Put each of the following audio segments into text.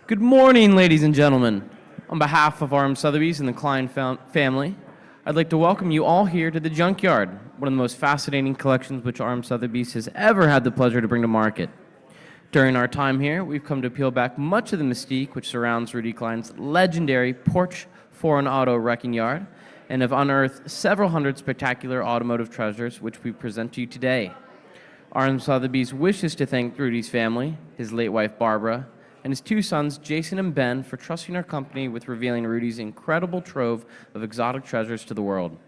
Good morning, ladies and gentlemen. On behalf of our Sotheby's and the Klein family, I'd like to welcome you all here to the Junkyard, one of the most fascinating collections which Sotheby's has ever had the pleasure to bring to market. During our time here, we've come to peel back much of the mystique which surrounds Rudi Klein's legendary Porsche foreign auto wrecking yard and have unearthed several hundred spectacular automotive treasures which we present to you today. Sotheby's wishes to thank Rudi's family, his late wife Barbara, and his two sons, Jason and Ben, for trusting our company with revealing Rudi's incredible trove of exotic treasures to the world.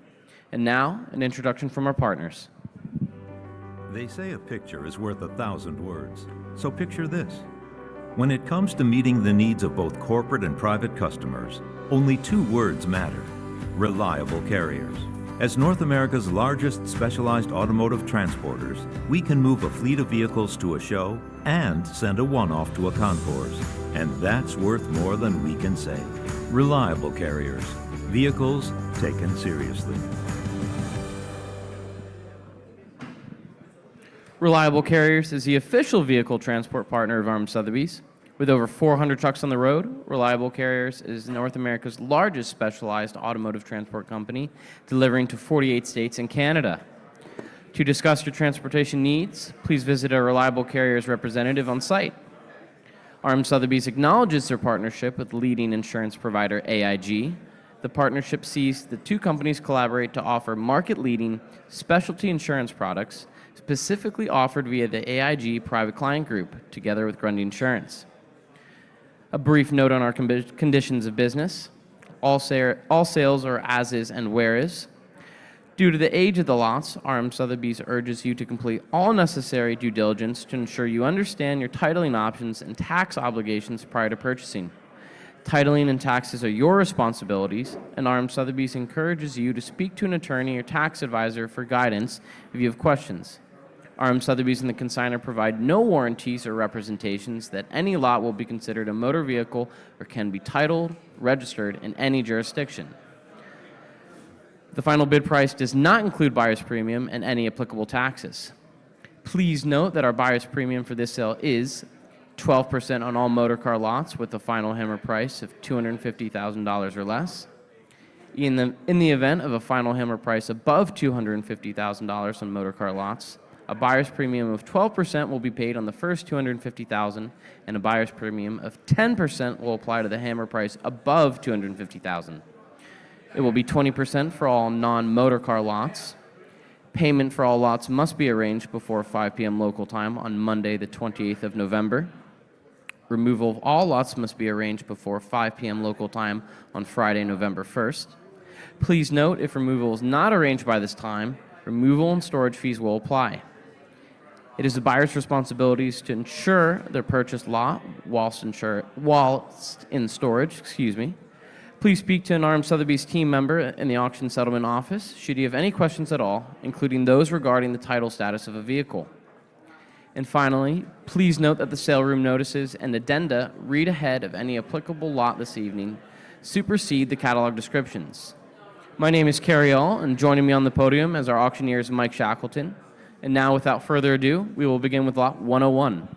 And now, an introduction from our partners. They say a picture is worth 1,000 words, so picture this. When it comes to meeting the needs of both corporate and private customers, only two words matter: reliable carriers. As North America's largest specialized automotive transporters, we can move a fleet of vehicles to a show and send a one-off to a concours. And that's worth more than we can say. Reliable carriers. Vehicles taken seriously. Reliable Carriers is the official vehicle transport partner of Sotheby's. With over 400 trucks on the road, Reliable Carriers is North America's largest specialized automotive transport company, delivering to 48 states and Canada. To discuss your transportation needs, please visit a Reliable Carriers representative on site. Sotheby's acknowledges their partnership with leading insurance provider AIG. The partnership sees the two companies collaborate to offer market-leading specialty insurance products specifically offered via the AIG Private Client Group, together with Grundy Insurance. A brief note on our conditions of business. All sales are as is and where is. Due to the age of the lots, Sotheby's urges you to complete all necessary due diligence to ensure you understand your titling options and tax obligations prior to purchasing. Titling and taxes are your responsibilities, and Sotheby's encourages you to speak to an attorney or tax advisor for guidance if you have questions. Sotheby's and the consignor provide no warranties or representations that any lot will be considered a motor vehicle or can be titled, registered in any jurisdiction. The final bid price does not include buyer's premium and any applicable taxes. Please note that our buyer's premium for this sale is 12% on all motor car lots with a final hammer price of $250,000 or less. In the event of a final hammer price above $250,000 on motor car lots, a buyer's premium of 12% will be paid on the first $250,000, and a buyer's premium of 10% will apply to the hammer price above $250,000. It will be 20% for all non-motor car lots. Payment for all lots must be arranged before 5 p.m. local time on Monday, the 28th of November. Removal of all lots must be arranged before 5 p.m. local time on Friday, November 1st. Please note, if removal is not arranged by this time, removal and storage fees will apply. It is the buyer's responsibilities to insure their purchased lot whilst in storage. Please speak to an Sotheby's team member in the auction settlement office should you have any questions at all, including those regarding the title status of a vehicle. And finally, please note that the sale room notices and addenda read ahead of any applicable lot this evening supersede the catalog descriptions. My name is Carrie All, and joining me on the podium as our auctioneer is Mike Shackleton. And now, without further ado, we will begin with lot 101.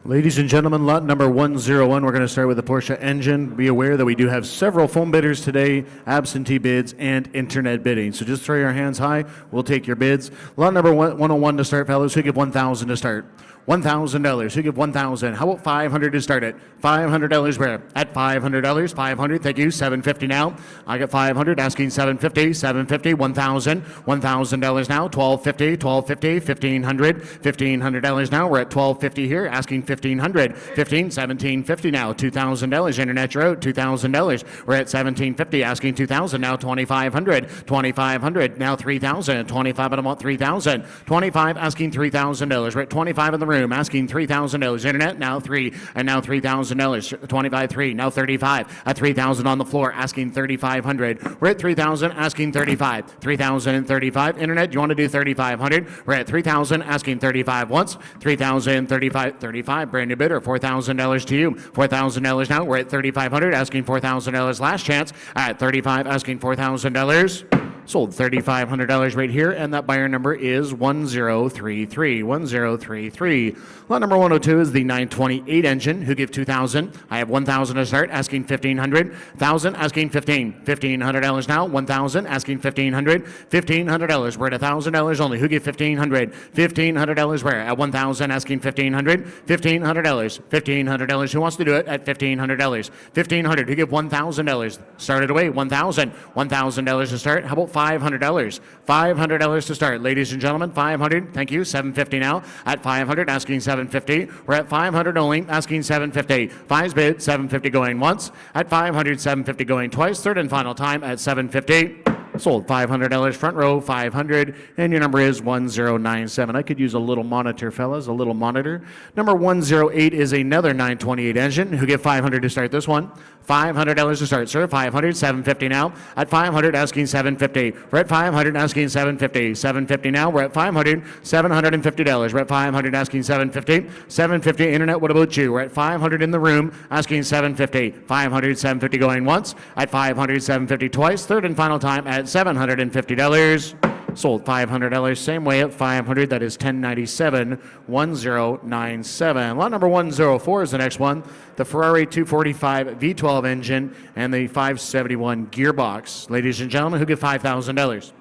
Ladies and gentlemen, lot number 101, we're going to start with the Porsche engine. Be aware that we do have several phone bidders today, absentee bids, and internet bidding. So just throw your hands high. We'll take your bids. Lot number 101 to start, fellas. Who give $1,000 to start? $1,000. Who give $1,000? How about $500 to start it? $500 where? At $500. $500. Thank you. $750 now. I got $500. Asking $750. $750. $1,000. $1,000 now. $1,250. $1,250. $1,500. $1,500 now. We're at $1,250 here. Asking $1,500. $1,750 now. $2,000. Internet you're out. $2,000. We're at $1,750. Asking $2,000 now. $2,500. $2,500 now. $3,000. $25 at about $3,000. $25 asking $3,000. We're at $25 in the room, asking $3,000. Internet now $3, and now $3,000. 25 3, now 35 at $3,000 on the floor, asking $3,500. We're at $3,000, asking $35. $3,035. Internet, you want to do $3,500? We're at $3,000, asking $35 once. $3,000, $35. Brand new bidder, $4,000 to you. $4,000 now. We're at $3,500, asking $4,000. Last chance at $35, asking $4,000. Sold $3,500 right here, and that buyer number is 1033. 1033. Lot number 102 is the 928 engine, who give 2,000. I have 1,000 to start, asking 1,500. 1,000, asking 15. $1,500 now. 1,000, asking 1,500. $1,500. We're at $1,000 only. Who give 1,500? $1,500 where? At 1,000, asking 1,500. $1,500. $1,500. Who wants to do it at $1,500? $1,500. Who give $1,000? Start it away. 1,000. $1,000 to start. How about $500? $500 to start. Ladies and gentlemen, 500. Thank you. 750 now. At 500, asking 750. We're at 500 only, asking 750. Fives bid, 750 going once. At 500, 750 going twice. Third and final time at 750. Sold $500 front row, 500, and your number is 1097. I could use a little monitor, fellas, a little monitor. Number 108 is another 928 engine. Who give 500 to start this one? $500 to start, sir. 500, 750 now. At 500, asking 750. We're at 500, asking 750. 750 now. We're at 500, $750. We're at 500, asking 750. 750 internet. What about you? We're at 500 in the room, asking 750. 500, 750 going once. At 500, 750 twice. Third and final time at $750. Sold $500. Same way at 500. That is 1097. 1097. Lot number 104 is the next one. The Ferrari 245 V12 engine and the 571 gearbox. Ladies and gentlemen, who give $5,000?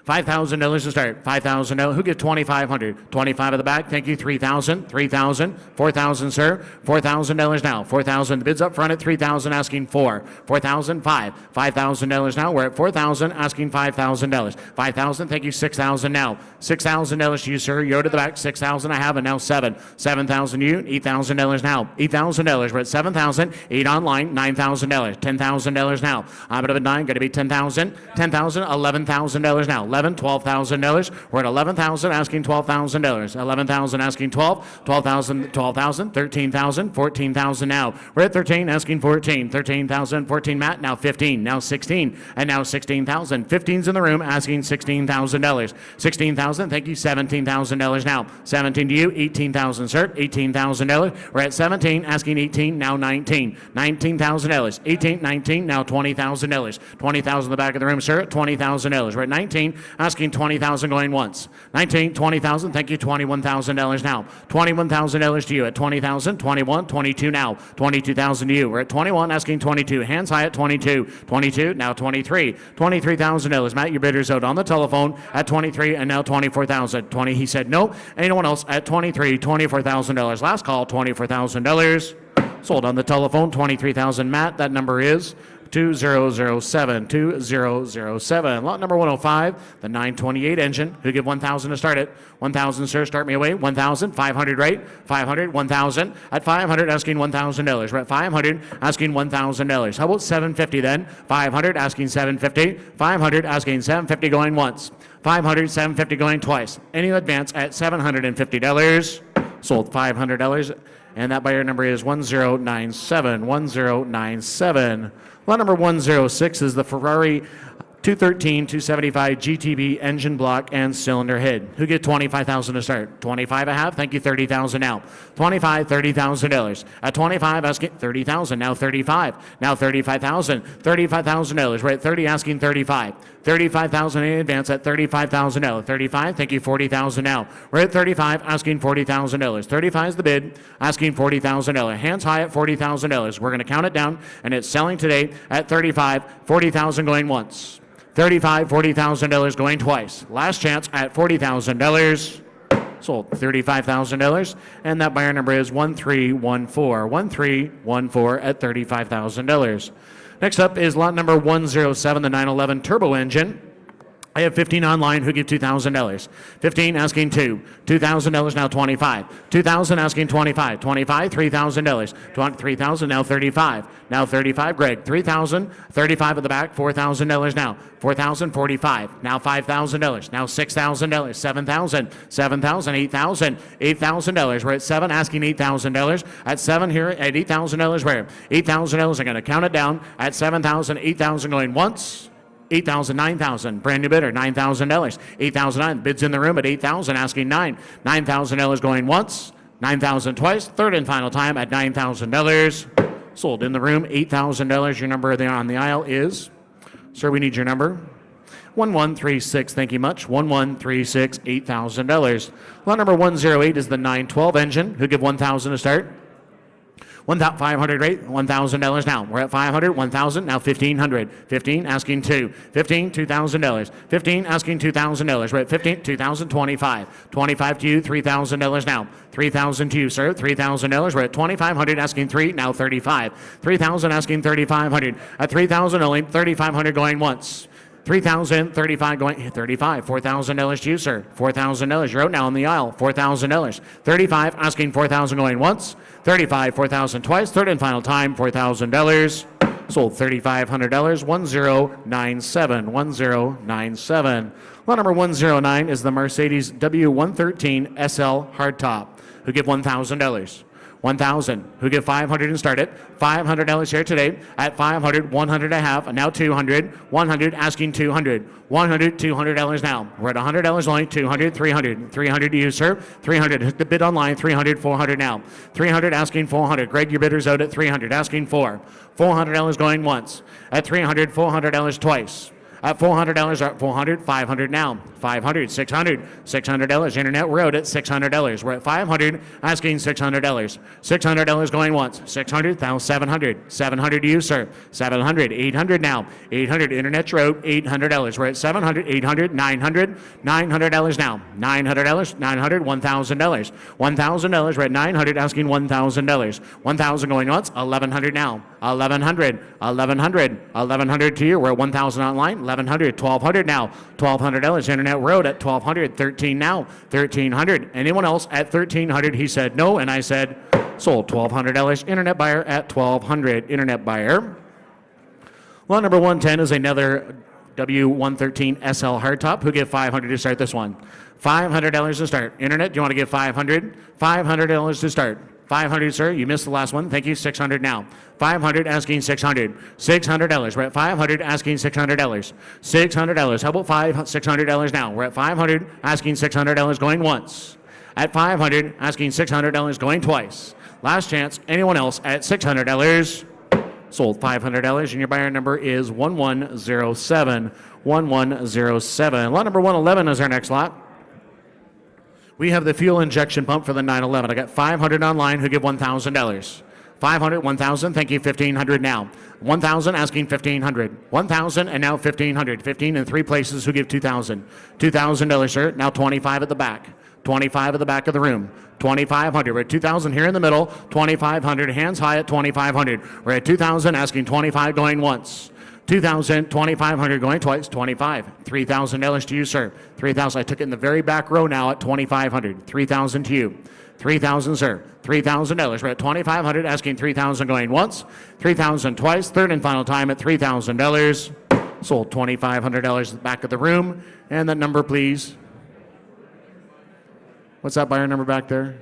$5,000 to start. $5,000. Who get 2,500? 25 at the back. Thank you. 3,000. 3,000. 4,000, sir. $4,000 now. 4,000. The bid's up front at 3,000, asking 4. 4,000. 5. $5,000 now. We're at 4,000, asking $5,000. 5,000. Thank you. 6,000 now. $6,000 to you, sir. You're to the back. 6,000. I have, and now 7. 7,000 to you. $8,000 now. $8,000. We're at 7,000. 8 online. $9,000. $10,000 now. I'm at 9. Got to be 10,000. 10,000. $11,000 now. 11, $12,000. We're at 11,000, asking $12,000. 11,000, asking 12. 12,000, 12,000, 13,000, 14,000 now. We're at 13, asking 14. 13,000, 14, Matt. Now 15, now 16, and now 16,000. 15's in the room, asking $16,000. 16,000, thank you. $17,000 now. 17 to you. 18,000, sir. $18,000. We're at 17, asking 18, now 19. $19,000. 18, 19, now $20,000. 20,000 in the back of the room, sir. $20,000. We're at 19. Asking 20,000 going once. 19, 20,000. Thank you. $21,000 now. $21,000 to you at 20,000. 21, 22 now. 22,000 to you. We're at 21, asking 22. Hands high at 22. 22, now 23. $23,000. Matt, your bidder's out on the telephone at 23 and now 24,000. 20, he said no. Anyone else at 23, $24,000. Last call, $24,000. Sold on the telephone, 23,000. Matt, that number is 2007. 2007. Lot number 105, the 928 engine. Who give 1,000 to start it? 1,000, sir. Start me away. 1,000. 500, right? 500. 1,000. At 500, asking $1,000. We're at 500, asking $1,000. How about 750 then? 500, asking 750. 500, asking 750 going once. 500, 750 going twice. Any advance at $750. Sold $500. And that buyer number is 1097. 1097. Lot number 106 is the Ferrari 213, 275 GTB engine block and cylinder head. Who get 25,000 to start? 25 I have. Thank you. 30,000 now. 25, $30,000. At 25, asking 30,000. Now 35. Now 35,000. $35,000. We're at 30, asking 35. 35,000 in advance at $35,000. 35. Thank you. 40,000 now. We're at 35, asking $40,000. 35 is the bid, asking $40,000. Hands high at $40,000. We're going to count it down, and it's selling today at 35, $40,000 going once. 35, $40,000 going twice. Last chance at $40,000. Sold $35,000, and that buyer number is 1314. 1314 at $35,000. Next up is lot number 107, the 911 turbo engine. I have 15 online who give $2,000. 15 asking 2. $2,000 now 25. 2,000 asking 25. 25, $3,000. 3,000 now 35. Now 35, Greg. 3,000, 35 at the back, $4,000 now. 4,000, 45. Now $5,000. Now $6,000. 7,000. 7,000, $8,000. $8,000. We're at 7 asking $8,000. At 7 here at $8,000 where? $8,000. I'm going to count it down. At 7,000, 8,000 going once. 8,000, 9,000, brand new bidder, $9,000. 8,009, bids in the room at 8,000, asking 9. $9,000 going once, 9,000 twice, third and final time at $9,000. Sold in the room, $8,000. Your number there on the aisle is, sir, we need your number. 1136, thank you much. 1136, $8,000. Lot number 108 is the 912 engine. Who give 1,000 to start? 1,500 rate, $1,000 now. We're at 500, 1,000, now 1,500. 15, asking 2. 15, $2,000. 15, asking $2,000. We're at 15, 2,025. 25 to you, $3,000 now. 3,000 to you, sir. $3,000. We're at 2,500, asking 3, now 35. 3,000, asking 3,500. At 3,000 only, 3,500 going once. 3,000, 35 going, 35, $4,000 to you, sir. $4,000, you're out now on the aisle, $4,000. 35, asking 4,000 going once. 35, 4,000 twice, third and final time, $4,000. Sold $3,500, 1097, 1097. Lot number 109 is the Mercedes W113 SL hardtop, who give $1,000. 1,000, who give 500 and start it. $500 here today. At 500, 100 a half, and now 200. 100, asking 200. 100, $200 now. We're at $100 only. 200, 300. 300 to you, sir. 300, hit the bid online. 300, 400 now. 300, asking 400. Greg, your bidder's out at 300, asking 4. $400 going once. At 300, $400 twice. At $400, at 400, 500 now. 500, 600, $600. Internet, we're out at $600. We're at 500, asking $600. $600 going once. 600, now 700. 700 to you, sir. 700, 800 now. 800, internet, you're out, $800. We're at 700, 800, 900, $900 now. $900, 900, $1,000. $1,000, we're at 900, asking $1,000. 1,000 going once, 1,100 now. 1,100, 1,100, 1,100 to you. We're at 1,000 online. 1,100, 1,200 now. $1,200. Internet road at 1,200. 13 now. 1,300. Anyone else at 1,300? He said no, and I said sold. $1,200. Internet buyer at 1,200. Internet buyer. Lot number 110 is another W113 SL hardtop. Who give 500 to start this one? $500 to start. Internet, do you want to give 500? $500 to start. 500, sir. You missed the last one. Thank you. 600 now. 500, asking 600. $600. We're at 500, asking $600. $600. How about $600 now? We're at 500, asking $600 going once. At 500, asking $600 going twice. Last chance. Anyone else at $600? Sold $500, and your buyer number is 1107. 1107. Lot number 111 is our next lot. We have the fuel injection pump for the 911. I got 500 online who give $1,000. 500, 1,000, thank you, 1,500 now. 1,000, asking 1,500. 1,000 and now 1,500. 15 in three places who give 2,000. $2,000, sir. Now 25 at the back. 25 at the back of the room. 2,500. We're at 2,000 here in the middle. 2,500, hands high at 2,500. We're at 2,000, asking 25 going once. 2,000, 2,500 going twice, 25. $3,000 to you, sir. 3,000. I took it in the very back row now at 2,500. 3,000 to you. 3,000, sir. $3,000. We're at 2,500, asking 3,000 going once. 3,000 twice. Third and final time at $3,000. Sold $2,500 at the back of the room. And that number, please. What's that buyer number back there?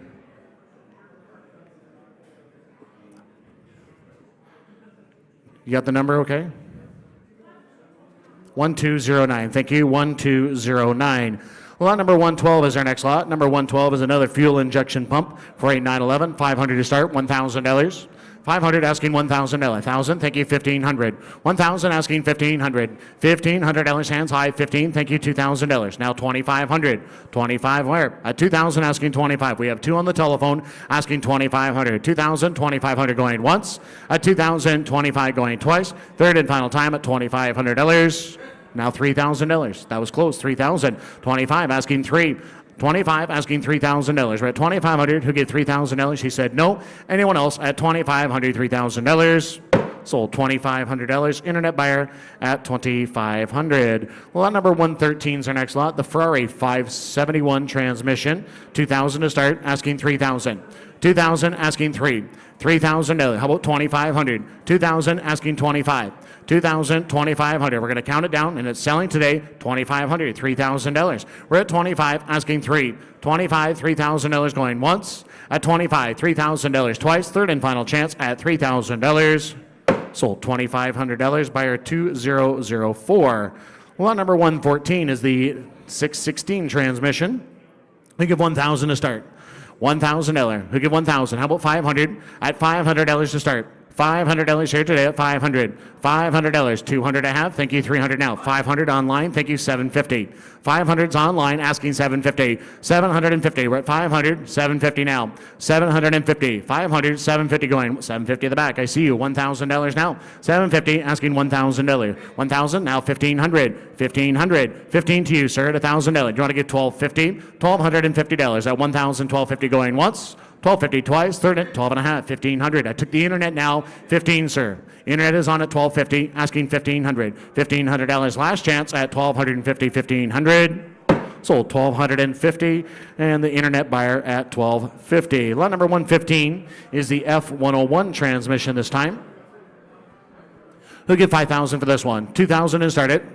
You got the number okay? 1209. Thank you. 1209. Lot number 112 is our next lot. Number 112 is another fuel injection pump for a 911. 500 to start. $1,000. 500 asking $1,000. 1,000. Thank you. 1,500. 1,000 asking 1,500. $1,500 hands high. 15. Thank you. $2,000. Now 2,500. 25 where? At 2,000 asking 25. We have two on the telephone asking 2,500. 2,000. 2,500 going once. At 2,000. 25 going twice. Third and final time at $2,500. Now $3,000. That was close. 3,000. 25 asking 3. 25 asking $3,000. We're at 2,500. Who gave $3,000? He said no. Anyone else at 2,500? $3,000. Sold $2,500. Internet buyer at 2,500. Lot number 113 is our next lot. The Ferrari 571 transmission. 2,000 to start. Asking 3,000. 2,000 asking 3. $3,000. How about 2,500? 2,000 asking 25. 2,000, 2,500. We're going to count it down, and it's selling today. 2,500, $3,000. We're at 25, asking 3. 25, $3,000 going once. At 25, $3,000 twice. Third and final chance at $3,000. Sold $2,500. Buyer 2004. Lot number 114 is the 616 transmission. We give 1,000 to start. $1,000. Who give 1,000? How about 500? At $500 to start. $500 here today at $500. $500, $200 a half, thank you, $300 now. $500 online, thank you, $750. $500's online, asking $750. $750, we're at $500, $750 now. $750, $500, $750 going, $750 at the back, I see you, $1,000 now. $750, asking $1,000. $1,000, now $1,500. $1,500, $15 to you, sir, at $1,000. Do you want to get $1,250? $1,250 at $1,000, $1,250 going once. $1,250 twice, third at 12 and a half, $1,500. I took the internet now, 15, sir. Internet is on at $1,250, asking $1,500. $1,500 last chance at $1,250, $1,500. Sold $1,250, and the internet buyer at $1,250. Lot number 115 is the F101 transmission this time. Who'll give $5,000 for this one? $2,000 and start it.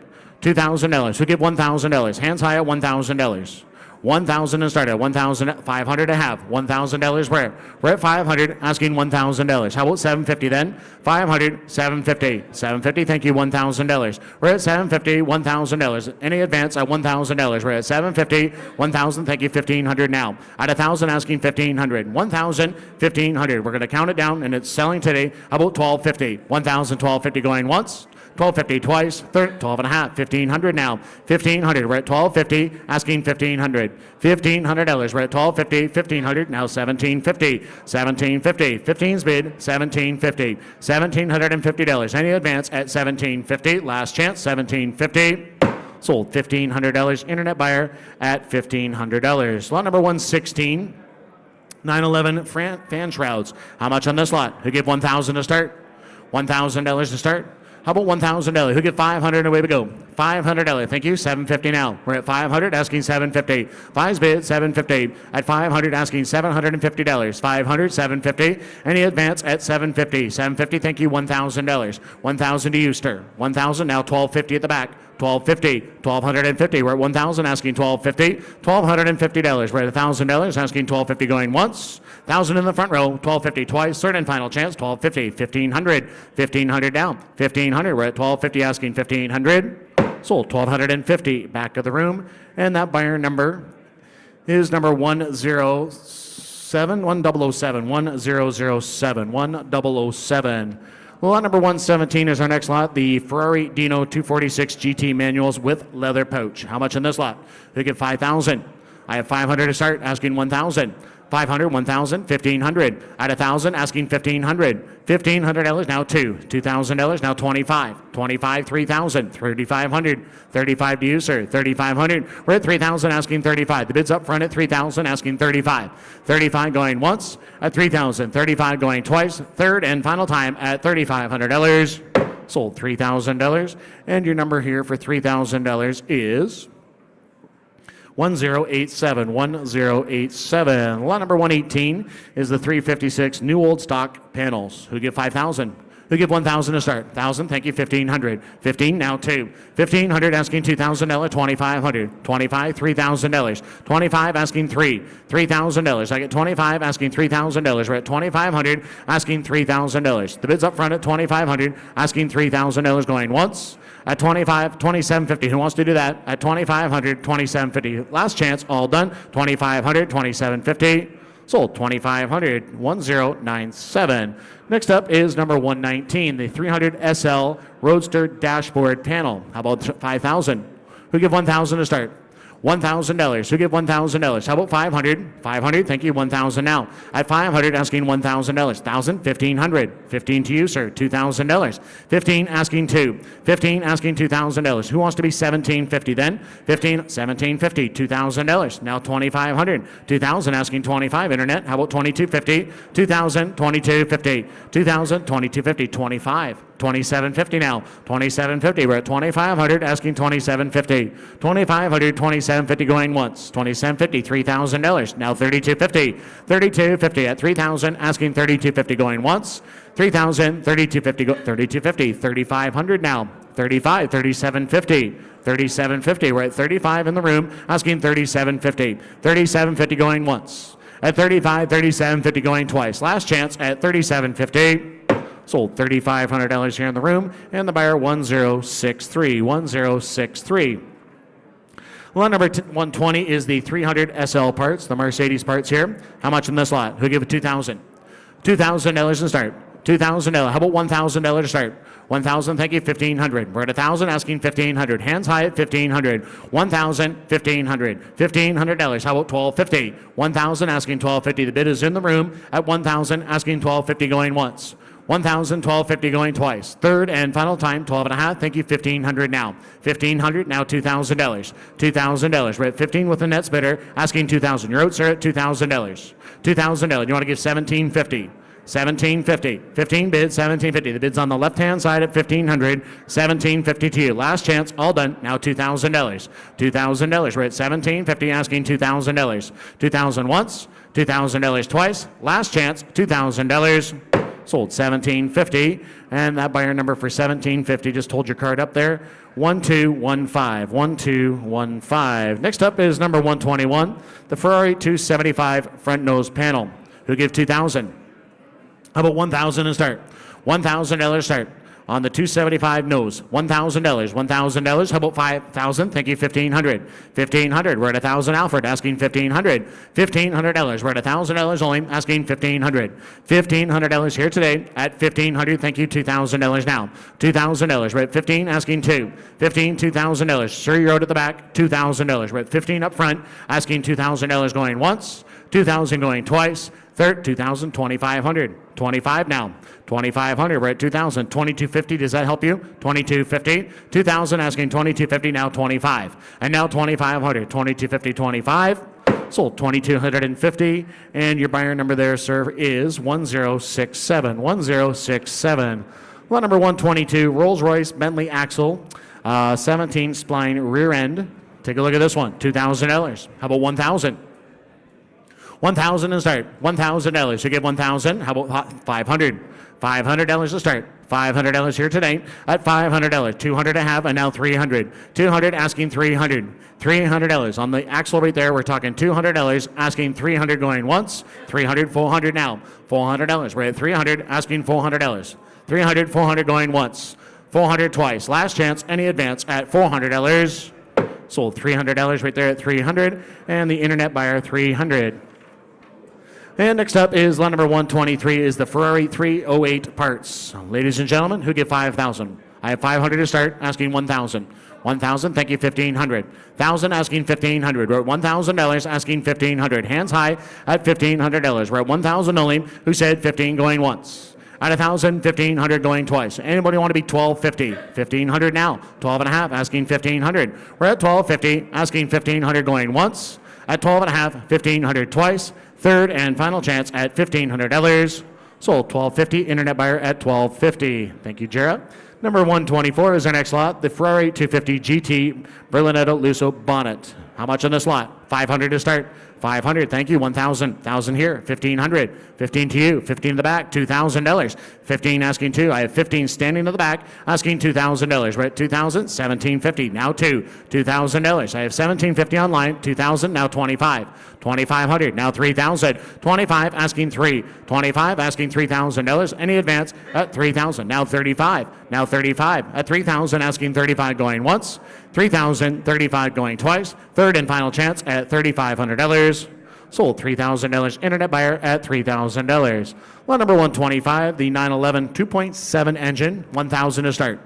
$2,000. Who'll give $1,000? Hands high at $1,000. $1,000 and start at $1,500 a half. $1,000 where? We're at $500, asking $1,000. How about $750 then? $500, $750. $750, thank you, $1,000. We're at $750, $1,000. Any advance at $1,000. We're at $750, $1,000, thank you, $1,500 now. At $1,000, asking $1,500. $1,000, $1,500. We're going to count it down, and it's selling today. How about $1,250? $1,000, $1,250 going once. $1,250 twice, 12 and a half, $1,500 now. $1,500, we're at $1,250, asking $1,500. $1,500, we're at $1,250, $1,500, now $1,750. $1,750, 15's bid, $1,750. $1,750, any advance at $1,750, last chance, $1,750. Sold $1,500, internet buyer at $1,500. Lot number 116, 911 fan shrouds. How much on this lot? Who give $1,000 to start? $1,000 to start. How about $1,000? Who get $500 and away we go? $500, thank you, $750 now. We're at $500, asking $750. Five's bid, $750. At $500, asking $750. $500, $750. Any advance at $750. $750, thank you, $1,000. $1,000 to you, sir. $1,000, now $1,250 at the back. $1,250, $1,250. We're at $1,000, asking $1,250. $1,250. We're at $1,000, asking $1,250 going once. $1,000 in the front row, $1,250 twice, third and final chance, $1,250. $1,500, $1,500 down. $1,500, we're at $1,250, asking $1,500. Sold $1,250. Back of the room, and that buyer number is number 107, 1007, 1007, 1007. Lot number 117 is our next lot, the Ferrari Dino 246 GT manuals with leather pouch. How much in this lot? They get $5,000. I have $500 to start, asking $1,000. $500, $1,000, $1,500. At $1,000, asking $1,500. $1,500 now $2,000 now $25. $25, $3,000. $3,500. $35 to you, sir. $3,500. We're at $3,000, asking $35. The bid's up front at $3,000, asking $35. $35 going once at $3,000. $35 going twice. Third and final time at $3,500. Sold $3,000. And your number here for $3,000 is 1087, 1087. Lot number 118 is the 356 new old stock panels. Who give $5,000? Who give $1,000 to start? $1,000, thank you, $1,500. $15, now $2. $1,500, asking $2,000, $2,500. $25, $3,000. $25, asking $3. $3,000. I get $25, asking $3,000. We're at $2,500, asking $3,000. The bid's up front at $2,500, asking $3,000 going once. At $2,750. Who wants to do that? At $2,500, $2,750. Last chance, all done. $2,500, $2,750. Sold $2,500, 1097. Next up is number 119, the 300 SL Roadster dashboard panel. How about $5,000? Who give $1,000 to start? $1,000. Who give $1,000? How about $500? $500, thank you, $1,000 now. At $500, asking $1,000. $1,000, $1,500. $15 to you, sir, $2,000. $15, asking $2. $15, asking $2,000. Who wants to be $1,750 then? $15, $1,750, $2,000. Now $2,500. $2,000, asking $25. Internet, how about $2,250? $2,000, $2,250. $2,000, $2,250, $25. $2,750 now. $2,750. We're at $2,500, asking $2,750. $2,500, $2,750 going once. $2,750, $3,000. Now $3,250. $3,250 at $3,000, asking $3,250 going once. $3,000, $3,250, $3,250. $3,500 now. $35, $3,750. $3,750. We're at $35 in the room, asking $3,750. $3,750 going once. At $35, $3,750 going twice. Last chance at $3,750. Sold $3,500 here in the room, and the buyer 1063, 1063. Lot number 120 is the 300 SL parts, the Mercedes parts here. How much in this lot? Who give it $2,000? $2,000 to start. $2,000. How about $1,000 to start? 1,000, thank you, 1,500. We're at 1,000, asking 1,500. Hands high at 1,500. 1,000, 1,500. $1,500. How about 1,250? 1,000, asking 1,250. The bid is in the room at 1,000, asking 1,250 going once. 1,000, 1,250 going twice. Third and final time, 12 and a half. Thank you, 1,500 now. 1,500, now $2,000. $2,000. We're at 15 with the next bidder, asking 2,000. You're out, sir, at $2,000. $2,000. You want to give 1,750. 1,750. 15 bids, 1,750. The bid's on the left-hand side at 1,500. 1,750 to you. Last chance, all done. Now $2,000. $2,000. We're at 1,750, asking $2,000. 2,000 once, $2,000 twice. Last chance, $2,000. Sold 1,750, and that buyer number for 1,750, just hold your card up there, 1215, 1215. Next up is number 121, the Ferrari 275 front nose panel. Who give 2,000? How about 1,000 and start? $1,000 start. On the 275 nose, $1,000. $1,000. How about 5,000? Thank you, 1,500. 1,500. We're at 1,000. Alfred asking 1,500. $1,500. We're at $1,000 only, asking 1,500. $1,500 here today at 1,500. Thank you, $2,000 now. $2,000. We're at 15, asking 2. 15, $2,000. Sir, you're out at the back. $2,000. We're at 15 up front, asking $2,000 going once. 2,000 going twice. Third, 2,000, 2,500. 25 now. 2,500. We're at 2,000. 2,250. Does that help you? 2,250. 2,000 asking 2,250. Now 25. And now 2,500. 2,250. 25. Sold 2,250. And your buyer number there, sir, is 1067. 1067. Lot number 122. Rolls-Royce Bentley axle. 17 spline rear end. Take a look at this one. $2,000. How about 1,000? 1,000 and start. $1,000. You give 1,000. How about 500? $500 to start. $500 here today at $500. 200 to have, and now 300. 200 asking 300. $300 on the axle right there. We're talking $200 asking 300 going once. 300, 400 now. $400. We're at 300 asking $400. 300, 400 going once. 400 twice. Last chance. Any advance at $400. Sold $300 right there at 300, and the internet buyer 300. And next up is lot number 123 is the Ferrari 308 parts. Ladies and gentlemen, who give 5,000? I have 500 to start, asking 1,000. 1,000, thank you, 1,500. 1,000 asking 1,500. We're at $1,000 asking 1,500. Hands high at $1,500. We're at 1,000 only. Who said 15 going once? At 1,000, 1,500 going twice. Anybody want to be 1,250? 1,500 now. 12 and a half asking 1,500. We're at 1,250 asking 1,500 going once. At 12 and a half, 1,500 twice. Third and final chance at $1,500. Sold $1,250. Internet buyer at $1,250. Thank you, Jera. Number 124 is our next lot, the Ferrari 250 GT Berlinetto Lusso bonnet. How much on this lot? 500 to start. 500, thank you. 1,000. 1,000 here. 1,500. 15 to you. 15 in the back. $2,000. 15 asking 2. I have 15 standing in the back asking $2,000. We're at 2,000. 1,750. Now 2. $2,000. I have 1,750 online. 2,000. Now 25. 2,500. Now 3,000. 25 asking 3. 25 asking $3,000. Any advance at 3,000. Now 35. Now 35. At 3,000 asking 35 going once. 3,000. 35 going twice. Third and final chance at $3,500. Sold $3,000. Internet buyer at $3,000. Lot number 125, the 911 2.7 engine, 1,000 to start.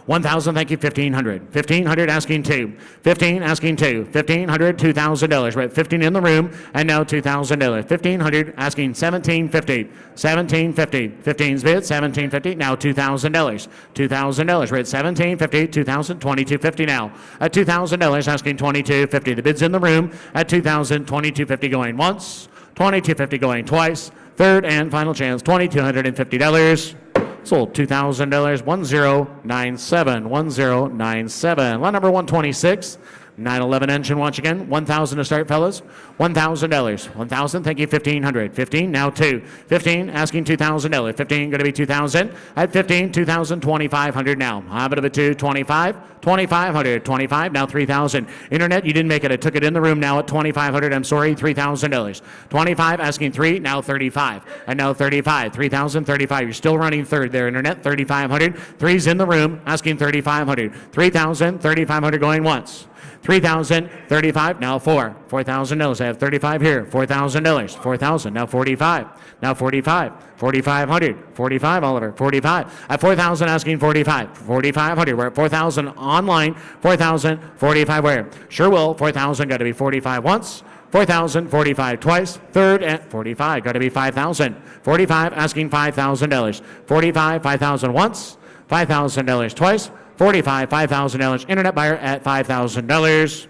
1,000, thank you, 1,500. 1,500 asking 2. 15 asking 2. 1,500, $2,000. We're at 15 in the room, and now $2,000. 1,500 asking 1,750. 1,750. 15's bid, 1,750. Now $2,000. $2,000. We're at 1,750. 2,000, 2,250 now. At $2,000 asking 2,250. The bid's in the room at 2,000, 2,250 going once. 2,250 going twice. Third and final chance, $2,250. Sold $2,000, 1097, 1097. Lot number 126, 911 engine once again, 1,000 to start, fellas. $1,000, 1,000, thank you, 1,500. 15, now 2. 15, asking $2,000. 15, going to be 2,000. At 15, 2,000, 2,500 now. How about a 2, 25, 2,500, 25, now 3,000. Internet, you didn't make it. I took it in the room now at 2,500. I'm sorry, $3,000. 25, asking 3, now 35. And now 35, 3,000, 35. You're still running third there, Internet, 3,500. 3's in the room, asking 3,500. 3,000, 3,500 going once. 3,000, 35, now 4. $4,000. I have 35 here. $4,000. 4,000, now 45. Now 45. 4,500. 45, Oliver. 45. At 4,000, asking 45. 4,500. We're at 4,000 online. 4,000, 45 where? Sure will. 4,000, got to be 45 once. 4,000, 45 twice. Third and 45, got to be 5,000. 45, asking $5,000. 45, 5,000 once. $5,000 twice. 45, $5,000. Internet buyer at $5,000.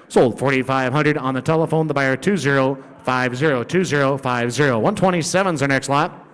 Sold 4,500 on the telephone. The buyer 2050. 2050. 127's our next lot.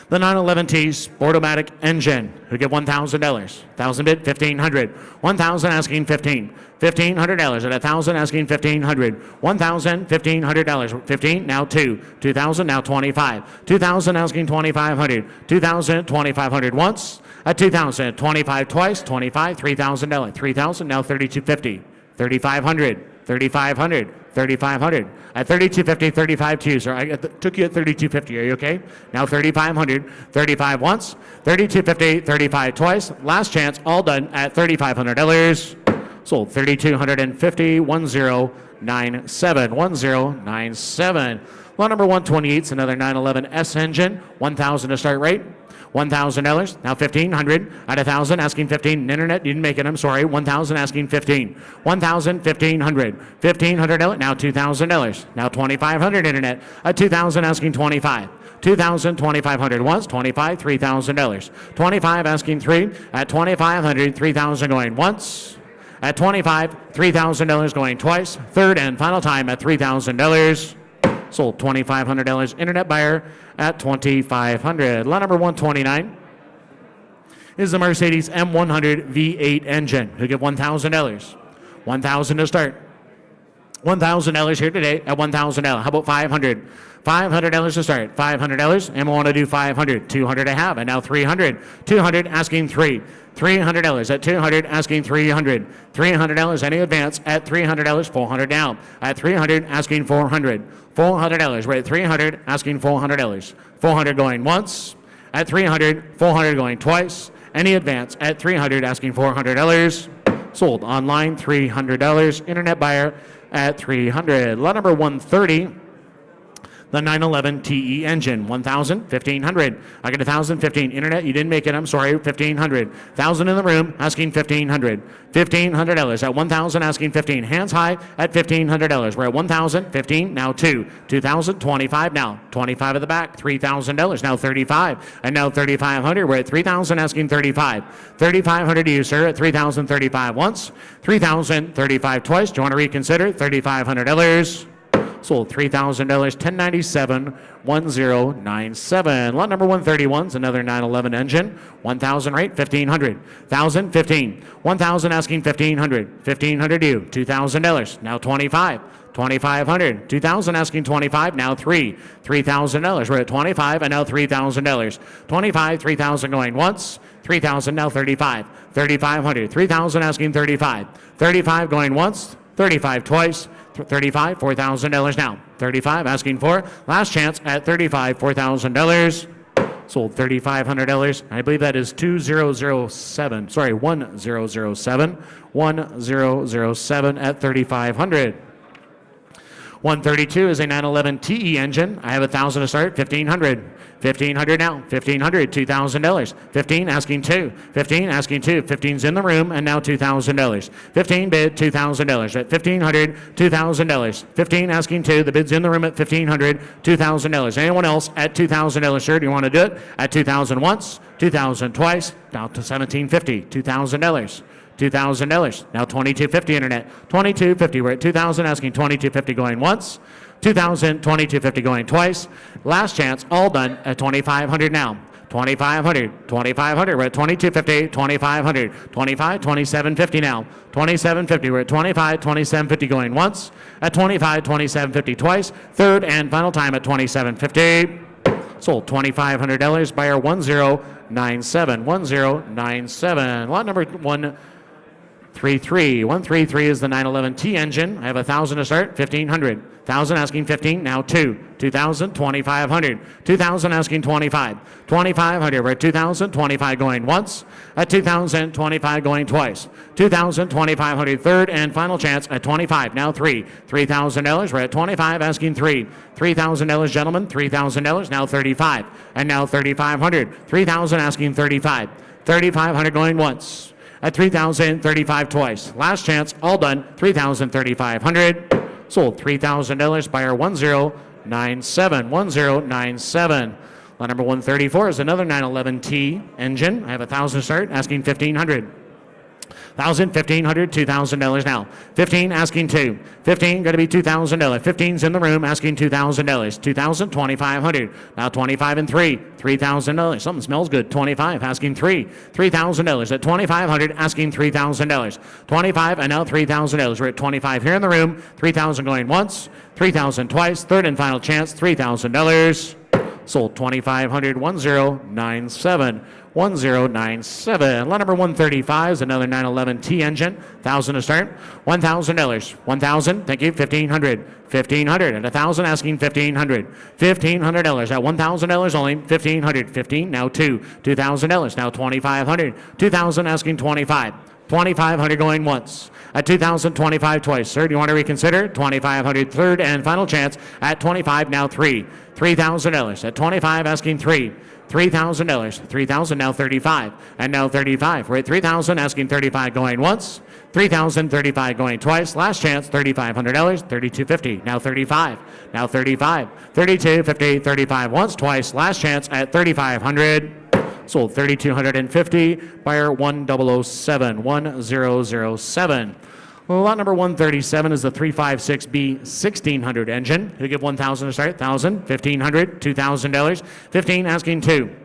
The 911T Sportomatic engine, who get $1,000. 1,000 bid, 1,500. 1,000 asking 15. $1,500 at 1,000 asking 1,500. 1,000, $1,500. 15 now 2. 2,000 now 25. 2,000 asking 2,500. 2,000, 2,500 once. At 2,000, 25 twice. 25, $3,000. 3,000 now 3,250. 3,500. 3,500. 3,500. At 3,250, 35 twos. I took you at 3,250. Are you okay? Now 3,500. 35 once. 3,250. 35 twice. Last chance. All done at $3,500. Sold 3,250. 1097. 1097. Lot number 128 is another 911S engine. 1,000 to start rate. $1,000. Now 1,500. At 1,000 asking 15. Internet, you didn't make it. I'm sorry. 1,000 asking 15. 1,000, 1,500. $1,500. Now $2,000. Now 2,500. Internet. At 2,000 asking 25. 2,000, 2,500 once. 25, $3,000. 25 asking 3. At 2,500, 3,000 going once. At 25, $3,000 going twice. Third and final time at $3,000. Sold $2,500. Internet buyer at $2,500. Lot number 129 is the Mercedes M100 V8 engine. Who get $1,000. $1,000 to start. $1,000 here today at $1,000. How about 500? $500 to start. $500. And we want to do 500. 200 to have. And now 300. 200 asking 3. $300 at 200 asking 300. $300 any advance at $300. 400 down. At 300 asking 400. $400. We're at 300 asking $400. 400 going once. At 300. 400 going twice. Any advance at 300 asking $400. Sold online $300. Internet buyer at 300. Lot number 130. The 911 TE engine, 1,000, 1,500. I get 1,000, 15. Internet, you didn't make it. I'm sorry, 1,500. 1,000 in the room, asking 1,500. $1,500 at 1,000, asking 15. Hands high at $1,500. We're at 1,000, 15, now 2. 2,000, 25 now. 25 at the back, $3,000. Now 35, and now 3,500. We're at 3,000, asking 35. 3,500 to you, sir, at 3,035 once. 3,000, 35 twice. Do you want to reconsider? $3,500. Sold $3,000, 1097, 1097. Lot number 131 is another 911 engine. 1,000 rate, 1,500. 1,000, 15. 1,000 asking 1,500. 1,500 due, $2,000. Now 25. 2,500. 2,000 asking 25. Now 3. $3,000. We're at 25 and now $3,000. 25, 3,000 going once. 3,000 now 35. 3,500. 3,000 asking 35. 35 going once. 35 twice. 35, $4,000 now. 35 asking for. Last chance at 35, $4,000. Sold $3,500. I believe that is 2007. Sorry, 1007. 1007 at 3,500. 132 is a 911 TE engine. I have 1,000 to start. 1,500. 1,500 now. 1,500. $2,000. 15 asking 2. 15 asking 2. 15's in the room and now $2,000. 15 bid $2,000. At 1,500. $2,000. 15 asking 2. The bid's in the room at 1,500. $2,000. Anyone else at $2,000? Sir, do you want to do it? At 2,000 once. 2,000 twice. Down to 1,750. $2,000. $2,000. Now 2,250 internet. 2,250. We're at 2,000 asking 2,250 going once. 2,000, 2,250 going twice. Last chance, all done at 2,500 now. 2,500, 2,500. We're at 2,250, 2,500, 25, 2,750 now. 2,750. We're at 25, 2,750 going once. At 25, 2,750 twice. Third and final time at 2,750. Sold $2,500. Buyer 1097. 1097. Lot number 133 133. 133 is the 911T engine. I have 1,000 to start, 1,500. 1,000 asking 15, now 2. 2,000, 2,500. 2,000 asking 25. 2,500, we're at 2,000, 25 going once. At 2,000, 25 going twice. 2,000, 2,500, third and final chance at 25, now 3. $3,000, we're at 25 asking 3. $3,000, gentlemen, $3,000, now 35. And now 3,500. 3,000 asking 35. 3,500 going once. At 3,000, 35 twice. Last chance, all done, 3,000, 3,500. Sold $3,000, buyer 1097. 1097. Lot number 134 is another 911T engine. I have 1,000 start, asking 1,500. 1,000, 1,500, $2,000 now. 15 asking 2. 15 going to be $2,000. 15's in the room asking $2,000. 2,000, 2,500. Now 25 and 3. $3,000. Something smells good. 25 asking 3. $3,000 at 2,500 asking $3,000. 25 and now $3,000. We're at 25 here in the room. 3,000 going once. 3,000 twice. Third and final chance. $3,000. Sold 2,500. 1097. 1097. Lot number 135 is another 911T engine. 1,000 to start. $1,000. 1,000. Thank you. 1,500. 1,500 and 1,000 asking 1,500. $1,500 at $1,000 only. 1,500. 15. Now 2. $2,000. Now 2,500. 2,000 asking 25. 2,500 going once. At 2,000, 25 twice. Sir, do you want to reconsider? 2,500, third and final chance. At 25, now 3. $3,000. At 25, asking 3. $3,000. 3,000, now 35. And now 35. We're at 3,000, asking 35 going once. 3,000, 35 going twice. Last chance, $3,500. 3,250. Now 35. Now 35. 3250, 35 once, twice. Last chance at 3,500. Sold 3,250. Buyer 1007. 1007. Lot number 137 is the 356B 1600 engine. He'll give 1,000 to start. 1,000, 1,500, $2,000. 15 asking 2.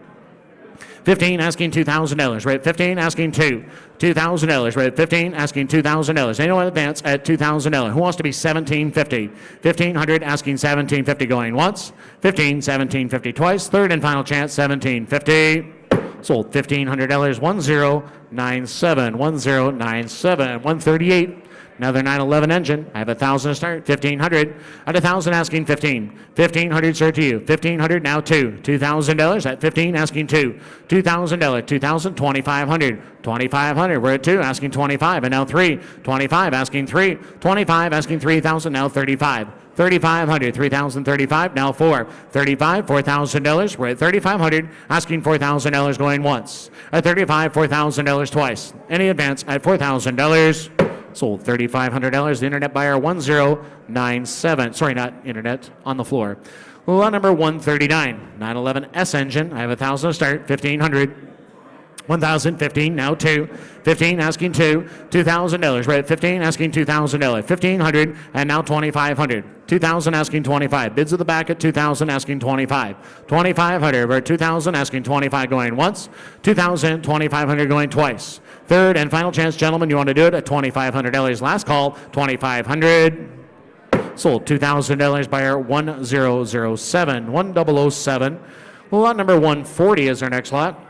15 asking $2,000. We're at 15 asking 2. $2,000. We're at 15 asking $2,000. Anyone advance at $2,000? Who wants to be 1,750? 1,500 asking 1,750 going once. 15, 1,750 twice. Third and final chance, 1,750. Sold $1,500. 1097. 1097. 138. Another 911 engine. I have 1,000 to start. 1,500. At 1,000 asking 15. 1,500 sir to you. 1,500 now 2. $2,000 at 15 asking 2. $2,000. 2,000. 2,500. 2,500. We're at 2 asking 25 and now 3. 25 asking 3. 25 asking 3,000 now 35. 3,500, 3,035, now 4. 35, $4,000. We're at 3,500, asking $4,000 going once. At 35, $4,000 twice. Any advance at $4,000. Sold $3,500. The internet buyer 1097. Sorry, not internet, on the floor. Lot number 139, 911S engine. I have 1,000 to start, 1,500. 1,000, 15, now 2. 15 asking 2. $2,000. We're at 15 asking $2,000. 1,500 and now 2,500. 2,000 asking 25. Bids at the back at 2,000 asking 25. 2,500. We're at 2,000 asking 25 going once. 2,000, 2,500 going twice. Third and final chance, gentlemen, you want to do it at $2,500. Last call, 2,500. Sold $2,000. Buyer 1007. 1007. Lot number 140 is our next lot.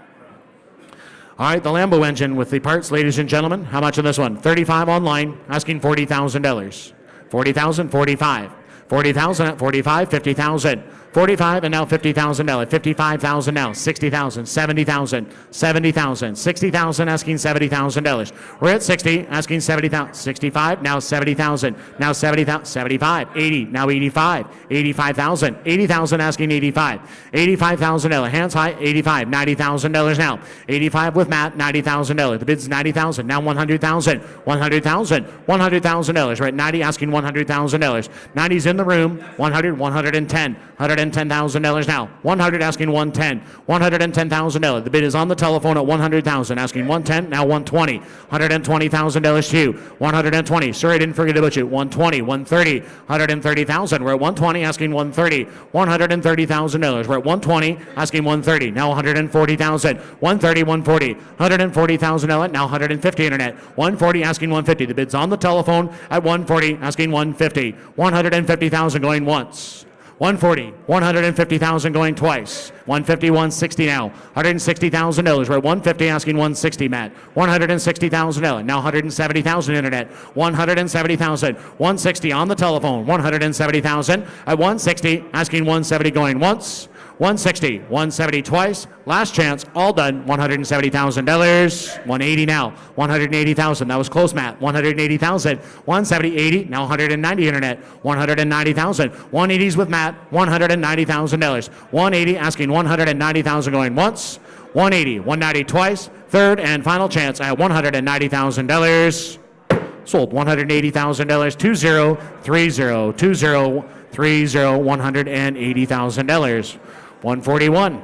All right, the Lambo engine with the parts, ladies and gentlemen. How much on this one? 35 online, asking $40,000. 40,000, 45. 40,000 at 45, 50,000. 45 and now $50,000. 55,000 now. 60,000, 70,000, 70,000, 60,000 asking $70,000. We're at 60 asking 70,000. 65 now 70,000. Now 70,000, 75, 80 now 85, 85,000, 80,000 asking 85. $85,000. Hands high, 85, $90,000 now. 85 with Matt, $90,000. The bid's 90,000. Now 100,000, 100,000, $100,000. We're at 90 asking $100,000. 90's in the room. 100, 110. $110,000 now. 100 asking 110. $110,000. The bid is on the telephone at 100,000 asking 110. Now 120. $120,000 to you. 120. Sorry, I didn't forget about you. 120. 130. 130,000. We're at 120 asking 130. $130,000. We're at 120 asking 130. Now 140,000. 130. 140. $140,000. Now 150 internet. 140 asking 150. The bid's on the telephone at 140 asking 150. 150,000 going once. 140, 150,000 going twice. 150, 160 now. $160,000. We're at 150, asking 160, Matt. $160,000. Now 170,000 internet. 170,000. 160 on the telephone. 170,000 at 160, asking 170 going once. 160, 170 twice. Last chance, all done. $170,000. 180 now. 180,000. That was close, Matt. 180,000. 170, 80. Now 190 internet. 190,000. 180s with Matt. $190,000. 180 asking 190,000 going once. 180, 190 twice. Third and final chance at $190,000. Sold $180,000. 2030 $180,000. 141.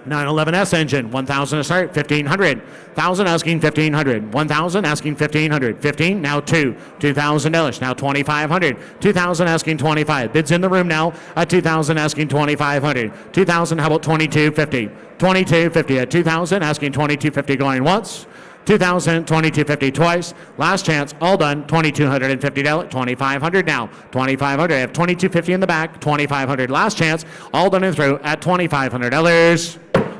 911S engine, 1,000 to start, 1,500. 1,000 asking 1,500. 1,000 asking 1,500. 15, now 2. $2,000. Now 2,500. 2,000 asking 25. Bids in the room now at 2,000 asking 2,500. 2,000, how about 2,250? 2,250 at 2,000 asking 2,250 going once. 2,000, 2,250 twice. Last chance, all done. $2,250. 2,500 now. 2,500. I have 2,250 in the back. 2,500. Last chance, all done and through at $2,500.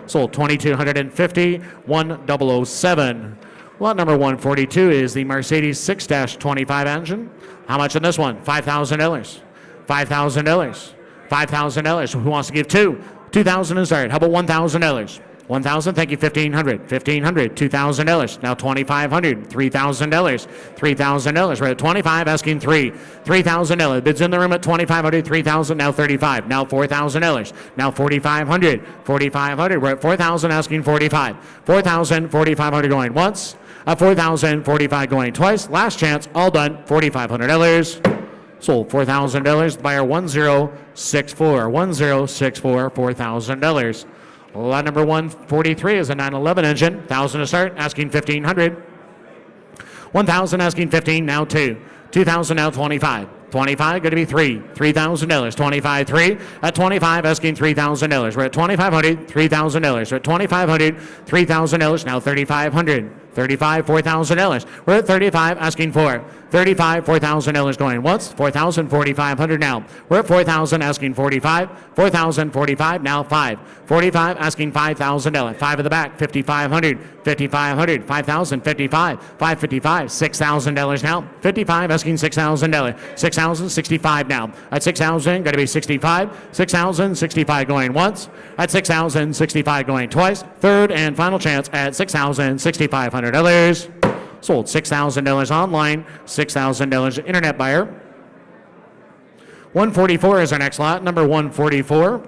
Sold $2,250. 1,007. Lot number 142 is the Mercedes 6-25 engine. How much in this one? $5,000. $5,000. $5,000. Who wants to give two? 2,000 and start. How about $1,000? 1,000, thank you, 1,500, 1,500, $2,000, now 2,500, $3,000, $3,000, we're at 25, asking $3,000, bids in the room at 2,500, 3,000, now 35, now $4,000, now 4,500, 4,500, we're at 4,000, asking 45, 4,000, 4,500 going once, 4,000, 45 going twice, last chance, all done, $4,500, sold $4,000, buyer 1064, 1064, $4,000. Lot number 143 is a 911 engine. 1,000 to start, asking 1,500. 1,000 asking 15, now 2. 2,000 now 25. 25 going to be $3,000. 25, 3 at 25 asking $3,000. We're at 2,500, $3,000. We're at 2,500, $3,000. Now 3,500. 35, $4,000. We're at 35, asking for 35, $4,000 going once. 4,000, 4,500 now. We're at 4,000, asking 45. 4,000, 45, now 5. 45, asking $5,000. 5 at the back, 5,500, 5,500, 5,000, 55, 555, $6,000 now. 55, asking $6,000. 6,000, 65 now. At 6,000, going to be 65. 6,000, 65 going once. At 6,000, 65 going twice. Third and final chance at 6,000, $6,500. Sold $6,000 online, $6,000 internet buyer. 144 is our next lot. Number 144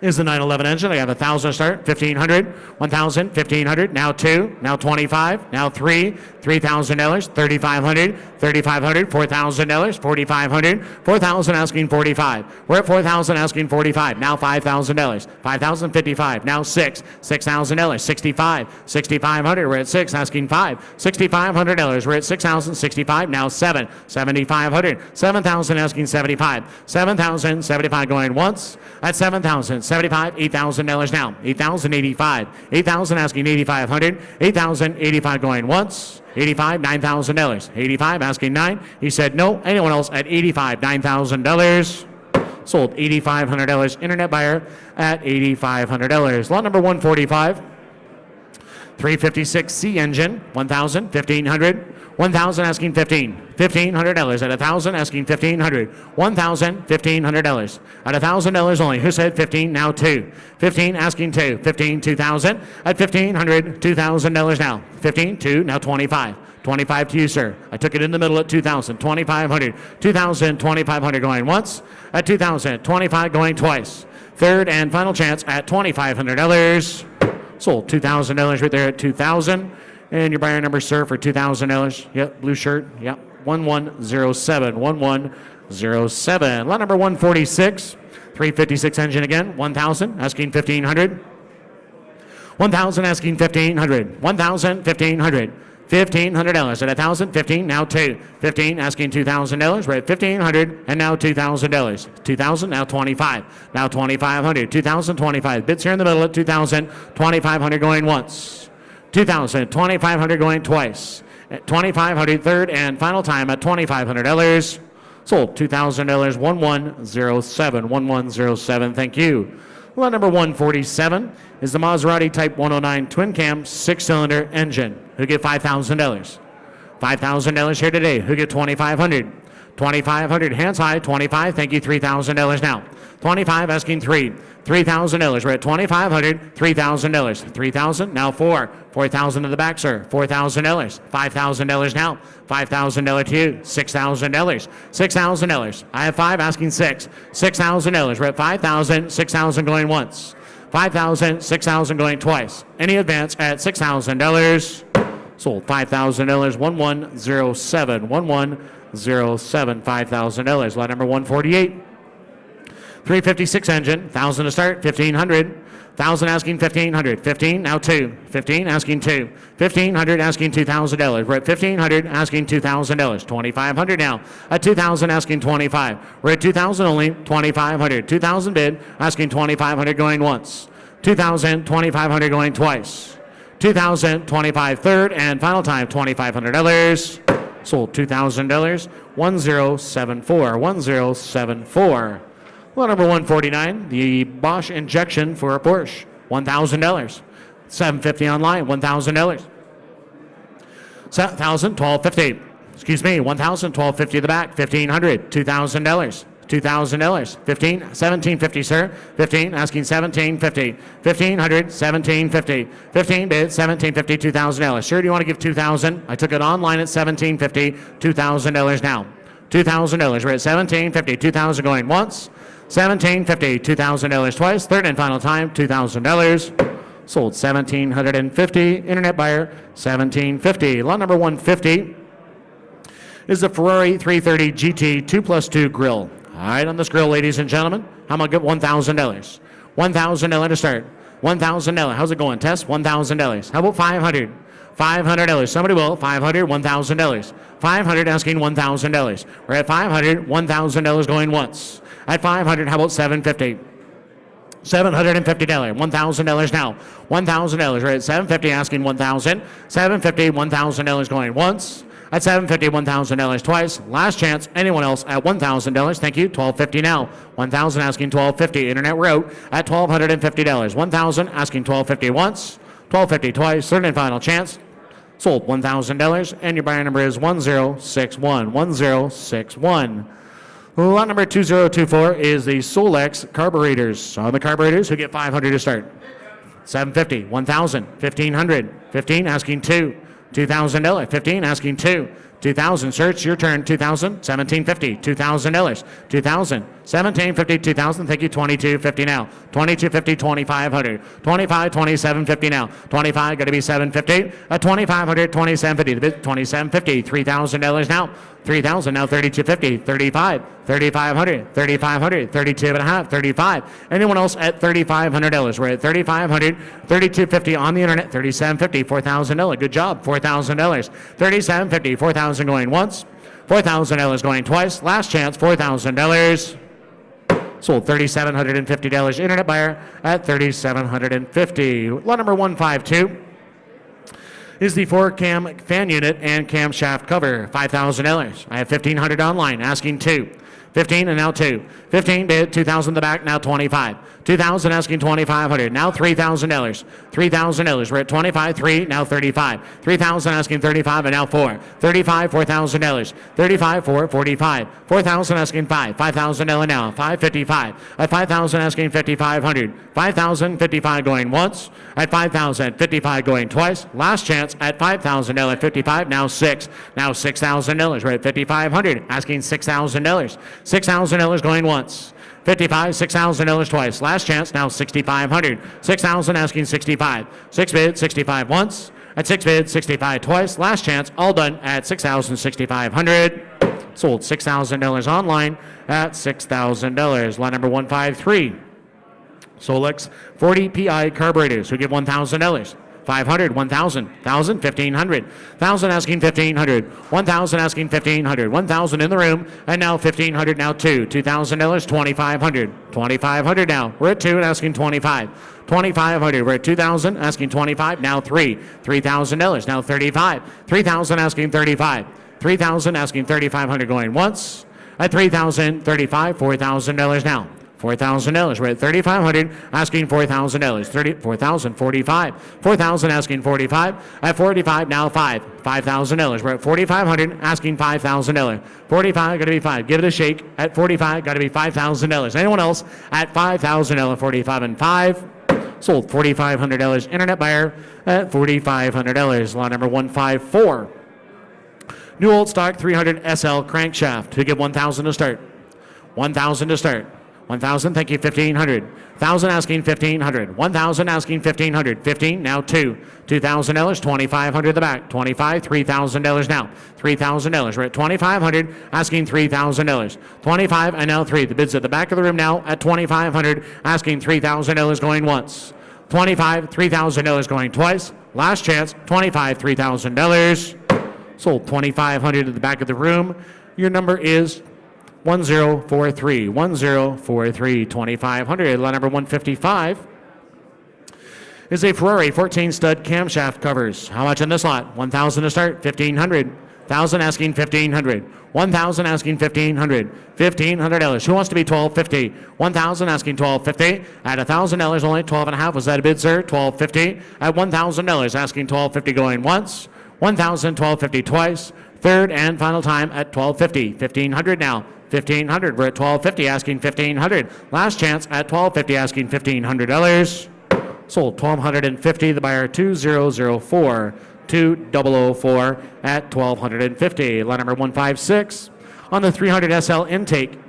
is the 911 engine. I have 1,000 to start, 1,500, 1,000, 1,500, now 2, now 25, now 3, $3,000, 3,500, 3,500, $4,000, 4,500, 4,000 asking 45. We're at 4,000 asking 45, now $5,000, 5,055, now 6, $6,000, 65, 6,500, we're at 6 asking 5, $6,500, we're at 6,065, now 7, 7,500, 7,000 asking 75, 7,075 going once, at 7,075, $8,000 now, 8,085, 8,000 asking 8,500, 8,085 going once, 85, $9,000, 85 asking 9. He said no. Anyone else at 85, $9,000. Sold $8,500. Internet buyer at $8,500. Lot number 145. 356C engine, 1,000, 1,500, 1,000 asking 15, $1,500 at 1,000 asking 1,500, 1,000, $1,500 at $1,000 only. Who said 15? Now 2, 15 asking 2, 15, 2,000 at 1,500, $2,000 now, 15, 2, now 25. 25 to you, sir. I took it in the middle at 2,000, 2,500, 2,000, 2,500 going once, at 2,000, 25 going twice. Third and final chance at $2,500. Sold $2,000 right there at 2,000. And your buyer number, sir, for $2,000. Yep, blue shirt. Yep, 1107. 1107. Lot number 146. 356 engine again. 1,000 asking 1,500. 1,000 asking 1,500. 1,000, 1,500. $1,500 at 1,000, 15, now 2. 15 asking $2,000. We're at 1,500 and now $2,000. 2,000, now 25. Now 2,500. 2,025. Bids here in the middle at 2,000. 2,500 going once. 2,000. 2,500 going twice. At 2,500, third and final time at $2,500. Sold. $2,000. 1107. 1107. Thank you. Lot number 147 is the Maserati Type 109 twin cam 6-cylinder engine. Who get $5,000? $5,000 here today. Who get $2,500? $2,500. Hands high. 25. Thank you. $3,000 now. 25 asking 3. $3,000. We're at 2,500. $3,000. 3,000. Now 4. 4,000 to the back, sir. $4,000. $5,000 now. $5,000 to you. $6,000. $6,000. I have 5 asking 6. $6,000. We're at 5,000. 6,000 going once. 5,000. 6,000 going twice. Any advance at $6,000. Sold. $5,000. 1107. 1107. $5,000. Lot number 148. 356 engine, 1,000 to start, 1,500. 1,000 asking 1,500. 15, now 2. 15 asking 2. 1,500 asking $2,000. We're at 1,500 asking $2,000. 2,500 now. At 2,000 asking 25. We're at 2,000 only, 2,500. 2,000 bid asking 2,500 going once. 2,000, 2,500 going twice. 2,000, 25 third, and final time $2,500. Sold. $2,000. 1074. 1074. Well, number 149, the Bosch injection for a Porsche, $1,000. $750 online, $1,000. 1,000, $1,250. Excuse me, 1,000, $1,250 at the back, $1,500, $2,000. $2,000. 15, $1,750, sir. 15, asking $1,750. 1,500, $1,750. 15 bid, $1,750, $2,000. Sir, do you want to give $2,000? I took it online at $1,750, $2,000 now. $2,000. We're at $1,750, $2,000 going once. $1,750, $2,000 twice. Third and final time, $2,000. Sold. $1,750. Internet buyer, $1,750. Lot number 150 is the Ferrari 330 GT 2+2 grill. All right, on this grill, ladies and gentlemen, how about get $1,000? $1,000 to start. $1,000. How's it going, Tess? $1,000. How about $500? $500. Somebody will. $500, $1,000. $500 asking $1,000. We're at $500, $1,000 going once. At $500, how about $750? $750. $1,000 now. $1,000. We're at $750 asking $1,000. $750, $1,000 going once. At $750, $1,000 twice. Last chance. Anyone else at $1,000? Thank you. $1,250 now. $1,000 asking $1,250. Internet we're out at $1,250. $1,000 asking $1,250 once. $1,250 twice. Third and final chance. Sold. $1,000. And your buyer number is 1061. 1061. Lot number 2024 is the Solex carburetors. On the carburetors, who get $500 to start. $750, $1,000, $1,500, $15 asking $2, $2,000, $15 asking $2, $2,000. Sir, it's your turn. $2,000, $1,750, $2,000, $2,000, $1,750, $2,000. Thank you. $2,250 now. $2,250, $2,500, $2,500, $2,750 now. $2,500 got to be $750. At $2,500, $2,750, $2,750, $3,000 now. $3,000 now. $3,250, $3,500, $3,500, $3,500, $32.5, $35. Anyone else at $3,500? We're at $3,500, $3,250 on the internet. $3,750, $4,000. Good job. $4,000. $3,750, $4,000 going once. $4,000 going twice. Last chance. $4,000. Sold. $3,750. Internet buyer at $3,750. Lot number 152 is the 4-cam fan unit and camshaft cover. $5,000. I have $1,500 online. Asking 2. 15 and now 2. 15 bid, 2,000 in the back, now 25. 2,000 asking 2,500. Now $3,000. $3,000. We're at 25, 3, now 35. 3,000 asking 35 and now 4. 35, $4,000. 35, 4, 45. 4,000 asking 5. $5,000 now. 555. At 5,000 asking 5,500. 5,000, 55 going once. At 5,000, 55 going twice. Last chance at $5,000. 55, now 6. Now $6,000. We're at 5,500 asking $6,000. $6,000 going once. 55, $6,000 twice. Last chance, now 6,500. 6,000 asking 65. 6 bid, 65 once. At 6 bid, 65 twice. Last chance, all done at 6,000, 6,500. Sold. $6,000 online at $6,000. Lot number 153. Solex 40 PI carburetors who give $1,000. 500, 1,000, 1,000, 1,500, 1,000 asking 1,500, 1,000 asking 1,500, 1,000 in the room, and now 1,500, now 2, $2,000, 2,500, 2,500 now. We're at 2 and asking 25, 2,500. We're at 2,000 asking 25, now 3, $3,000, now 35, 3,000 asking 35, 3,000 asking 3,500 going once. At $3,035, $4,000 now. $4,000. We're at $3,500, asking $4,000. $4,045. $4,000, asking $45. At $45, now $5,000. We're at $4,500, asking $5,000. $45, got to be $5. Give it a shake. At $45, got to be $5,000. Anyone else? At $5,000, $45 and $5. Sold $4,500. Internet buyer at $4,500. Lot number 154. New old stock 300 SL crankshaft. Who give 1,000 to start? 1,000 to start. 1,000, thank you, 1,500. 1,000 asking 1,500. 1,000 asking 1,500. 15, now 2. $2,000, 2,500 the back. 25, $3,000 now. $3,000. We're at 2,500, asking $3,000. 25 and now 3. The bid's at the back of the room now at 2,500, asking $3,000 going once. 25, $3,000 going twice. Last chance, 25, $3,000. Sold 2,500 at the back of the room. Your number is 1043. 1043. 2,500. Lot number 155 is a Ferrari 14 stud camshaft covers. How much in this lot? 1,000 to start. 1,500. 1,000 asking 1,500. 1,000 asking 1,500. $1,500. Who wants to be 1,250? 1,000 asking 1,250. At $1,000 only. 12.5. Was that a bid, sir? 1,250. At $1,000 asking 1,250 going once. 1,000. 1,250 twice. Third and final time at 1,250. 1,500 now. 1,500. We're at 1,250 asking 1,500. Last chance at 1,250 asking $1,500. Sold 1,250. The buyer 2004. 2004 at 1,250. Lot number 156 on the 300 SL intake.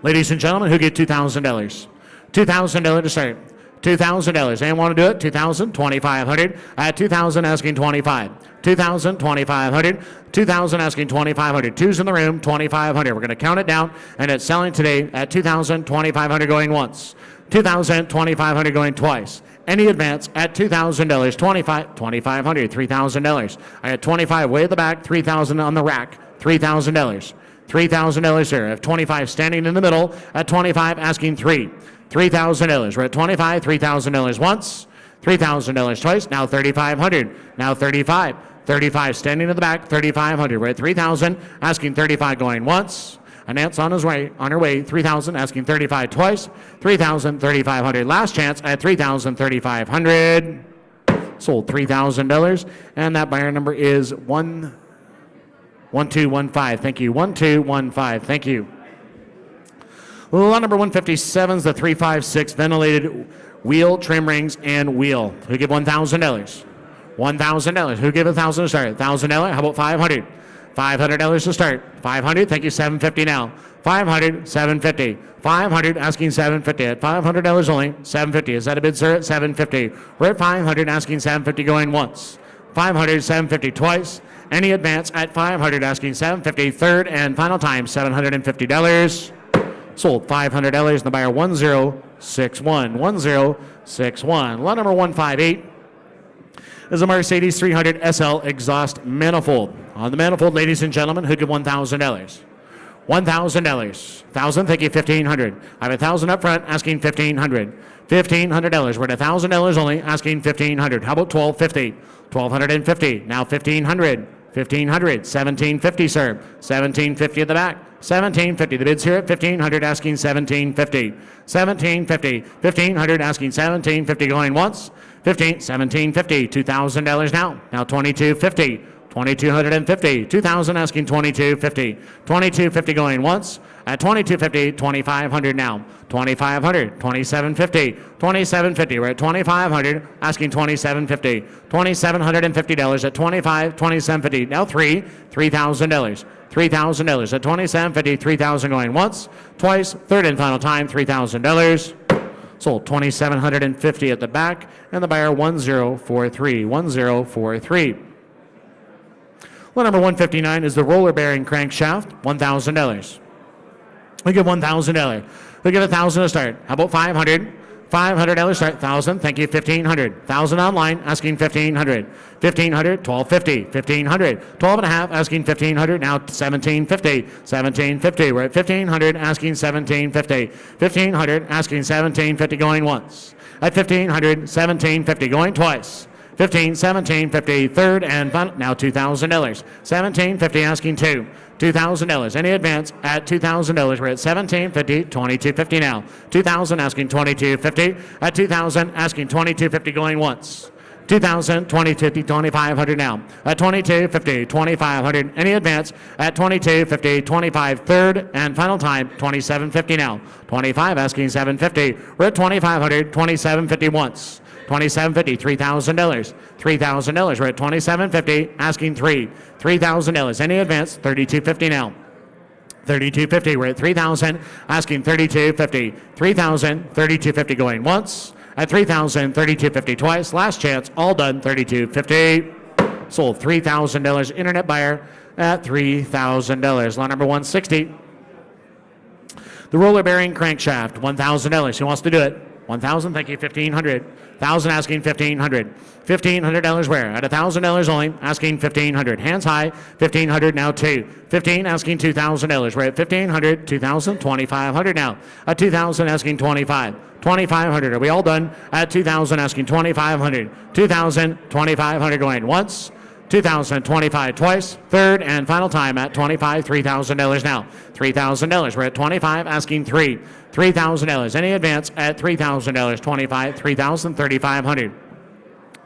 Ladies and gentlemen, who get $2,000? $2,000 to start. $2,000. Anyone want to do it? 2,000, 2,500. At 2,000 asking 25. 2,000, 2,500. 2,000 asking 2,500. Two's in the room, 2,500. We're going to count it down, and it's selling today at 2,000, 2,500 going once. 2,000, 2,500 going twice. Any advance at $2,000, $2,500, $3,000. I got 25 way at the back, 3,000 on the rack, $3,000. $3,000 there. I have 25 standing in the middle at 25 asking $3,000. We're at 25, $3,000 once, $3,000 twice, now 3,500, now 35. 35 standing in the back, 3,500. We're at 3,000 asking 35 going once. Annette on her way, 3,000 asking 35 twice, 3,000, 3,500. Last chance at 3,000, 3,500. Sold $3,000, and that buyer number is 1215. Thank you. 1215. Thank you. Lot number 157 is the 356 ventilated wheel, trim rings, and wheel. Who give $1,000? $1,000. Who give $1,000 to start? $1,000. How about 500? $500 to start. 500. Thank you. 750 now. 500. 750. 500. Asking 750 at $500 only. 750. Is that a bid, sir? At 750. We're at 500. Asking 750 going once. 500. 750 twice. Any advance at 500. Asking 750. Third and final time. $750. Sold $500. And the buyer 1061. 1061. Lot number 158 is a Mercedes 300 SL exhaust manifold. On the manifold, ladies and gentlemen, who give $1,000? $1,000. $1,000, thank you, $1,500. I have $1,000 up front, asking $1,500. $1,500. We're at $1,000 only, asking $1,500. How about $1,250? $1,250. Now $1,500. $1,500. $1,750, sir. $1,750 at the back. $1,750. The bid's here at $1,500, asking $1,750. $1,750. $1,500, asking $1,750 going once. $1,750. $2,000 now. Now $2,250. $2,250. $2,000 asking $2,250. $2,250 going once. At $2,250, $2,500 now. $2,500. $2,750. $2,750. We're at $2,500 asking $2,750. $2,750 at $25. $2,750. Now $3,000. $3,000 at $2,750. $3,000 going once, twice, third and final time. $3,000. Sold $2,750 at the back, and the buyer 1043. 1043. Lot number 159 is the roller bearing crankshaft, $1,000. We give $1,000. We give $1,000 to start. How about $500? $500 start. $1,000. Thank you. $1,500. $1,000 online. Asking $1,500. $1,500. $1,250. $1,500. $12.5. Asking $1,500. Now $1,750. $1,750. We're at $1,500. Asking $1,750. $1,500. Asking $1,750 going once. At $1,500. $1,750 going twice. 15, 1750, third and final, now $2,000. 1750 asking two. $2,000. Any advance at $2,000? We're at 1750, 2250 now. 2,000 asking 2250. At 2,000 asking 2250 going once. 2,000, 2050, 2,500 now. At 2250, 2,500. Any advance at 2250, 25 third and final time 2750 now. 25 asking 750. We're at 2,500, 2750 once. 2750, $3,000. $3,000. We're at 2750, asking $3,000. Any advance? 3250 now. 3250. We're at 3,000, asking 3250. 3,000, 3250 going once. At 3,000, 3250 twice. Last chance, all done. 3250. Sold $3,000. Internet buyer at $3,000. Lot number 160. The roller bearing crankshaft, $1,000. Who wants to do it? 1,000, thank you, 1,500. 1,000 asking 1,500. $1,500 where? At $1,000 only, asking 1,500. Hands high, 1,500 now two. 15 asking $2,000. We're at 1,500, 2,000, 2,500 now. At 2,000 asking 25. 2,500. Are we all done? At 2,000 asking 2,500. 2,000, 2,500 going once. 2,025 twice. Third and final time at 25, $3,000 now. $3,000. We're at 25 asking $3,000. Any advance at $3,000? 25, 3,000, 3,500.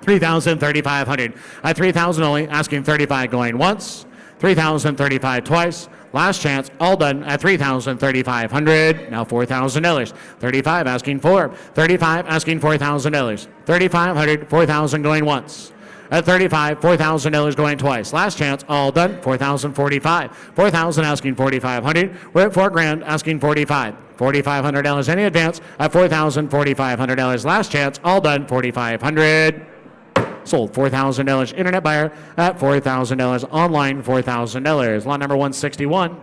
3,000, 3,500. At 3,000 only, asking 35 going once. 3,000, 35 twice. Last chance, all done at 3,000, 3,500. Now $4,000. 35 asking 4. 35 asking $4,000. 3,500, 4,000 going once. At 35, $4,000 going twice. Last chance, all done, 4,045. 4,000 asking 4,500. We're at $4,000 asking 45. $4,500. Any advance at 4,000, $4,500. Last chance, all done, 4,500. Sold $4,000. Internet buyer at $4,000. Online, $4,000. Lot number 161.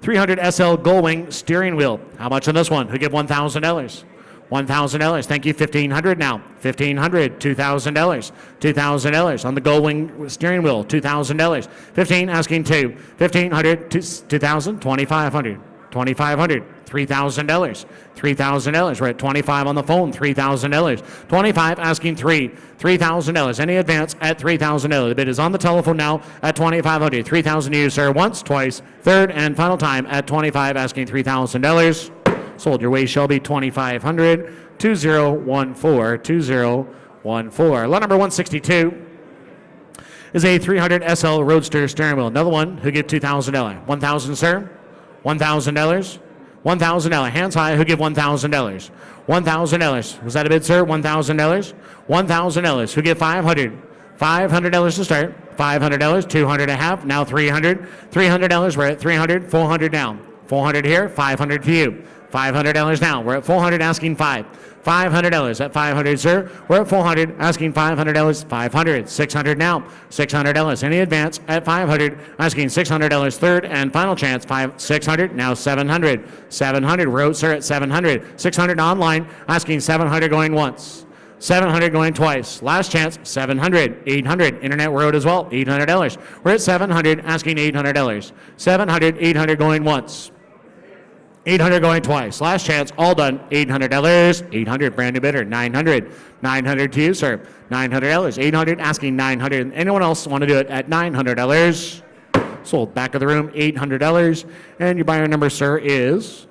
300 SL Gullwing steering wheel. How much on this one? Who give $1,000? $1,000. Thank you. 1,500 now. 1,500. $2,000. $2,000 on the Gullwing steering wheel. $2,000. 15 asking two. 1,500. 2,000. 2,500. 2,500. $3,000. $3,000. We're at 25 on the phone. $3,000. 25 asking $3,000. Any advance at $3,000? The bid is on the telephone now at 2,500. 3,000 you, sir. Once, twice, third, and final time at 25 asking $3,000. Sold. Your way shall be 2,500. 2014. 2014. Lot number 162 is a 300 SL Roadster steering wheel. Another one who give $2,000. 1,000, sir. $1,000. $1,000. Hands high. Who give $1,000? $1,000. Was that a bid, sir? $1,000. $1,000. Who give $500? $500 to start. $500. 200 a half. Now $300. $300. We're at $300. $400 now. $400 here. $500 to you. $500 now. We're at $400 asking $500 at $500, sir. We're at $400 asking $500. $500. $600 now. $600. Any advance at $500 asking $600. Third and final chance. $600 now. $700. $700. Roadster at $700. $600 online asking $700 going once. $700 going twice. Last chance, $700. $800. Internet road as well. $800. We're at $700 asking $800. $700. $800 going once. $800 going twice. Last chance, all done. $800. $800, brand new bidder. $900. $900 to you, sir. $900. $800, asking $900. Anyone else want to do it at $900? Sold. Back of the room, $800. And your buyer number, sir, is...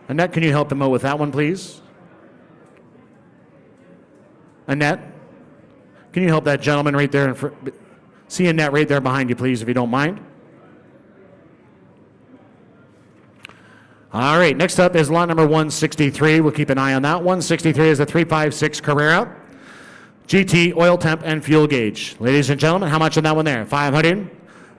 Annette, can you help him out with that one, please? Annette, can you help that gentleman right there? See Annette right there behind you, please, if you don't mind. All right, next up is lot number 163. We'll keep an eye on that. 163 is the 356 Carrera GT oil temp and fuel gauge. Ladies and gentlemen, how much on that one there? $500.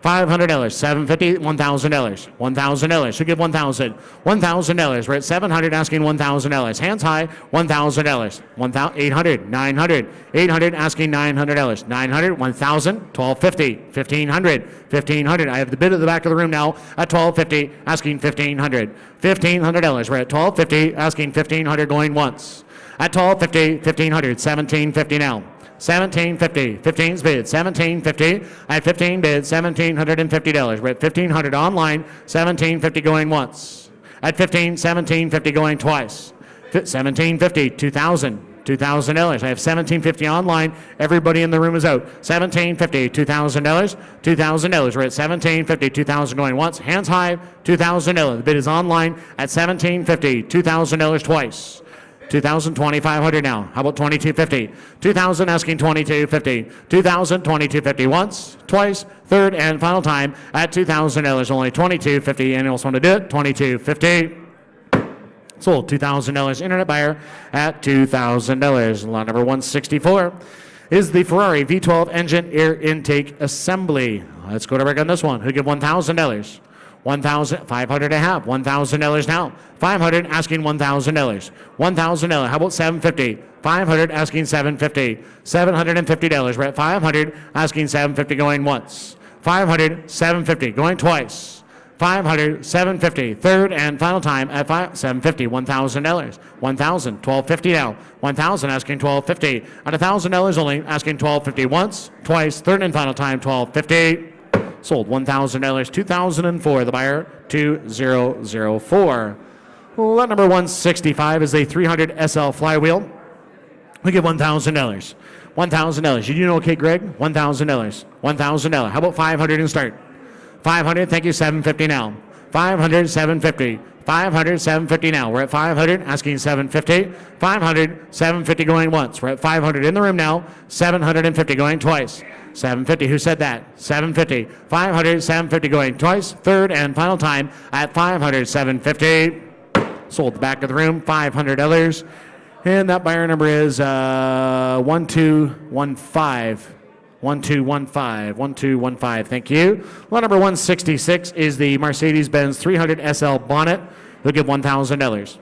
$500. $750. $1,000. $1,000. Who give $1,000? $1,000. We're at $700 asking $1,000. Hands high. $1,000. $800. $900. $800 asking $900. $900. $1,000. $1,250. $1,500. $1,500. I have the bid at the back of the room now at $1,250 asking $1,500. $1,500. We're at $1,250 asking $1,500 going once. At $1,250. $1,500. $1,750 now. $1,750. 15's bid. $1,750. At 15 bid. $1,750. We're at $1,500 online. $1,750 going once. At 15, $1,750 going twice. $1,750. $2,000. $2,000. $2,000. I have $1,750 online. Everybody in the room is out. $1,750, $2,000, $2,000. We're at $1,750, $2,000 going once. Hands high, $2,000. The bid is online at $1,750, $2,000 twice. 2,000, 2,500 now. How about 2,250? 2,000 asking 2,250. 2,000, 2,250 once, twice, third and final time at $2,000. Only 2,250. Anyone else want to do it? 2,250. Sold. $2,000 internet buyer at $2,000. Lot number 164 is the Ferrari V12 engine air intake assembly. Let's go to work on this one. Who give $1,000? 1,500 to have. $1,000 now. 500 asking $1,000. $1,000. How about 750? 500 asking 750. $750. We're at 500 asking 750 going once. 500, 750 going twice. 500, 750. Third and final time at 750. $1,000. 1,000. 1,250 now. 1,000 asking 1,250. At $1,000 only asking 1,250 once, twice. Third and final time 1,250. Sold. $1,000. 2004. The buyer 2004. Lot number 165 is a 300 SL flywheel. We give $1,000. $1,000. You do okay, Greg? $1,000. $1,000. How about 500 and start? 500. Thank you. 750 now. 500. 750. 500. 750 now. We're at 500. Asking 750. 500. 750 going once. We're at 500 in the room now. 750 going twice. 750. Who said that? 750. 500. 750 going twice. Third and final time at 500. 750. Sold the back of the room. $500. And that buyer number is 1215. 1215. 1215. Thank you. Lot number 166 is the Mercedes-Benz 300 SL bonnet. We'll give $1,000.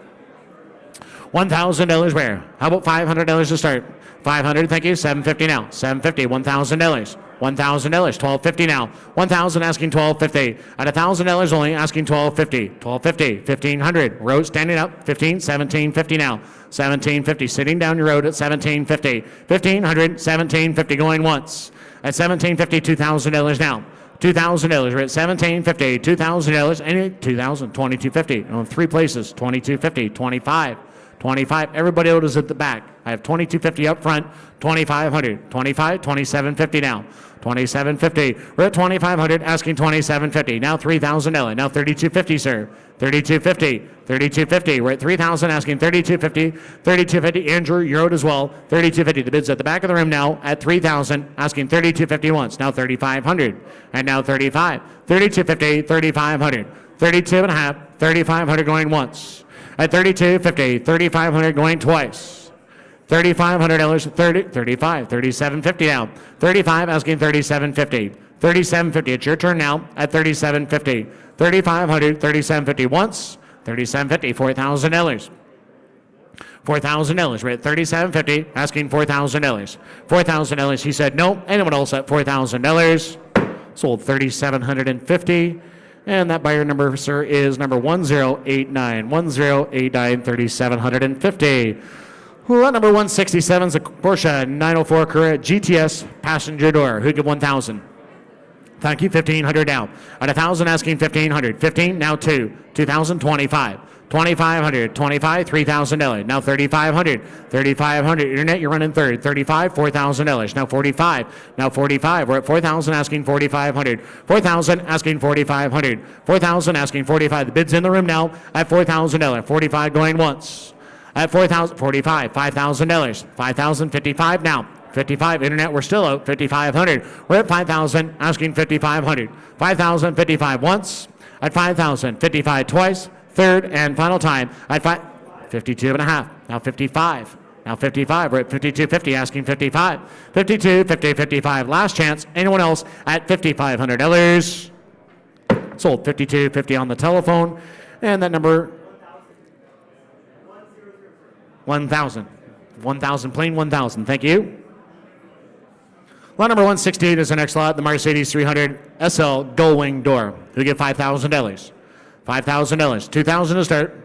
$1,000 where? How about $500 to start? 500, thank you. 750 now. 750, $1,000. $1,000, $1,250 now. 1,000 asking 1,250. At $1,000 only asking 1,250. 1,250, 1,500. Road standing up. 15, 1750 now. 1750 sitting down your road at 1750. 1,500, 1750 going once. At 1750, $2,000 now. $2,000. We're at 1750. $2,000. Any 2,000, 2,250. Oh, three places. 2,250. 25. 25. Everybody else is at the back. I have 2,250 up front. 2,500. 25. 2,750 now. 2,750. We're at 2,500. Asking 2,750. Now $3,000. Now 3,250, sir. 3,250. 3,250. We're at 3,000. Asking 3,250. 3,250. Andrew, you're out as well. 3,250. The bid's at the back of the room now at 3,000. Asking 3,250 once. Now 3,500. And now 35. 3,250. 3,500. 32 and a half. 3,500 going once. At 3,250, 3,500 going twice. $3,500, 35, 3,750 now. 35 asking 3,750. 3,750, it's your turn now at 3,750. 3,500, 3,750 once. 3,750, $4,000. $4,000. We're at 3,750, asking $4,000. $4,000. He said no. Anyone else at $4,000? Sold 3,750. And that buyer number, sir, is number 1089. 1089, 3,750. Lot number 167 is a Porsche 904 Carrera GTS passenger door. Who'd give 1,000? Thank you. 1,500 now. At 1,000 asking 1,500. 15 now 2,025. 2,500. 25 $3,000. Now 3,500. 3,500. Internet, you're running third. 35 $4,000. Now 45. Now 45. We're at 4,000 asking 4,500. 4,000 asking 4,500. 4,000 asking 45. The bid's in the room now at $4,000. 45 going once. At 4,000. 45. $5,000. 5,055 now. 55. Internet, we're still out. 5,500. We're at 5,000 asking 5,500. 5,055 once. At 5,000. 55 twice. Third and final time at 52 and a half. Now 55. Now 55. We're at 52.50 asking 55. 52, 50, 55. Last chance. Anyone else at $5,500? Sold 52.50 on the telephone. And that number 1,000. 1,000. Plain 1,000. Thank you. Lot number 168 is the next lot. The Mercedes 300 SL gull wing door. We give $5,000. $5,000. 2,000 to start.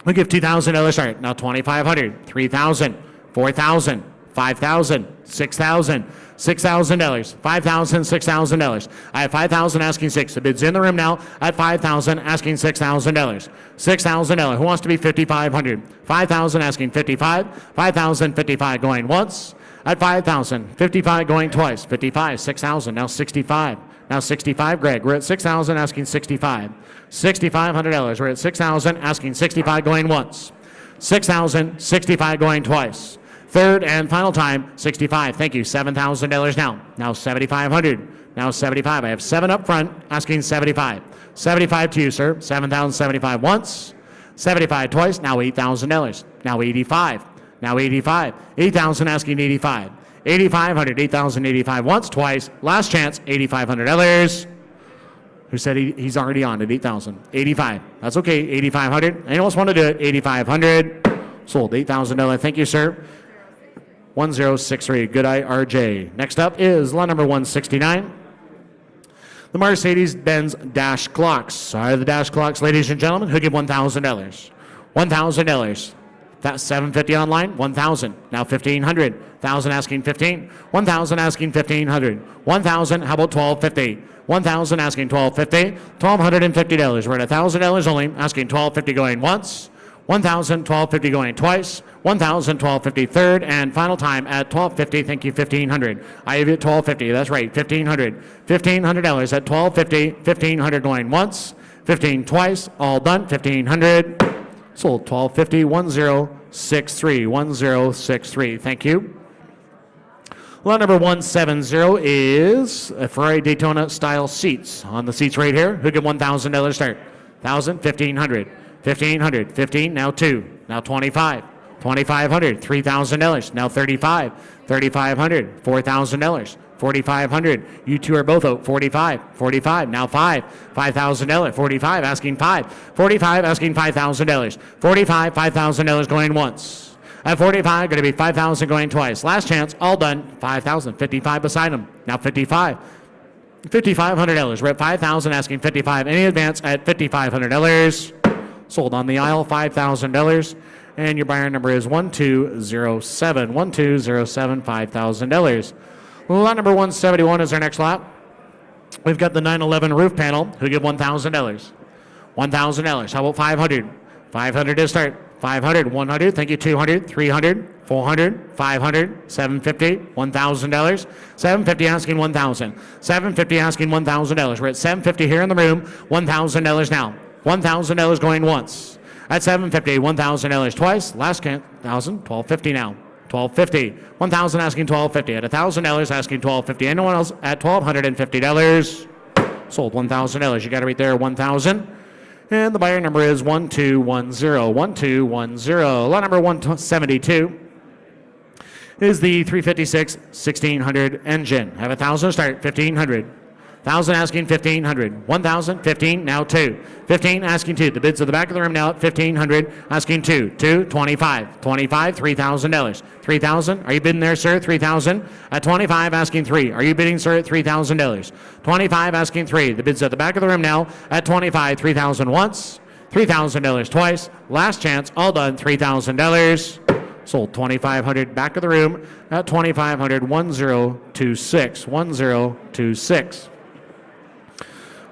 We give $2,000 start. Now 2,500. 3,000. 4,000. 5,000. 6,000. $6,000. $5,000, $6,000. I have $5,000 asking 6. The bid's in the room now at $5,000 asking $6,000. $6,000. Who wants to be 5,500? 5,000 asking 55. 5,000, 55 going once. At 5,000, 55 going twice. 55, 6,000. Now 65. Now 65, Greg. We're at 6,000 asking 65. $6,500. We're at 6,000 asking 65 going once. 6,000, 65 going twice. Third and final time, 65. Thank you. $7,000 now. Now 7,500. Now 75. I have 7 up front asking 75. 75 to you, sir. 7,075 once. 75 twice. Now $8,000. Now 85. Now 85. 8,000 asking 85. 8,500. 8,085 once, twice. Last chance, $8,500. Who said he's already on at 8,000? 85. That's okay. 8,500. Anyone else want to do it? 8,500. Sold. $8,000. Thank you, sir. 1063. Good eye, RJ. Next up is lot number 169. The Mercedes-Benz dash clocks. Sorry, the dash clocks, ladies and gentlemen. Who give $1,000? $1,000. That's $750 online. 1,000. Now 1,500. 1,000 asking 15. 1,000 asking 1,500. 1,000. How about 1,250? 1,000 asking 1,250. $1,250. We're at $1,000 only. Asking 1,250 going once. 1,000, 1,250 going twice. 1,000, 1,250 third, and final time at 1,250. Thank you, 1,500. I have you at 1,250. That's right, 1,500. $1,500 at 1,250. 1,500 going once. 15 twice. All done. 1,500. Sold. 1,250. 1063. 1063. Thank you. Lot number 170 is a Ferrari Daytona style seats. On the seats right here, who get $1,000 start? 1,000, 1,500. 1,500, 15, now 2, now 25, 2,500, $3,000, now 35, 3,500, $4,000, 4,500, you two are both out, 45, 45, now 5, $5,000, 45, asking 5, 45, asking $5,000, 45, $5,000 going once. At 45, going to be 5,000 going twice. Last chance, all done, 5,000, 55 beside them, now 55. $5,500. We're at 5,000, asking 55. Any advance at $5,500. Sold on the aisle, $5,000. And your buyer number is 1207. 1207, $5,000. Lot number 171 is our next lot. We've got the 911 roof panel, who give $1,000. $1,000. How about 500? 500 to start. 500, 100, thank you, 200, 300, 400, 500, 750, $1,000. 750 asking 1,000. 750 asking $1,000. We're at 750 here in the room. $1,000 now. $1,000 going once. At 750, $1,000 twice. Last count, 1,000, 1,250 now. 1,250. 1,000 asking 1,250. At $1,000 asking 1,250. Anyone else at $1,250? Sold. $1,000. You got it right there. 1,000. And the buyer number is 1210. 1210. Lot number 172 is the 356 1600 engine. Have 1,000 start. 1,500. 1,000 asking 1,500. 1,000, 15, now 2. 15 asking 2. The bid's at the back of the room now at 1,500 asking 2. 2, 25. 25, $3,000. 3,000, are you bidding there, sir? 3,000. At 25 asking 3. Are you bidding, sir, at $3,000? 25 asking 3. The bid's at the back of the room now at 25. 3,000 once. $3,000 twice. Last chance, all done, $3,000. Sold. 2,500 back of the room at 2,500. 1026. 1026.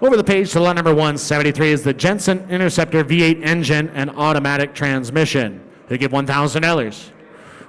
Over the page to lot number 173 is the Jensen Interceptor V8 engine and automatic transmission. They give $1,000.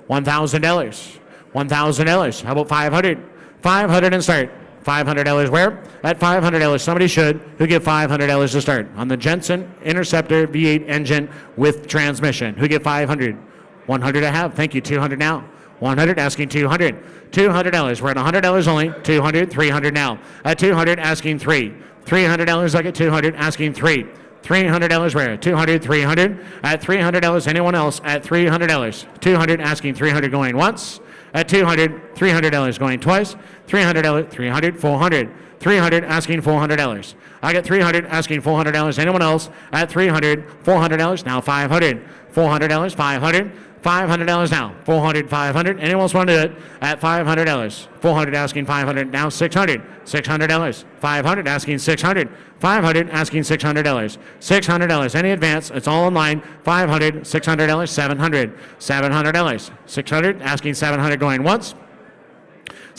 $1,000. $1,000. How about 500? 500 and start. $500 where? At $500. Somebody should. Who give $500 to start? On the Jensen Interceptor V8 engine with transmission. Who give 500? 100 I have. Thank you. 200 now. 100 asking 200. $200. We're at $100 only. 200. 300 now. At 200 asking 3. $300 I get 200 asking 3. $300 where? 200, 300. At $300, anyone else at $300? 200 asking 300 going once. At 200, $300 going twice. $300, 300, 400. 300 asking $400. I get 300 asking $400. Anyone else at 300, $400? Now 500. $400, 500. $500 now. 400, 500. Anyone else want to do it at $500? 400 asking 500. Now 600. $600. 500 asking 600. 500 asking $600. $600. Any advance? It's all online. 500, $600, 700. $700. 600 asking 700 going once.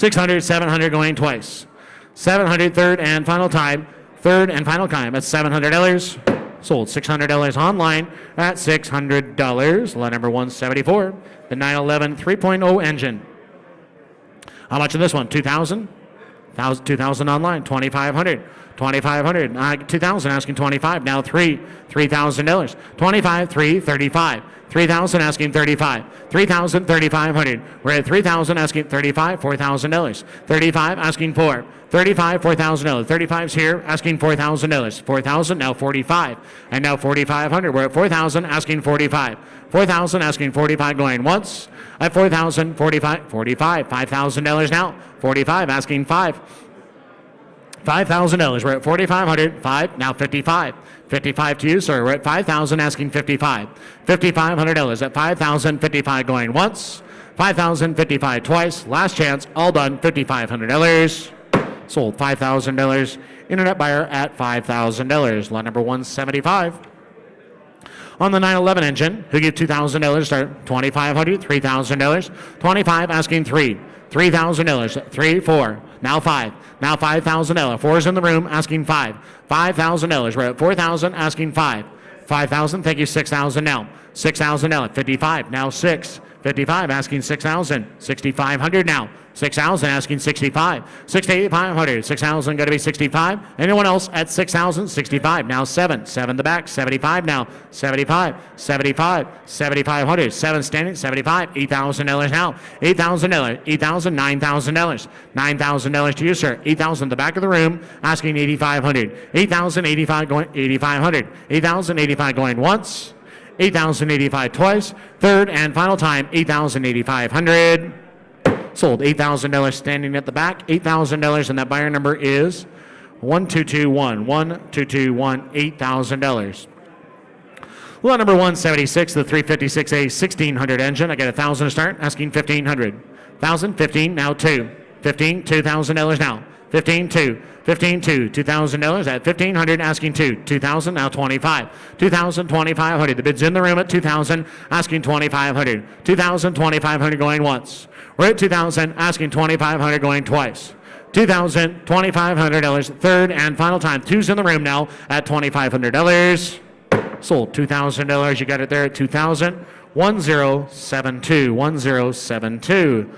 600, 700 going twice. 700, third and final time. Third and final time. That's $700. Sold $600 online at $600. Lot number 174, the 911 3.0 engine. How much in this one? 2,000? 2,000 online, 2,500. 2,500. 2,000 asking 25. Now $3,000. 25, 3, 35. 3,000 asking 35. 3,000, 3,500. We're at 3,000 asking 35, $4,000. 35 asking 4. 35, $4,000. 35's here asking $4,000. 4,000 now 45. And now 4,500. We're at 4,000 asking 45. 4,000 asking 45 going once. At 4,000, 45, $5,000 now. 45 asking 5. $5,000. We're at 4,500. 5 now 55. 55 to you, sir. We're at 5,000 asking 55. $5,500 at 5,000. 55 going once. 5,000. 55 twice. Last chance. All done. $5,500. Sold $5,000. Internet buyer at $5,000. Lot number 175. On the 911 engine, who give $2,000 start? $2,500, $3,000. 25 asking 3. $3,000. 3, 4. Now 5. Now $5,000. 4's in the room asking 5. $5,000. We're at 4,000 asking 5. 5,000. Thank you. 6,000 now. 6,000 now. 55. Now 6. 55 asking 6,000. 6,500 now. 6,000 asking 65. 6,500. 6,000 going to be 65. Anyone else at 6,000? 65. Now 7. 7 the back. 75 now. 75. 75. 7,500. 7 standing. 75. $8,000 now. $8,000. 8,000. $9,000. $9,000 to you, sir. 8,000 the back of the room asking 8,500. 8,000. 85 going 8,500. 8,000. 85 going once. 8,085 twice. Third and final time, 8,800. Sold $8,000 standing at the back. $8,000, and that buyer number is 1221. 1221, $8,000. Lot number 176, the 356A 1600 engine. I got 1,000 to start, asking 1,500. 1,000, 15, now 2. 15, $2,000 now. 15, 2. 15, 2. $2,000 at 1,500, asking 2. 2,000, now 25. 2,000, 2,500. The bid's in the room at 2,000, asking 2,500. 2,000, 2,500 going once. We're at 2,000, asking 2,500 going twice. 2,000, $2,500. Third and final time. 2's in the room now at $2,500. Sold $2,000. You got it there at 2,000. 1072. 1072.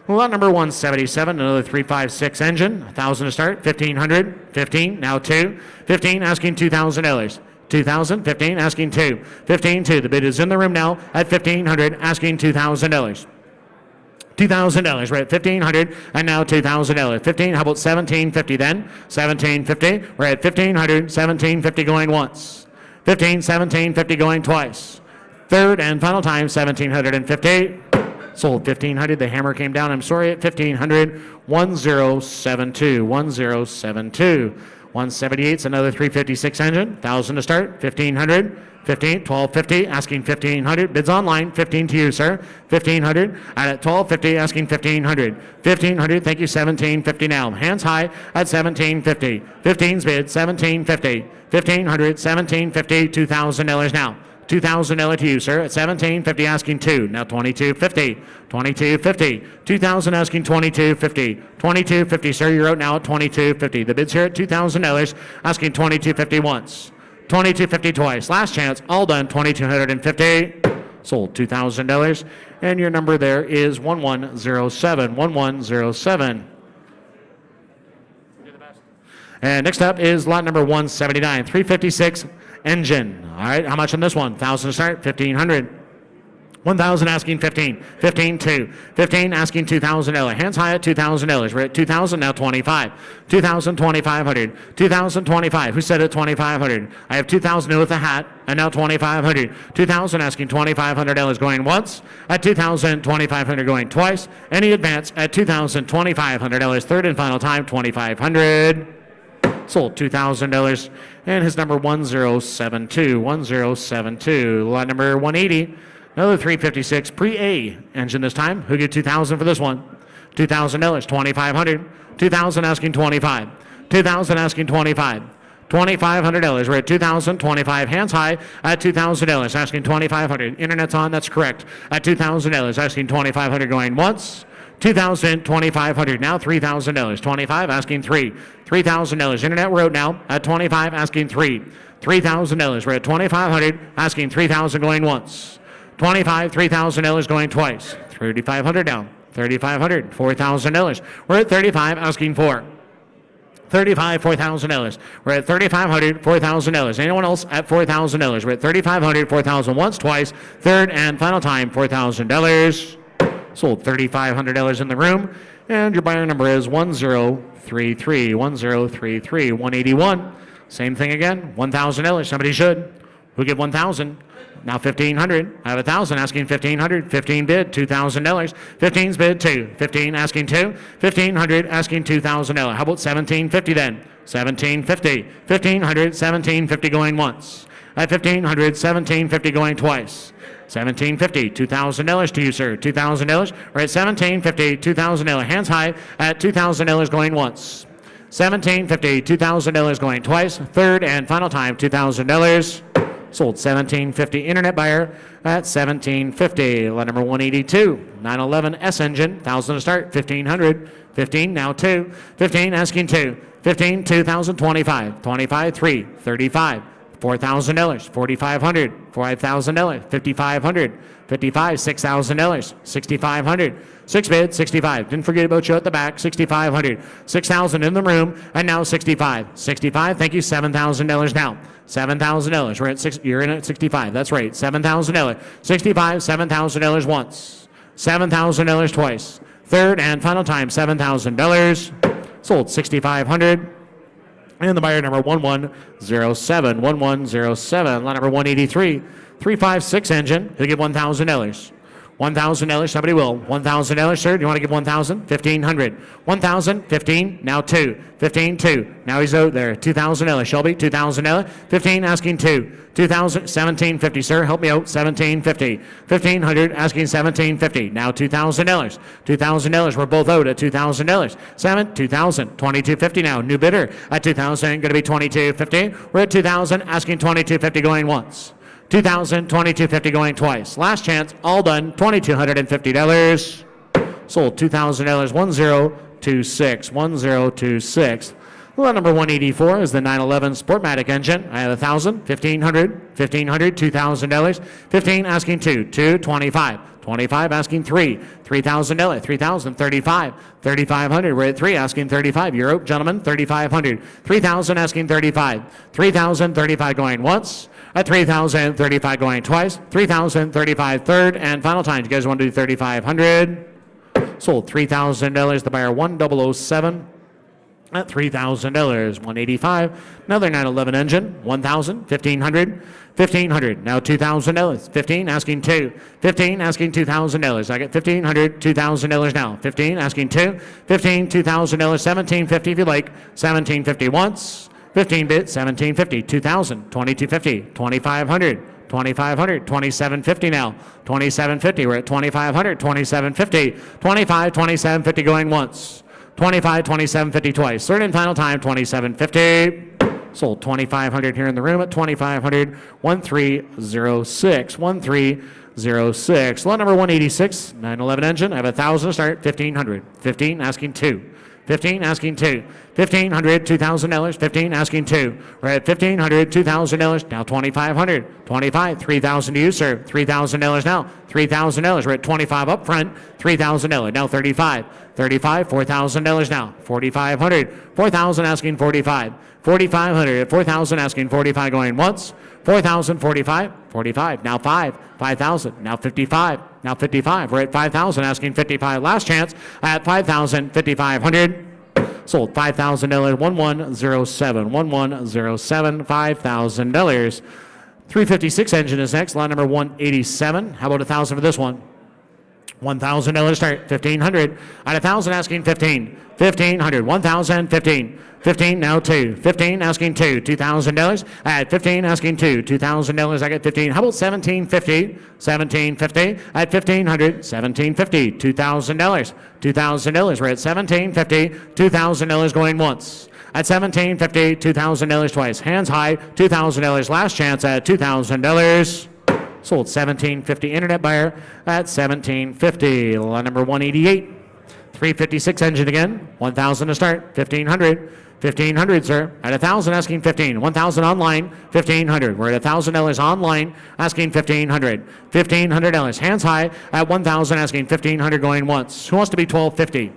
Lot number 177, another 356 engine. 1,000 to start. 1,500. 15. Now 2. 15 asking $2,000. 2,000. 15 asking 2. 15, 2. The bid is in the room now at 1,500, asking $2,000. $2,000. We're at 1,500 and now $2,000. 15. How about 1,750 then? 1,750. We're at 1,500. 1,750 going once. 15. 1,750 going twice. Third and final time. 1,750. Sold 1,500. The hammer came down. I'm sorry at 1,500. 1072. 1072. 178 is another 356 engine. 1,000 to start. 1,500. 15, 1,250, asking 1,500. Bids online, 15 to you, sir. 1,500. And at 1,250, asking 1,500. 1,500, thank you, 1,750 now. Hands high at 1,750. 15's bid, 1,750. 1,500, 1,750, $2,000 now. $2,000 to you, sir. At 1,750, asking 2. Now 2,250. 2,250. 2,000 asking 2,250. 2,250, sir. You're out now at 2,250. The bid's here at $2,000, asking 2,250 once. 2,250 twice. Last chance, all done, 2,250. Sold $2,000. And your number there is 1107. 1107. And next up is lot number 179, 356 engine. All right, how much on this one? 1,000 to start, 1,500. 1,000 asking 15. 15, 2. 15 asking $2,000. Hands high at $2,000. We're at 2,000 now 25. 2,000, 2,500. 2,000, 25. Who said it 2,500? I have 2,000 with a hat and now 2,500. 2,000 asking $2,500 going once. At 2,000, 2,500 going twice. Any advance at 2,000, $2,500. Third and final time, 2,500. Sold $2,000. And his number 1072. 1072. Lot number 180. Another 356 pre-A engine this time. Who get 2,000 for this one? $2,000. 2,500. 2,000 asking 25. 2,000 asking 25. $2,500. We're at 2,000. 25 hands high at $2,000. Asking 2,500. Internet's on. That's correct. At $2,000. Asking 2,500 going once. $2,000, $2,500. Now $3,000. 25 asking 3. $3,000. Internet road now at 25 asking 3. $3,000. We're at 2,500 asking 3,000 going once. 25, $3,000 going twice. 3,500 down. 3,500. $4,000. We're at 35 asking 4. 35, $4,000. We're at 3,500, $4,000. Anyone else at $4,000? We're at 3,500, 4,000 once, twice. Third and final time, $4,000. Sold $3,500 in the room. And your buyer number is 1033, 1033, 181. Same thing again, $1,000. Somebody should. Who give 1,000? Now 1,500. I have 1,000 asking 1,500. 15 bid, $2,000. 15's bid 2. 15 asking 2. 1,500 asking $2,000. How about 1,750 then? 1,750. 1,500, 1,750 going once. At 1,500, 1,750 going twice. 1,750, $2,000 to you, sir. $2,000. We're at 1,750, $2,000. Hands high at $2,000 going once. 1,750, $2,000 going twice. Third and final time, $2,000. Sold $1,750. Internet buyer at $1,750. Lot number 182. 911 S engine. 1,000 to start. 1,500. 15 now 2. 15 asking 2. 15 $2,025. 25 3. 35. $4,000. 4,500. $5,000. 5,500. 55 $6,000. 6,500. 6 bid 65. Didn't forget about you at the back. 6,500. 6,000 in the room and now 65. 65. Thank you. $7,000 now. $7,000. We're at 6. You're in at 65. That's right. $7,000. 65. $7,000 once. $7,000 twice. Third and final time. $7,000. Sold $6,500. And the buyer number 1107. 1107. Lot number 183. 356 engine. He'll give $1,000. $1,000. Somebody will. $1,000, sir. Do you want to give 1,000? 1,500. 1,000. 15. Now 2. 15. 2. Now he's out there. $2,000. Shelby. $2,000. 15. Asking 2. 2,000. 1,750, sir. Help me out. 1,750. 1,500. Asking 1,750. Now $2,000. $2,000. We're both out at $2,000. 2,000. 2,250 now. New bidder at 2,000. Going to be 2,250. We're at 2,000. Asking 2,250 going once. 2,000, 2,250 going twice. Last chance, all done, $2,250. Sold $2,000, 1026, 1026. Lot number 184 is the 911 Sportmatic engine. I have 1,000, 1,500, 1,500, $2,000. 15 asking 2, 2, 25. 25 asking 3, $3,000, 3,000, 35, 3,500. We're at 3 asking 35. You're out, gentlemen, 3,500. 3,000 asking 35. 3,000, 35 going once. At 3,000, 35 going twice. 3,000, 35 third and final time. You guys want to do 3,500? Sold $3,000. The buyer 1007 at $3,000. 185. Another 911 engine. 1,000, 1,500, 1,500. Now $2,000. 15 asking 2. 15 asking $2,000. I get 1,500, $2,000 now. 15 asking 2. 15, $2,000. 1,750 if you like. 1,750 once. 15 bid, 1,750, 2,000, 2,250, 2,500, 2,500, 2,750 now, 2,750. We're at 2,500, 2,750, 25, 2,750 going once, 25, 2,750 twice. Third and final time, 2,750. Sold 2,500 here in the room at 2,500, 1306, 1306. Lot number 186, 911 engine. I have 1,000 to start, 1,500, 15 asking 2. 15 asking 2. 1,500, $2,000. 15 asking 2. We're at 1,500, $2,000. Now 2,500. 25, 3,000 to you, sir. $3,000 now. $3,000. We're at 25 up front. $3,000. Now 35. 35, $4,000 now. 4,500. 4,000 asking 45. 4,500. 4,000 asking 45 going once. 4,000, 45. 45. Now 5. 5,000. Now 55. Now 55. We're at 5,000 asking 55. Last chance at 5,000, 5,500. Sold $5,000. 1107. 1107. $5,000. 356 engine is next. Lot number 187. How about 1,000 for this one? $1,000 start. 1,500. At 1,000 asking 15. 1,500. 1,000. 15. 15 now 2. 15 asking 2. $2,000. At 15 asking 2. $2,000. I get 15. How about 1,750? 1,750. At 1,500. 1,750. $2,000. $2,000. We're at 1,750. $2,000 going once. At 1,750. $2,000 twice. Hands high. $2,000. Last chance at $2,000. Sold 1,750. Internet buyer at 1,750. Lot number 188. 356 engine again. 1,000 to start. 1,500. 1,500, sir. At 1,000, asking 15. 1,000 online. 1,500. We're at $1,000 online, asking 1,500. $1,500. Hands high at 1,000, asking 1,500 going once. Who wants to be 1,250?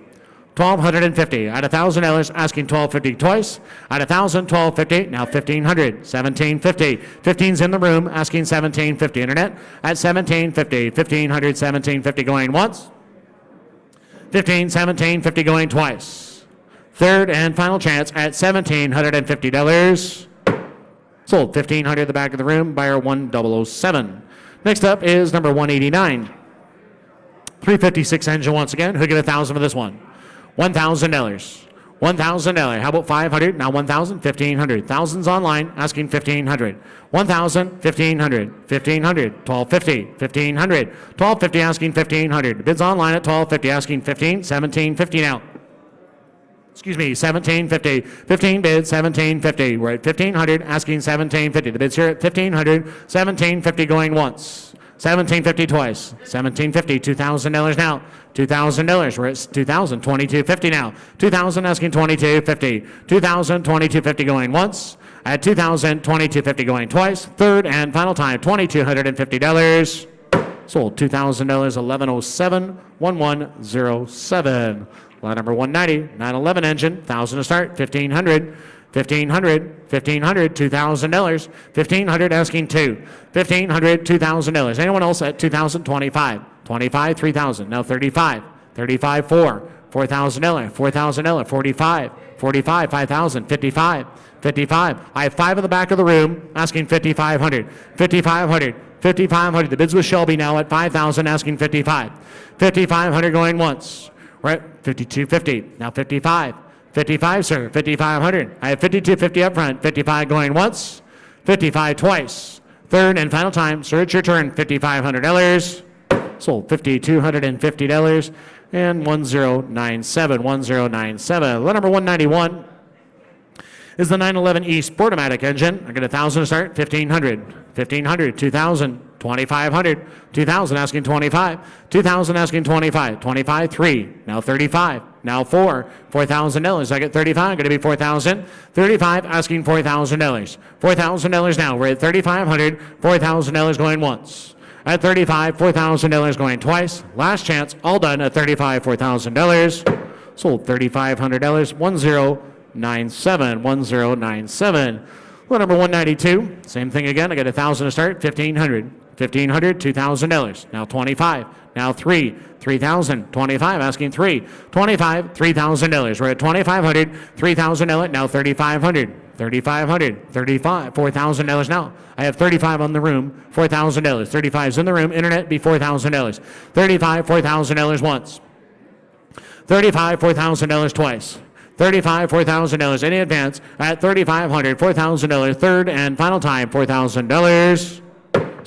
1,250 at $1,000, asking 1,250 twice. At 1,000, 1,250. Now 1,500, 1,750. 15's in the room, asking 1,750. Internet at 1,750. 1,500, 1,750 going once. 15, 1,750 going twice. Third and final chance at $1,750. Sold. 1,500 at the back of the room. Buyer 1007. Next up is number 189. 356 engine once again. Who get 1,000 for this one? $1,000. $1,000. How about 500? Now 1,000, 1,500. Thousands online, asking 1,500. 1,000, 1,500. 1,500, 1,250. 1,500, 1,250, asking 1,500. Bids online at 1,250, asking 15, 1,750 now. Excuse me, 1,750. 15 bids, 1,750. We're at 1,500, asking 1,750. The bids here at 1,500, 1,750 going once. 1,750 twice. 1,750, $2,000 now. $2,000. We're at 2,000, 2,250 now. 2,000 asking 2,250. 2,000, 2,250 going once. At 2,000, 2,250 going twice. Third and final time, $2,250. Sold. $2,000, 1107, 1107. Lot number 190, 911 engine, 1,000 to start, 1,500. 1,500, 1,500, $2,000. 1,500 asking 2. 1,500, $2,000. Anyone else at 2,000? 25. 25, 3,000. Now 35. 35, 4. $4,000. $4,000. 45. 45, 5,000. 55. 55. I have 5 in the back of the room asking 5,500. 5,500. 5,500. The bids with Shelby now at 5,000 asking 55. 5,500 going once. Right, 5,250. Now 55. 55, sir. 5,500. I have 5,250 up front. 55 going once. 55 twice. Third and final time, sir, it's your turn. $5,500. Sold. $5,250. And 1097. 1097. Lot number 191 is the 911E Sportomatic engine. I get 1,000 to start. 1,500. 1,500. 2,000. 2,500. 2,000 asking 25. 2,000 asking 25. 25, 3. Now 35. Now 4. $4,000. I get 35. Going to be 4,000. 35 asking $4,000. $4,000 now. We're at 3,500. $4,000 going once. At 35, $4,000 going twice. Last chance. All done at 35, $4,000. Sold. $3,500. 1097. 1097. Well, number 192, same thing again. I got 1,000 to start, 1,500. 1,500, $2,000. Now 25. Now 3. 3,000. 25, asking 3. 25, $3,000. We're at 2,500. $3,000. Now 3,500. 3,500. 35. $4,000 now. I have 35 on the room. $4,000. 35's in the room. Internet be $4,000. 35, $4,000 once. 35, $4,000 twice. 35, $4,000. Any advance at 3,500, $4,000. Third and final time, $4,000.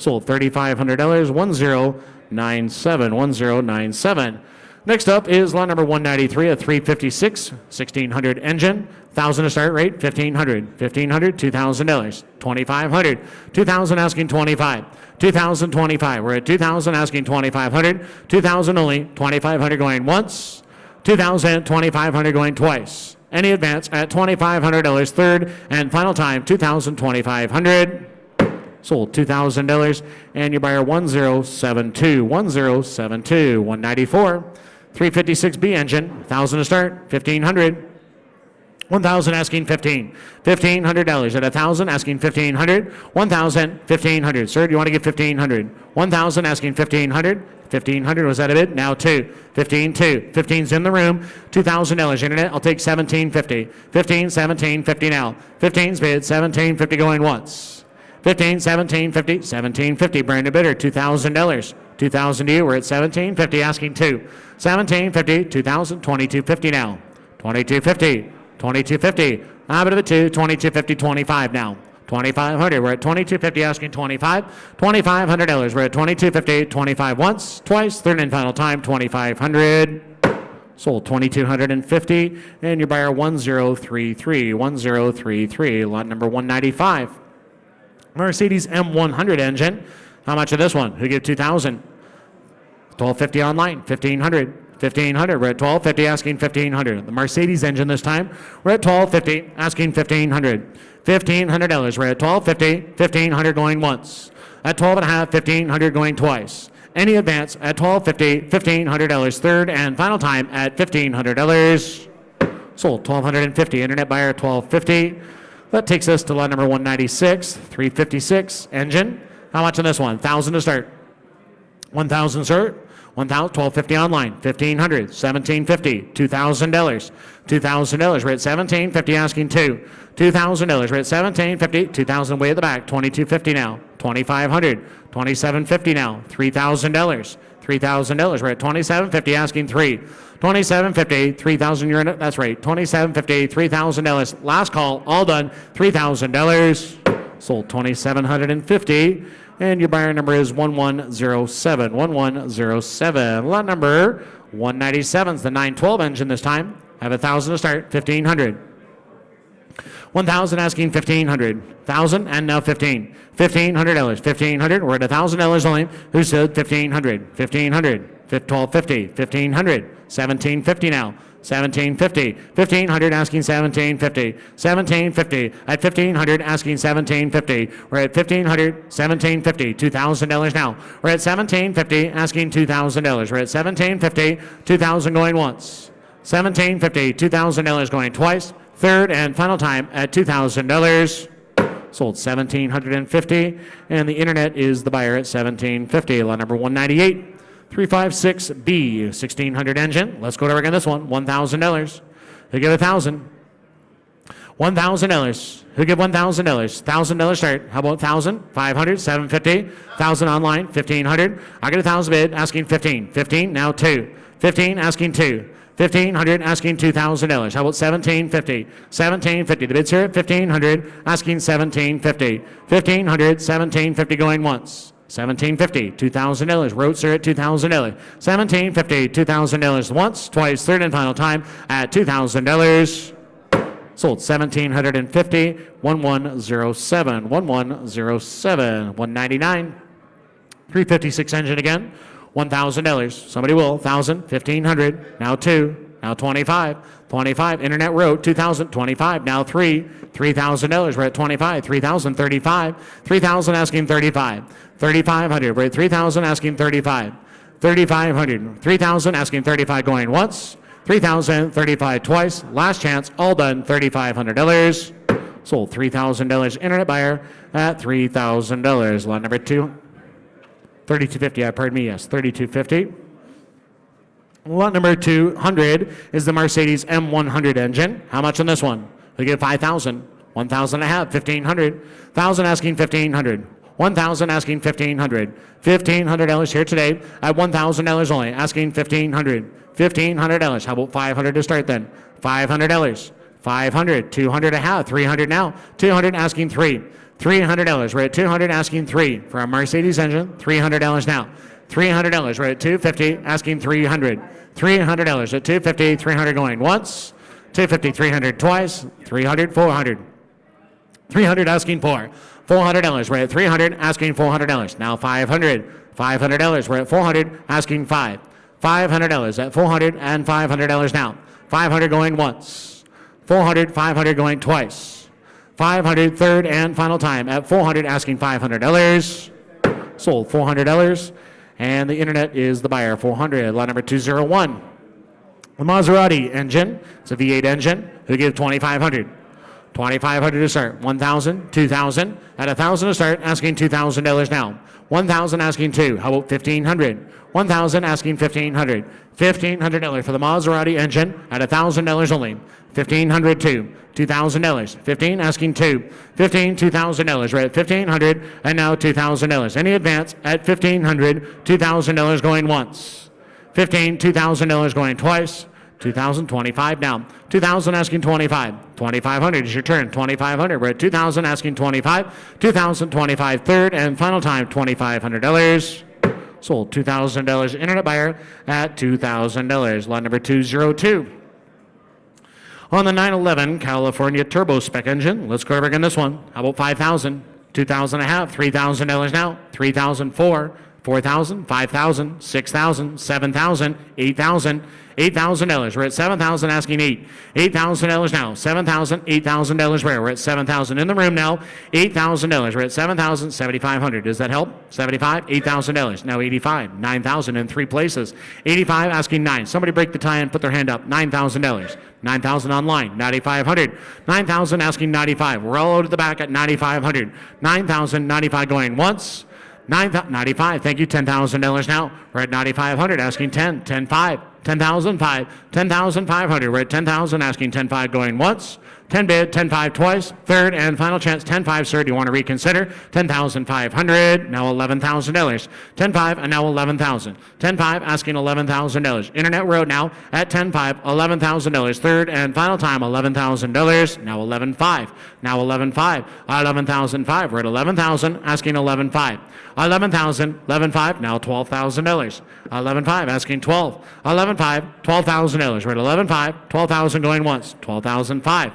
Sold. $3,500. 1097. 1097. Next up is lot number 193, a 356, 1,600 engine. 1,000 to start rate, 1,500. 1,500, $2,000. 2,500. 2,000 asking 25. 2,025. We're at 2,000 asking 2,500. 2,000 only. 2,500 going once. 2,000, 2,500 going twice. Any advance at $2,500. Third and final time, 2,000, 2,500. Sold. $2,000. And your buyer 1072. 1072. 194. 356B engine. 1,000 to start. 1,500. 1,000 asking 15. $1,500 at 1,000 asking 1,500. 1,000, 1,500. Sir, do you want to get 1,500? 1,000 asking 1,500. 1,500 was that a bid? Now 2. 15, 2. 15's in the room. $2,000. Internet, I'll take 1,750. 15, 1,750 now. 15's bid, 1,750 going once. 15, 1,750, 1,750. Brand new bidder, $2,000. 2,000 to you. We're at 1,750 asking 2. 1,750, 2,000, 2,250 now. 2,250. 2,250. A bit of a 2. 2,250, 25 now. 2,500. We're at 2,250 asking 25. $2,500. We're at 2,250. 25 once, twice. Third and final time, 2,500. Sold. 2,250. And your buyer 1033. 1033. Lot number 195. Mercedes M100 engine. How much of this one? Who gave 2,000? 1,250 online. 1,500. 1,500. We're at 1,250, asking 1,500. The Mercedes engine this time, we're at 1,250, asking 1,500. $1,500. We're at 1,250, 1,500 going once. At 12 and a half, 1,500 going twice. Any advance at $1,250, $1,500. Third and final time at $1,500. Sold $1,250. Internet buyer at $1,250. That takes us to lot number 196, 356 engine. How much on this one? 1,000 to start. 1,000 start. 1,250 online. 1,500. 1,750. $2,000. $2,000. We're at 1,750. Asking $2,000. We're at 1,750. 2,000 way at the back. 2,250 now. 2,500. 2,750 now. $3,000. $3,000. We're at 2,750. Asking $3,000. 2,750. 3,000. You're in it. That's right. 2,750. $3,000. Last call. All done. $3,000. Sold 2,750. And your buyer number is 1107. 1107. Lot number 197 is the 912 engine this time. Have 1,000 to start. 1,500. 1,000 asking 1,500. 1,000 and now 15. $1,500. 1,500. We're at $1,000 only. Who said 1,500? 1,500. 1,250. 1,500. 1,750 now. 1,750. 1,500 asking 1,750. 1,750 at 1,500 asking 1,750. We're at 1,500. 1,750. $2,000 now. We're at 1,750 asking $2,000. We're at 1,750. 2,000 going once. 1,750. $2,000 going twice. Third and final time at $2,000. Sold 1,750. And the internet is the buyer at 1,750. Lot number 198. 356B, 1,600 engine. Let's go to again this one. $1,000. Who give $1,000? $1,000. Who give $1,000? $1,000 start. How about 1,000? 500, 750. 1,000 online, 1,500. I get 1,000 bid, asking 15. 15, now 2. 15, asking 2. 1,500, asking $2,000. How about 1,750? 1,750. The bid's here at 1,500, asking 1,750. 1,500, 1,750 going once. 1,750, $2,000. Roadster at $2,000. 1,750, $2,000 once, twice, third and final time at $2,000. Sold 1,750, 1107, 1107, 199. 356 engine again, $1,000. Somebody will, 1,000, 1,500, now 2, now 25. 25, internet road, 2,000, 25, now 3, $3,000. We're at 25, 3,000, 35, 3,000 asking 35, 3,500. We're at 3,000 asking 35, 3,500, 3,000 asking 35 going once, 3,000, 35 twice. Last chance, all done, $3,500. Sold $3,000. Internet buyer at $3,000. Lot number 3250. Pardon me. Yes, 3250. Lot number 200 is the Mercedes M100 engine. How much on this one? We get 5,000. 1,000 and a half. 1,500. 1,000 asking 1,500. 1,000 asking 1,500. $1,500 here today at $1,000 only. Asking 1,500. $1,500. How about 500 to start then? $500. 500. 200 and a half. 300 now. 200 asking 3. $300. We're at 200 asking 3 for a Mercedes engine. $300 now. $300. We're at 250 asking 300. $300 at 250. 300 going once. 250. 300 twice. 300. 400. 300 asking 4. $400. We're at 300 asking $400. Now 500. $500. We're at 400 asking 5. $500 at 400 and $500 now. 500 going once. 400. 500 going twice. 500 third and final time at 400 asking $500. Sold $400. And the internet is the buyer, 400. Lot number 201. The Maserati engine. It's a V8 engine. Who give 2,500? 2,500 to start. 1,000, 2,000. At 1,000 to start, asking $2,000 now. 1,000 asking 2. How about 1,500? 1,000 asking 1,500. $1,500 for the Maserati engine at $1,000 only. 1,500 2. $2,000. 15 asking 2. 15, $2,000. We're at 1,500 and now $2,000. Any advance at 1,500, $2,000 going once. 15, $2,000 going twice. 2,025 now. 2,000 asking 25. 2,500 is your turn. 2,500. We're at 2,000 asking 25. 2,025 third and final time $2,500. Sold $2,000. Internet buyer at $2,000. Lot number 202. On the 911 California turbo spec engine, let's go over again this one. How about 5,000? 2,000 and a half. $3,000 now. 3,004. $4,000, $5,000, $6,000, $7,000, $8,000, $8,000. We're at $7,000 asking $8,000 now. $7,000, $8,000 where? We're at $7,000 in the room now. $8,000. We're at $7,000, $7,500. Does that help? $75, $8,000. Now $85, $9,000 in three places. $85 asking $9. Somebody break the tie and put their hand up. $9,000. $9,000 online, $9,500. $9,000 asking $95. We're all out at the back at $9,500. $9,000, $95 going once. $95, thank you, $10,000 now. We're at $9,500 asking $10,000, $10,500. $10,500, $10,500. We're at $10,000 asking $10,500 going once. 10 bid, $10,500 twice. Third and final chance, $10,500, sir. Do you want to reconsider? $10,500, now $11,000. $10,500 and now $11,000. $10,500 asking $11,000. Internet Road now at $10,500, $11,000. Third and final time, $11,000. Now $11,500. Now $11,500. $11,500. We're at $11,000 asking $11,500. $11,000, $11,500, now $12,000. $11,500 asking $12,000. $11,500, $12,000. We're at $11,500, $12,000 going once. $12,500.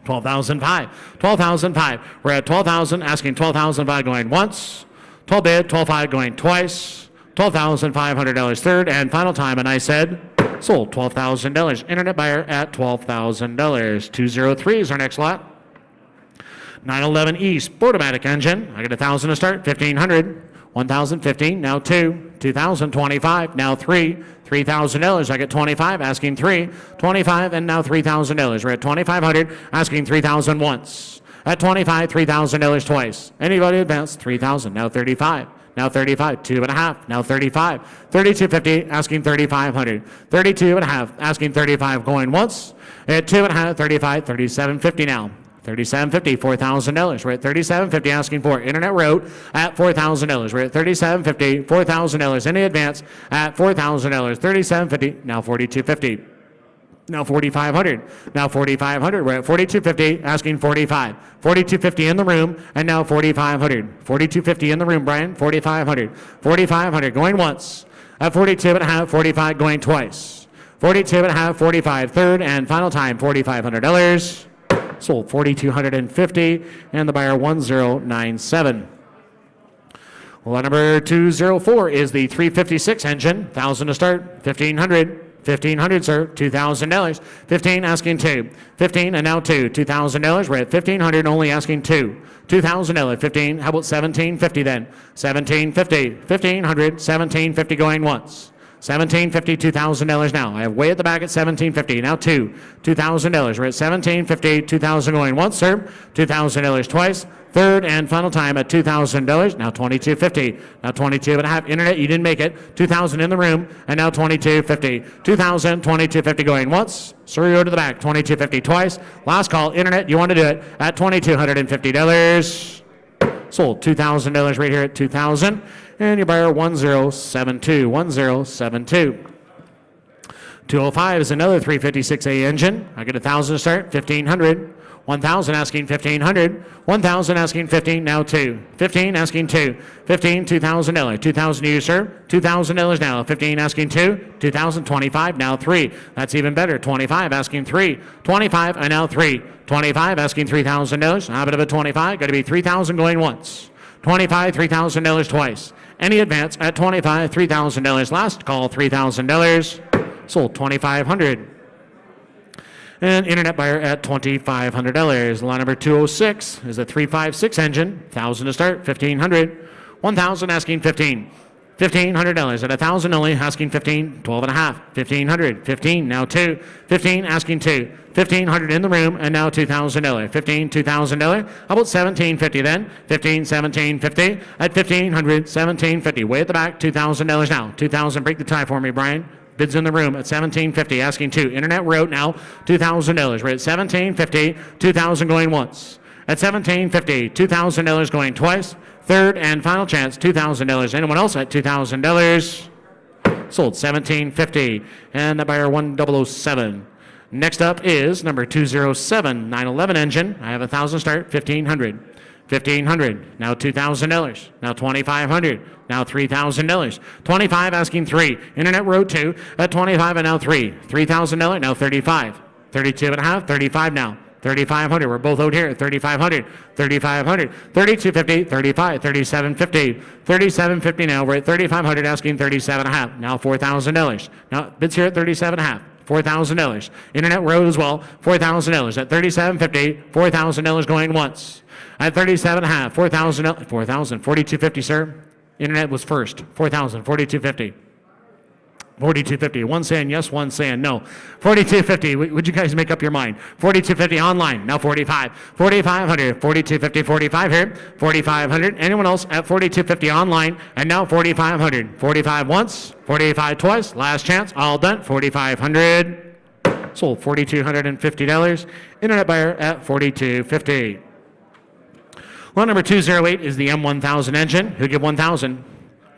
$12,500. $12,500. We're at $12,000 asking $12,500 going once. 12 bid, $12,500 going twice. $12,500 third and final time, and I said sold. $12,000. Internet buyer at $12,000. 203 is our next lot. 911E Sportomatic engine. I got 1,000 to start. 1,500. 1,015. Now 2. 2,025. Now 3. $3,000. I get 25. Asking 3. 25 and now $3,000. We're at 2,500. Asking 3,000 once. At 25, $3,000 twice. Anybody advance? 3,000. Now 35. Now 35. 2.5. Now 35. 32.50. Asking 3,500. 32.5. Asking 35. Going once. At 2.5. 35. 37.50 now. $37.50, $4,000. We're at $37.50 asking for Internet Road at $4,000. We're at $37.50, $4,000. Any advance at $4,000. $37.50, now $42.50. Now $4,500. Now $4,500. We're at $42.50 asking $45. $42.50 in the room and now $4,500. $42.50 in the room, Brian. $4,500. $4,500 going once. At $42.5, $45 going twice. $42.5, $45 third and final time $4,500. Sold $4,250 and the buyer 1097. Lot number 204 is the 356 engine. 1,000 to start. 1,500. 1,500, sir. $2,000. 15 asking 2. 15 and now 2. $2,000. We're at 1,500 only asking 2. $2,000. 15. How about 1,750 then? 1,750. 1,500. 1,750 going once. $1,750, $2,000 now. I have way at the back at $1,750. Now $2,000. We're at $1,750, $2,000 going once, sir. $2,000 twice. Third and final time at $2,000. Now $22.50. Now $22.5. Internet, you didn't make it. $2,000 in the room and now $22.50. $2,000, $22.50 going once. Sir, go to the back. $22.50 twice. Last call. Internet, you want to do it at $2,250. Sold $2,000 right here at $2,000. And your buyer 1072. 1072. 205 is another 356A engine. I get 1,000 to start. 1,500. 1,000 asking 1,500. 1,000 asking 15. Now 2. 15 asking 2. 15 $2,000. 2,000 to you, sir. $2,000 now. 15 asking 2. 2,025 now 3. That's even better. 25 asking 3. 25 and now 3. 25 asking $3,000. How about a 25? Got to be 3,000 going once. 25 $3,000 twice. Any advance at 25 $3,000. Last call $3,000. Sold 2,500. And internet buyer at $2,500. Lot number 206 is a 356 engine. 1,000 to start. 1,500. 1,000 asking 15. $1,500 at 1,000 only, asking 15, 12 and a half, 1,500, 15, now 2, 15, asking 2, 1,500 in the room, and now $2,000, 15, $2,000. How about 1,750 then? 15, 1,750 at 1,500, 1,750. Way at the back, $2,000 now. 2,000. Break the tie for me, Brian. Bids in the room at 1,750, asking 2. Internet Road now, $2,000. We're at 1,750, 2,000 going once. At 1,750, $2,000 going twice. Third and final chance, $2,000. Anyone else at $2,000? Sold $1,750. And the buyer 1007. Next up is number 207, 911 engine. I have 1,000 start, 1,500. 1,500. Now $2,000. Now $2,500. Now $3,000. 25 asking 3. Internet Road 2 at 25 and now 3. $3,000. Now 35. 32 and a half. 35 now. 3,500. We're both out here. 3,500, 3,500, 3,250, 35, 3,750, 3,750 now. We're at 3,500, asking 37.5. Now $4,000. Now bids here at 37.5. $4,000. Internet road as well. $4,000 at 37.50. $4,000 going once. At 37.5. $4,000. 42.50, sir. Internet was first. 4,000. 42.50. 42.50. One saying yes, one saying no. 42.50. Would you guys make up your mind? 42.50 online. Now 45. 4,500. 42.50. 45 here. 4,500. Anyone else at 42.50 online? And now 4,500. 45 once. 45 twice. Last chance. All done. 4,500. Sold. $4,250. Internet buyer at 42.50. Lot number 208 is the M1000 engine. Who give 1,000?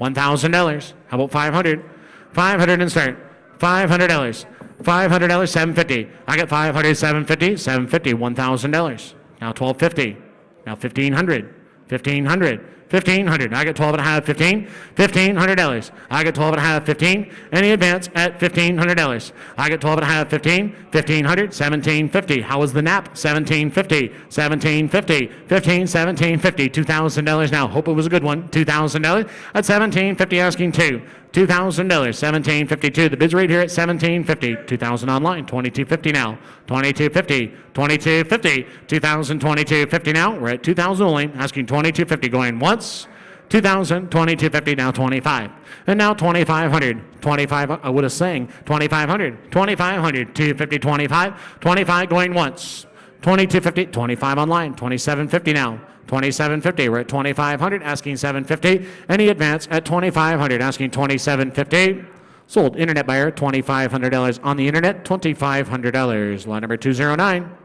$1,000. How about 500? 500 and start. $500. $500, 750. I got 500, 750, 750, $1,000. Now 1250. Now 1,500. 1,500. 1,500. I got 12 and a half, 15. $1,500. I got 12 and a half, 15. Any advance at $1,500. I got 12 and a half, 15. 1,500, 1,750. How was the nap? 1,750. 1,750. 15, 1,750. $2,000 now. Hope it was a good one. $2,000 at 1,750, asking two. $2,000, 1,752. The bid's right here at 1,750. 2,000 online, 2,250 now. 2,250, 2,250, 2,000, 2,250 now. We're at 2,000 only, asking 2,250 going once. 2,000, 2,250 now 25. And now 2,500. 25, I would have sang 2,500. 2,500, 250, 25. 25 going once. 2,250, 25 online, 2,750 now. 2,750. We're at 2,500, asking 750. Any advance at 2,500, asking 2,750. Sold. Internet buyer, $2,500 on the internet, $2,500. Lot number 209.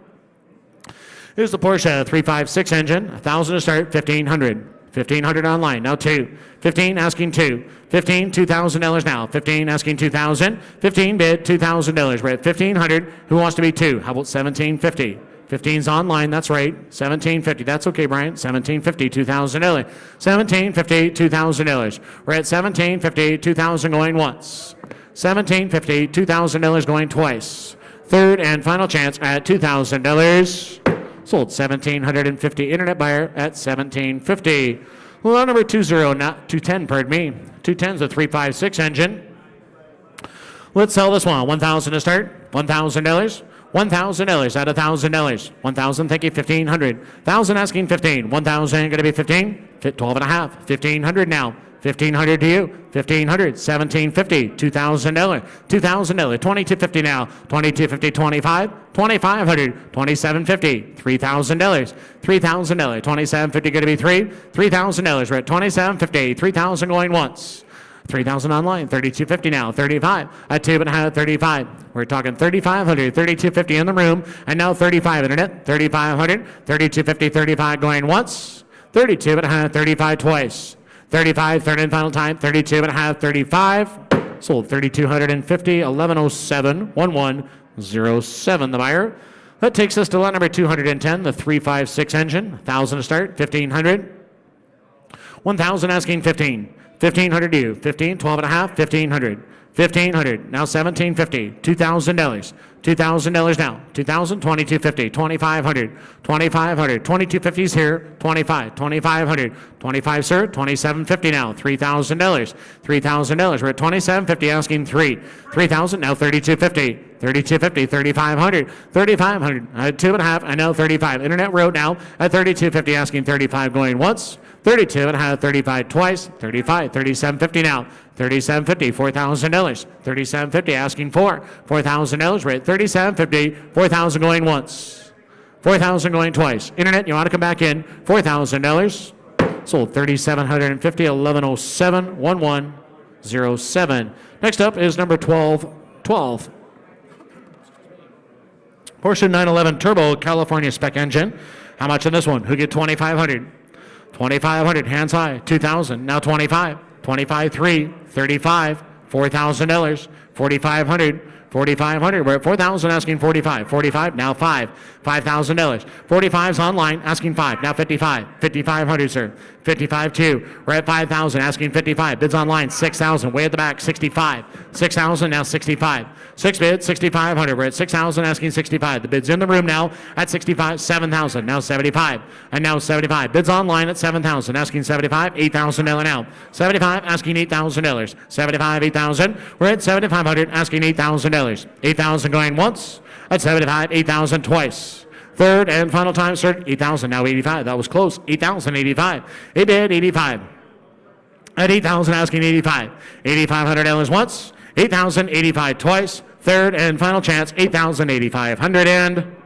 Here's the Porsche 356 engine, 1,000 to start, 1,500. 1,500 online. Now two. 15 asking two. 15, $2,000 now. 15 asking 2,000. 15 bid, $2,000. We're at 1,500. Who wants to be two? How about 1,750? 15's online, that's right. 1,750, that's okay, Brian. 1,750, $2,000. 1,750, $2,000. We're at 1,750, 2,000 going once. 1,750, $2,000 going twice. Third and final chance at $2,000. Sold. 1,750. Internet buyer at 1,750. Well, number 210, pardon me. 210's a 356 engine. Let's sell this one. 1,000 to start. $1,000. $1,000 at $1,000. 1,000, thank you, 1,500. 1,000 asking 15. 1,000 going to be 15. 12 and a half. 1,500 now. 1,500 to you. 1,500. 1,750. $2,000. $2,000. 2,250 now. 2,250. 25. 2,500. 2,750. $3,000. $3,000. 2,750 going to be three. $3,000. We're at 2,750. 3,000 going once. 3,000 online, 3,250 now, 35, at 2.5, 35. We're talking 3,500, 3,250 in the room, and now 35 internet, 3,500, 3,250, 35 going once, 32.5, 35 twice, 35, third and final time, 32.5, 35. Sold 3,250, 1107, 1107 the buyer. That takes us to lot number 210, the 356 engine, 1,000 to start, 1,500. 1,000 asking 15. 1,500 to you. 15, 12 and a half, 1,500. 1,500, now 1,750. $2,000. $2,000 now. 2,000, 2,250. 2,500. 2,500. 2,250's here. 25. 2,500. 25, sir. 2,750 now. $3,000. $3,000. We're at 2,750 asking three. 3,000, now 3,250. 3,250, 3,500, 3,500, 2.5, and now 35. Internet road now at 3,250 asking 35 going once. 32.5, 35 twice, 35, 3,750 now, 3,750, $4,000, 3,750 asking for, $4,000, we're at 3,750, 4,000 going once, 4,000 going twice. Internet, you want to come back in, $4,000, sold 3,750, 1107, 1107. Next up is number 1212. Porsche 911 Turbo California spec engine. How much on this one? Who get 2,500? 2,500, hands high, 2,000, now 25, 25, 3, 35, $4,000, 4,500, 4,500, we're at 4,000 asking 45, 45, now 5, $5,000, 45's online asking 5, now 55, 5,500, sir, 55, 2. We're at 5,000, asking 55. Bids online, 6,000. Way at the back, 65. 6,000, now 65. 6 bids, 6,500. We're at 6,000, asking 65. The bid's in the room now at 65, 7,000, now 75. And now 75. Bids online at 7,000, asking 75, $8,000 now. 75, asking $8,000. 75, 8,000. We're at 7,500, asking $8,000. 8,000 going once. At 75, 8,000 twice. Third and final time, sir, 8,000, now 85. That was close. 8,085. A bid, 85. At 8,000, asking 85. $8,500 once. 8,085 twice. Third and final chance, 8,8500 and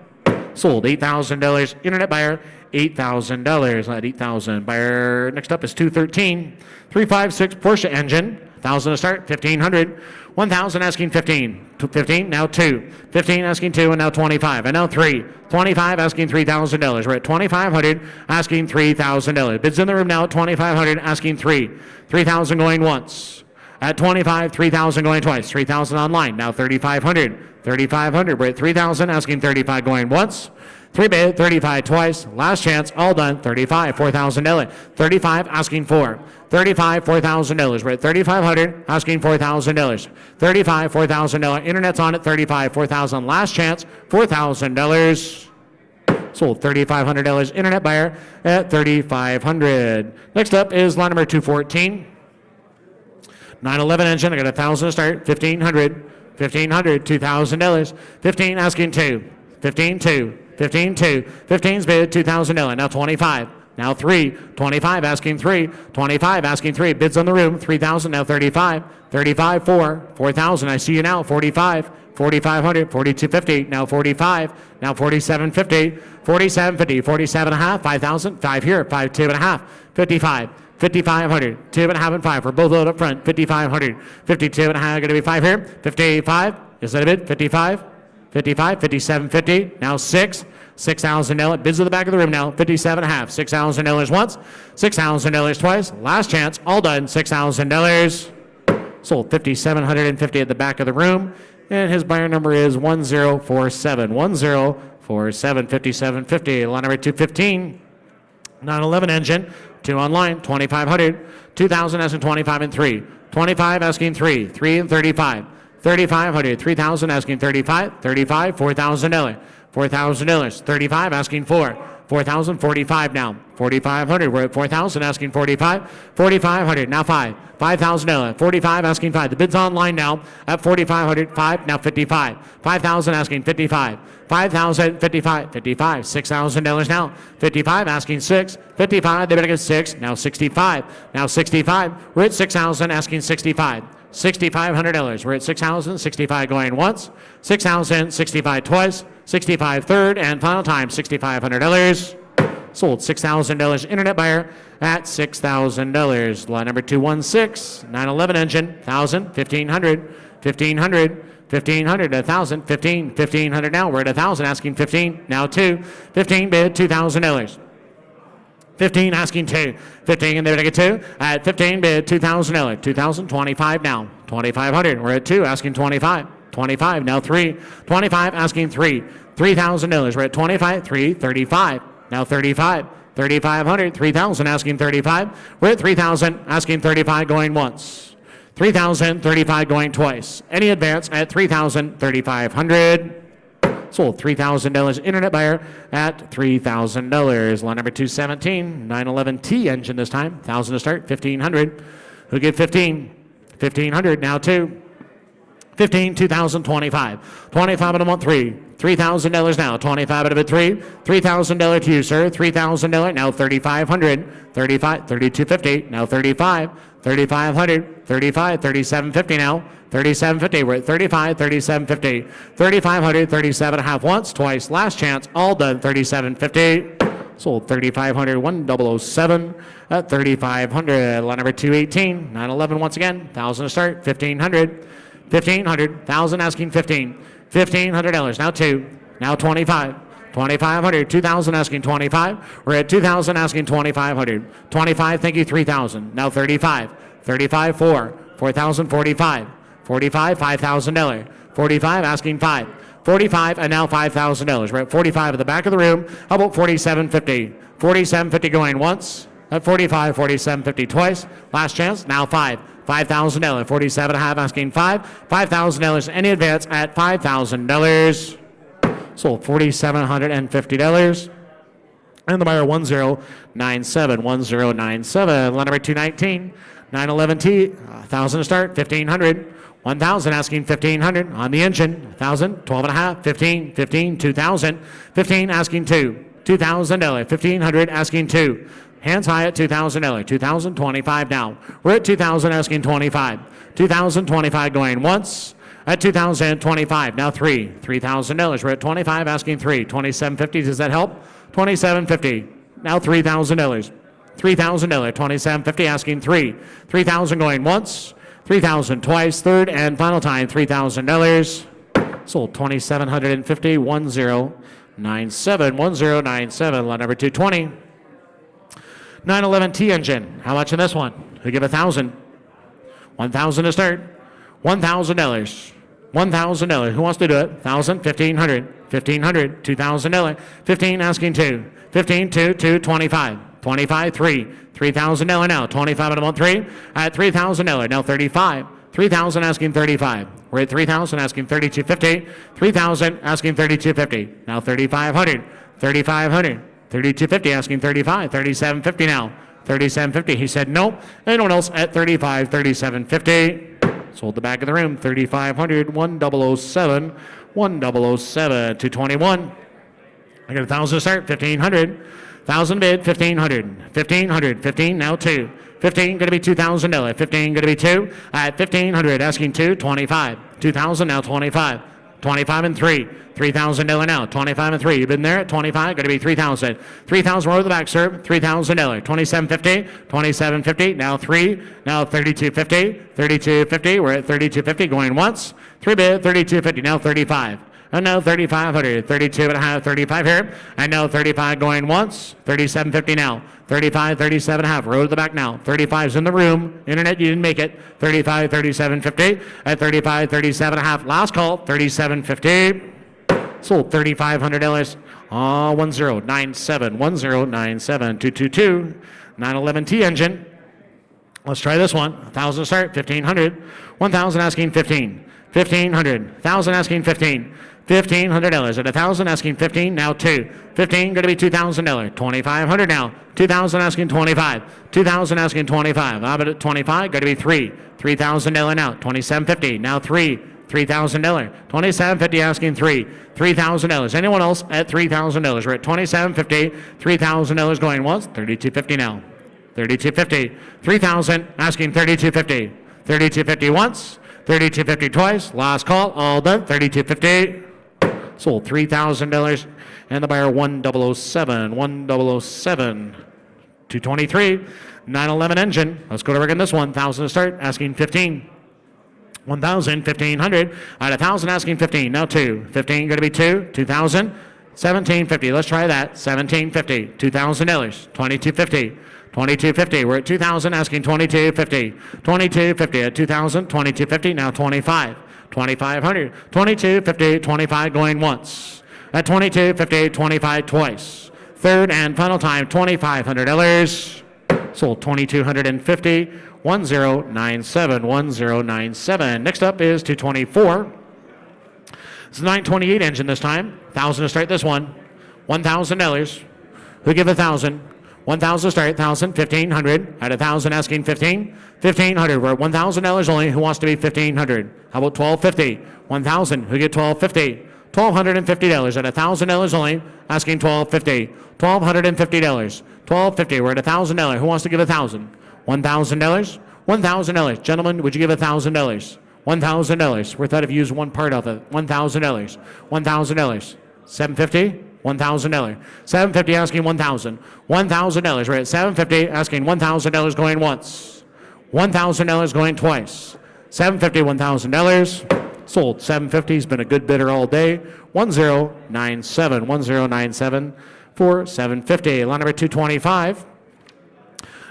sold. $8,000. Internet buyer, $8,000. At 8,000. Buyer, next up is 213. 356 Porsche engine. 1,000 to start, 1,500. 1,000 asking 15. 15, now 2. 15 asking 2, and now 25. And now 3. 25 asking $3,000. We're at 2,500 asking $3,000. Bids in the room now at 2,500 asking 3. 3,000 going once. At 25, 3,000 going twice. 3,000 online, now 3,500. 3,500, we're at 3,000 asking 35 going once. 3 bid, 35 twice. Last chance, all done. 35, $4,000. 35 asking 4. 35, $4,000. We're at 3,500 asking $4,000. 35, $4,000. Internet's on at 35, $4,000. Last chance, $4,000. Sold. $3,500. Internet buyer at 3,500. Next up is line number 214. 911 engine. I got 1,000 to start. 1,500. 1,500. $2,000. 15 asking 2. 15, 2. 15, 2. 15's bid, $2,000. Now 25. Now 3. 25 asking 3. 25 asking 3. Bids on the room. 3,000. Now 35. 35, 4. 4,000. I see you now. 45. 4,500. 4,250. Now 45. Now 4750. 4750. 47 and a half. 5,000. 5 here. 5, 2 and a half. 55. 5,500. 2 and a half and 5. We're both loaded up front. 5,500. 52 and a half. Going to be 5 here. 55. Is that a bid? 55. 55, 5750, now 6, $6,000. Bids at the back of the room now, 57 and a half, $6,000 once, $6,000 twice. Last chance, all done, $6,000. Sold. 5,750 at the back of the room, and his buyer number is 1047. 1047, 5750. Line number 215, 911 engine, 2 online, 2,500, 2,000 asking 25 and 3, 25 asking 3, 3 and 35. 3,500, 3,000 asking 35, 35, $4,000, $4,000, 35 asking 4, 4,000, 45 now, 4,500, we're at 4,000 asking 45, 4,500, now 5, $5,000, 45 asking 5. The bid's online now at 4,500, 5, now 55, 5,000 asking 55, 5,000, 55, 55, $6,000 now, 55 asking 6, 55, they better get 6, now 65, now 65, we're at 6,000 asking 65. $6,500. We're at 6,000, 65 going once, 6,000, 65 twice, 65 third, and final time, $6,500. Sold. $6,000. Internet buyer at $6,000. Line number 216, 911 engine, 1,000, 1,500, 1,500, 1,500, 1,000, 15, 1,500 now. We're at 1,000, asking 15, now 2, 15 bid, $2,000. 15 asking 2. 15 and there to get 2. At 15 bid, $2,000. 2,025 now. 2,500. We're at 2 asking 25. 25 now 3. 25 asking 3. $3,000. We're at 25. 3. 35. Now 35. 3,500. 3,000 asking 35. We're at 3,000 asking 35 going once. 3,000. 35 going twice. Any advance at 3,000. 3,500. Sold. $3,000. Internet buyer at $3,000. Line number 217, 911T engine this time. 1,000 to start. 1,500. Who give 15? 1,500. Now 2. 15, 2,025. 25 and a month 3. $3,000 now. 25 out of it 3. $3,000 to you, sir. $3,000 now. 3,500. 35. 3,250. Now 35. 3,500. 35. 3,750 now. 3,750. We're at 35. 3,750. 3,500. 37 and a half once, twice. Last chance. All done. 3,750. Sold. 3,500. 1,007 at 3,500. Line number 218. 911 once again. 1,000 to start. 1,500. 1,500. 1,000 asking 15. $1,500. Now 2. Now 25. 2,500. 2,000 asking 25. We're at 2,000 asking 2,500. 25. Thank you. 3,000. Now 35. 35. 4. 4,000. 45. 45. $5,000. 45 asking 5. 45 and now $5,000. We're at 45 at the back of the room. How about 47.50? 47.50 going once. at 45, 47.50 twice. Last chance, now 5. $5,000, 47.5 asking 5. $5,000 any advance at $5,000. Sold $4,750. And the buyer 1097, 1097. Lot number 219, 911T, 1,000 to start, 1,500. 1,000 asking 1,500 on the engine. 1,000, 12.5, 15, 15, 2,000. 15 asking 2. $2,000, 1,500 asking 2. Hands high at $2,000. 2,025 now. We're at 2,000 asking 25. 2,025 going once. At 2,025 now 3. $3,000. We're at 25 asking 3. 27.50. Does that help? 27.50. Now $3,000. $3,000. 27.50 asking 3. 3,000 going once. 3,000 twice. Third and final time. $3,000. Sold 2,750. 1097. 1097. Lot number 220. 911T engine. How much in this one? We give 1,000. 1,000 to start. $1,000. $1,000. Who wants to do it? 1,000. 1,500. 1,500. $2,000. 15 asking 2. 15, 2, 2, 25. 25, 3. $3,000 now. 25 at about 3. At $3,000. Now 35. 3,000 asking 35. We're at 3,000 asking 32.50. 3,000 asking 32.50. Now 3,500. 3,500. 32.50 asking 35. 37.50 now. 37.50. He said no. Anyone else at 35. 37.50. Sold the back of the room. 3,500. 1,007. 1,007. 221. I got 1,000 to start. 1,500. 1,000 bid. 1,500. 1,500. 15 now 2. 15 going to be $2,000. 15 going to be 2 at 1,500 asking 2. 25. 2,000 now 25. 25 and 3. $3,000 now. 25 and 3. You've been there at 25. Going to be 3,000. 3,000 more to the back, sir. $3,000. 27.50. 27.50. Now 3. Now 32.50. 32.50. We're at 32.50 going once. 3 bid. 32.50. Now 35. And now 3,500. 32 and a half. 35 here. And now 35 going once. 37.50 now. 35, 37 and a half. Row to the back now. 35's in the room. Internet, you didn't make it. 35, 37.50. At 35, 37 and a half. Last call. 37.50. Sold $3,500. 1097. 1097. 222. 911T engine. Let's try this one. 1,000 start. 1,500. 1,000 asking 15. 1,500. 1,000 asking 15. $1,500 at 1,000 asking 15. Now 2. 15 going to be $2,000. 2,500 now. 2,000 asking 25. 2,000 asking 25. How about at 25? Going to be 3. $3,000 now. 27.50. Now 3. $3,000. 27.50 asking 3. $3,000. Anyone else at $3,000? We're at 27.50. $3,000 going once. 32.50 now. 32.50. 3,000 asking 32.50. 32.50 once. 32.50 twice. Last call. All done. 32.50. Sold $3,000. And the buyer 1,007. 1,007. 223. 911 engine. Let's go to work on this one. 1,000 to start. Asking 15. 1,000. 1,500. At 1,000 asking 15. Now 2. 15 going to be 2. 2,000. 17.50. Let's try that. 17.50. $2,000. 22.50. 22.50. We're at 2,000 asking 22.50. 22.50 at 2,000. 22.50. Now 25. 2,500. 22.50. 25 going once. At 22.50. 25 twice. Third and final time. $2,500. Sold 2,250. 1097. 1097. Next up is 224. It's a 928 engine this time. 1,000 to start this one. $1,000. Who give 1,000? 1,000 to start, 1,000, 1,500. At 1,000 asking 15. 1,500. We're at $1,000 only. Who wants to be 1,500? How about 1,250? 1,000. Who get 1,250? $1,250 at $1,000 only. Asking 1,250. $1,250. 1,250. We're at $1,000. Who wants to give 1,000? $1,000. $1,000. Gentlemen, would you give $1,000? $1,000. We thought if you used one part of it. $1,000. $1,000. $750. $1,000. $750 asking 1,000. $1,000. We're at $750 asking $1,000 going once. $1,000 going twice. $750, $1,000. Sold. $750's been a good bidder all day. 1097. 1097 for $750. Line number 225.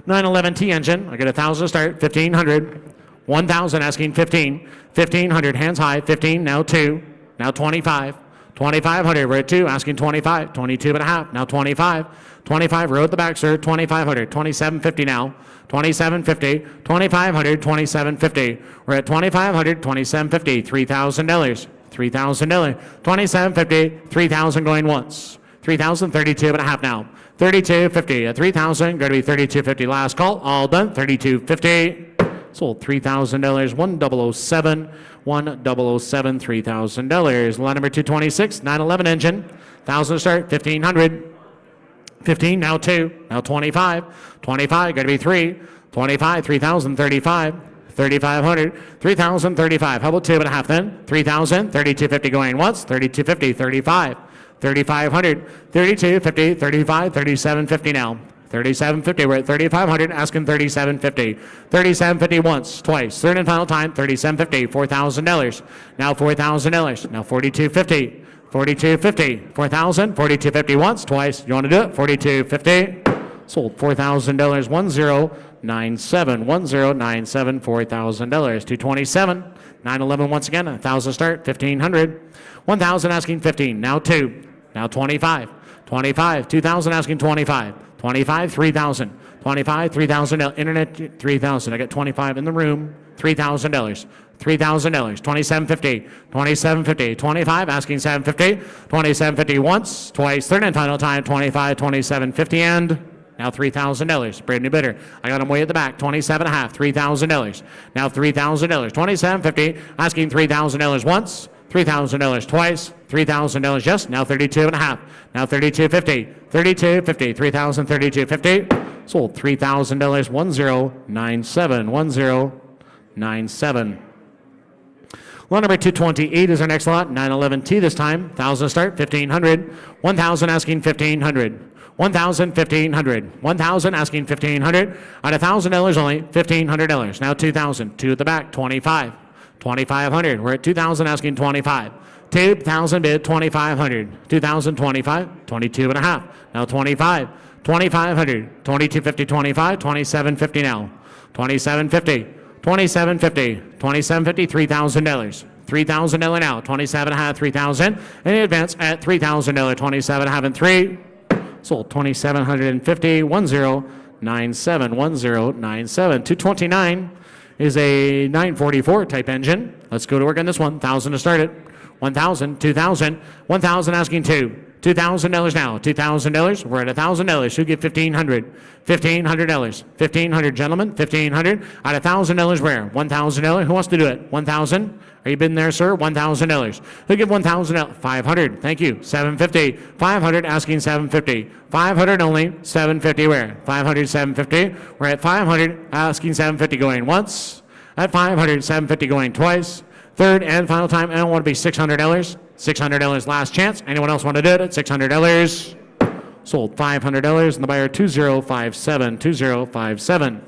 911T engine. I get 1,000 to start. 1,500. 1,000 asking 15. 1,500 hands high. 15 now 2. Now 25. 2,500. We're at 2, asking 25. 22 and a half. Now 25. 25. Row at the back, sir. 2,500. 2,750 now. 2,750. 2,500. 2,750. We're at 2,500. 2,750. $3,000. $3,000. 2,750. 3,000 going once. 3,000. 32 and a half now. 32.50 at 3,000. Going to be 32.50. Last call. All done. 32.50. Sold $3,000. 1,007. 1,007. $3,000. Lot number 226. 911 engine. 1,000 start. 1,500. 15. Now 2. Now 25. 25. Going to be 3. 25. 3,035. 3,500. 3,035. How about 2 and a half then? 3,000. 32.50 going once. 32.50. 35. 3,500, 32.50, 35, 37.50 now. 37.50, we're at 3,500, asking 37.50. 37.50 once, twice, third and final time, 37.50, $4,000. Now $4,000, now 42.50, 42.50, 4,000, 42.50 once, twice, you want to do it? 42.50, sold $4,000, 1097, 1097, $4,000. 227, 911 once again, 1,000 start, 1,500, 1,000 asking 15, now 2. Now 25, 25, 2,000 asking 25, 25, 3,000, 25, 3,000, internet 3,000. I got 25 in the room, $3,000, $3,000, 27.50, 27.50, 25 asking 7.50, 27.50 once, twice, third and final time, 25, 27.50 and now $3,000. Brand new bidder. I got him way at the back. 27 and a half. $3,000. Now $3,000. 27.50. Asking $3,000 once. $3,000 twice. $3,000 just. Now 32 and a half. Now 32.50. 32.50. 3,000. 32.50. Sold $3,000. 1097. 1097. Lot number 228 is our next lot. 911T this time. 1,000 start. 1,500. 1,000 asking 1,500. 1,000, 1,500. 1,000 asking 1,500. At $1,000 only, $1,500. Now 2,000. 2 at the back, 25. 2,500. We're at 2,000 asking 25. 2,000 bid, 2,500. 2,025, 22 and a half. Now 25. 2,500. 22.50, 25. 27.50 now. 27.50. 27.50. 27.50, $3,000. $3,000 now. 27 and a half, 3,000. And in advance at $3,000. 27 and a half and 3. Sold 2,750, 1097, 1097. 229 is a 944 type engine. Let's go to work on this one. 1,000 to start it. 1,000, 2,000, 1,000 asking 2. $2,000 now. $2,000. We're at $1,000. Should get $1,500. $1,500. $1,500, gentlemen. $1,500. At $1,000 where? $1,000. Who wants to do it? 1,000. Are you bidding there, sir? $1,000. Who give $1,000? 500. Thank you. 750. 500 asking 750. 500 only. 750 where? 500, 750. We're at 500 asking 750 going once. At 500, 750 going twice. Third and final time. I don't want to be $600. $600 last chance. Anyone else want to do it at $600? Sold $500 and the buyer 2057. 2057.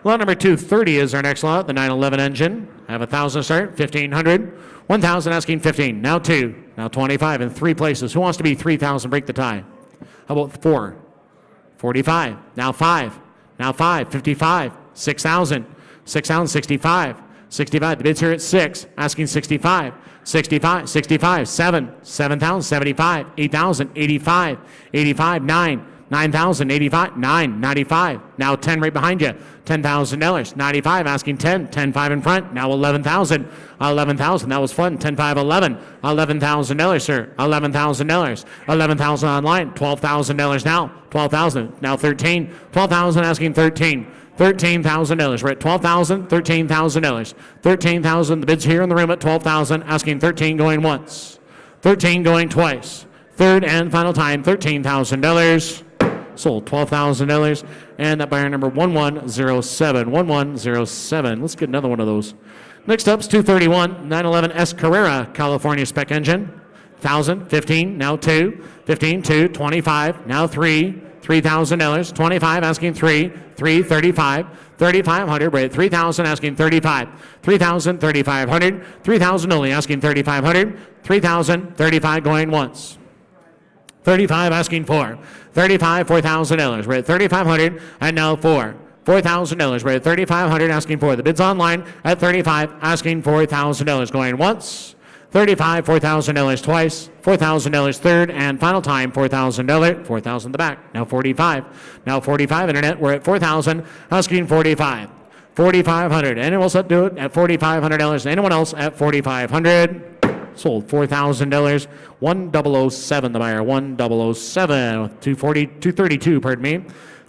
Lot number 230 is our next lot, the 911 engine. I have 1,000 start, 1,500. 1,000 asking 15. Now 2. Now 25 in 3 places. Who wants to be 3,000? Break the tie. How about 4? 45. Now 5. Now 5. 55. 6,000. 6,000. 65. 65. The bid's here at 6. Asking 65. 65. 65. 7. 7,000. 75. 8,000. 85. 85. 9. 9,000, 85, 9, 95. Now 10 right behind you. $10,000. 95 asking 10, 10.5 in front. Now 11,000. 11,000. That was fun. 10.5, 11. $11,000, sir. $11,000. 11,000 online. $12,000 now. 12,000. Now 13. 12,000 asking 13. $13,000. We're at $12,000, $13,000. $13,000. The bid's here in the room at $12,000, asking 13 going once. 13 going twice. Third and final time, $13,000. Sold $12,000. And that buyer number 1107. 1107. Let's get another one of those. Next up is 231 911 S Carrera California spec engine. 1,000, 15, now 2. 15, 2, 25, now 3. $3,000. 25 asking 3. 3, 35. 3,500. We're at 3,000 asking 35. 3,000, 3,500. 3,000 only asking 3,500. 3,000, 35 going once. 35 asking 4. 35, $4,000. We're at 3,500 and now 4. $4,000. We're at 3,500 asking 4. The bid's online at 35 asking $4,000 going once. $35, $4,000 twice, $4,000 third, and final time, $4,000, $4,000 in the back. Now 45. Now 45, internet, we're at 4,000, asking 45. 4,500. Anyone else do it at $4,500? Anyone else at 4,500? Sold $4,000. 1007, the buyer. 1007 with 232, pardon me.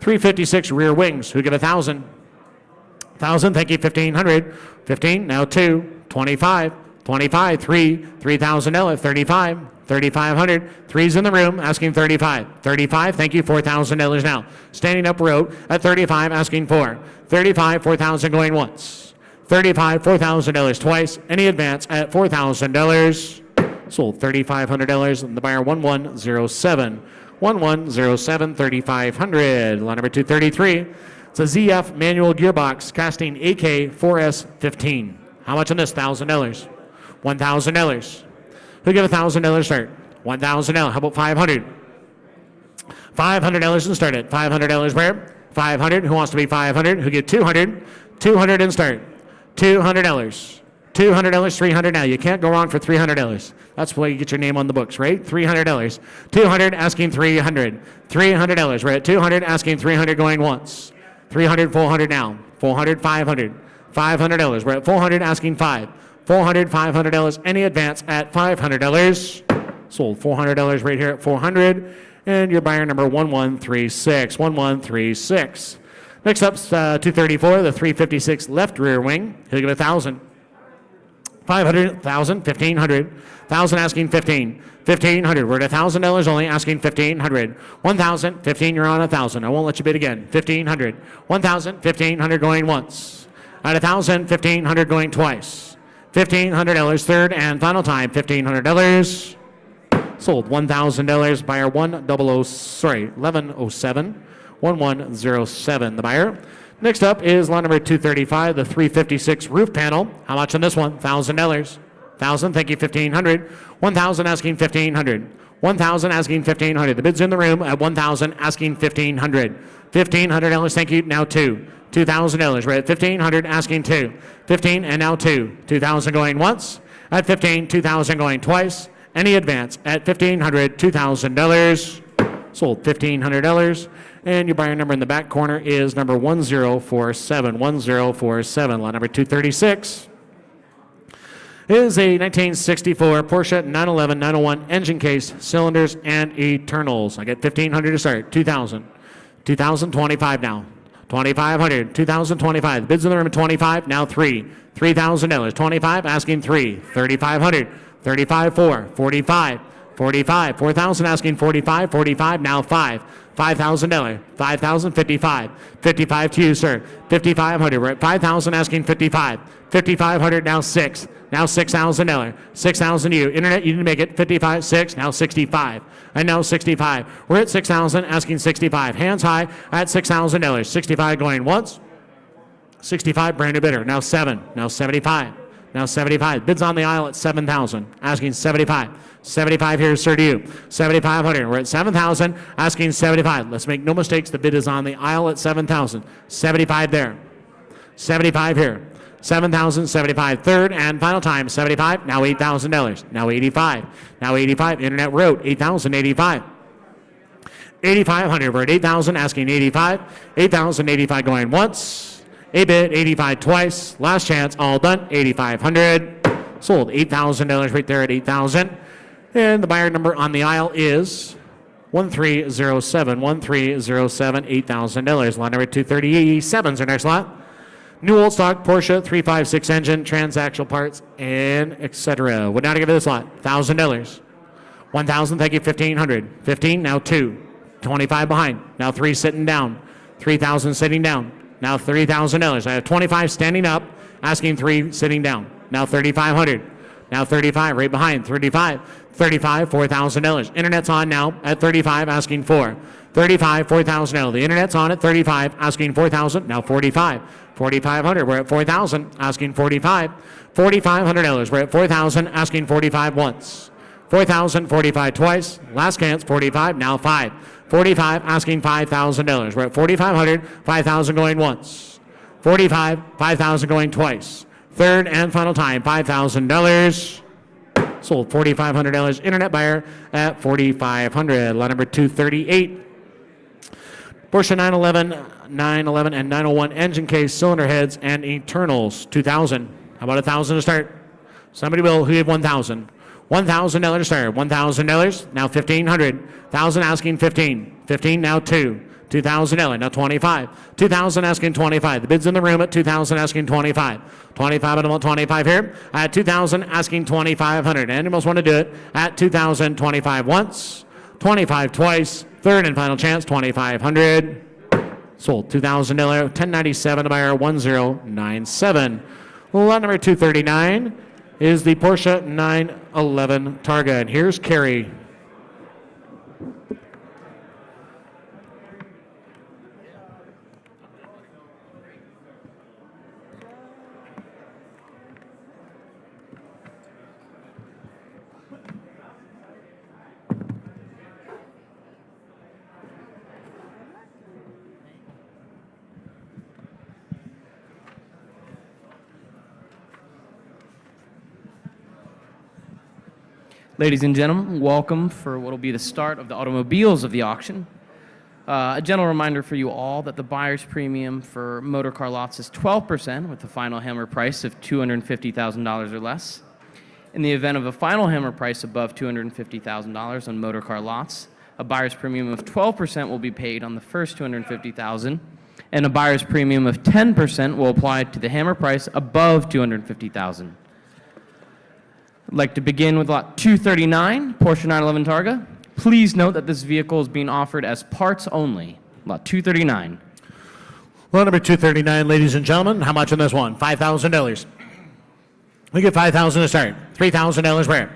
356 rear wings. Who give 1,000? 1,000, thank you. 1,500. 15, now 2. 25. 25, 3. $3,000. 35. 3,500. Three's in the room, asking 35. 35, thank you. $4,000 now. Standing up road at 35, asking 4. 35, 4,000 going once. 35, $4,000 twice. Any advance at $4,000. Sold $3,500. And the buyer 1107. 1107, 3,500. Lot number 233. It's a ZF manual gearbox casting AK 4S15. How much on this? $1,000. $1,000. Who give $1,000 start? $1,000. How about 500? $500 and start it. $500 where? 500. Who wants to be 500? Who get 200? 200 and start. $200. $200, 300 now. You can't go wrong for $300. That's why you get your name on the books, right? $300. 200, asking 300. $300. We're at 200, asking 300 going once. 300, 400 now. 400, 500. $500. We're at 400, asking 5. 400, $500. Any advance at $500. Sold $400 right here at 400. And your buyer number 1136. 1136. Next up's 234, the 356 left rear wing. He'll give 1,000. 500, 1,000, 1,500. 1,000 asking 15. 1,500. We're at $1,000 only, asking 1,500. 1,000, 15, you're on 1,000. I won't let you bid again. 1,500. 1,000, 1,500 going once. At 1,000, 1,500 going twice. $1,500 third and final time, $1,500. Sold $1,000. Buyer 1107. 1107, the buyer. Next up is lot number 235, the 356 roof panel. How much on this one? $1,000. 1,000, thank you, 1,500. 1,000 asking 1,500. 1,000 asking 1,500. The bid's in the room at 1,000 asking 1,500. $1,500, thank you, now 2. $2,000. We're at 1,500 asking 2. 15 and now 2. 2,000 going once. At 15, 2,000 going twice. Any advance at $1,500, $2,000. Sold $1,500. And your buyer number in the back corner is number 1047. 1047. Lot number 236 is a 1964 Porsche 911 901 engine case, cylinders, and eternals. I get 1,500 to start. 2,000. 2,025 now. 2,500. 2,025. The bid's in the room at 25. Now 3. $3,000. 25 asking 3. 3,500. 35 4. 45. 45. 4,000 asking 45. 45 now 5. $5,000. 5,000. 55. 55 to you, sir. 5,500. We're at 5,000 asking 55. 5,500 now 6. Now $6,000. 6,000 to you. Internet, you didn't make it. 55, 6. Now 65. And now 65. We're at 6,000 asking 65. Hands high at $6,000. 65 going once. 65 brand new bidder. Now 7. Now 75. Now 75. Bids on the aisle at 7,000. Asking 75. 75 here, sir, to you. 7,500. We're at 7,000. Asking 75. Let's make no mistakes. The bid is on the aisle at 7,000. 75 there. 75 here. 7,000, 75. Third and final time, 75. Now $8,000. Now 85. Now 85. Internet wrote 8,085. 8,500. We're at 8,000. Asking 85. 8,085 going once. A bid, 85 twice. Last chance, all done. 8,500. Sold $8,000 right there at 8,000. And the buyer number on the aisle is 1307. 1307, $8,000. Lot number 237 is our next lot. New old stock Porsche 356 engine, transactional parts, and etc. What now to give this lot? $1,000. 1,000, thank you, 1,500. 15, now 2. 25 behind. Now 3 sitting down. 3,000 sitting down. Now $3,000. I have 25 standing up, asking 3 sitting down. Now 3,500. Now 35 right behind. 35. 35, $4,000. Internet's on now at 35, asking 4. 35, $4,000. The internet's on at 35, asking 4,000. Now 45. 4,500. We're at 4,000, asking 45. $4,500. We're at 4,000, asking 45 once. 4,000, 45 twice. Last chance, 45. Now 5. 45, asking $5,000. We're at 4,500, 5,000 going once. 45, 5,000 going twice. Third and final time, $5,000. Sold $4,500. Internet buyer at $4,500. Lot number 238. Porsche 911, 911, and 901 engine case, cylinder heads, and internals. 2,000. How about 1,000 to start? Somebody will. Who have 1,000? $1,000 to start. $1,000. Now 1,500. 1,000 asking 15. 15 now 2. $2,000. Now 25. 2,000 asking 25. The bid's in the room at 2,000 asking 25. 25 at 25 here. At 2,000 asking 2,500. Anyone else want to do it? At 2,000, 25 once, 25 twice. Third and final chance, 2,500. Sold $2,000. 1097 to buyer 1097. Lot number 239 is the Porsche 911 Targa. And here's Kerry. Ladies and gentlemen, welcome for what will be the start of the automobiles of the auction. A gentle reminder for you all that the buyer's premium for motor car lots is 12% with a final hammer price of $250,000 or less. In the event of a final hammer price above $250,000 on motor car lots, a buyer's premium of 12% will be paid on the first $250,000, and a buyer's premium of 10% will apply to the hammer price above $250,000. I'd like to begin with lot 239, Porsche 911 Targa. Please note that this vehicle is being offered as parts only. Lot 239. Lot number 239, ladies and gentlemen. How much on this one? $5,000. We get $5,000 to start. $3,000 where?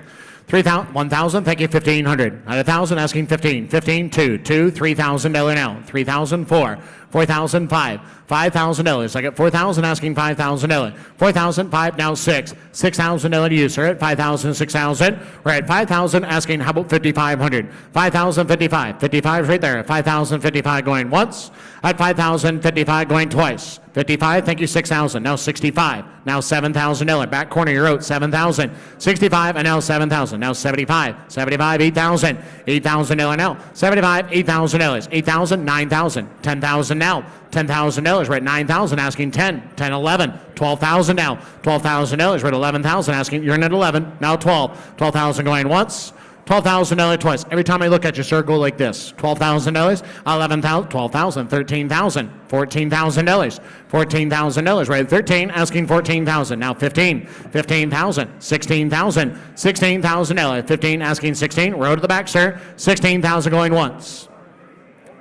1,000, thank you, 1,500. At 1,000, asking 15. 15, 2, $3,000 now. 3,000, 4. 4,000, 5. $5,000. I got 4,000, asking $5,000. 4,000, 5, now 6. $6,000 to use, sir. At 5,000, 6,000. We're at 5,000, asking, how about 5,500? 5,000, 55. 55 is right there. 5,000, 55 going once. At 5,000, 55 going twice. 55, thank you, 6,000. Now 65. Now $7,000. Back corner, you're out. 7,000. 65, and now 7,000. Now 75. 75, 8,000. $8,000 now. 75, $8,000. 8,000, 9,000. 10,000 now. $10,000. We're at 9,000, asking 10. 10, 11. 12,000 now. $12,000. We're at 11,000, asking. You're in at 11. Now 12. 12,000 going once. $12,000 twice. Every time I look at you, sir, go like this. $12,000, 11,000, 12,000, 13,000, $14,000, $14,000. We're at 13, asking 14,000. Now 15, 15,000, 16,000, $16,000. 15, asking 16. Row to the back, sir. 16,000 going once.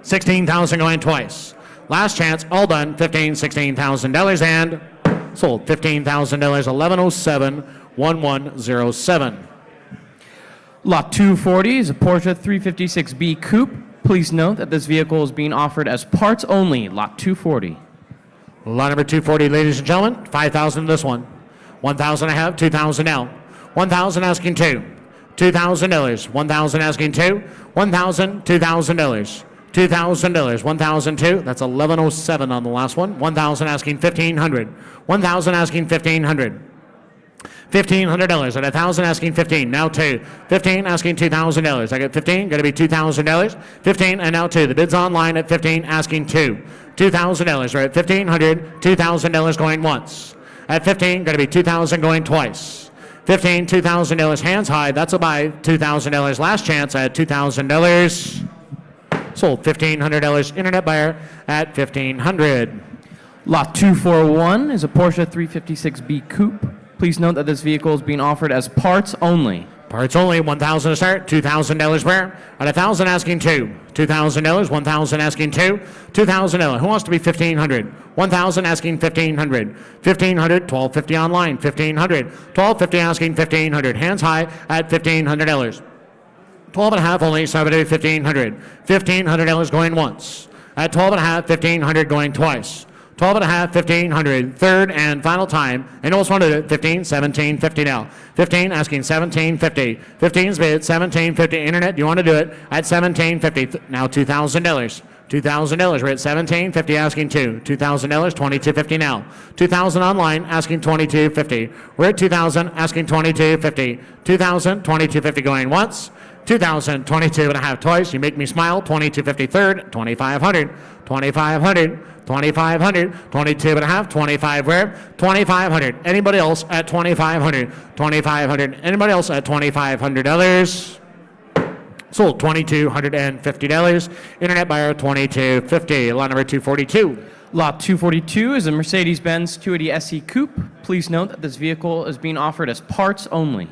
16,000 going twice. Last chance, all done. 15, $16,000 and sold. $15,000, 1107, 1107. Lot 240 is a Porsche 356B Coupe. Please note that this vehicle is being offered as parts only. Lot 240. Lot number 240, ladies and gentlemen. 5,000 this one. 1,000 I have, 2,000 now. 1,000 asking 2. $2,000. 1,000 asking 2. 1,000, $2,000. $2,000. 1,002. That's 1107 on the last one. 1,000 asking 1,500. 1,000 asking 1,500. $1,500. At 1,000 asking 15. Now 2. 15 asking $2,000. I got 15. Going to be $2,000. 15 and now 2. The bid's online at 15 asking 2. $2,000. We're at 1,500. $2,000 going once. At 15 going to be 2,000 going twice. 15 $2,000 hands high. That's a buy. $2,000 last chance at $2,000. Sold $1,500. Internet buyer at 1,500. Lot 241 is a Porsche 356B Coupe. Please note that this vehicle is being offered as parts only. Parts only, 1,000 to start, $2,000 where? At 1,000 asking 2. $2,000, 1,000 asking 2. $2,000. Who wants to be 1,500? 1,000 asking 1,500. 1,500, $1,250 online. 1,500. $1,250 asking 1,500. Hands high at $1,500. 12 and a half only, so I would do 1,500. $1,500 going once. At 12 and a half, 1,500 going twice. 12 and a half, 1,500. Third and final time. And almost wanted it. 15, 1750 now. 15 asking 1750. 15's bid, 1750. Internet, you want to do it at 1750. Now $2,000. $2,000. We're at $1,750, asking $2. $2,000, $2,250 now. $2,000 online, asking $2,250. We're at $2,000, asking $2,250. $2,000, $2,250 going once. $2,000, $22.5 twice. You make me smile. $2,250 third. $2,500. $2,500. $2,500. $22.5. $2,500. Where? $2,500. Anybody else at $2,500? $2,500. Anybody else at $2,500? Sold $2,250. Internet buyer $2,250. Lot number 242. Lot 242 is a Mercedes-Benz 280 SE Coupe. Please note that this vehicle is being offered as parts only.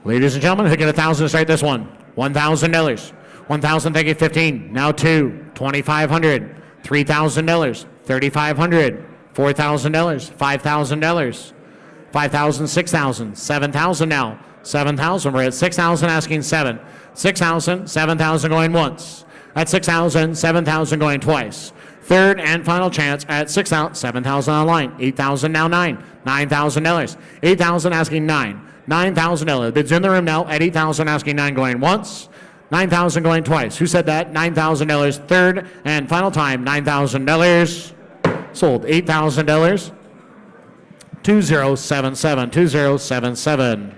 Ladies and gentlemen, who get 1,000 to start this one? $1,000. 1,000, thank you, 15. Now 2. $2,500. $3,000. $3,500. $4,000. $5,000. $5,000, $6,000. $7,000 now. $7,000. We're at $6,000, asking 7. $6,000, $7,000 going once. At $6,000, $7,000 going twice. Third and final chance at $6,000, $7,000 online. $8,000 now 9. $9,000. $8,000 asking 9. $9,000. Bids in the room now at $8,000 asking 9 going once. $9,000 going twice. Who said that? $9,000. Third and final time. $9,000. Sold $8,000. 2077. 2077.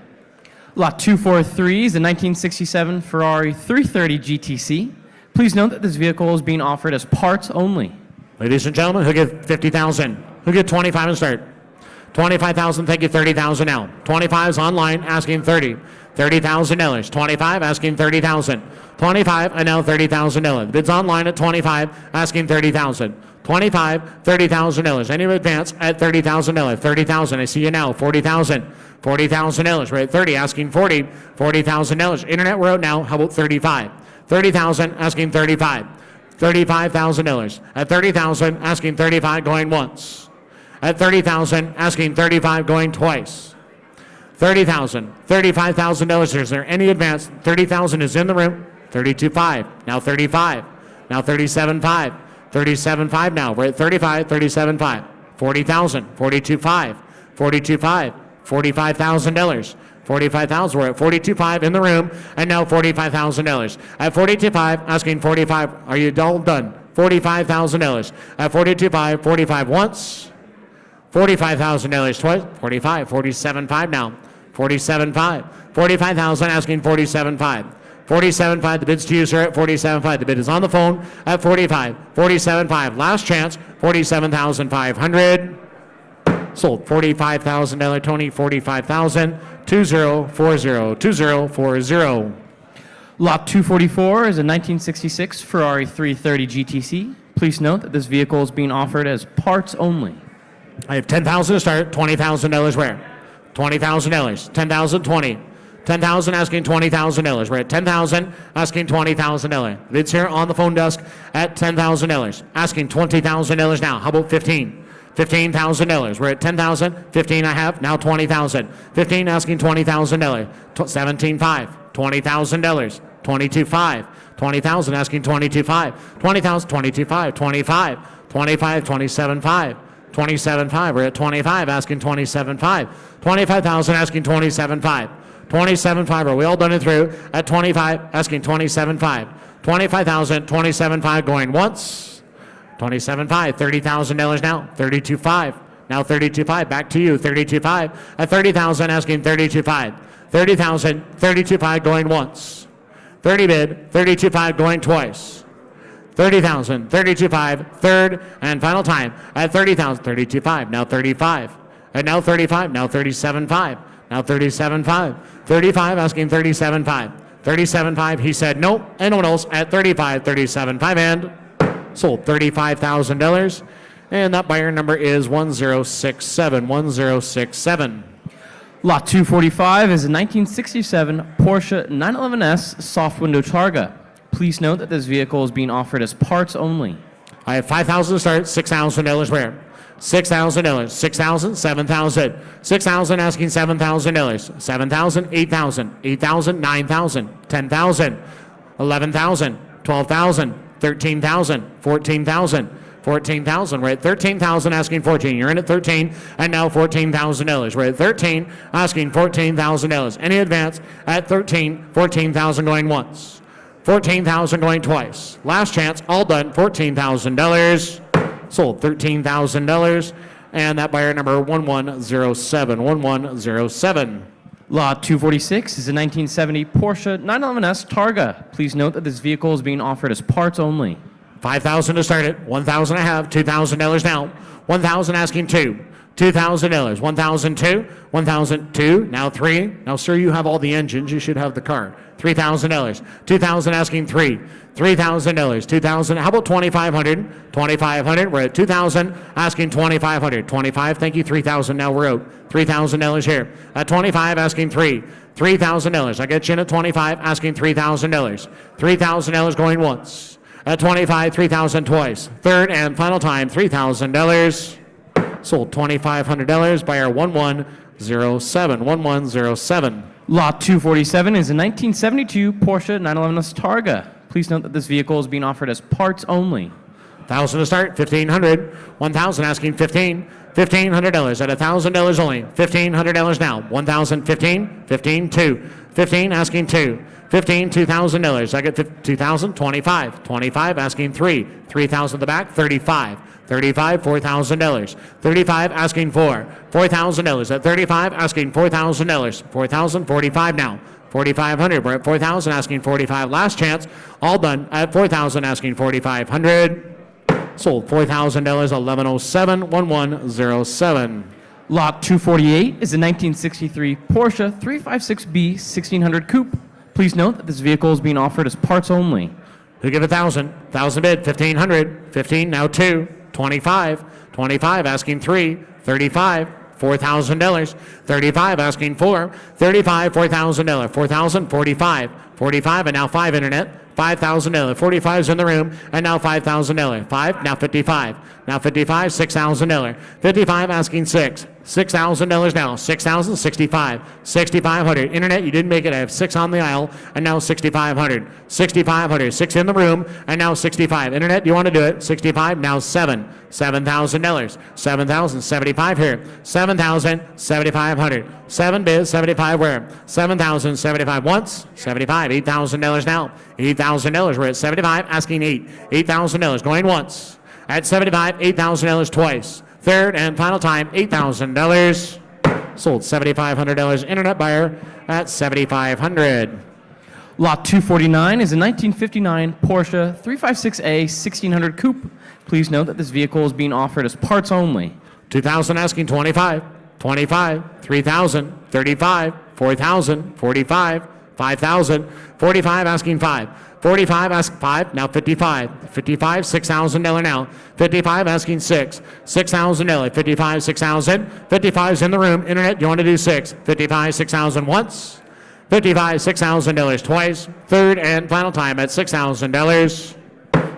Lot 243 is a 1967 Ferrari 330 GTC. Please note that this vehicle is being offered as parts only. Ladies and gentlemen, who get 50,000? Who get 25 and start? 25,000, thank you, 30,000 now. 25 is online, asking 30. $30,000. 25, asking 30,000. 25, and now $30,000. Bids online at 25, asking 30,000. 25, $30,000. Any advance at $30,000. 30,000, I see you now. 40,000. $40,000. We're at 30, asking 40. $40,000. Internet, we're out now. How about 35? 30,000, asking 35. $35,000. At 30,000, asking 35, going once. At 30,000, asking 35, going twice. 30,000, $35,000. Is there any advance? 30,000 is in the room. 32.5. Now 35. Now 37.5. 37.5 now. We're at 35, 37.5. 40,000, 42.5. 42.5. $45,000. 45,000. We're at 42.5 in the room, and now $45,000. At 42.5, asking 45. Are you all done? $45,000. At 42.5, 45 once. $45,000 twice. 45. 47.5 now. 47.5. 45,000. Asking 47.5. 47.5. The bid's to you, sir. At 47.5. The bid is on the phone at 45. 47.5. Last chance. 47,500. Sold $45,000, Tony, 45,000, 2040, 2040. Lot 244 is a 1966 Ferrari 330 GTC. Please note that this vehicle is being offered as parts only. I have 10,000 to start, $20,000 where? $20,000, 10,000, 20. 10,000 asking $20,000. We're at 10,000 asking $20,000. Bids here on the phone desk at $10,000. Asking $20,000 now. How about 15? $15,000. We're at 10,000. 15 I have. Now 20,000. 15 asking $20,000. 17.5. $20,000. 22.5. 20,000 asking 22.5. 20,000. 22.5. 25. 25. 27.5. 27.5. We're at 25 asking 27.5. 25,000 asking 27.5. 27.5. Are we all done and through? At 25 asking 27.5. 25,000. 27.5 going once. 27.5, $30,000 now, 32.5, now 32.5, back to you, 32.5, at 30,000 asking 32.5, 30,000, 32.5 going once, 30 bid, 32.5 going twice, 30,000, 32.5, third and final time, at 30,000, 32.5, now 35, and now 35, now 37.5, now 37.5, 35 asking 37.5, 37.5, he said no, and no one else at 35, 37.5, and sold $35,000, and that buyer number is 1067, 1067. Lot 245 is a 1967 Porsche 911S soft window Targa. Please note that this vehicle is being offered as parts only. I have 5,000 to start, $6,000 where? $6,000, 6,000, 7,000, 6,000 asking $7,000, 7,000, 8,000, 8,000, 9,000, 10,000, 11,000, 12,000, 13,000, 14,000, 14,000. We're at 13,000 asking 14. You're in at 13, and now $14,000. We're at 13 asking $14,000. Any advance at 13, 14,000 going once. $14,000 going twice. Last chance, all done, $14,000. Sold $13,000. And that buyer number 1107, 1107. Lot 246 is a 1970 Porsche 911S Targa. Please note that this vehicle is being offered as parts only. $5,000 to start it, $1,000 I have, $2,000 now. $1,000 asking two. $2,000. $1,002. $1,002. Now three. Now, sir, you have all the engines. You should have the car. $3,000. $2,000 asking three. $3,000. $2,000. How about $2,500? $2,500. We're at $2,000 asking $2,500. $25. Thank you. $3,000. Now we're out. $3,000 here. At $25 asking three. $3,000. I get you in at $25 asking $3,000. $3,000 going once. At $25, $3,000 twice. Third and final time, $3,000. Sold $2,500. Buyer 1107. 1107. Lot 247 is a 1972 Porsche 911S Targa. Please note that this vehicle is being offered as parts only. $1,000 to start, $1,500. $1,000 asking $15. $1,500 at $1,000 only. $1,500 now. $1,015. $15. $2. $15 asking $2. $15. $2,000. I get $2,000. $25. $25 asking $3. $3,000 the back. $35. $35. $4,000. $35 asking $4. $4,000 at $35 asking $4,000. $4,000. $45 now. $4,500. We're at $4,000 asking $45. Last chance. All done at $4,000 asking $4,500. Sold $4,000. 1107. 1107. Lot 248 is a 1963 Porsche 356B 1600 Coupe. Please note that this vehicle is being offered as parts only. Who give $1,000? $1,000 bid. $1,500. $15 now $2. $25. $25 asking $3. $35. $4,000. $35 asking $4. $35. $4,000. $4,000. $45. $45 and now $5 internet. $5,000. $45's in the room and now $5,000. $5 now $55. Now $55. $6,000. $55 asking $6. $6,000 now. $6,000. $65. $6,500. Internet, you didn't make it. I have 6 on the aisle and now $6,500. $6,500. 6 in the room and now $65. Internet, you want to do it? $65 now $7. $7,000. $7,075 here. $7,000. $7,500. 7 bids. 75 where? $7,075 once. 75. $8,000 now. $8,000. We're at 75 asking $8. $8,000 going once. At 75, $8,000 twice. Third and final time, $8,000. Sold $7,500. Internet buyer at $7,500. Lot 249 is a 1959 Porsche 356A 1600 Coupe. Please note that this vehicle is being offered as parts only. $2,000 asking $25. $25. $3,000. $35. $4,000. $45. $5,000. $45 asking $5. $45 asking $5. Now $55. $55. $6,000 now. $55 asking $6. $6,000. $55. $6,000. $55's in the room. Internet, you want to do $6. $55. $6,000 once. $55. $6,000 twice. Third and final time at $6,000.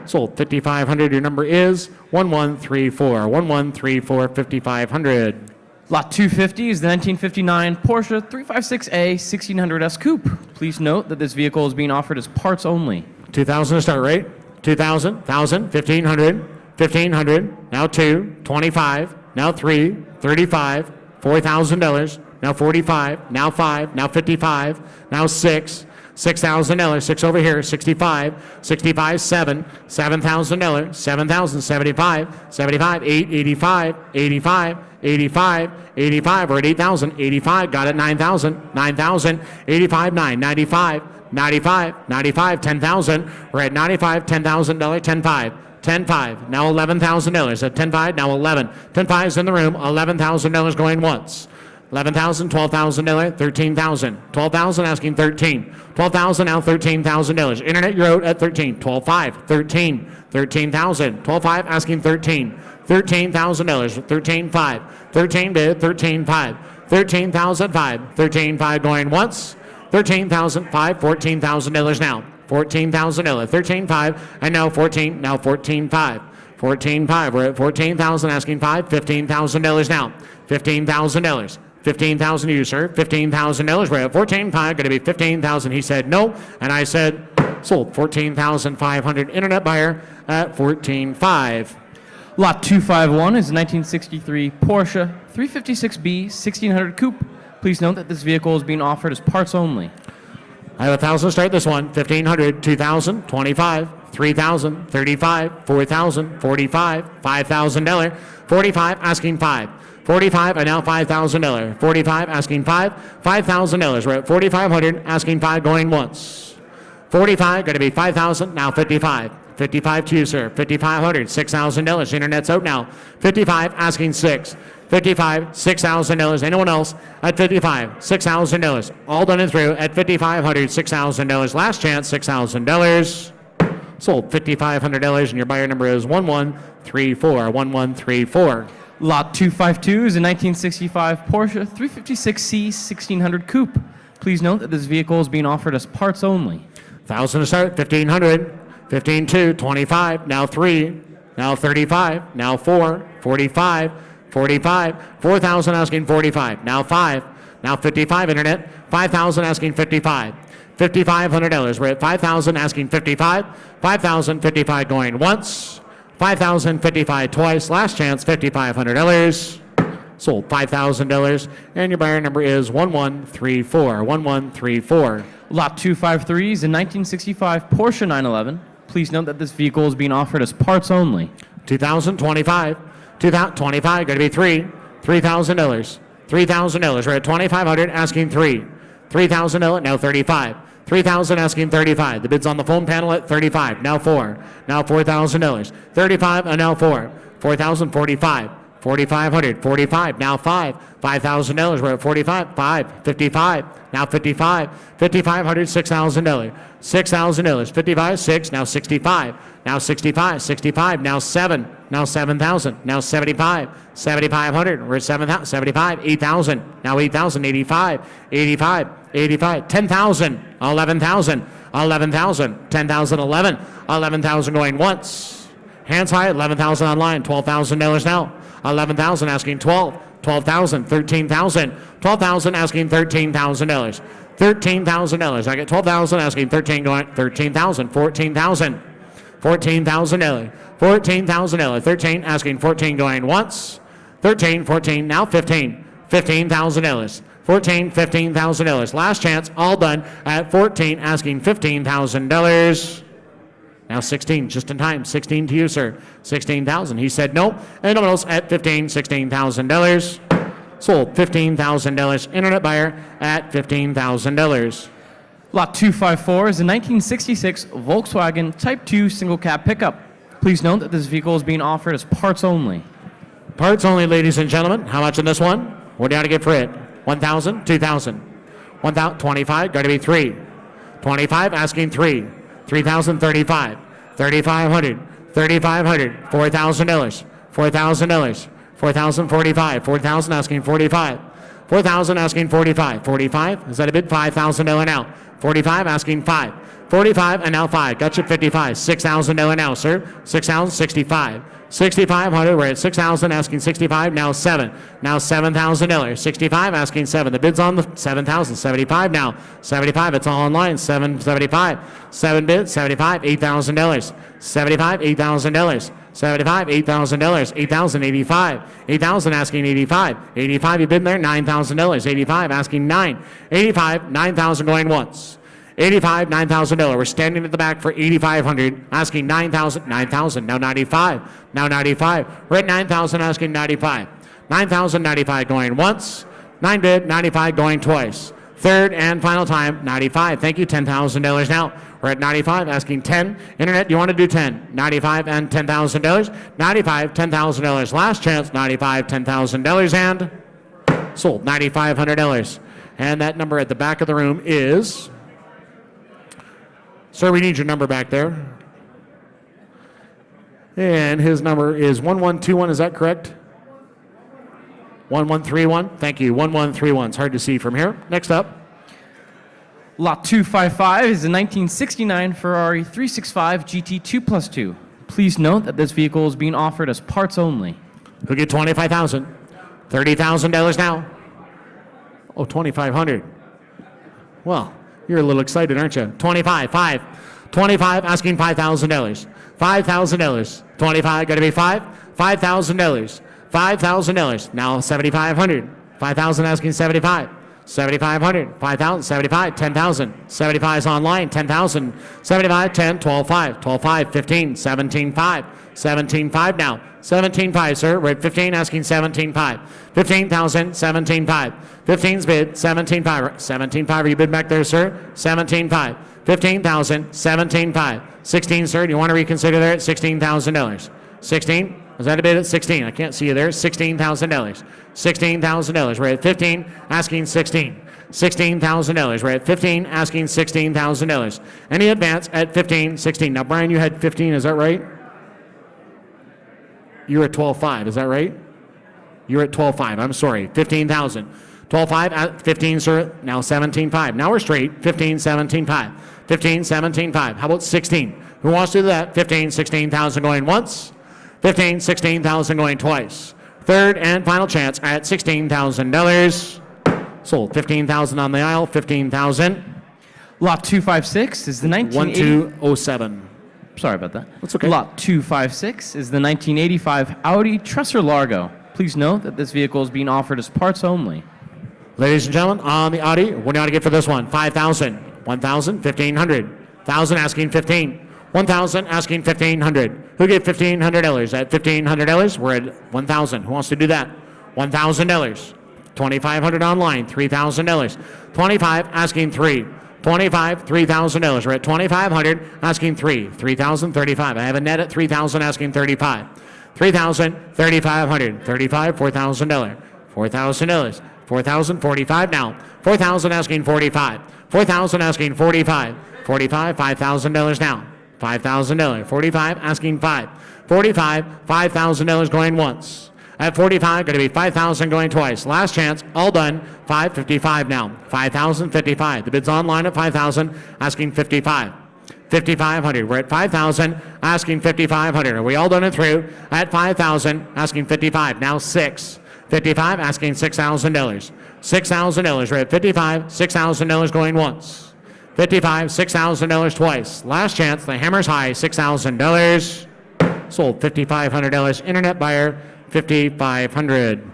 Sold $5,500. Your number is 1134. 1134. $5,500. Lot 250 is the 1959 Porsche 356A 1600S Coupe. Please note that this vehicle is being offered as parts only. $2,000 to start, right? $2,000, $1,000, $1,500, $1,500, now $2, $25, now $3, $35, $4,000, now $45, now $5, now $55, now $6, $6,000, 6 over here, $65, $65, $7, $7,000, $7,075, $75, $8, $85, $85, $85, $85, we're at $8,000, $85, got it, $9,000, $9,000, $85, $9, $95, $95, $95, $10,000, we're at $95, $10,000, $10,500, $10,500, now $11,000, at $10,500, now $11,000, $10,500's in the room, $11,000 going once. $11,000, $12,000, $13,000, $12,000 asking $13, $12,000 now $13,000. Internet, you're out at $13, $12,500, $13, $13,000, $12,500 asking $13, $13,000, $13,500, $13 bid, $13,500, $13,500, $13,500 going once, $13,500, $14,000 now, $14,000, $13,500, and now $14,000, now $14,500. $14,500, we're at $14,000 asking $5, $15,000 now, $15,000. $15,000 you, sir. $15,000. We're at $14,500. Going to be $15,000. He said no, and I said sold. $14,500. Internet buyer at $14,500. Lot 251 is a 1963 Porsche 356B 1600 Coupe. Please note that this vehicle is being offered as parts only. I have 1,000 start this one. 1,500, 2,000, 25, 3,000, 35, 4,000, 45, $5,000, 45, asking 5. 45 and now $5,000. 45 asking 5, $5,000. We're at 4,500 asking 5 going once. 45 going to be 5,000 now 55. 55 to you, sir. 5,500, $6,000. Internet's out now. 55 asking 6. 55, $6,000. Anyone else at 55, $6,000. All done and through at 5,500, $6,000. Last chance, $6,000. Sold $5,500 and your buyer number is 1134. 1134. Lot 252 is a 1965 Porsche 356C 1600 Coupe. Please note that this vehicle is being offered as parts only. 1,000 to start, 1,500, 15, 25, now 3, now 35, now 4, 45, 45, 4,000 asking 45, now 5, now 55 internet, 5,000 asking 55, $5,500. We're at 5,000 asking 55, 5,000, 55 going once, 5,000, 55 twice, last chance, $5,500. Sold $5,000, and your buyer number is 1134. 1134. Lot 253 is a 1965 Porsche 911. Please note that this vehicle is being offered as parts only. 2025. 2025, going to be $3,000. $3,000. We're at 2,500, asking 3. $3,000, now 35. 3,000 asking 35. The bid's on the phone panel at 35. Now 4. Now $4,000. 35 and now 4. 4,000, 45. 4,500, 45, now 5, $5,000. We're at 45, 5, 55, now 55, 5,500, $6,000, $6,000, 55, 6, now 65, now 65, 65, now 7, now 7,000, now 75, 7,500. We're at 7,000, 75, 8,000, now 8,000, 85, 85, 85, 10,000, 11,000, 11,000, 10,000, 11, 11,000 going once. Hands high, 11,000 online, $12,000 now. 11,000 asking 12, 12,000, 13,000, 12,000 asking $13,000, $13,000. I get 12,000 asking 13 going 13,000, 14,000, $14,000, $14,000, 13 asking 14 going once, 13, 14, now 15, $15,000, 14, $15,000. Last chance, all done at 14 asking $15,000. Now 16, just in time. 16 to you, sir. 16,000. He said no. And no one else at 15, $16,000. Sold $15,000. Internet buyer at $15,000. Lot 254 is a 1966 Volkswagen Type 2 single cab pickup. Please note that this vehicle is being offered as parts only. Parts only, ladies and gentlemen. How much in this one? What do you got to get for it? 1,000, 2,000. 1,000, 25, got to be 3. 25, asking 3. 3,000, 35, 3,500, 3,500, $4,000, $4,000, 4,000, 45, 4,000 asking 45, 4,000 asking 45, 45, is that a bid? $5,000 now, 45 asking 5, 45 and now 5, got you 55, $6,000 now, sir, 6,000, 65, 6,500, we're at 6,000 asking 65, now 7, now $7,000, 65 asking 7, the bid's on the 7,000, 75 now, 75, it's all online, 775, 7 bid, 75, $8,000, 75, $8,000, 75, $8,000, 8,000, 85, 8,000 asking 85, 85 you bid there, $9,000, 85 asking 9, 85, 9,000 going once. 85, $9,000. We're standing at the back for 8,500, asking 9,000, 9,000, now 95, now 95. We're at 9,000, asking 95. 9,000, 95 going once, 9 bid, 95 going twice. Third and final time, 95. Thank you, $10,000 now. We're at 95, asking 10. Internet, you want to do 10? 95 and $10,000. 95, $10,000. Last chance, 95, $10,000, and sold $9,500. And that number at the back of the room is... Sir, we need your number back there. And his number is 1121, is that correct? 1131, thank you, 1131. It's hard to see from here. Next up. Lot 255 is a 1969 Ferrari 365 GT 2+2. Please note that this vehicle is being offered as parts only. Who'll get $25,000? $30,000 now. Oh, $2,500. Well, you're a little excited, aren't you? 25, 5. 25, asking $5,000. $5,000. 25, got to be 5. $5,000. $5,000. Now 7,500. 5,000 asking 75. 7,500, 5,000, 75, 10,000. 75 is online, 10,000. 75, 10, 12,5, 12,5, 15, 17,5, 17,5 now. 17,5, sir. We're at 15, asking 17,5. 15,000, 17,5. 15's bid, 17,5. 17,5, are you bid back there, sir? 17,5. 15,000, 17,5. 16, sir, do you want to reconsider there at $16,000? 16? Was that a bid at 16? I can't see you there. $16,000. $16,000. We're at 15, asking 16. $16,000. We're at 15, asking $16,000. Any advance at 15, 16. Now, Brian, you had 15, is that right? You were at 12.5, is that right? You were at 12.5, I'm sorry. 15,000. 12.5 at 15, sir. Now 17.5. Now we're straight. 15, 17.5. 15, 17.5. How about 16? Who wants to do that? 15, 16,000 going once. 15, 16,000 going twice. Third and final chance at $16,000. Sold. 15,000 on the aisle. 15,000. Lot 256 is the 1980. 1207. Sorry about that. That's okay. Lot 256 is the 1985 Audi Tresor Largo. Please note that this vehicle is being offered as parts only. Ladies and gentlemen, on the Audi, what do you want to get for this one? 5,000, 1,000, 1,500. 1,000 asking 15. 1,000 asking 1,500. Who gave $1,500? At $1,500, we're at 1,000. Who wants to do that? $1,000. 2,500 online. $3,000. 25 asking 3. 25, $3,000. We're at 2,500 asking 3. 3,000, 35. I have a net at 3,000 asking 35. 3,000, 3,500. 35, $4,000. $4,000. 4,000, 45 now. 4,000 asking 45. 4,000 asking 45. 45, $5,000 now. $5,000. 45 asking 5. 45, $5,000 going once. At 45, going to be 5,000 going twice. Last chance, all done. 555 now. 5,055. The bid's online at 5,000, asking 55. 5,500. We're at 5,000, asking 5,500. Are we all done and through? At 5,000, asking 55. Now 6. 55, asking $6,000. $6,000. We're at 55, $6,000 going once. 55, $6,000 twice. Last chance, the hammer's high, $6,000. Sold. $5,500. Internet buyer, $5,500.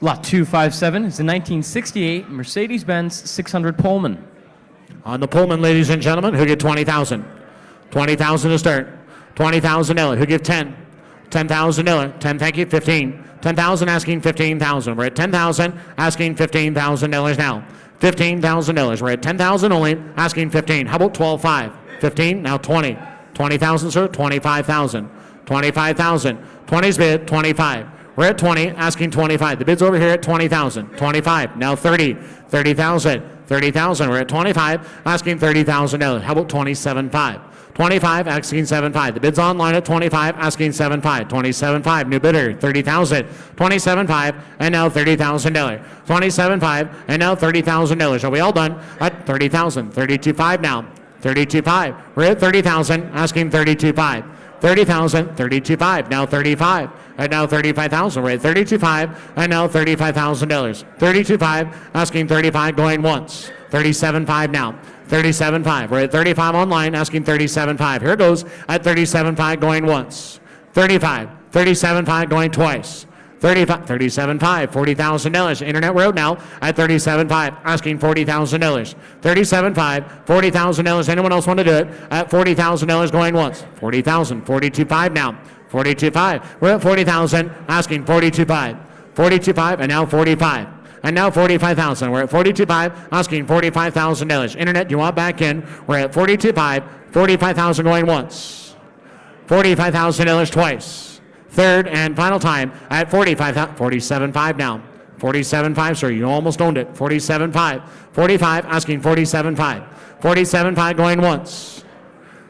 Lot 257 is the 1968 Mercedes-Benz 600 Pullman. On the Pullman, ladies and gentlemen, who get 20,000? 20,000 to start. $20,000. Who give 10? $10,000. 10, thank you. 15. 10,000 asking 15,000. We're at 10,000 asking $15,000 now. $15,000. We're at 10,000 only asking 15. How about 12.5? 15. Now 20. 20,000, sir. 25,000. 25,000. 20's bid. 25. We're at 20 asking 25. The bid's over here at 20,000. 25. Now 30. 30,000. 30,000. We're at 25 asking $30,000. How about 27.5? 25 asking 7.5. The bid's online at 25 asking 7.5. 27.5. New bidder 30,000. 27.5 and now $30,000. 27.5 and now $30,000. Are we all done? At 30,000. 32.5 now. 32.5. We're at 30,000 asking 32.5. 30,000. 32.5 now 35 and now 35,000. We're at 32.5 and now $35,000. 32.5 asking 35 going once. 37.5 now. 37.5. We're at 35 online, asking 37.5. Here it goes at 37.5 going once. 35. 37.5 going twice. 35. 37.5. $40,000. Internet road now at 37.5, asking $40,000. 37.5. $40,000. Anyone else want to do it at $40,000 going once? 40,000. 42.5 now. 42.5. We're at 40,000, asking 42.5. 42.5 and now 45. And now 45,000. We're at 42.5, asking $45,000. Internet, you want back in? We're at 42.5, 45,000 going once. $45,000 twice. Third and final time at 47.5 now. 47.5, sir. You almost owned it. 47.5. 45, asking 47.5. 47.5 going once.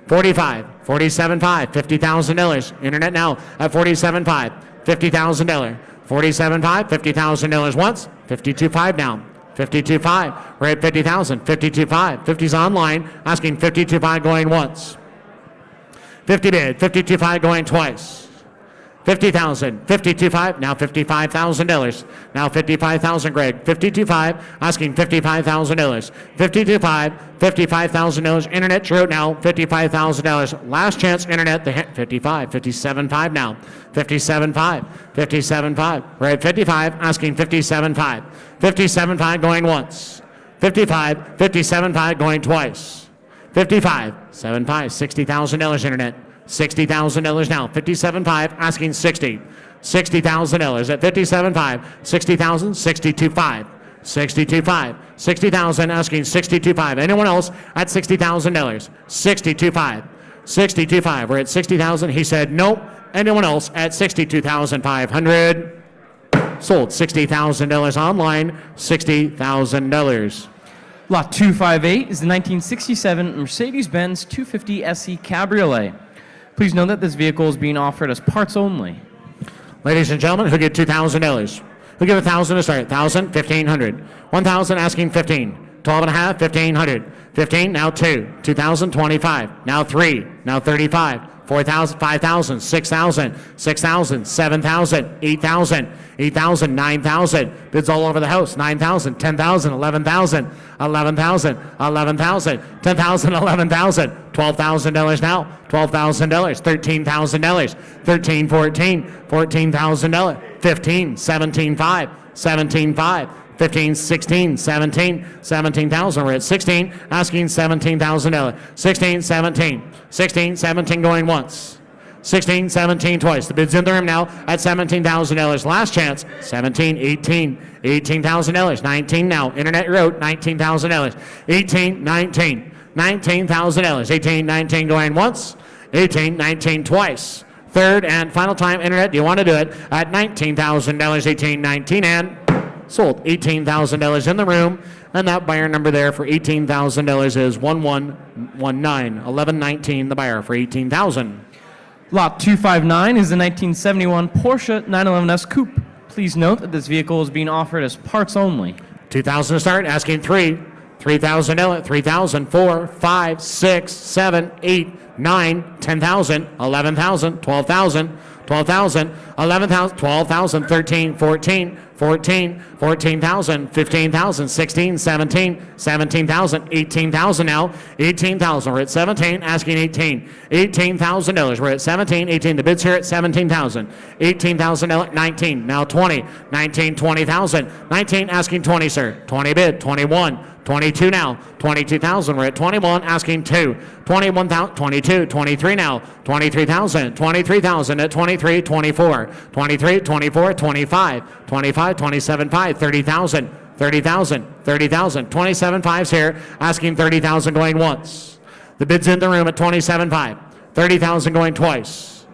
45. 47.5. $50,000. Internet now at 47.5. $50,000. 47.5, $50,000 once, 52.5 now, 52.5. We're at 50,000, 52.5. 50's online, asking 52.5 going once. 50 bid, 52.5 going twice. 50,000, 52.5, now $55,000. Now 55,000, Greg. 52.5, asking $55,000. 52.5, $55,000. Internet, true now, $55,000. Last chance, internet, 55, 57.5 now. 57.5, 57.5. We're at 55, asking 57.5. 57.5 going once. 55, 57.5 going twice. 55, 7.5, $60,000 internet. $60,000 now. 57.5, asking 60. $60,000 at 57.5. 60,000, 62.5. 62.5. 60,000, asking 62.5. Anyone else at $60,000? 62.5. 62.5. We're at 60,000. He said nope. Anyone else at 62,500? Sold. $60,000 online. $60,000. Lot 258 is the 1967 Mercedes-Benz 250 SE Cabriolet. Please note that this vehicle is being offered as parts only. Ladies and gentlemen, who get $2,000? Who give 1,000 to start? 1,000, 1,500. 1,000 asking 15. 12 and a half, 1,500. 15, now 2. 2,000, 25. Now 3. Now 35. 4,000, 5,000, 6,000, 6,000, 7,000, 8,000, 8,000, 9,000. Bids all over the house. 9,000, 10,000, 11,000, 11,000, 11,000, 10,000, 11,000. $12,000 now. $12,000. $13,000. 13, 14, $14,000. 15, 17,5, 17,5. 15, 16, 17, 17,000. We're at 16, asking $17,000. 16, 17, 16, 17 going once. 16, 17 twice. The bid's in the room now at $17,000. Last chance, 17, 18, $18,000. 19 now. Internet wrote $19,000. 18, 19, $19,000. 18, 19 going once. 18, 19 twice. Third and final time, internet, do you want to do it at $19,000? 18, 19, and sold. $18,000 in the room, and that buyer number there for $18,000 is 1119. 1119, the buyer for $18,000. Lot 259 is the 1971 Porsche 911S Coupe. Please note that this vehicle is being offered as parts only. 2,000 to start, asking 3. 3,000, 3,000, 4, 5, 6, 7, 8, 9, 10,000, 11,000, 12,000, 12,000, 11,000, 12,000, 13, 14, 14, 14,000, 15,000, 16, 17, 17,000, 18,000 now, 18,000. We're at 17, asking 18. $18,000. We're at 17, 18. The bid's here at 17,000. 18,000, 19, now 20, 19, 20,000. 19, asking 20, sir. 20 bid, 21. 22 now, 22,000. We're at 21, asking 2. 21,000, 22, 23 now, 23,000, 23,000 at 23, 24, 23, 24, 25, 25, 27, 5, 30,000, 30,000, 30,000. 27 fives here, asking 30,000 going once. The bid's in the room at 27.5. 30,000 going twice.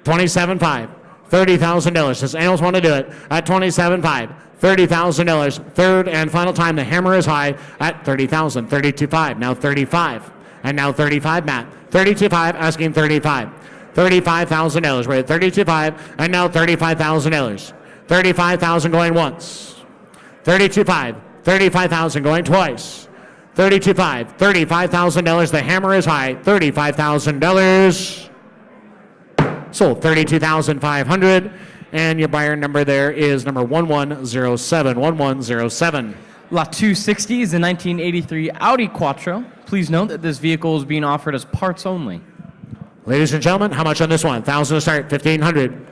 27.5. $30,000. Does anyone want to do it at 27.5? $30,000. Third and final time. The hammer is high at 30,000. 32.5. Now 35. And now 35, Matt. 32.5, asking 35. $35,000. We're at 32.5, and now $35,000. 35,000 going once. 32.5. 35,000 going twice. 32.5. $35,000. The hammer is high. $35,000. Sold. 32,500. And your buyer number there is number 1107. 1107. Lot 260 is the 1983 Audi Quattro. Please note that this vehicle is being offered as parts only. Ladies and gentlemen, how much on this one? 1,000 to start, 1,500.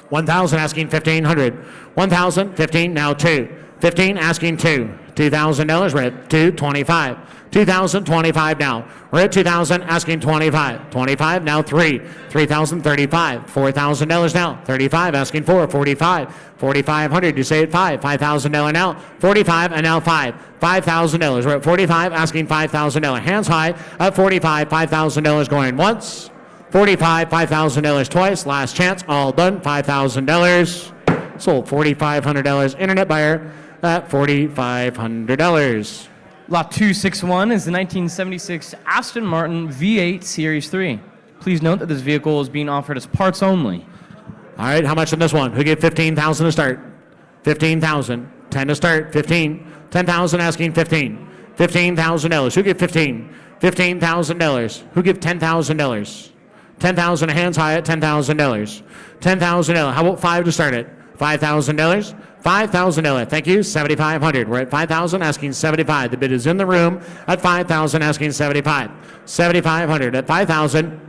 1,000 asking 1,500. 1,000, 15, now 2. 15 asking 2. $2,000, we're at 225. 2,025 now. We're at 2,000 asking 25. 25 now 3. 3,035. $4,000 now. 35 asking 4. 45. 4,500. You say it 5. $5,000 now. 45 and now 5. $5,000. We're at 45 asking $5,000. Hands high at 45. $5,000 going once. 45. $5,000 twice. Last chance. All done. $5,000. Sold. $4,500. Internet buyer at $4,500. Lot 261 is the 1976 Aston Martin V8 Series 3. Please note that this vehicle is being offered as parts only. All right, how much on this one? Who gave 15,000 to start? 15,000. 10 to start. 15. 10,000 asking 15. $15,000. Who gave 15? $15,000. Who gave $10,000? 10,000 hands high at $10,000. $10,000. How about 5 to start it? $5,000. $5,000. Thank you. 7,500. We're at 5,000, asking 75. The bid is in the room at 5,000, asking 75. 7,500 at 5,000.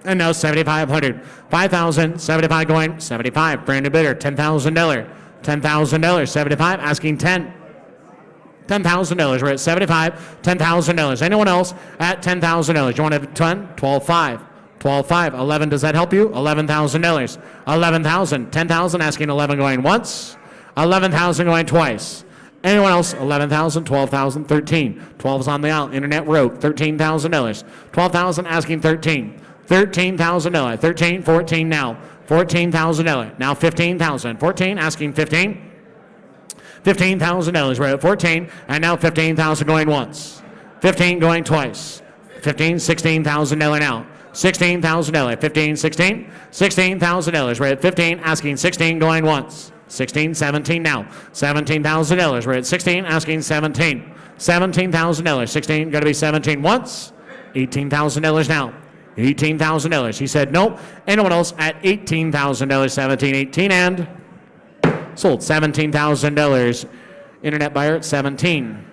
And now 7,500. 5,000, 75 going, 75. Brand new bidder, $10,000. $10,000. 75, asking 10. $10,000. We're at 75. $10,000. Anyone else at $10,000? You want to have 10? 12,500. 12,500. 11. Does that help you? $11,000. 11,000. 10,000. Asking 11 going once. 11,000 going twice. Anyone else? 11,000. 12,000. 13. 12's on the out. Internet rogue. $13,000. 12,000. Asking 13. $13,000. 13. 14 now. $14,000. Now 15,000. 14. Asking 15. $15,000. We're at 14, and now 15,000 going once. 15 going twice. 15, $16,000 now. $16,000. 15, 16. $16,000. We're at 15, asking 16 going once. 16, 17 now. $17,000. We're at 16, asking 17. $17,000. 16, going to be 17 once. $18,000 now. $18,000. He said nope. Anyone else at $18,000? 17, 18, and sold. $17,000. Internet buyer at 17.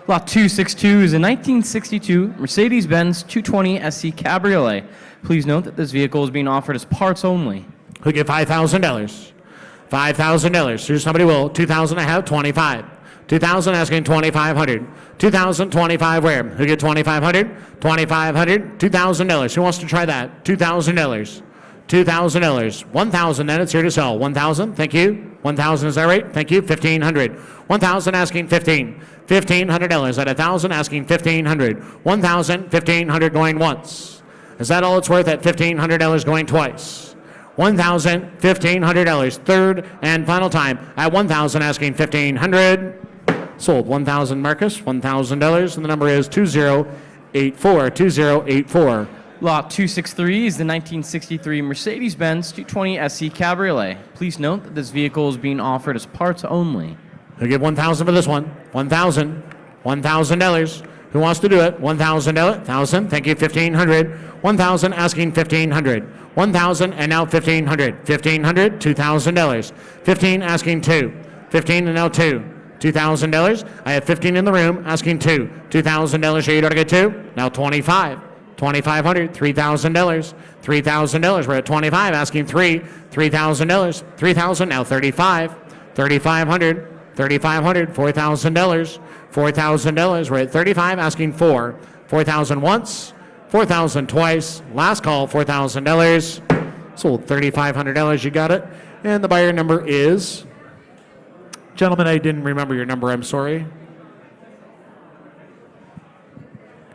Lot 262 is a 1962 Mercedes-Benz 220 SC Cabriolet. Please note that this vehicle is being offered as parts only. Who give $5,000? $5,000. Here's somebody will. 2,000 I have, 25. 2,000 asking 2,500. 2,000, 25 where? Who get 2,500? 2,500. $2,000. Who wants to try that? $2,000. $2,000. 1,000 then, it's here to sell. 1,000, thank you. 1,000, is that right? Thank you. 1,500. 1,000 asking 15. $1,500. At 1,000 asking 1,500. 1,000, 1,500 going once. Is that all it's worth at $1,500 going twice? 1,000, $1,500. Third and final time at 1,000 asking 1,500. Sold. 1,000 Marcus, $1,000, and the number is 2084. 2084. Lot 263 is the 1963 Mercedes-Benz 220 SC Cabriolet. Please note that this vehicle is being offered as parts only. Who give 1,000 for this one? 1,000. $1,000. Who wants to do it? $1,000. 1,000. Thank you. 1,500. 1,000 asking 1,500. 1,000 and now 1,500. 1,500. $2,000. 15 asking 2. 15 and now 2. $2,000. I have 15 in the room asking 2. $2,000. Sure you don't get 2? Now 25. 2,500. $3,000. $3,000. We're at 25 asking 3. $3,000. 3,000 now 35. 3,500. 3,500. $4,000. $4,000. We're at 35 asking 4. 4,000 once. 4,000 twice. Last call. $4,000. Sold. $3,500. You got it. And the buyer number is. Gentlemen, I didn't remember your number. I'm sorry.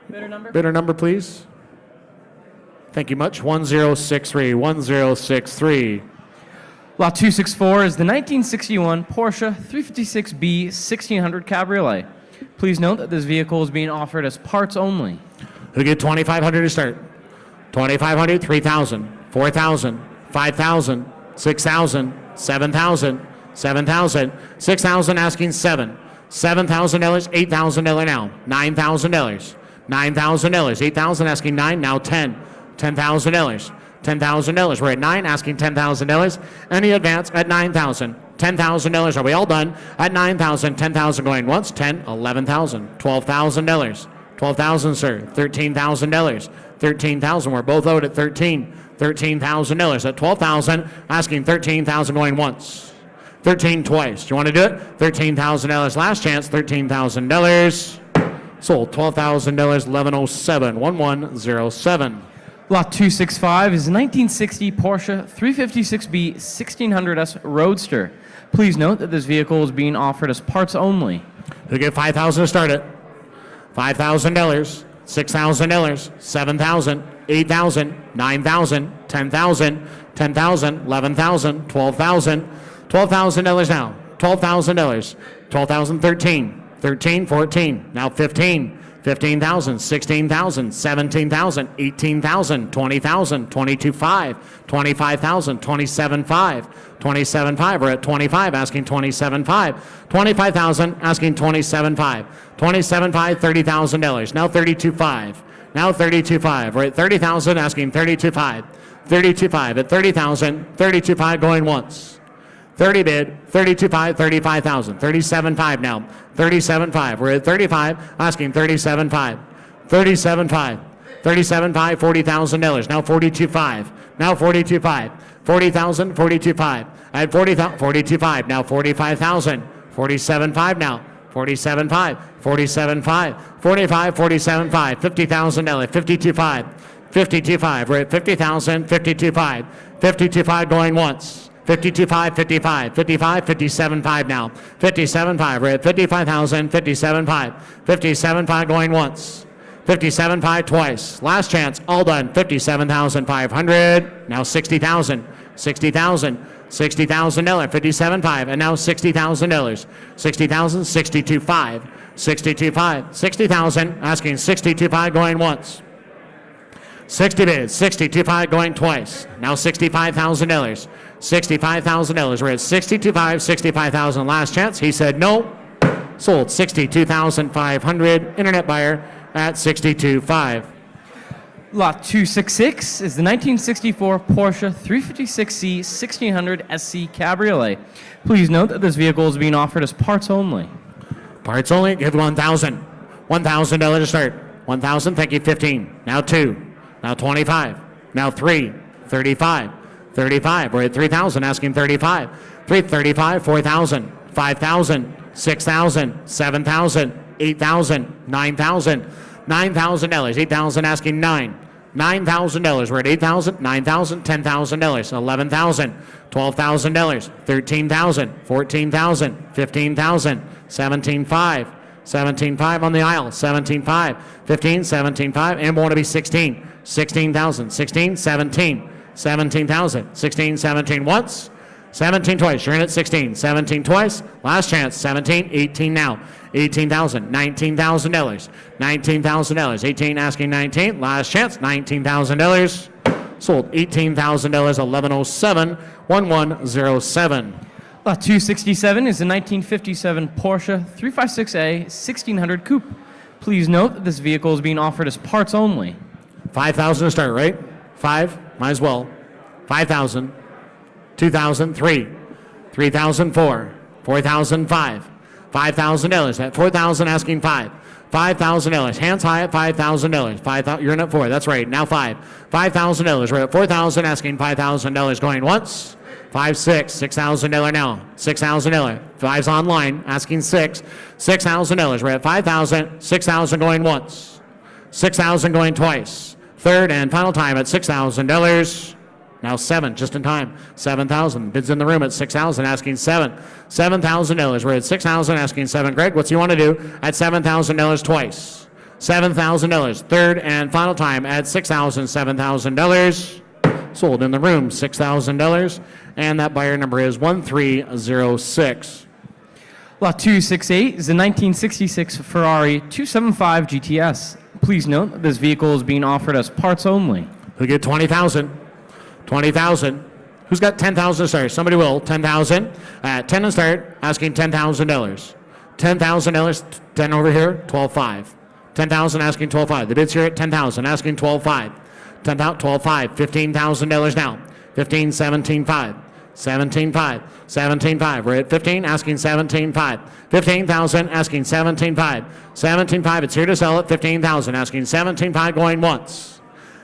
Bidder number? Bidder number, please. Thank you much. 1063. 1063. Lot 264 is the 1961 Porsche 356B 1600 Cabriolet. Please note that this vehicle is being offered as parts only. Who get 2,500 to start? 2,500, 3,000, 4,000, 5,000, 6,000, 7,000, 7,000, 6,000 asking 7. $7,000, $8,000 now. $9,000. $9,000. 8,000 asking 9, now 10. $10,000. $10,000. We're at 9 asking $10,000. Any advance at 9,000. $10,000. Are we all done? At 9,000. 10,000 going once. 10, 11,000. $12,000. 12,000, sir. $13,000. 13,000. We're both owed at 13. $13,000. At 12,000 asking 13,000 going once. 13 twice. Do you want to do it? $13,000 last chance. $13,000. Sold. $12,000. 1107. 1107. Lot 265 is a 1960 Porsche 356B 1600S Roadster. Please note that this vehicle is being offered as parts only. Who get 5,000 to start it? $5,000, $6,000, 7,000, 8,000, 9,000, 10,000, 10,000, 11,000, 12,000, $12,000 now. $12,000, 12,000, 13, 13, 14, now 15. 15,000, 16,000, 17,000, 18,000, 20,000, 22,500, 25,000, 27,500, 27,500. We're at 25, asking 27,500. 25,000, asking 27,500. 27,500, $30,000. Now 32,500. Now 32.5. We're at 30,000, asking 32.5. 32.5 at 30,000. 32.5 going once. 30 bid. 32.5. 35,000. 37.5 now. 37.5. We're at 35, asking 37.5. 37.5. 37.5. $40,000. Now 42.5. Now 42.5. 40,000. 42.5. At 40,000. 42.5. Now 45,000. 47.5 now. 47.5. 47.5. 45. 47.5. $50,000. 52.5. 52.5. We're at 50,000. 52.5. 52.5 going once. 52.5. 55. 55. 57.5 now. 57.5. We're at 55,000. 57.5. 57.5 going once. 57.5 twice. Last chance. All done. 57,500. Now 60,000. 60,000. $60,000. 57.5. And now $60,000. 60,000. 62.5. 62.5. 60,000. Asking 62.5 going once. 60 bids. 62.5 going twice. Now $65,000. $65,000. We're at 62.5. 65,000. Last chance. He said no. Sold 62,500. Internet buyer at 62.5. Lot 266 is the 1964 Porsche 356C 1600 SC Cabriolet. Please note that this vehicle is being offered as parts only. Parts only. Give 1,000. $1,000 to start. 1,000. Thank you. 15. Now 2. Now 25. Now 3. 35. 35. We're at 3,000. Asking 35. 335. 4,000. 5,000. 6,000. 7,000. 8,000. 9,000. $9,000. 8,000 asking 9. $9,000. We're at 8,000, 9,000, $10,000, 11,000, $12,000, 13,000, 14,000, 15,000, 17,500, 17,500 on the aisle, 17,500, 15, 17,500, and want to be 16, 16,000, 16, 17, 17,000, 16, 17 once, 17 twice. You're in at 16, 17 twice. Last chance, 17, 18 now. 18,000, $19,000, $19,000, 18 asking 19. Last chance, $19,000. Sold $18,000, 1107, 1107. Lot 267 is the 1957 Porsche 356A 1600 Coupe. Please note that this vehicle is being offered as parts only. 5,000 to start, right? 5, might as well. 5,000, 2,000, 3, 3,000, 4, 4,005. $5,000. At 4,000 asking 5. $5,000. Hands high at $5,000. 5,000. You're in at 4. That's right. Now 5. $5,000. We're at 4,000 asking $5,000 going once. 5, 6. $6,000 now. $6,000. 5's online asking 6. $6,000. We're at 5,000. 6,000 going once. 6,000 going twice. Third and final time at $6,000. Now 7, just in time. 7,000. Bids in the room at 6,000, asking 7. $7,000. We're at 6,000, asking 7. Greg, what's you want to do at $7,000 twice? $7,000. Third and final time at $6,000. $7,000. Sold in the room. $6,000. And that buyer number is 1306. Lot 268 is the 1966 Ferrari 275 GTS. Please note that this vehicle is being offered as parts only. Who get 20,000? 20,000. Who's got 10,000 to start? Somebody will. 10,000. At 10 to start, asking $10,000. $10,000. 10 over here. 12,500. 10,000 asking 12,500. The bid's here at 10,000 asking 12,500. 10,000. 12,500. $15,000 now. 15, 17,500. 17,500. 17,500. We're at 15 asking 17,500. 15,000 asking 17,500. 17,500. It's here to sell at 15,000 asking 17,500 going once.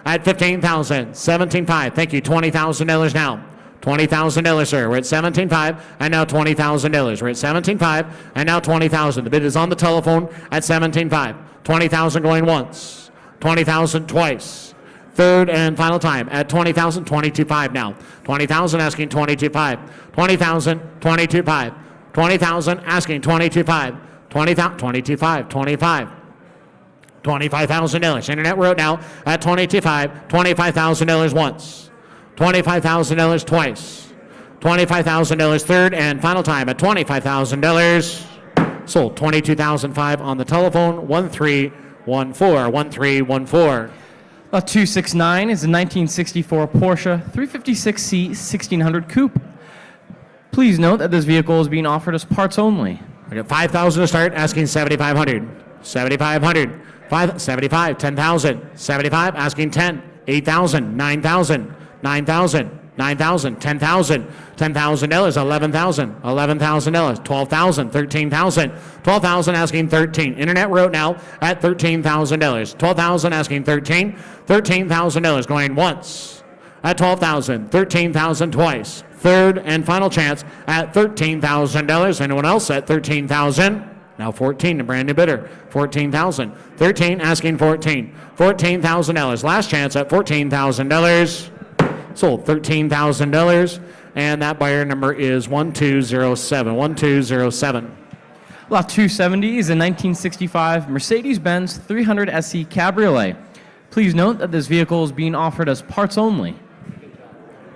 At 15,000, 17,500. Thank you. $20,000 now. $20,000, sir. We're at 17,500 and now $20,000. We're at 17,500 and now $20,000. The bid is on the telephone at 17,500. 20,000 going once. 20,000 twice. Third and final time at 20,000, 22,500 now. 20,000 asking 22,500. 20,000, 22,500. 20,000 asking 22,500. 20,000, 22,500. 25. $25,000. Internet road now at $22,500. $25,000 once. $25,000 twice. $25,000 third and final time at $25,000. Sold $22,500 on the telephone. 1314. 1314. Lot 269 is the 1964 Porsche 356C 1600 Coupe. Please note that this vehicle is being offered as parts only. I got 5,000 to start, asking 7,500. 7,500. 75, 10,000, 75, asking 10, 8,000, 9,000, 9,000, 9,000, 10,000, $10,000, 11,000, $11,000, 12,000, 13,000, 12,000, asking 13. Internet wrote now at $13,000. 12,000, asking 13, $13,000 going once at 12,000, 13,000 twice. Third and final chance at $13,000. Anyone else at 13,000? Now 14, a brand new bidder. 14,000. 13, asking 14. $14,000. Last chance at $14,000. Sold $13,000. And that buyer number is 1207. 1207. Lot 270 is a 1965 Mercedes-Benz 300 SE Cabriolet. Please note that this vehicle is being offered as parts only.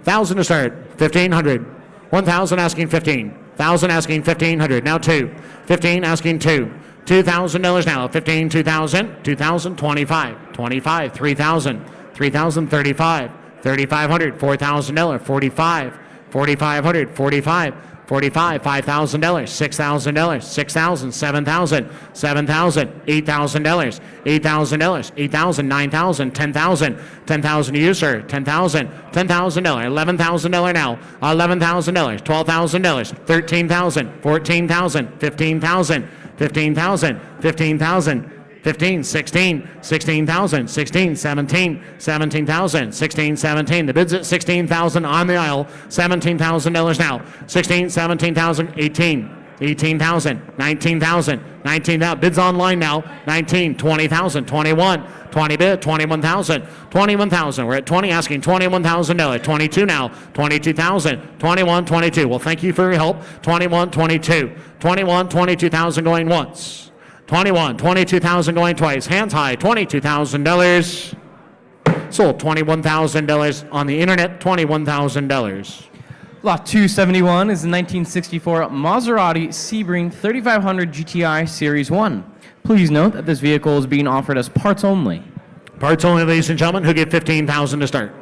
1,000 to start. 1,500. 1,000 asking 15. 1,000 asking 1,500. Now 2. 15 asking 2. $2,000 now. 15, 2,000. 2,000, 25. 25, 3,000. 3,000, 35. 3,500. $4,000. 45. 4,500. 45. 45, $5,000, $6,000, 6,000, 7,000, 7,000, $8,000, $8,000, 8,000, 9,000, 10,000, 10,000 to you, sir, 10,000, $10,000, $11,000 now, $11,000, $12,000, 13,000, 14,000, 15,000, 15,000, 15,000, 15, 16, 16,000, 16, 17, 17,000, 16, 17. The bid's at 16,000 on the aisle. $17,000 now. 16, 17,000, 18, 18,000, 19,000, 19,000. Bids online now. 19, 20,000, 21, 20 bid, 21,000, 21,000. We're at 20, asking $21,000. 22 now. 22,000, 21, 22. Well, thank you for your help. 21, 22, 21, 22,000 going once. 21, 22,000 going twice. Hands high, $22,000. Sold $21,000 on the internet, $21,000. Lot 271 is a 1964 Maserati Sebring 3500 GTI Series 1. Please note that this vehicle is being offered as parts only. Parts only, ladies and gentlemen, who get $15,000 to start.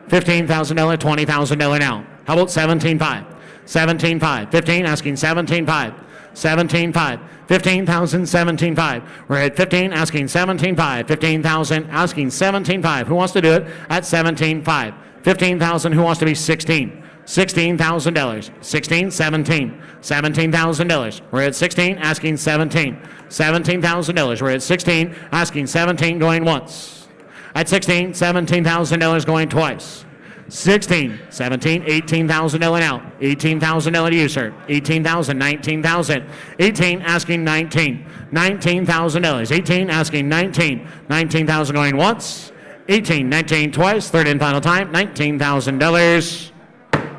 $15,000, $20,000 now. How about 17.5? 17.5. 15 asking 17.5. 17.5. 15,000, 17.5. We're at 15, asking 17.5. 15,000, asking 17.5. Who wants to do it at 17.5? 15,000, who wants to be 16? $16,000. 16, 17. $17,000. We're at 16, asking 17. $17,000. We're at 16, asking 17, going once. At 16, $17,000 going twice. 16, 17, $18,000 now. $18,000 to you, sir. 18,000, 19,000. 18, asking 19. $19,000. 18, asking 19. 19,000 going once. 18, 19 twice. Third and final time. $19,000.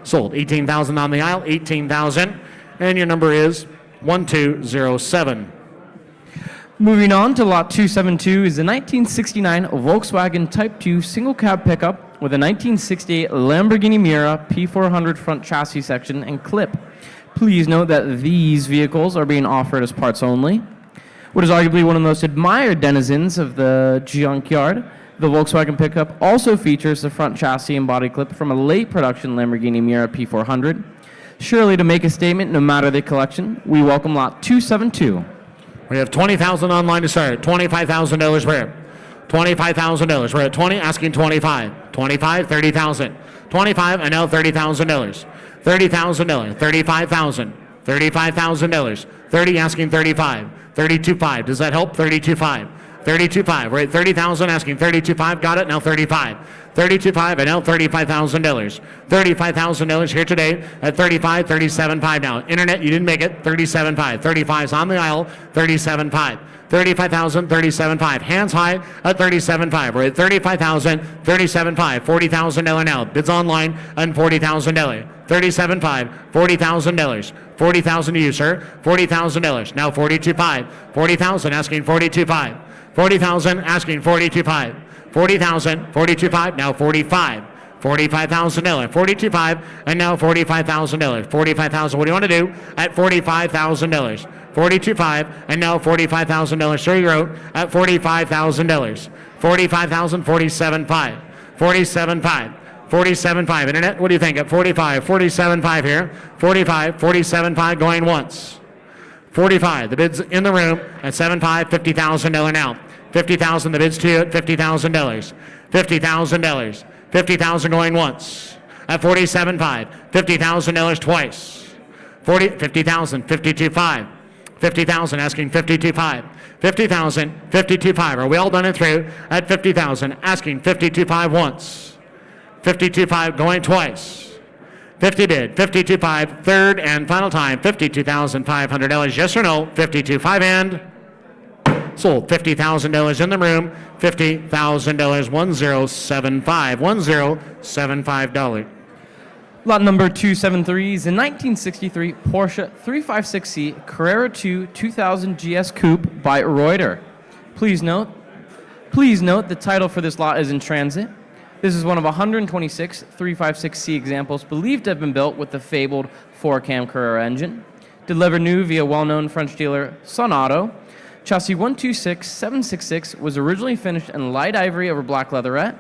Sold. 18,000 on the aisle. 18,000. And your number is 1207. Moving on to lot 272 is a 1969 Volkswagen Type 2 single cab pickup with a 1968 Lamborghini Miura P400 front chassis section and clip. Please note that these vehicles are being offered as parts only. What is arguably one of the most admired denizens of the Junkyard, the Volkswagen pickup also features the front chassis and body clip from a late production Lamborghini Miura P400. Surely to make a statement no matter the collection, we welcome lot 272. We have 20,000 online to start. $25,000 rare. $25,000. We're at 20, asking 25. 25, 30,000. 25, and now $30,000. $30,000. 35,000. $35,000. 30, asking 35. 32.5. Does that help? 32.5. 32.5. We're at 30,000, asking 32.5. Got it. Now 35. 32.5, and now $35,000. $35,000 here today at 35, 37.5 now. Internet, you didn't make it. 37.5. 35's on the aisle. 37.5. 35,000, 37.5. Hands high at 37.5. We're at 35,000, 37.5. $40,000 now. Bids online on $40,000. 37.5. $40,000. 40,000 to you, sir. $40,000. Now 42.5. 40,000 asking 42.5. 40,000 asking 42.5. 40,000, 42.5, now 45. $45,000. 42.5, and now $45,000. 45,000. What do you want to do at $45,000? 42.5, and now $45,000. Sure, you wrote at $45,000. 45,000, 47.5. 47.5. 47.5. Internet, what do you think at 45? 47.5 here. 45, 47.5 going once. 45. The bid's in the room at 7.5, $50,000 now. 50,000. The bid's to you at $50,000. $50,000. 50,000 going once. At 47.5. $50,000 twice. 50,000. 52.5. 50,000 asking 52.5. 50,000. 52.5. Are we all done and through? At 50,000 asking 52.5 once. 52.5 going twice. 50 bid. 52.5. Third and final time. $52,500. Yes or no? 52.5 and sold. $50,000 in the room. $50,000. 1075. $1075. Lot number 273 is a 1963 Porsche 356C Carrera 2 2000 GS Coupe by Reuter. Please note the title for this lot is in transit. This is one of 126 356C examples believed to have been built with the fabled 4-cam Carrera engine. Delivered new via well-known French dealer Sun Auto. Chassis 126766 was originally finished in light ivory over black leatherette.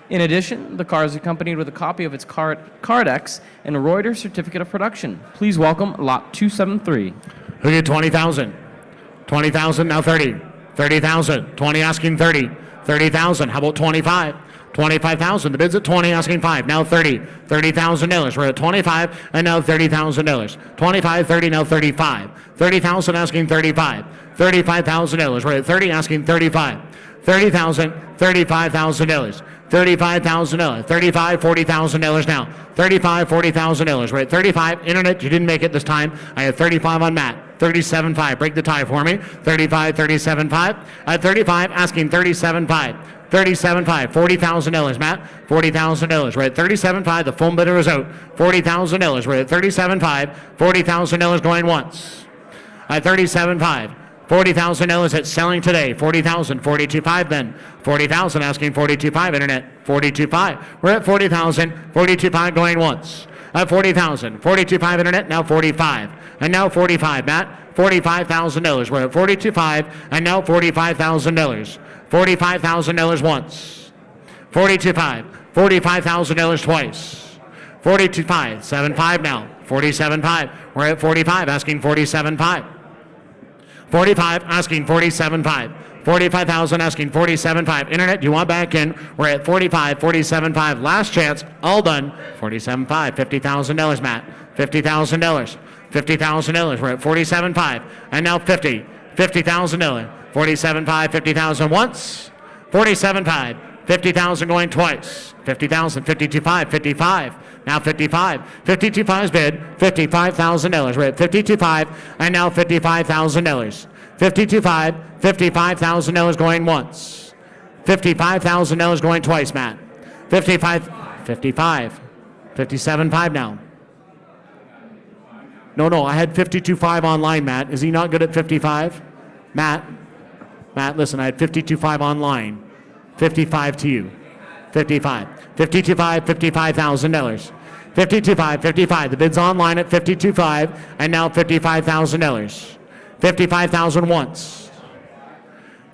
In addition, the car is accompanied with a copy of its Cardex and a Reuter certificate of production. Please welcome lot 273. Who get 20,000? 20,000, now 30. 30,000. 20 asking 30. 30,000. How about 25? 25,000. The bid's at 20, asking 5. Now 30. $30,000. We're at 25, and now $30,000. 25, 30, now 35. 30,000 asking 35. $35,000. We're at 30, asking 35. 30,000, $35,000. $35,000. 35, $40,000 now. 35, $40,000. We're at 35. Internet, you didn't make it this time. I had 35 on Matt. 37.5. Break the tie for me. 35, 37.5. At 35, asking 37.5. 37.5. $40,000, Matt. $40,000. We're at 37.5. The phone bidder is out. $40,000. We're at 37.5. $40,000 going once. At 37.5. $40,000 at selling today. 40,000. 42.5 then. 40,000 asking 42.5. Internet. 42.5. We're at 40,000. 42.5 going once. At 40,000. 42.5 internet. Now 45. And now 45. Matt. $45,000. We're at 42.5 and now $45,000. $45,000 once. 42.5. $45,000 twice. 42.5. 7.5 now. 47.5. We're at 45 asking 47.5. 45 asking 47.5. 45,000 asking 47.5. Internet, do you want back in? We're at 45, 47.5. Last chance, all done. 47.5. $50,000, Matt. $50,000. $50,000. We're at 47.5 and now 50. $50,000. 47.5. 50,000 once. 47.5. 50,000 going twice. 50,000. 52.5. 55. Now 55. 52.5's bid. $55,000. We're at 52.5 and now $55,000. 52.5. $55,000 going once. $55,000 going twice, Matt. 55. 55. 57.5 now. No, I had 52.5 online, Matt. Is he not good at 55? Matt, listen, I had 52.5 online. 55 to you. 55. 52.5, $55,000. 52.5, 55. The bid's online at 52.5 and now $55,000. 55,000 once.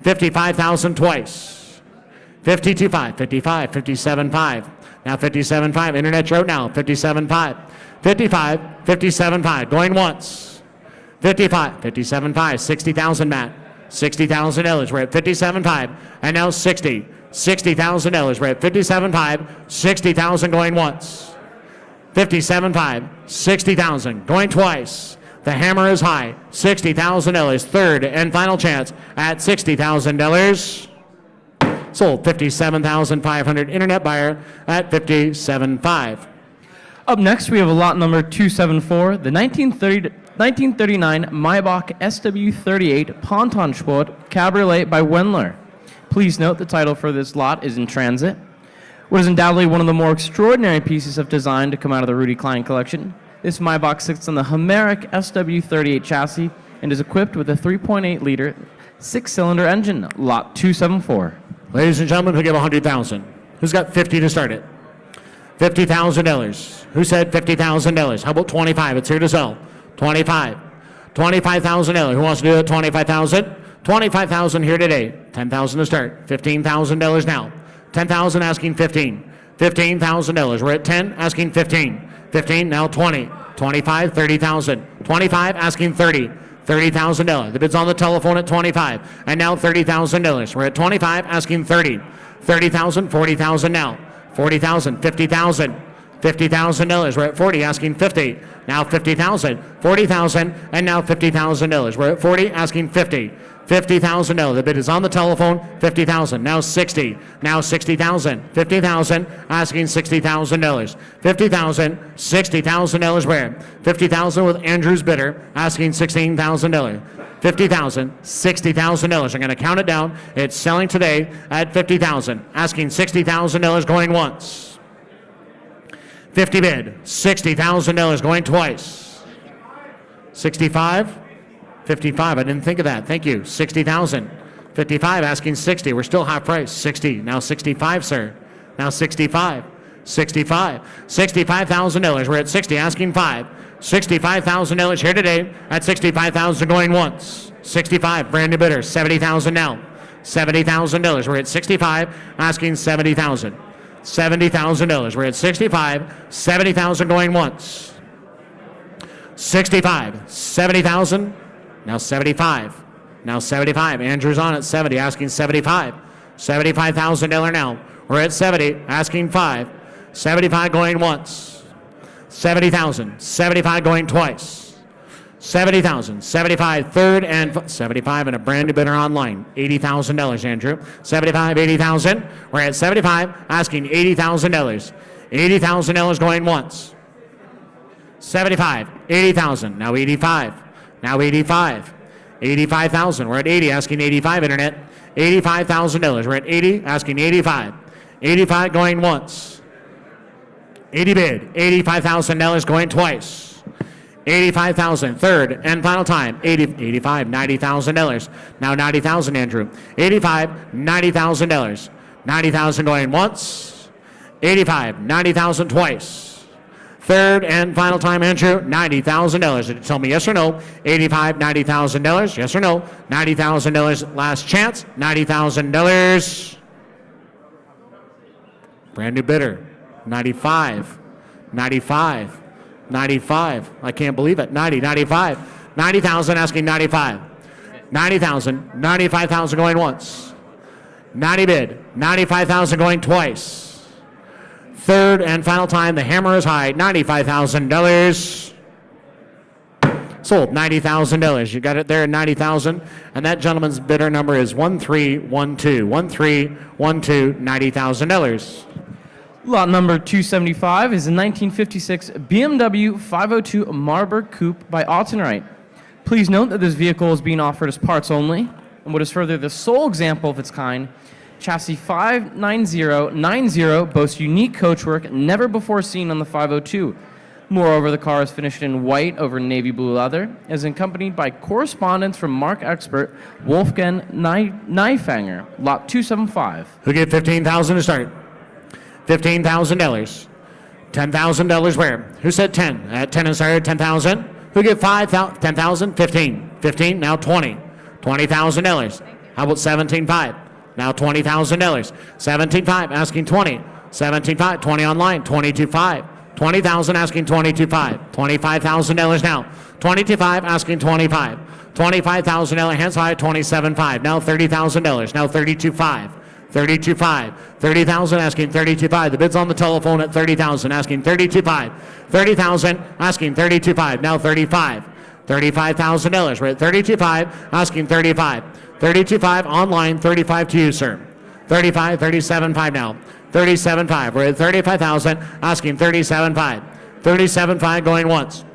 55,000 twice. 52.5, 55, 57.5. Now 57.5. Internet out now. 57.5. 55, 57.5. Going once. 55, 57.5. 60,000, Matt. $60,000. We're at 57.5 and now 60. $60,000. We're at 57.5. 60,000 going once. 57.5. 60,000 going twice. The hammer is high. $60,000. Third and final chance at $60,000. Sold. $57,500. Internet buyer at 57.5. Up next, we have a lot number 274, the 1939 Maybach SW38 Ponton Sport Cabriolet by Wendler. Please note the title for this lot is in transit. What is undoubtedly one of the more extraordinary pieces of design to come out of the Rudi Klein collection. This Maybach sits on the Homeric SW38 chassis and is equipped with a 3.8-liter six-cylinder engine, lot 274. Ladies and gentlemen, who give 100,000? Who's got 50 to start it? $50,000. Who said $50,000? How about 25? It's here to sell. 25. $25,000. Who wants to do it? 25,000. 25,000 here today. 10,000 to start. $15,000 now. 10,000 asking 15. $15,000. We're at 10 asking 15. 15 now 20. 25, 30,000. 25 asking 30. $30,000. The bid's on the telephone at 25. And now $30,000. We're at 25, asking 30. 30,000, 40,000 now. 40,000, 50,000. $50,000. We're at 40, asking 50. Now 50,000. 40,000, and now $50,000. We're at 40, asking 50. $50,000. The bid is on the telephone. 50,000. Now 60. Now 60,000. 50,000. Asking $60,000. 50,000. $60,000. Where? 50,000 with Andrew's bidder. Asking $16,000. 50,000. $60,000. I'm going to count it down. It's selling today at 50,000. Asking $60,000. Going once. 50 bid. $60,000. Going twice. 65. 55. I didn't think of that. Thank you. 60,000. 55. Asking 60. We're still half price. 60. Now 65, sir. Now 65. 65. $65,000. We're at 60. Asking 5. $65,000 here today at 65,000 going once. 65. Brand new bidder. 70,000 now. $70,000. We're at 65. Asking 70,000. $70,000. We're at 65. 70,000 going once. 65. 70,000. Now 75. Now 75. Andrew's on at 70, asking 75. $75,000 now. We're at 70, asking 5. 75 going once. 70,000. 75 going twice. 70,000. 75 third and 75 and a brand new bidder online. $80,000, Andrew. 75, 80,000. We're at 75, asking $80,000. $80,000 going once. 75, 80,000. Now 85. Now 85. 85,000. We're at 80, asking 85, internet. $85,000. We're at 80, asking 85. 85 going once. 80 bid. $85,000 going twice. 85,000. Third and final time. 80, 85, $90,000. Now 90,000, Andrew. 85, $90,000. 90,000 going once. 85, 90,000 twice. Third and final time, Andrew, $90,000. Did you tell me yes or no? 85, $90,000. Yes or no? $90,000 last chance. $90,000. Brand new bidder. 95. 95. 95. I can't believe it. 90, 95. 90,000 asking 95. 90,000. 95,000 going once. 90 bid. 95,000 going twice. Third and final time, the hammer is high, $95,000. Sold, $90,000. You got it there at $90,000. And that gentleman's bidder number is 1312. 1312, $90,000. Lot number 275 is a 1956 BMW 502 Marburg Coupe by Autenright. Please note that this vehicle is being offered as parts only, and what is further the sole example of its kind. Chassis 59090 boasts unique coachwork never before seen on the 502. Moreover, the car is finished in white over navy blue leather and is accompanied by correspondence from marque expert Wolfgang Neifanger, lot 275. Who gave $15,000 to start? $15,000. $10,000 where? Who said 10? At 10 and started, 10,000. Who gave 5,000? 10,000? 15. 15, now 20. $20,000. How about 17,500? Now $20,000. 17,500 asking 20. 17,500, 20 online, 22,500. 20,000 asking 22,500. $25,000 now. 22,500 asking 25. $25,000 hands high, 27,500. Now $30,000. Now 32,500. 32,500. 30,000 asking 32,500. The bid's on the telephone at 30,000 asking 32,500. 30,000 asking 32,500. Now 35. $35,000. We're at 32,500 asking 35. 32,500 online, 35 to you, sir. 35, 37,500 now. 37,500. We're at 35,000 asking 37,500. 37,500 going once.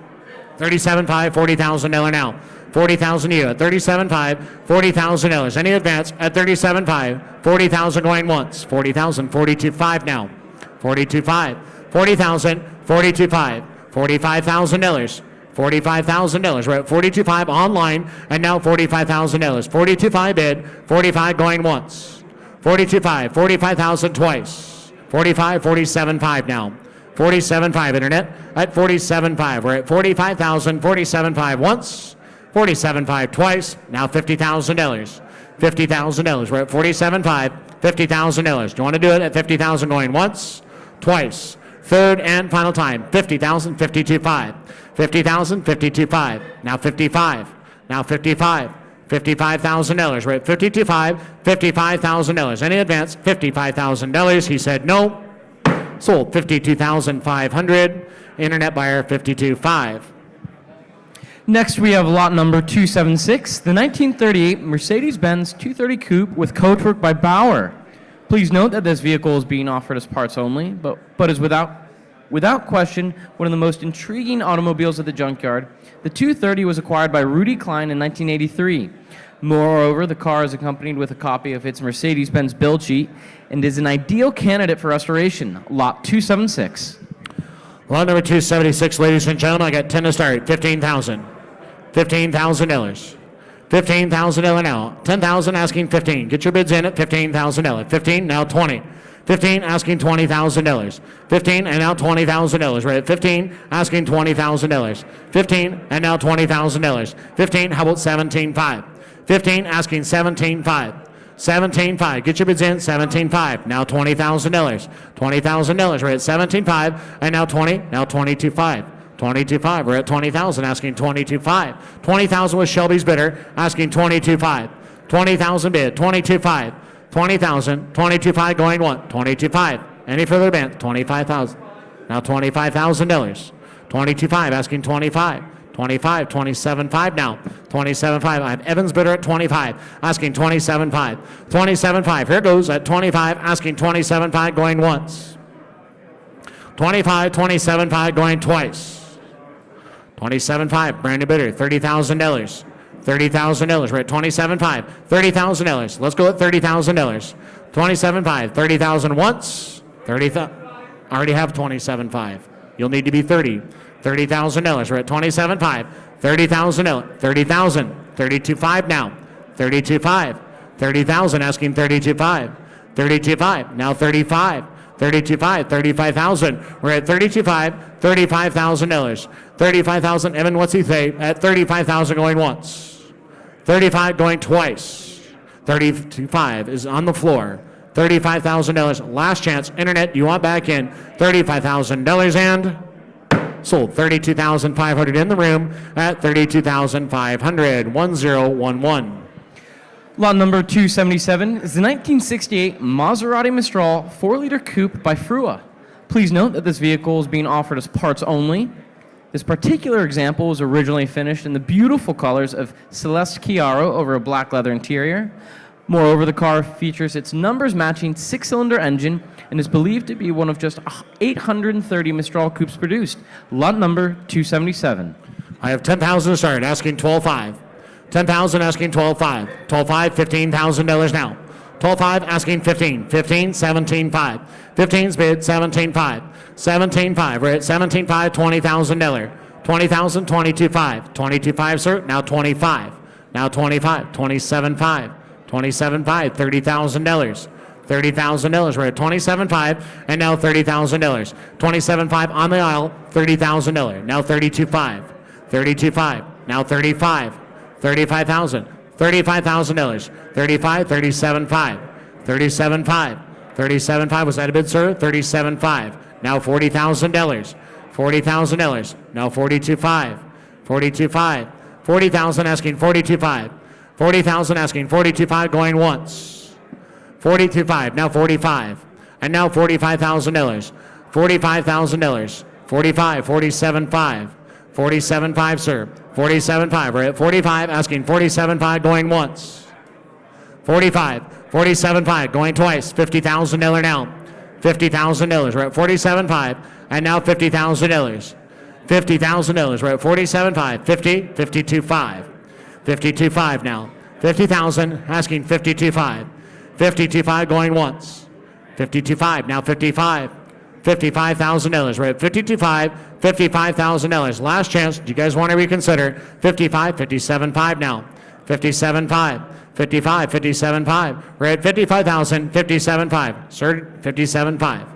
37,500, $40,000 now. 40,000 to you at 37,500, $40,000. Any advance at 37,500, 40,000 going once. 40,000, 42,500 now. 42,500, 40,000, 42,500, $45,000. $45,000. We're at 42,500 online and now $45,000. 42,500 bid, 45 going once. 42,500, 45,000 twice. 45, 47,500 now. 47,500 internet at 47,500. We're at 45,000, 47,500 once. 47,500 twice. Now $50,000. $50,000. We're at 47,500, $50,000. Do you want to do it at 50,000 going once, twice? Third and final time, 50,000, 52,500. 50,000, 52,500. Now 55. Now 55. $55,000. We're at $52,500. $55,000. Any advance? $55,000. He said no. Sold $52,500. Internet buyer $52,500. Next, we have lot number 276, the 1938 Mercedes-Benz 230 Coupe with coachwork by Bauer. Please note that this vehicle is being offered as parts only, but is without question one of the most intriguing automobiles at the Junkyard. The 230 was acquired by Rudi Klein in 1983. Moreover, the car is accompanied with a copy of its Mercedes-Benz build sheet and is an ideal candidate for restoration. Lot 276. Lot number 276, ladies and gentlemen, I got 10 to start. $15,000. $15,000. $15,000 now. $10,000 asking 15. Get your bids in at $15,000. 15, now 20. 15 asking $20,000. 15 and now $20,000. We're at 15 asking $20,000. 15 and now $20,000. 15, how about 17.5? 15 asking 17.5. 17.5. Get your bids in. 17.5. Now $20,000. $20,000. We're at 17.5 and now 20. Now 22.5. 22.5. We're at 20,000 asking 22.5. 20,000 was Shelby's bidder asking 22.5. 20,000 bid. 22.5. 20,000. 22.5 going one. 22.5. Any further bid? 25,000. Now $25,000. 22.5 asking 25. 25, 27.5 now. 27.5. I have Evans bidder at 25, asking 27.5. 27.5. Here goes at 25, asking 27.5 going once. 25, 27.5 going twice. 27.5. Brand new bidder, $30,000. $30,000. We're at 27.5. $30,000. Let's go at $30,000. 27.5. 30,000 once. 30,000. I already have 27.5. You'll need to be 30. $30,000. We're at 27.5. 30,000. 30,000. 32.5 now. 32.5. 30,000 asking 32.5. 32.5. Now 35. 32.5. 35,000. We're at 32.5. $35,000. 35,000. Evan, what's he say? At 35,000 going once. 35 going twice. 32.5 is on the floor. $35,000. Last chance. Internet, you want back in. $35,000 and sold. $32,500 in the room at $32,500. 1011. Lot number 277 is the 1968 Maserati Mistral 4-liter coupe by Frua. Please note that this vehicle is being offered as parts only. This particular example was originally finished in the beautiful colors of Celeste Chiaro over a black leather interior. Moreover, the car features its numbers matching 6-cylinder engine and is believed to be one of just 830 Mistral coupes produced. Lot number 277. I have 10,000 to start, asking 12.5. 10,000 asking 12.5. 12.5, $15,000 now. 12.5 asking 15. 15, 17.5. 15's bid, 17.5. 17.5. We're at 17.5, $20,000. 20,000, 22.5. 22.5, sir. Now 25. Now 25. 27.5. 27.5, $30,000. $30,000. We're at 27.5 and now $30,000. 27.5 on the aisle, $30,000. Now 32.5. 32.5. Now 35. 35,000. $35,000. 35, 37.5. 37.5. 37.5. Was that a bid, sir? 37.5. Now $40,000. $40,000. Now 42.5. 42.5. 40,000 asking 42.5. 40,000 asking 42.5 going once. 42.5. Now 45. And now $45,000. $45,000. 45. 47.5. 47.5, sir. 47.5. We're at 45 asking 47.5 going once. 45. 47.5 going twice. $50,000 now. $50,000. We're at 47.5 and now $50,000. $50,000. We're at 47.5. 50. 52.5. 52.5 now. 50,000 asking 52.5. 52.5 going once. 52.5 now 55. $55,000. We're at 52.5. $55,000. Last chance. Do you guys want to reconsider? 55. 57.5 now. 57.5. 55. 57.5. We're at 55,000. 57.5. Sir, 57.5.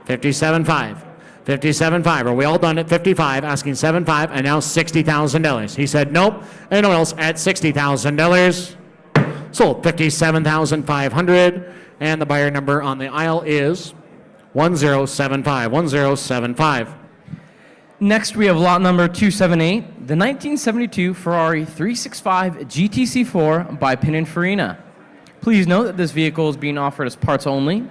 57.5. 57.5. Are we all done at 55? Asking 7.5 and now $60,000. He said nope. Anyone else at $60,000? Sold. $57,500. And the buyer number on the aisle is 1075. 1075. Next, we have lot number 278, the 1972 Ferrari 365 GTC4 by Pininfarina. Please note that this vehicle is being offered as parts only.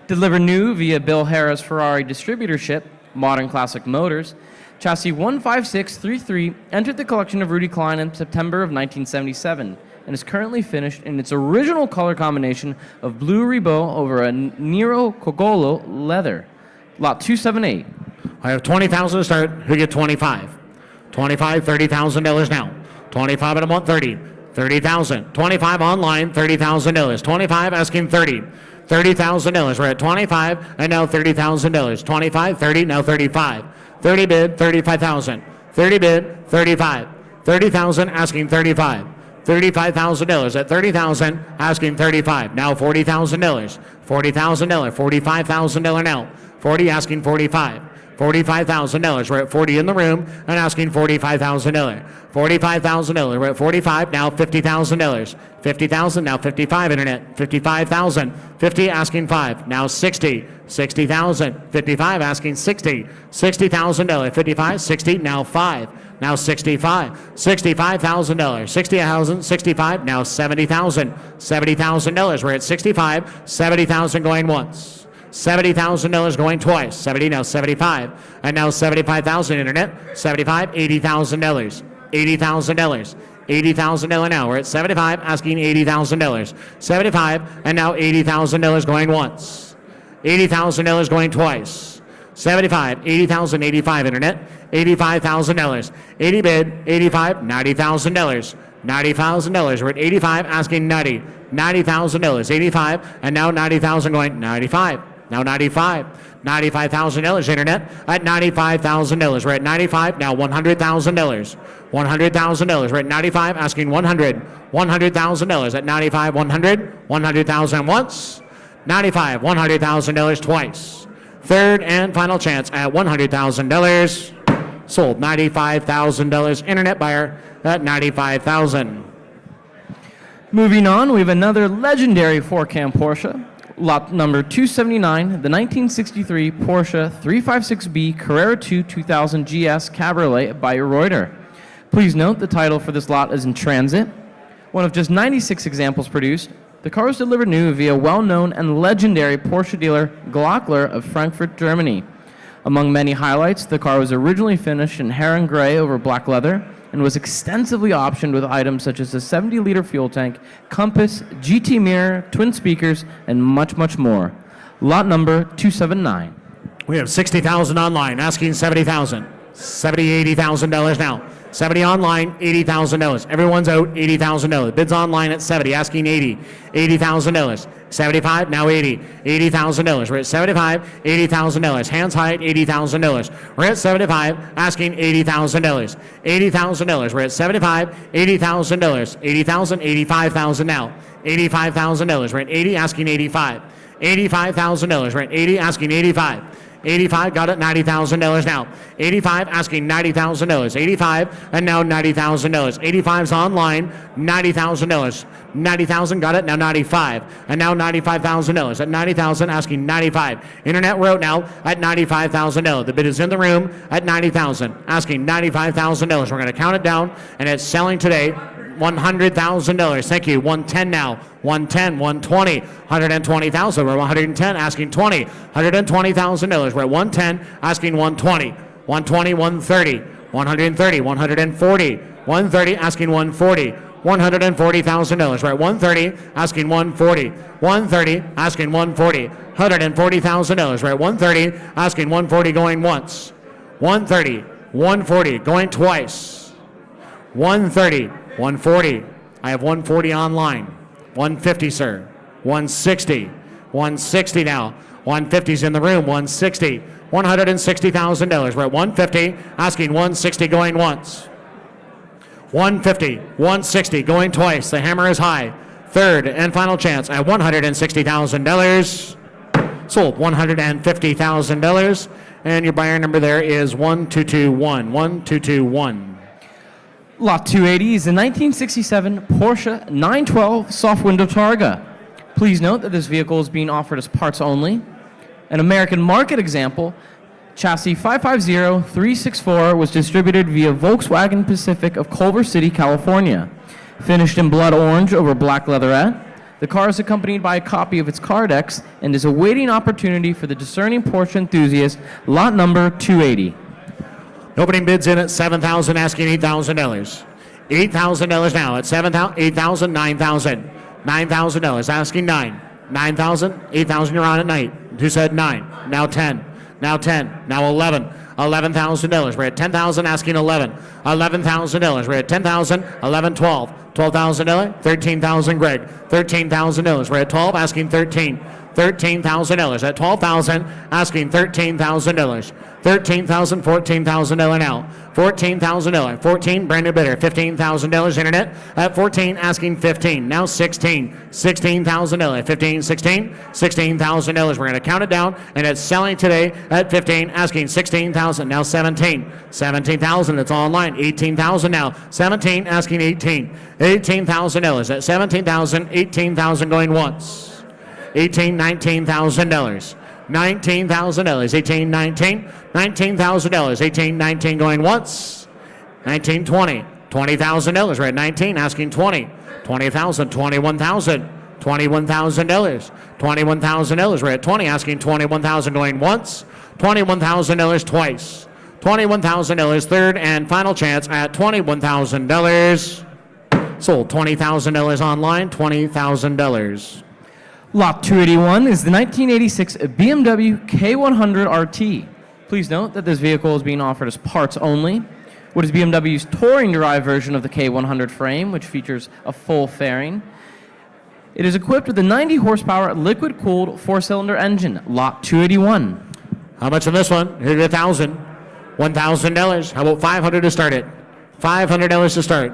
Delivered new via Bill Harrah's Ferrari distributorship, Modern Classic Motors. Chassis 15633 entered the collection of Rudi Klein in September of 1977 and is currently finished in its original color combination of blue Ribot over a Nero Cogolo leather. Lot 278. I have 20,000 to start. Who get 25? 25, $30,000 now. 25 at a month, 30. 30,000. 25 online, $30,000. 25 asking 30. $30,000. We're at 25 and now $30,000. 25, 30, now 35. 30 bid, 35,000. 30 bid, 35. 30,000 asking 35. $35,000 at 30,000 asking 35. Now $40,000. $40,000. $45,000 now. 40 asking 45. $45,000. We're at 40 in the room and asking $45,000. $45,000. We're at 45 now. $50,000. $50,000 now. 55 internet. 55,000. 50 asking 5 now. 60. 60,000. 55 asking 60. $60,000. 55. 60 now. 5 now. 65. $65,000. 60,000. 65 now. 70,000. $70,000. We're at 65. 70,000 going once. $70,000 going twice. 70 now. 75 and now 75,000 internet. 75. $80,000. $80,000. $80,000 now. We're at 75 asking $80,000. 75 and now $80,000 going once. $80,000 going twice. 75. 80,000. 85 internet. $85,000. 80 bid. 85. $90,000. $90,000. We're at 85 asking 90. $90,000. 85 and now 90,000 going 95. Now 95. $95,000 internet at $95,000. We're at 95 now. $100,000. $100,000. We're at 95 asking 100. $100,000 at 95. 100. 100,000 once. 95. $100,000 twice. Third and final chance at $100,000. Sold. $95,000. Internet buyer at $95,000. Moving on, we have another legendary four-cam Porsche. Lot number 279, the 1963 Porsche 356B Carrera 2 2000 GS Cabriolet by Reuter. Please note the title for this lot is in transit. One of just 96 examples produced, the car was delivered new via well-known and legendary Porsche dealer Glockler of Frankfurt, Germany. Among many highlights, the car was originally finished in Heron Gray over black leather and was extensively optioned with items such as a 70-liter fuel tank, compass, GT mirror, twin speakers, and much, much more. Lot number 279. We have 60,000 online, asking 70,000. $80,000 now. 70 online, $80,000. Everyone's out, $80,000. Bids online at 70, asking 80. $80,000. 75, now 80. $80,000. We're at 75, $80,000. Hands high at $80,000. We're at 75, asking $80,000. $80,000. We're at 75, $80,000. $80,000, $85,000 now. $85,000. We're at 80, asking 85. $85,000. We're at 80, asking 85. 85, got it, $90,000 now. 85, asking $90,000. 85, and now $90,000. 85's online, $90,000. 90,000, got it, now 95. And now $95,000. At 90,000, asking 95. Internet wrote now at $95,000. The bid is in the room at 90,000, asking $95,000. We're going to count it down, and it's selling today. $100,000. Thank you. 110 now. 110, 120, 120,000. We're 110, asking 20. $120,000. We're at 110, asking 120. 120, 130, 130, 140, 130, asking 140. $140,000. We're at 130, asking 140. 130, asking 140. $140,000. We're at 130, asking 140 going once. 130, 140 going twice. 130, 140. I have 140 online. 150, sir. 160. 160 now. 150's in the room. 160. $160,000. We're at 150, asking 160 going once. 150, 160 going twice. The hammer is high. Third and final chance at $160,000. Sold. $150,000. And your buyer number there is 1221. 1221. Lot 280 is a 1967 Porsche 912 soft window Targa. Please note that this vehicle is being offered as parts only. An American market example, Chassis 550364 was distributed via Volkswagen Pacific of Culver City, California. Finished in blood orange over black leatherette, the car is accompanied by a copy of its car decks and is awaiting opportunity for the discerning Porsche enthusiast, lot number 280. Opening bids in at $7,000, asking $8,000. $8,000 now at $7,000, $8,000, $9,000. $9,000, asking $9,000. $9,000, $8,000, you're on at night. Who said $9,000? Now $10,000. Now $10,000. Now $11,000. $11,000. We're at $10,000, asking $11,000. $11,000. We're at $10,000. $11,000, $12,000. $12,000. $13,000, Greg. $13,000. We're at $12,000, asking $13,000. $13,000 at $12,000, asking $13,000. $13,000, $14,000 now. $14,000. 14, brand new bidder. $15,000 internet at 14, asking 15. Now 16. $16,000. 15, 16. $16,000. We're going to count it down, and it's selling today at 15, asking 16,000. Now 17. 17,000. It's online. 18,000 now. 17, asking 18. $18,000 at 17,000. 18,000 going once. $19,000. $19,000. 18, 19. $19,000. 18, 19 going once. 19, 20. $20,000. We're at 19, asking 20. $20,000. $21,000. $21,000. $21,000. We're at 20, asking $21,000 going once. $21,000 twice. $21,000 third and final chance at $21,000. Sold. $20,000 online. $20,000. Lot 281 is the 1986 BMW K100 RT. Please note that this vehicle is being offered as parts only. What is BMW's touring-derived version of the K100 frame, which features a full fairing. It is equipped with a 90-horsepower liquid-cooled four-cylinder engine. Lot 281. How much on this one? Here's $1,000. $1,000. How about $500 to start it? $500 to start.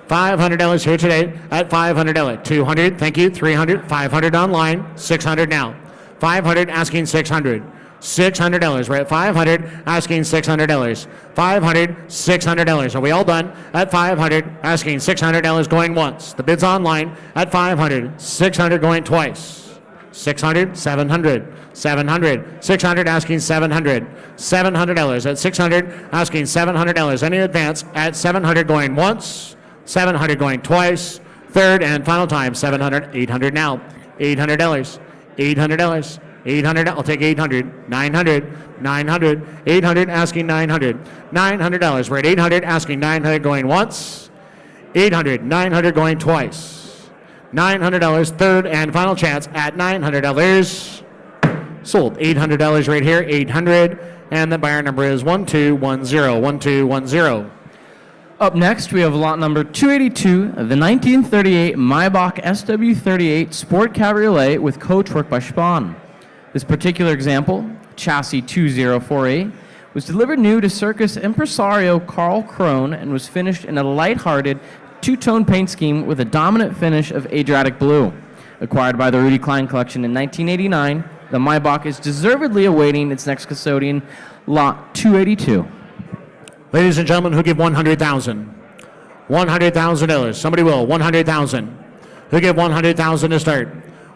$500 here today at $500. $200, thank you. $300, $500 online. $600 now. $500, asking $600. $600. We're at $500, asking $600. $500, $600. Are we all done? At $500, asking $600 going once. The bid's online at $500. $600 going twice. $600, $700. $700. $600, asking $700. $700 at $600, asking $700. Any advance at $700 going once. $700 going twice. Third and final time, $700. $800 now. $800. $800. $800. I'll take $800. $900. $900. $800, asking $900. $900. We're at $800, asking $900 going once. $800. $900 going twice. $900. Third and final chance at $900. Sold. $800 right here. $800. And the buyer number is 1210. 1210. Up next, we have lot number 282, the 1938 Maybach SW38 Sport Cabriolet with coachwork by Spahn. This particular example, chassis 2048, was delivered new to Circus impresario Carl Krone and was finished in a light-hearted two-tone paint scheme with a dominant finish of Adriatic blue. Acquired by the Rudi Klein collection in 1989, the Maybach is deservedly awaiting its next custodian, lot 282. Ladies and gentlemen, who give $100,000? $100,000. Somebody will. $100,000. Who give $100,000 to start?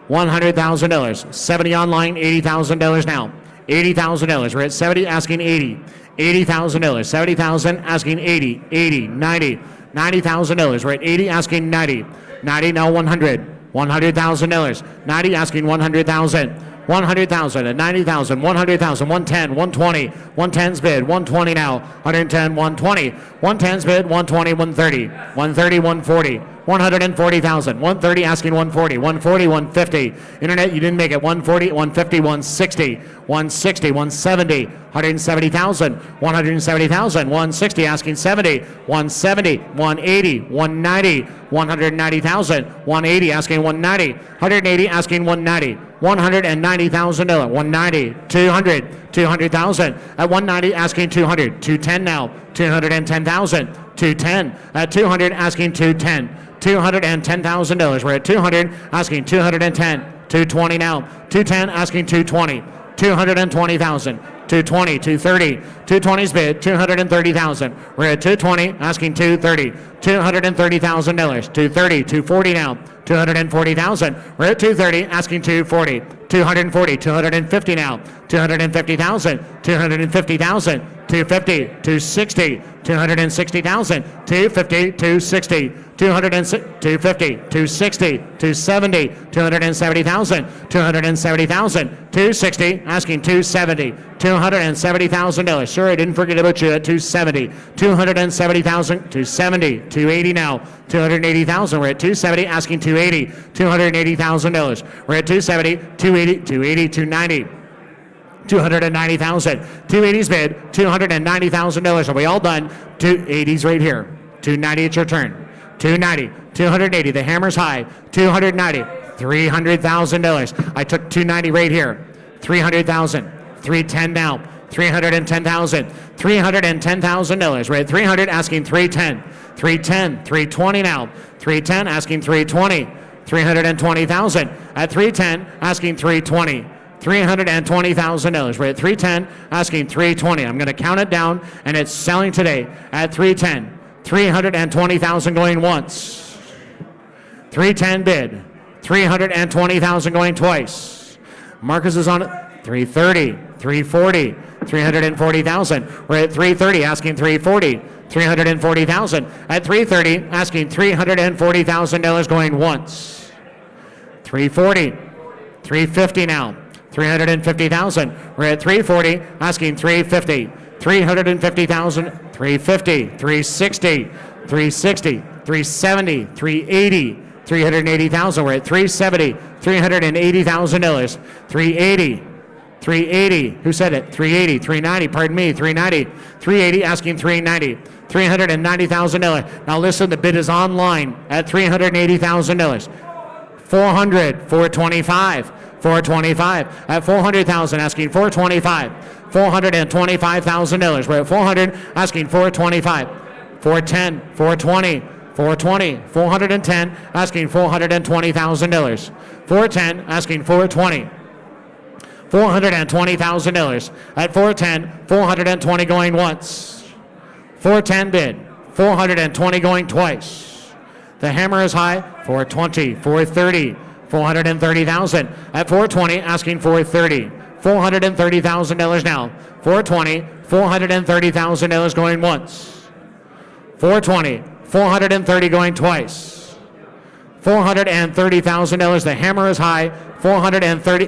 $100,000. 70 online, $80,000 now. $80,000. We're at 70, asking 80. $80,000. 70,000, asking 80. 80, 90. $90,000. We're at 80, asking 90. 90, now 100. $100,000. 90, asking 100,000. 100,000 at 90,000, 100,000, 110, 120, 110's bid, 120 now, 110, 120, 110's bid, 120, 130, 130, 140, 140,000, 130 asking 140, 140, 150. Internet, you didn't make it. 140, 150, 160, 160, 170, 170,000, 170,000, 160 asking 70, 170, 180, 190, 190,000, 180 asking 190, 180 asking 190. $190,000, 190, 200, 200,000 at 190 asking 200, 210 now, 210,000, 210 at 200 asking 210, $210,000. We're at 200 asking 210, 220 now, 210 asking 220, 220,000, 220, 230. 220's bid, 230,000. We're at 220, asking 230. $230,000. 230, 240 now. 240,000. We're at 230, asking 240. 240, 250 now. 250,000. 250,000. 250, 260. 260,000. 250, 260. 250, 260, 270, 270,000, 270,000, 260, asking 270, $270,000. Sure, I didn't forget about you at 270, 270,000, 270, 280 now, 280,000. We're at 270, asking 280, $280,000. We're at 270, 280, 280, 290. 290,000. 280's bid, $290,000. Are we all done? 280's right here. 290, it's your turn. 290, 280, the hammer's high, 290, $300,000. I took 290 right here, 300,000, 310 now, 310,000, $310,000. We're at 300, asking 310, 310, 320 now, 310, asking 320, 320,000. At 310, asking 320. $320,000. We're at 310, asking 320. I'm going to count it down, and it's selling today at 310. 320,000 going once. 310 bid. 320,000 going twice. Marcus is on it. 330, 340, 340,000. We're at 330, asking 340. 340,000. At 330, asking $340,000 going once. 340, 350 now. 350,000. We're at 340, asking 350. 350,000, 350, 360, 360, 370, 380, 380,000. We're at 370, $380,000. 380, 380. Who said it? 380, 390. Pardon me, 390, 380. Asking 390, $390,000. Now listen, the bid is online at $380,000. 400, 425. 425 at 400,000, asking 425. $425,000. We're at 400, asking 425. 410, 420, 420, 410, asking $420,000. 410, asking 420. $420,000. At 410, 420 going once. 410 bid. 420 going twice. The hammer is high. 420, 430. 430,000. At 420, asking 430. $430,000 now. 420, $430,000 going once. 420, 430 going twice. $430,000. The hammer is high. 430,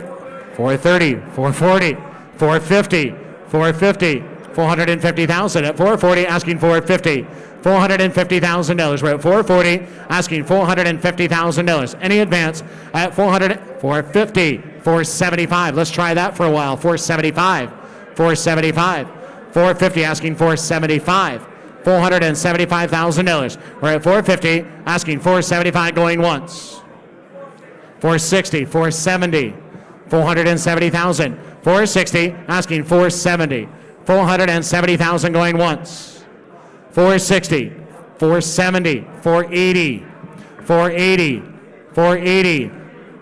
430, 440, 450, 450, 450,000. At 440, asking 450. $450,000. We're at 440, asking $450,000. Any advance at 400, 450, 475. Let's try that for a while. 475, 475, 450, asking 475. $475,000. We're at 450, asking 475 going once. 460, 470, 470,000. 460, asking 470. 470,000 going once. 460, 470, 480, 480, 480,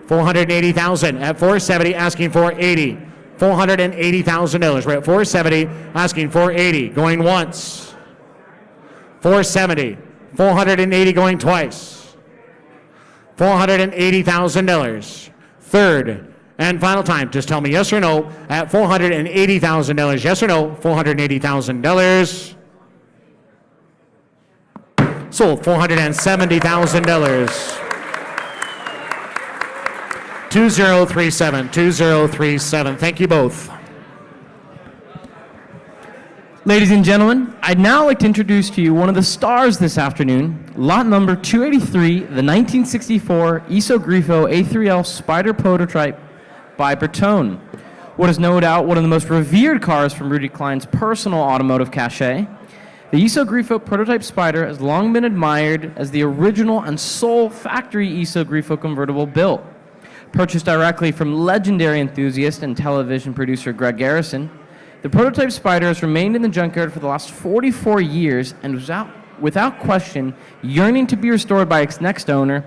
480,000. At 470, asking 480. $480,000. We're at 470, asking 480, going once. 470, 480 going twice. $480,000. Third and final time. Just tell me yes or no at $480,000. Yes or no, $480,000. Sold $470,000. 2037, 2037. Thank you both. Ladies and gentlemen, I'd now like to introduce to you one of the stars this afternoon, lot number 283, the 1964 Isogrifo A3L Spider prototype by Bertone. What is no doubt one of the most revered cars from Rudi Klein's personal automotive cachet. The Isogrifo prototype Spider has long been admired as the original and sole factory Isogrifo convertible built. Purchased directly from legendary enthusiast and television producer Greg Garrison, the prototype Spider has remained in the junkyard for the last 44 years and was without question yearning to be restored by its next owner.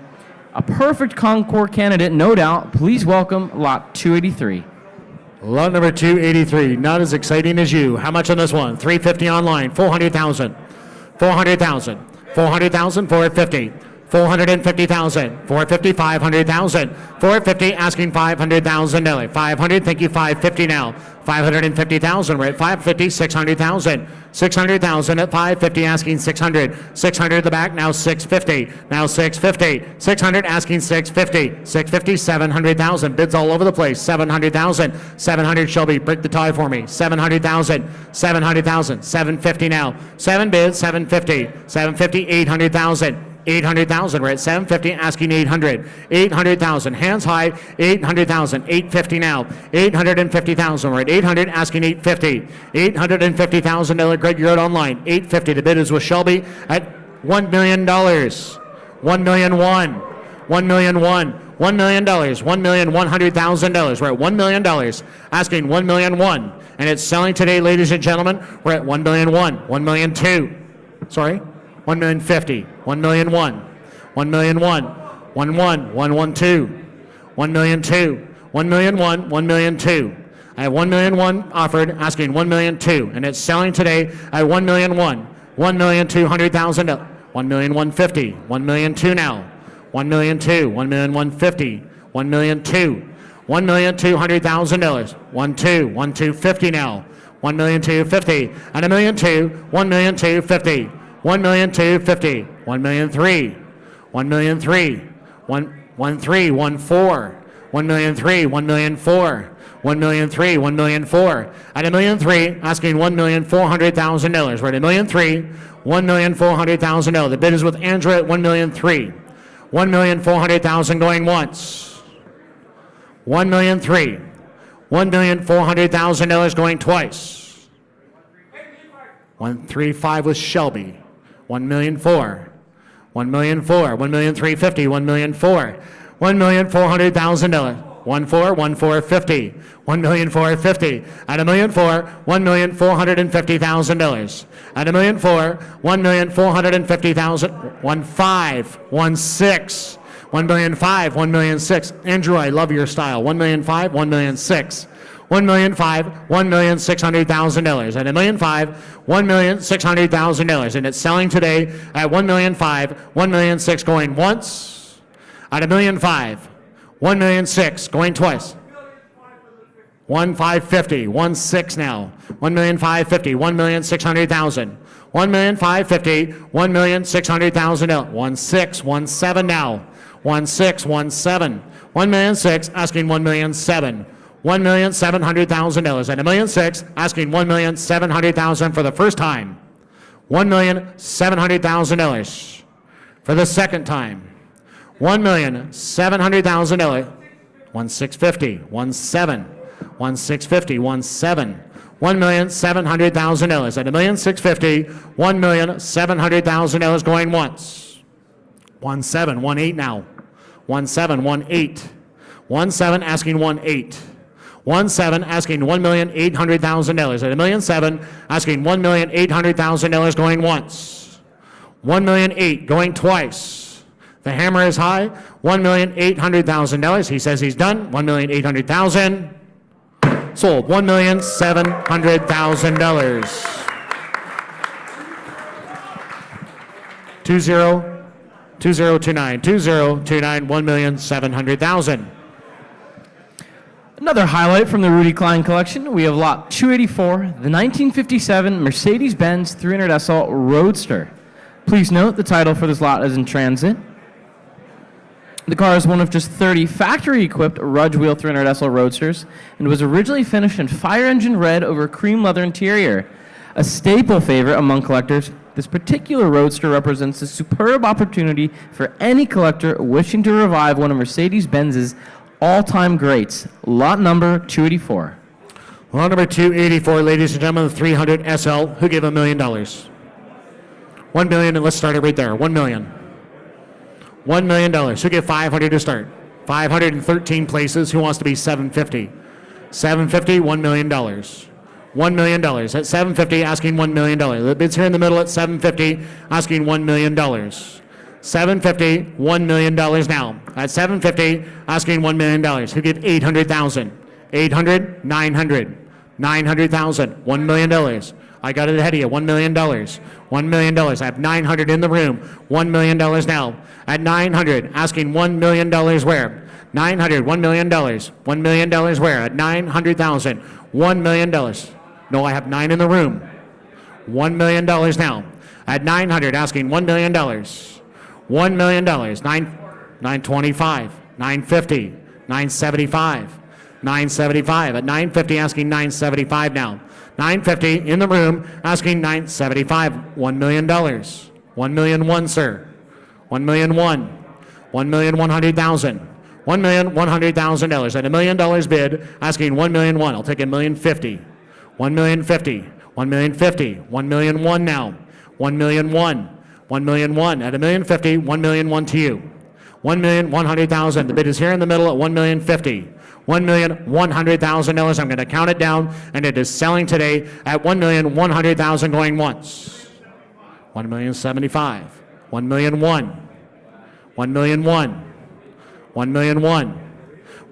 A perfect Concours candidate, no doubt. Please welcome lot 283. Lot number 283, not as exciting as you. How much on this one? 350 online, 400,000. 400,000. 400,000, 450. 450,000. 450, 500,000. 450, asking 500,000. 500, thank you, 550 now. 550,000, we're at 550, 600,000. 600,000 at 550, asking 600. 600 at the back, now 650. Now 650. 600, asking 650. 650, 700,000. Bids all over the place. 700,000. 700, Shelby, break the tie for me. 700,000. 700,000. 750 now. 7 bids, 750. 750, 800,000. 800,000. We're at 750, asking 800. 800,000. Hands high. 800,000. 850 now. 850,000. We're at 800, asking 850. 850,000. Greg, you're out online. 850. The bid is with Shelby at $1 million. 1 million one. 1 million one. $1 million. $1,100,000. We're at $1 million, asking 1 million one. And it's selling today, ladies and gentlemen. We're at 1 million one. 1 million two. Sorry. 1 million 50, 1 million 1, 1 million 1, 1 1, 1 1 2, 1 million 2, 1 million 1, 1 million 2. I have 1 million 1 offered, asking 1 million 2, and it's selling today at 1 million 1, 1 million 200,000, 1 million 150, 1 million 2 now, 1 million 2, 1 million 150, 1 million 2, 1 million 200,000 dollars, 1 2, 1 250 now, 1 million 250, and a million 2, 1 million 250. 1 million 250, 1 million 3, 1 million 3, 1 3, 1 4, 1 million 3, 1 million 4, 1 million 3, 1 million 4, at a million 3, asking $1,400,000. We're at a million 3, $1,400,000. The bid is with Andrew at 1 million 3, 1,400,000 going once, 1 million 3, $1,400,000 going twice. 135 with Shelby. 1 million 4, 1 million 4, 1 million 350, 1 million 4, $1,400,000. 1 4, 1 450, 1 million 450, at a million 4, $1,450,000. At a million 4, $1,450,000. 1 5, 1 6, 1 million 5, 1 million 6. Andrew, I love your style. 1 million 5, 1 million 6. 1 million 5, $1,600,000. At a million 5, $1,600,000. And it's selling today at 1 million 5, 1 million 6 going once. At a million 5, 1 million 6 going twice. 1 550, 1 6 now. 1 million 550, 1,600,000. 1 million 550, 1,600,000. 1 6, 1 7 now. 1 6, 1 7. 1 million 6 asking 1 million 7. $1,700,000. At a million 6, asking $1,700,000 for the first time. $1,700,000 for the second time. $1,700,000. 1,650, 1 7, 1,650, 1 7. $1,700,000. At a million 650, $1,700,000 going once. 1 7, 1 8 now. 1 7, 1 8. 1 7 asking 1 8. 1 7 asking $1,800,000. At a million 7 asking $1,800,000 going once. 1,008,000 going twice. The hammer is high. $1,800,000. He says he's done. $1,800,000. Sold. $1,700,000. 2029. 2029. $1,700,000. Another highlight from the Rudi Klein collection, we have lot 284, the 1957 Mercedes-Benz 300 SL Roadster. Please note the title for this lot is in transit. The car is one of just 30 factory-equipped Rudge Wheel 300 SL Roadsters and was originally finished in fire engine red over cream leather interior. A staple favorite among collectors, this particular Roadster represents a superb opportunity for any collector wishing to revive one of Mercedes-Benz's all-time greats. Lot number 284. Lot number 284, ladies and gentlemen, the 300 SL. Who gave $1 million? 1 million, and let's start it right there. 1 million. $1 million. Who gave 500 to start? 513 places. Who wants to be 750? 750, $1 million. $1 million. At 750, asking $1 million. The bid's here in the middle at 750, asking $1 million. $750, $1 million now. At $750, asking $1 million. Who gave 800,000? 800, 900, 900,000, $1 million. I got it ahead of you, $1 million. $1 million. I have 900 in the room. $1 million now. At 900, asking $1 million where? 900, $1 million. $1 million where? At 900,000. $1 million. No, I have 9 in the room. $1 million now. At 900, asking $1 million. $1 million. 925, 950, 975, 975. At 950, asking 975 now. 950 in the room, asking 975. $1 million. 1 million one, sir. 1 million one. 1,100,000. $1,100,000 at $1 million bid, asking 1 million one. I'll take $1,050,000. 1,050,000. 1,050,000. 1 million one now. 1 million one. 1 million one at $1,050,000. 1 million one to you. 1,100,000. The bid is here in the middle at $1,050,000. $1,100,000. I'm going to count it down, and it is selling today at $1,100,000 going once. 1,075,000. 1 million one. 1 million one. 1 million one.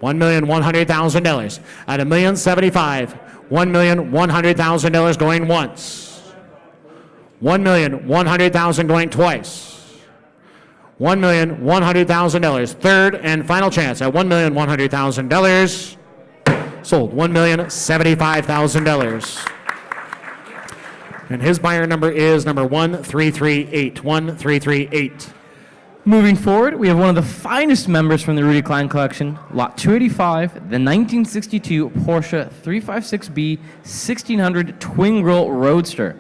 $1,100,000 at $1,075,000. $1,100,000 going once. $1,100,000 going twice. $1,100,000. Third and final chance at $1,100,000. Sold. $1,075,000. And his buyer number is number 1338. 1338. Moving forward, we have one of the finest members from the Rudi Klein collection, Lot 285, the 1962 Porsche 356B 1600 Twin Grill Roadster.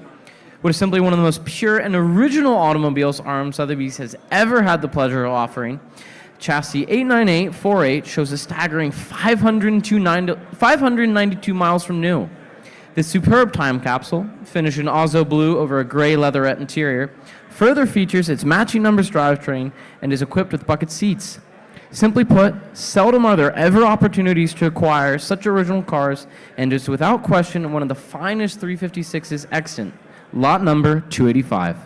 What is simply one of the most pure and original automobiles RM Sotheby's has ever had the pleasure of offering. Chassis 89848 shows a staggering 592 miles from new. This superb time capsule, finished in Ozo blue over a gray leatherette interior, further features its matching numbers drivetrain and is equipped with bucket seats. Simply put, seldom are there ever opportunities to acquire such original cars, and is without question one of the finest 356s extant. Lot number 285.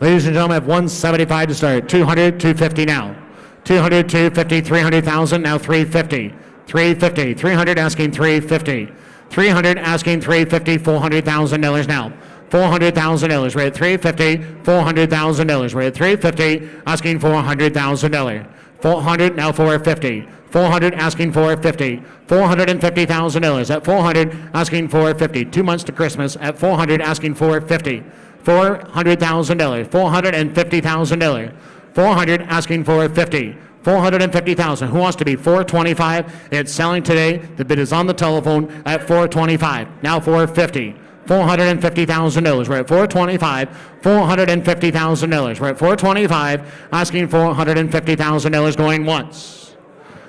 Ladies and gentlemen, I have 175 to start. 200, 250 now. 200, 250, 300,000, now 350. 350, 300 asking 350. 300 asking 350, $400,000 now. $400,000. We're at 350, $400,000. We're at 350, asking $400,000. 400 now 450. 400 asking $450. $450,000 at 400 asking $450. 2 months to Christmas at 400 asking $450. $400,000. $450,000. 400 asking $450. 450,000. Who wants to be 425? It's selling today. The bid is on the telephone at 425. Now 450. $450,000. We're at 425. $450,000. We're at 425. Asking $450,000 going once.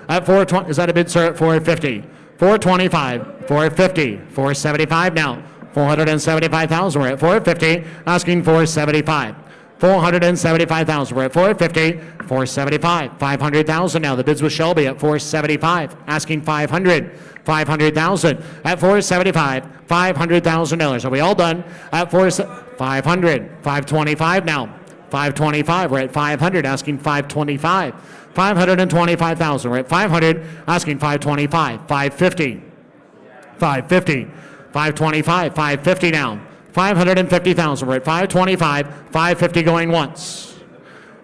At 420, is that a bid, sir? At 450. 425. 450. 475 now. 475,000. We're at 450. Asking 475. 475,000. We're at 450. 475. 500,000 now. The bids with Shelby at 475. Asking 500. 500,000 at 475. $500,000. Are we all done? At 500. 525 now. 525. We're at 500. Asking 525. 525,000. We're at 500. Asking 525. 550. 550. 525. 550 now. 550,000. We're at 525. 550 going once.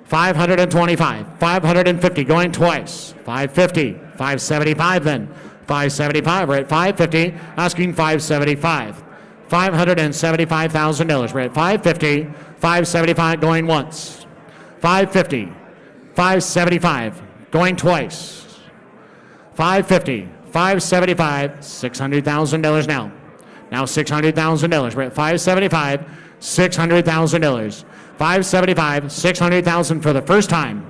525. 550 going twice. 550. 575 then. 575. We're at 550. Asking 575. $575,000. We're at 550. 575 going once. 550. 575 going twice. 550. 575. $600,000 now. Now $600,000. We're at 575. $600,000. 575. $600,000 for the first time.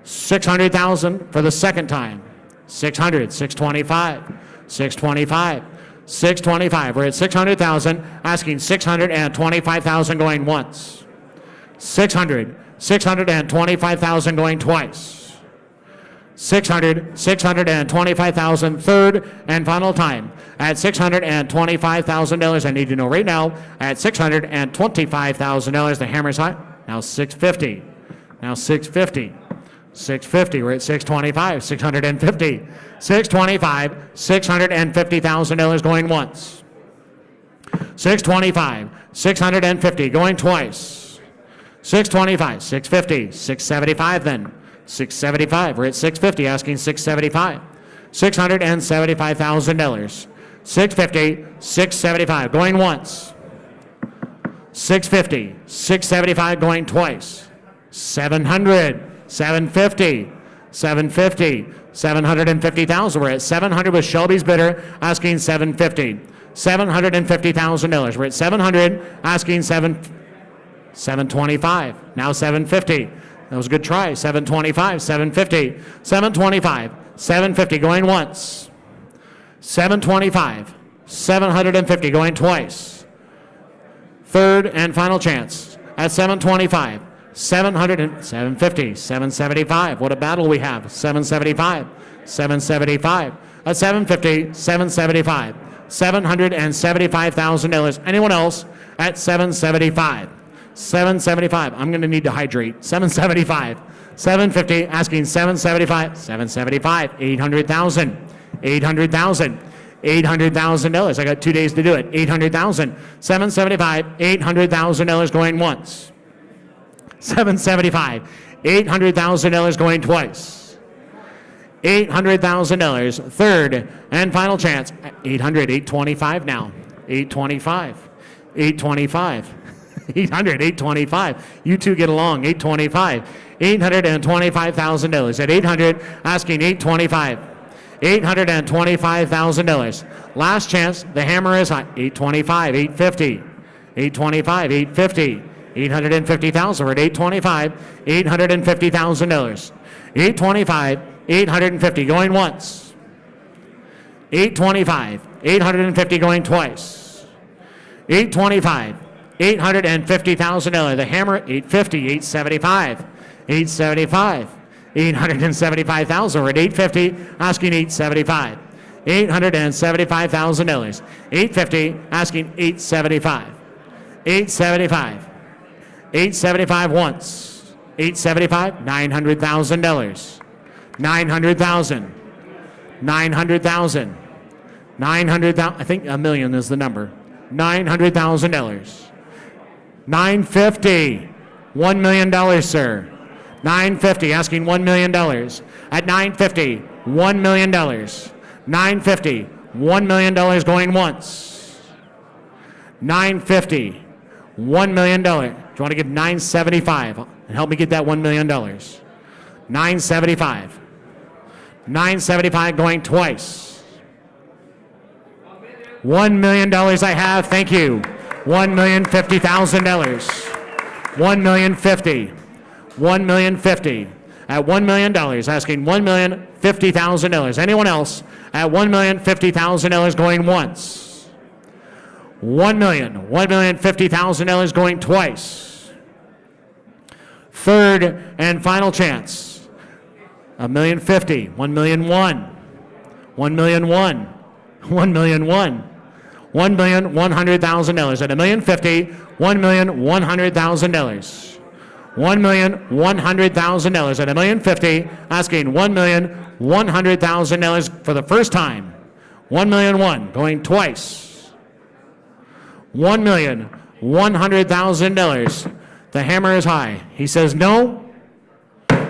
$600,000 for the second time. 600. 625. 625. 625. We're at 600,000. Asking 625,000 going once. 600. 625,000 going twice. 600. 625,000 third and final time. At $625,000. I need to know right now. At $625,000. The hammer's high. Now 650. Now 650. 650. We're at 625. 650. 625. $650,000 going once. 625. 650 going twice. 625. 650. 675 then. 675. We're at 650. Asking 675. $675,000. 650. 675 going once. 650. 675 going twice. 700. 750. 750. 750,000. We're at 700 with Shelby's bidder asking 750. $750,000. We're at 700 asking 725. Now 750. That was a good try. 725. 750. 725. 750 going once. 725. 750 going twice. Third and final chance at 725. 750, 775. What a battle we have. 775, 775. At 750, 775. $775,000. Anyone else at 775? 775. I'm going to need to hydrate. 775. 750, asking 775. 775. 800,000. 800,000. $800,000. I got 2 days to do it. 800,000. 775. $800,000 going once. 775. $800,000 going twice. $800,000. Third and final chance. 800. 825 now. 825. 825. 800. 825. You two get along. 825. $825,000. At 800, asking 825. $825,000. Last chance. The hammer is high. 825. 850. 825. 850. $850,000. We're at 825. $850,000. 825. 850 going once. 825. 850 going twice. 825. $850,000. The hammer at 850. 875. 875. $875,000. We're at 850. Asking 875. $875,000. 850. Asking 875. 875. 875 once. 875. $900,000. 900,000. 900,000. 900,000. I think a million is the number. $900,000. 950. $1 million, sir. 950. Asking $1 million. At 950. $1 million. 950. $1 million going once. 950. $1 million. Do you want to give 975 and help me get that $1 million? 975. 975 going twice. $1 million I have. Thank you. $1,050,000. $1,050,000. $1,050,000. At $1 million, asking $1,050,000. Anyone else at $1,050,000 going once? $1,050,000 going twice. Third and final chance. $1,050,000. $1,001,000. $1,001,000. $1,001,000. $1,100,000. At $1,050,000, $1,100,000. $1,100,000 at $1,050,000, asking $1,100,000 for the first time. $1,001,000 going twice. $1,100,000. The hammer is high. He says no.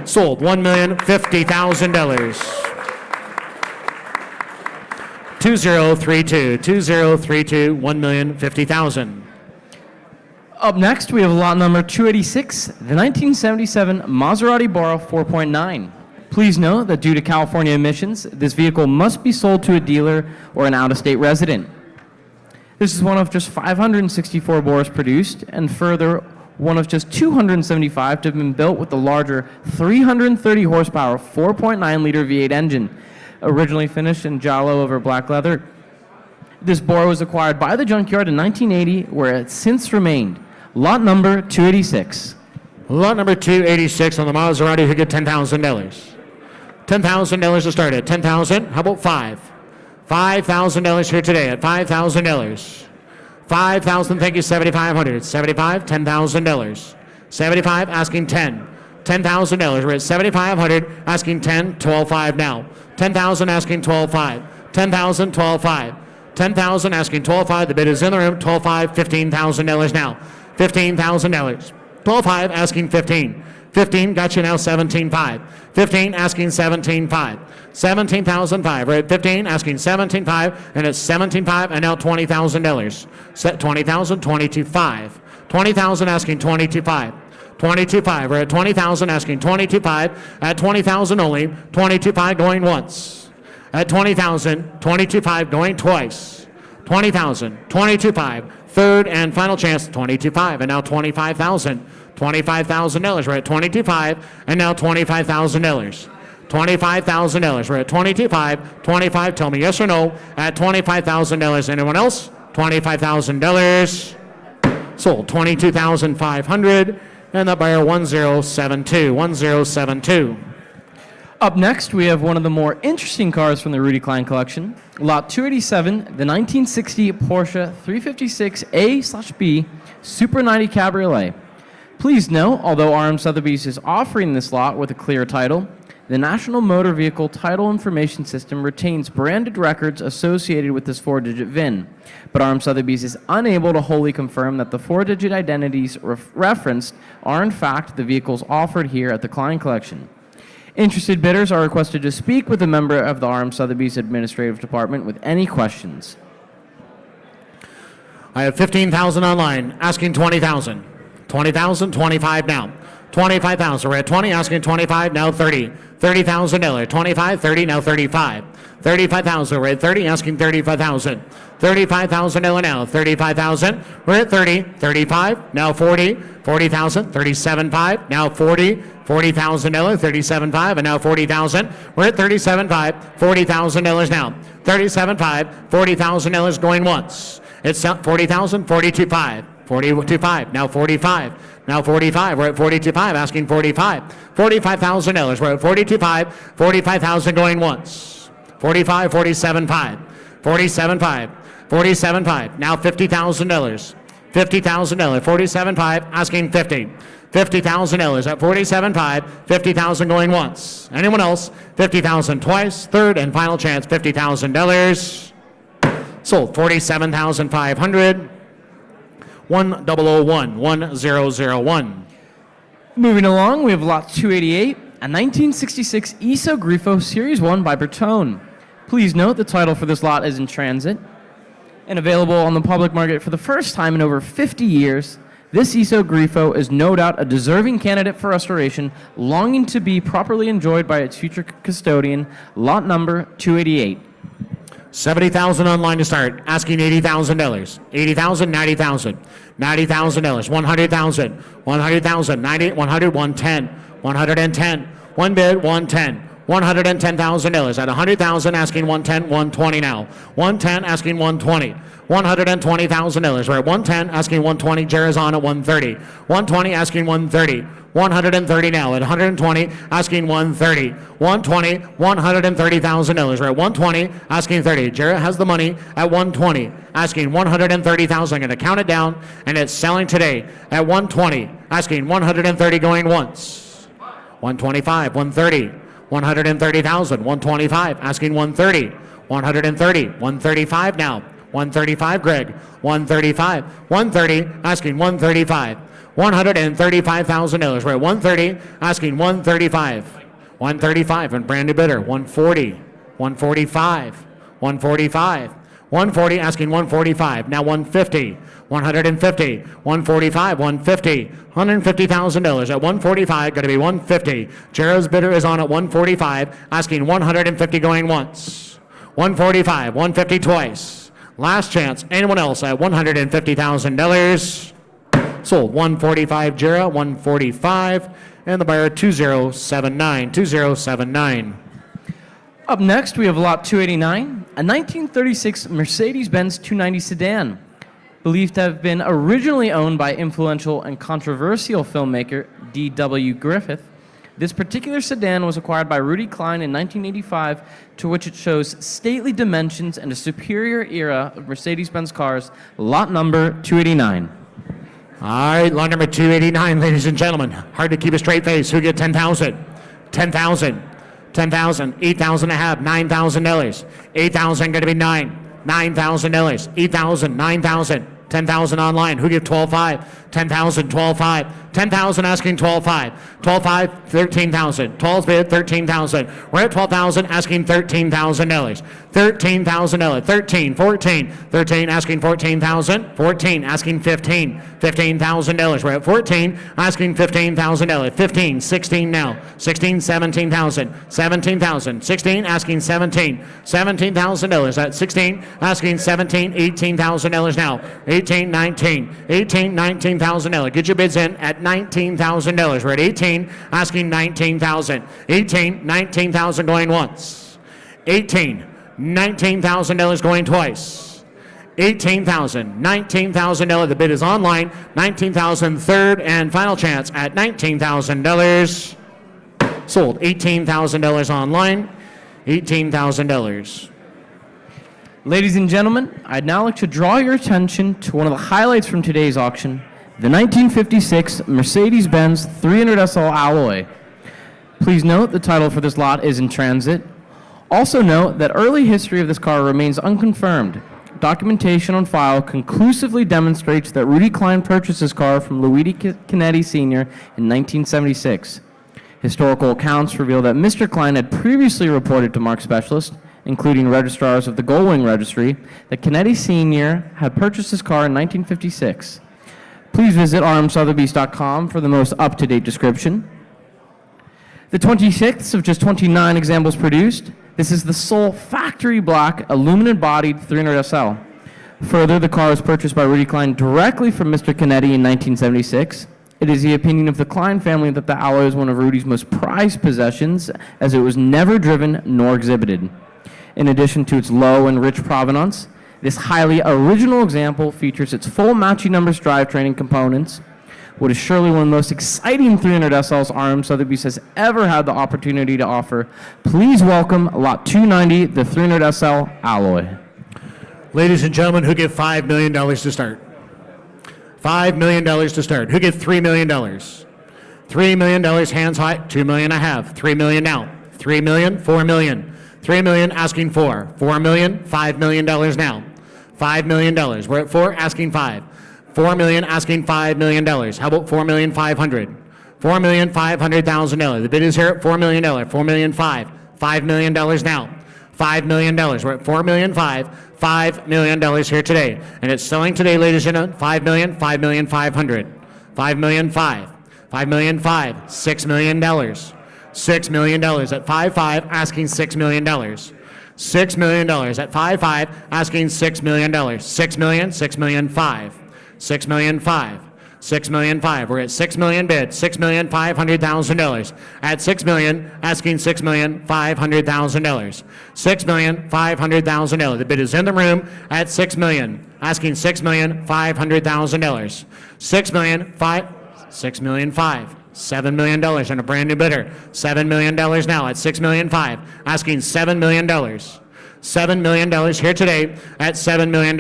Sold. $1,050,000. 2032. 2032. $1,050,000. Up next, we have lot number 286, the 1977 Maserati Bora 4.9. Please note that due to California emissions, this vehicle must be sold to a dealer or an out-of-state resident. This is one of just 564 Boras produced, and further, one of just 275 to have been built with the larger 330 horsepower 4.9-liter V8 engine, originally finished in giallo over black leather. This Bora was acquired by the Junkyard in 1980, where it since remained. Lot number 286. Lot number 286 on the Maserati who get $10,000. $10,000 to start at. $10,000. How about $5,000? $5,000 here today at $5,000. $5,000. Thank you. $7,500. $75. $10,000. $75. Asking $10,000. $10,000. We're at 7,500, asking 10, 12,500 now. 10,000, asking 12,500. 10,000, 12,500. 10,000, asking 12,500. The bid is in the room. 12,500, $15,000 now. $15,000. 12,500, asking 15. 15, got you now 17,500. 15, asking 17,500. 17,500. We're at 15, asking 17,500, and it's 17,500, and now $20,000. Set 20,000, 22,500. 20,000, asking 22,500. 22,500. We're at 20,000, asking 22,500. At 20,000 only. 22,500 going once. At 20,000, 22,500 going twice. 20,000, 22,500. Third and final chance, 22,500, and now 25,000. $25,000. We're at 22,500, and now $25,000. $25,000. We're at 22,500. 25. Tell me yes or no. At $25,000. Anyone else? $25,000. Sold. 22,500. And the buyer 1072. 1072. Up next, we have one of the more interesting cars from the Rudi Klein collection. Lot 287, the 1960 Porsche 356A/B Super 90 Cabriolet. Please note, although RM Sotheby's is offering this lot with a clear title, the National Motor Vehicle Title Information System retains branded records associated with this 4-digit VIN, but RM Sotheby's is unable to wholly confirm that the 4-digit identities referenced are in fact the vehicles offered here at the Klein Collection. Interested bidders are requested to speak with a member of the RM Sotheby's Administrative Department with any questions. I have 15,000 online, asking 20,000. 20,000, 25 now. 25,000, we're at 20, asking 25, now 30. $30,000. 25, 30, now 35. 35,000, we're at 30, asking 35,000. $35,000 now. 35,000, we're at 30. 35, now 40. 40,000, 37,500, now 40. $40,000, 37,500, and now 40,000. We're at 37,500, $40,000 now. 37,500, $40,000 going once. It's 40,000, 42,500. 42,500, now 45, now 45, we're at 42,500, asking 45, $45,000, we're at 42,500, 45,000 going once, 45, 47,500, 47,500, 47,500, now $50,000, $50,000, 47,500, asking 50, $50,000 at 47,500, 50,000 going once. Anyone else? 50,000 twice, third and final chance, $50,000. Sold, 47,500. 1001, 1001. Moving along, we have lot 288, a 1966 Iso Grifo Series 1 by Bertone. Please note the title for this lot is in transit. And available on the public market for the first time in over 50 years, this Iso Grifo is no doubt a deserving candidate for restoration, longing to be properly enjoyed by its future custodian, lot number 288. 70,000 online to start, asking $80,000. 80,000, 90,000. $90,000, 100,000. 100,000, 90, 100, 110. 110. One bid, 110. $110,000. At 100,000, asking 110, 120 now. 110, asking 120. $120,000. We're at 110, asking 120. Jared's on at 130. 120, asking 130. 130 now. At 120, asking 130. 120, $130,000. We're at 120, asking 30. Jared has the money at 120, asking 130,000. I'm going to count it down, and it's selling today at 120, asking 130 going once. 125, 130. 130,000, 125, asking 130, 130, 135 now, 135, Greg, 135, 130, asking 135, $135,000. We're at 130, asking 135, 135, and brand new bidder, 140, 145, 145, 140, asking 145, now 150, 150, 145, 150, $150,000 at 145, got to be 150. Jared's bidder is on at 145, asking 150 going once. 145, 150 twice. Last chance, anyone else at $150,000. Sold, 145 Jared, 145, and the buyer 2079, 2079. Up next, we have lot 289, a 1936 Mercedes-Benz 290 sedan. Believed to have been originally owned by influential and controversial filmmaker D.W. Griffith, this particular sedan was acquired by Rudi Klein in 1985, to which it shows stately dimensions and a superior era of Mercedes-Benz cars, lot number 289. All right, lot number 289, ladies and gentlemen. Hard to keep a straight face. Who get 10,000? 10,000. 10,000. 8,000 and a half. $9,000. 8,000 going to be 9. $9,000. 8,000. 9,000. 10,000 online. Who give 12.5? 10,000. 12.5. 10,000 asking 12.5. 12.5. 13,000. 12 bid. 13,000. We're at 12,000 asking $13,000. $13,000. 13. 14. 13 asking 14,000. 14 asking 15. $15,000. We're at 14 asking $15,000. 15. 16 now. 16. 17,000. 17,000. 16 asking 17. $17,000. At 16 asking 17. $18,000 now. 18. 19. 18. $19,000. Get your bids in at $19,000. We're at 18 asking 19,000. 18. 19,000 going once. 18. $19,000 going twice. 18,000, $19,000. The bid is online. 19,000, third and final chance at $19,000. Sold. $18,000 online. $18,000. Ladies and gentlemen, I'd now like to draw your attention to one of the highlights from today's auction, the 1956 Mercedes-Benz 300 SL alloy. Please note the title for this lot is in transit. Also note that early history of this car remains unconfirmed. Documentation on file conclusively demonstrates that Rudi Klein purchased this car from Rudi Klein Sr. in 1976. Historical accounts reveal that Mr. Klein had previously reported to mark specialists, including registrars of the Goldwing Registry, that Kennedy Sr. had purchased this car in 1956. Please visit rmsotheby's.com for the most up-to-date description. The 26th of just 29 examples produced. This is the sole factory black aluminum-bodied 300 SL. Further, the car was purchased by Rudi Klein directly from Mr. Kennedy in 1976. It is the opinion of the Klein family that the alloy is one of Rudi's most prized possessions, as it was never driven nor exhibited. In addition to its low and rich provenance, this highly original example features its full matching numbers drivetrain and components. What is surely one of the most exciting 300 SLs RM Sotheby's has ever had the opportunity to offer. Please welcome Lot 290, the 300 SL alloy. Ladies and gentlemen, who give $5 million to start? $5 million to start. Who give $3 million? $3 million, hands high. $2 million I have. $3 million now. $3 million, $4 million. $3 million asking $4. $4 million, $5 million now. $5 million. We're at $4 asking $5. $4 million asking $5 million. How about $4,500,000? $4,500,000. The bid is here at $4 million. $4 million $5. $5 million now. $5 million. We're at $4 million $5. $5 million here today. And it's selling today, ladies and gentlemen, $5 million, $5 million $500. $5 million $5. $5 million $5. $6 million. $6 million at $5.5 asking $6 million. $6 million at $5.5 asking $6 million. $6 million, $6 million $5. $6 million $5. $6 million $5. We're at $6 million bid. $6,500,000. At $6 million, asking $6,500,000. $6,500,000. The bid is in the room at $6 million, asking $6,500,000. $6 million $5. $6 million $5. $7 million and a brand new bidder. $7 million now at $6 million $5. Asking $7 million. $7 million here today at $7 million.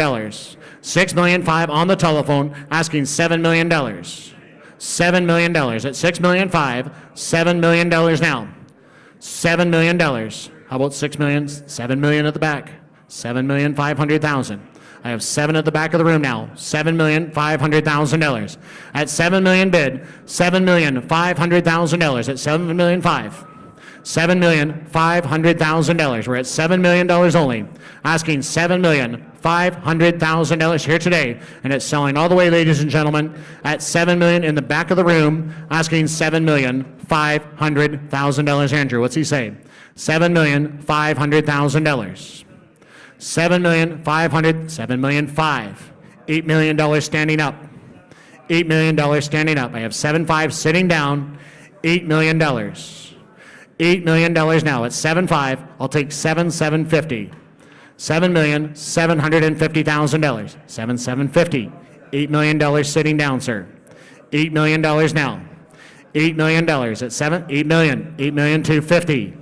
$6 million $5 on the telephone, asking $7 million. $7 million at $6 million $5. $7 million now. $7 million. How about $6 million? $7 million at the back. $7,500,000. I have 7 at the back of the room now. $7,500,000. At $7 million bid. $7,500,000 at $7 million $5. $7,500,000. We're at $7 million only. Asking $7,500,000 here today. And it's selling all the way, ladies and gentlemen, at $7 million in the back of the room. Asking $7,500,000. Andrew, what's he say? $7,500,000. $7,500,000. $7,500,000. $8 million standing up. $8 million standing up. I have 7.5 sitting down. $8 million. $8 million now at 7.5. I'll take 7,750. $7,750,000. 7,750. $8 million sitting down, sir. $8 million now. $8 million at 7. $8 million. $8,250,000.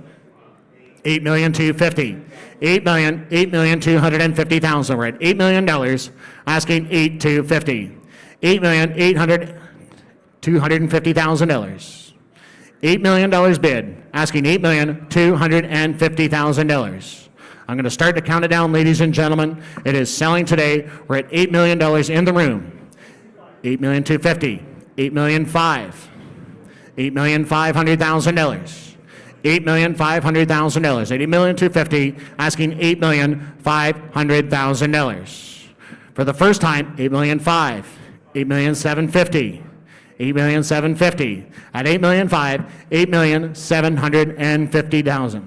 $8,250,000. $8,250,000. We're at $8 million, asking $8,250,000. $8,250,000. $8 million bid, asking $8,250,000. I'm going to start to count it down, ladies and gentlemen. It is selling today. We're at $8 million in the room. $8,250,000, $8,500,000, $8,500,000. $8,500,000. $80,250,000, asking $8,500,000. For the first time, $8,500,000, $8,750,000, $8,750,000. At $8,500,000, $8,750,000.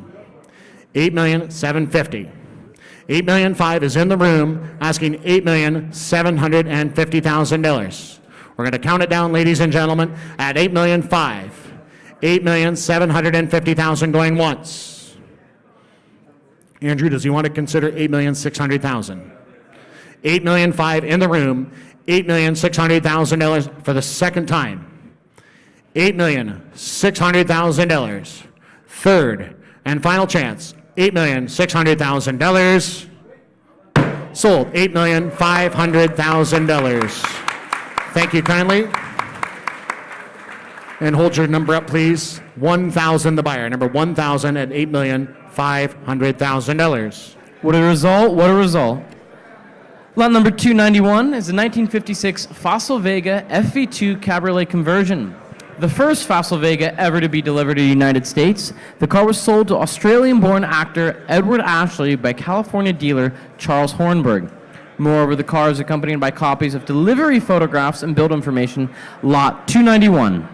$8,750,000. $8,500,000 is in the room, asking $8,750,000. We're going to count it down, ladies and gentlemen, at $8,500,000. $8,750,000 going once. Andrew, does he want to consider $8,600,000? $8,500,000 in the room, $8,600,000 for the second time. $8,600,000. Third and final chance, $8,600,000. Sold, $8,500,000. Thank you kindly. And hold your number up, please. 1,000, the buyer. Number 1,000 at $8,500,000. What a result, what a result. Lot number 291 is a 1956 Fossil Vega FV2 Cabriolet conversion. The first Fossil Vega ever to be delivered to the United States. The car was sold to Australian-born actor Edward Ashley by California dealer Charles Hornberg. Moreover, the car is accompanied by copies of delivery photographs and build information. Lot 291.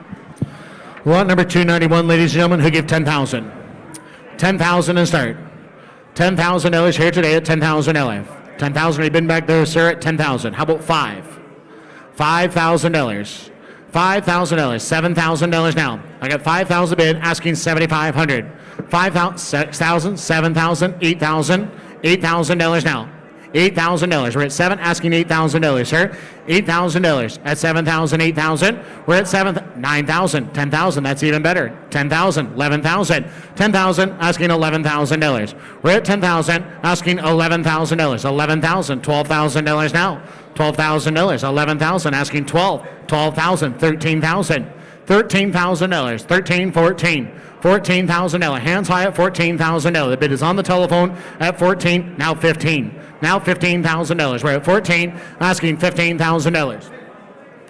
Lot number 291, ladies and gentlemen, who give 10,000? 10,000 and start. $10,000 here today at 10,000 LF. 10,000, we've been back there, sir, at 10,000. How about $5,000? $5,000. $5,000. $7,000 now. I got 5,000 bid, asking 7,500. 5,000, 6,000, 7,000, 8,000. $8,000 now. $8,000. We're at 7, asking $8,000, sir. $8,000 at 7,000, 8,000. We're at 7, 9,000, 10,000. That's even better. 10,000, 11,000. 10,000, asking $11,000. We're at 10,000, asking $11,000. 11,000, $12,000 now. $12,000, 11,000, asking 12. 12,000, 13,000. $13,000, 13, 14. $14,000. Hands high at $14,000. The bid is on the telephone at 14, now 15. Now $15,000. We're at 14, asking $15,000.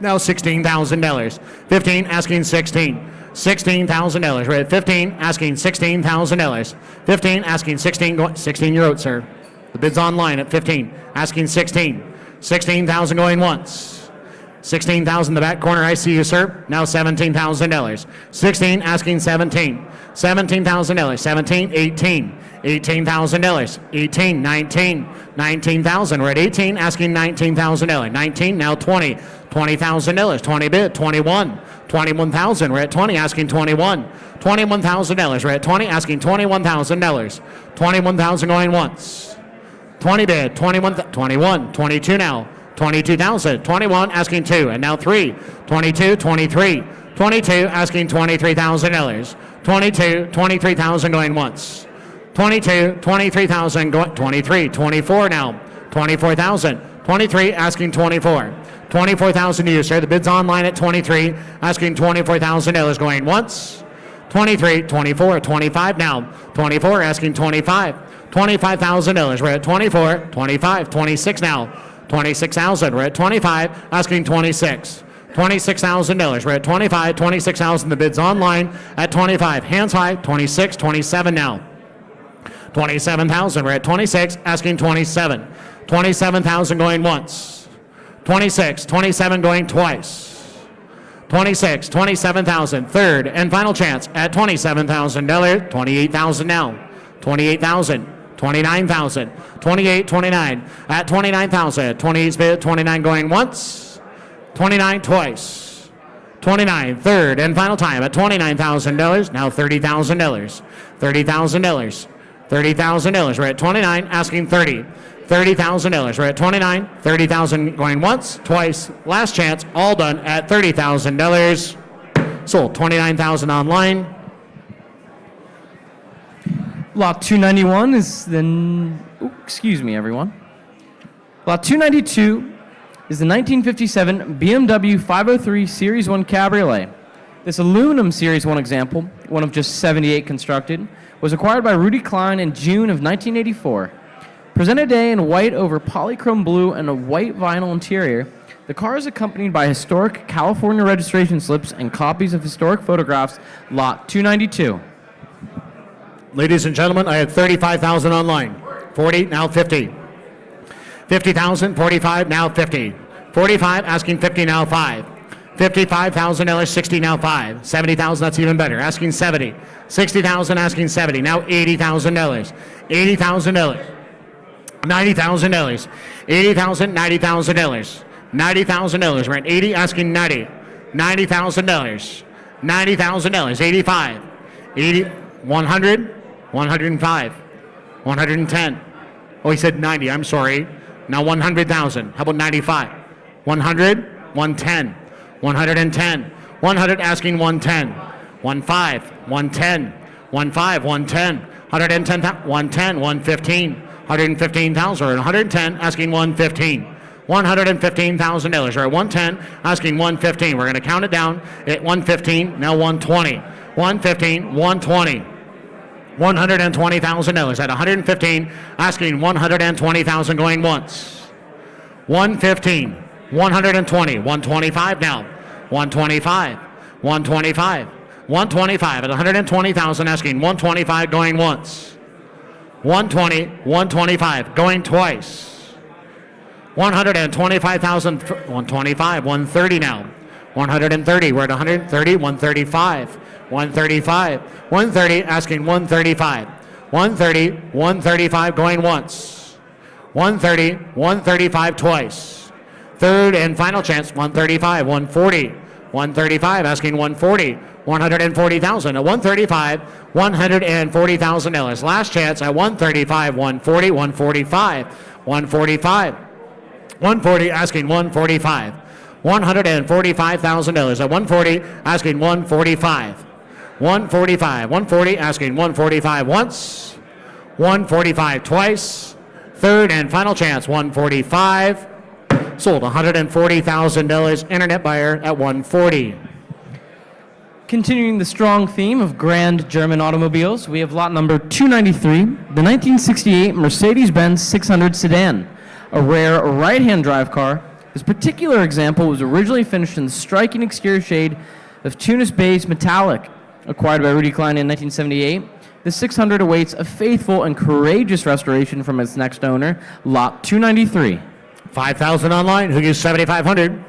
Now $16,000. 15, asking 16. $16,000. We're at 15, asking $16,000. 15, asking 16. 16, you're out, sir. The bid's online at 15, asking 16. 16,000 going once. 16,000 in the back corner, I see you, sir. Now $17,000. 16, asking 17. $17,000. 17, 18. $18,000. 18, 19. 19,000. We're at 18, asking $19,000. 19, now 20. $20,000. 20 bid. 21. 21,000. We're at 20, asking 21. $21,000. We're at 20, asking $21,000. 21,000 going once. 20 bid. 21. 22 now. 22,000. 21, asking 2. And now 3. 22, 23. 22, asking $23,000. 22, 23,000 going once. 22, 23,000 going. 23, 24 now. 24,000. 23, asking 24. 24,000 to you, sir. The bid's online at 23, asking $24,000 going once. 23, 24, 25 now. 24, asking 25. $25,000. We're at 24, 25, 26 now. 26,000. We're at 25, asking 26. $26,000. We're at 25, 26,000. The bid's online at 25. Hands high, 26, 27 now. 27,000. We're at 26, asking 27. 27,000 going once. 26, 27 going twice. 26, 27,000. Third and final chance at $27,000. 28,000 now. 28,000. 29,000. 28, 29. At 29,000. 28's bid. 29 going once. 29 twice. 29. Third and final time at $29,000. Now $30,000. $30,000. $30,000. We're at 29, asking 30. $30,000. We're at 29. 30,000 going once, twice. Last chance. All done at $30,000. Sold. 29,000 online. Lot 291 is excuse me, everyone. Lot 292 is the 1957 BMW 503 Series 1 Cabriolet. This aluminum Series 1 example, one of just 78 constructed, was acquired by Rudi Klein in June of 1984. Presented today in white over polychrome blue and a white vinyl interior, the car is accompanied by historic California registration slips and copies of historic photographs, lot 292. Ladies and gentlemen, I had 35,000 online. 40, now 50. 50,000, 45, now 50. 45, asking 50, now 5. $55,000, 60, now 5. 70,000, that's even better. Asking 70. 60,000, asking 70. Now $80,000. $80,000. $90,000. $80,000, $90,000. $90,000. We're at 80, asking 90. $90,000. $90,000. 85. 80, 100, 105. 110. Oh, he said 90. I'm sorry. Now 100,000. How about 95? 100, 110. 110. 100, asking 110. 15, 110. 15, 110. 110, 110, 115. 115,000 or 110, asking 115. $115,000 or at 110, asking 115. We're going to count it down at 115, now 120. 115, 120. $120,000 at 115, asking 120,000 going once. 115, 120, 125 now. 125, 125, 125 at 120,000, asking 125 going once. 120, 125 going twice. 125,000, 125, 130 now. 130, we're at 130, 135, 135, 130, asking 135. 130, 135 going once. 130, 135 twice. Third and final chance, 135, 140, 135, asking 140, 140,000 at 135, $140,000. Last chance at 135, 140, 145, 145, 140, asking 145, $145,000 at 140, asking 145, 145, 140, asking 145 once, 145 twice. Third and final chance, 145. Sold $140,000. Internet buyer at 140. Continuing the strong theme of grand German automobiles, we have lot number 293, the 1968 Mercedes-Benz 600 sedan, a rare right-hand drive car. This particular example was originally finished in the striking exterior shade of Tunis beige metallic. Acquired by Rudi Klein in 1978, the 600 awaits a faithful and courageous restoration from its next owner, lot 293. 5,000 online. Who gives 7,500?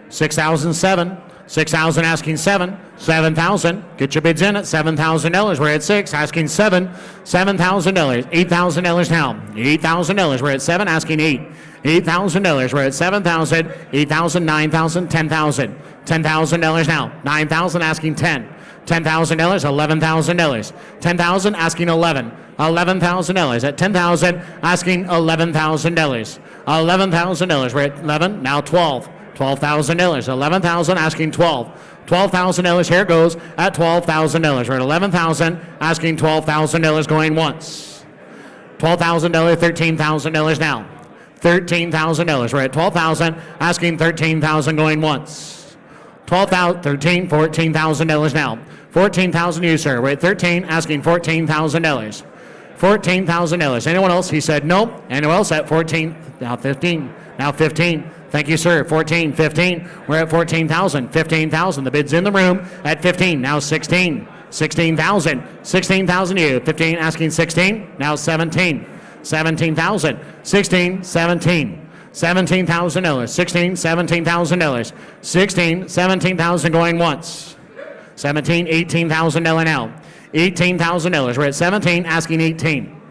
6,007. 6,000 asking 7. 7,000. Get your bids in at $7,000. We're at 6. Asking 7. $7,000. $8,000 now. $8,000. We're at 7. Asking 8. $8,000. We're at 7,000. 8,000. 9,000. 10,000. $10,000 now. 9,000 asking 10. $10,000. $11,000. 10,000 asking 11. $11,000 at 10,000 asking $11,000. $11,000. We're at 11. Now 12. $12,000. 11,000 asking 12. $12,000. Here it goes at $12,000. We're at 11,000 asking $12,000 going once. $12,000. $13,000 now. $13,000. We're at 12,000 asking 13,000 going once. 12,000, 13, $14,000 now. 14,000 you, sir. We're at 13 asking $14,000. $14,000. Anyone else? He said no. Anyone else at 14? Now 15. Now 15. Thank you, sir. 14, 15. We're at 14,000. 15,000. The bid's in the room at 15. Now 16. 16,000. 16,000 you. 15 asking 16. Now 17. 17,000. 16, 17. $17,000. 16, $17,000. 16, 17,000 going once. 17, $18,000 now. $18,000. We're at 17 asking 18.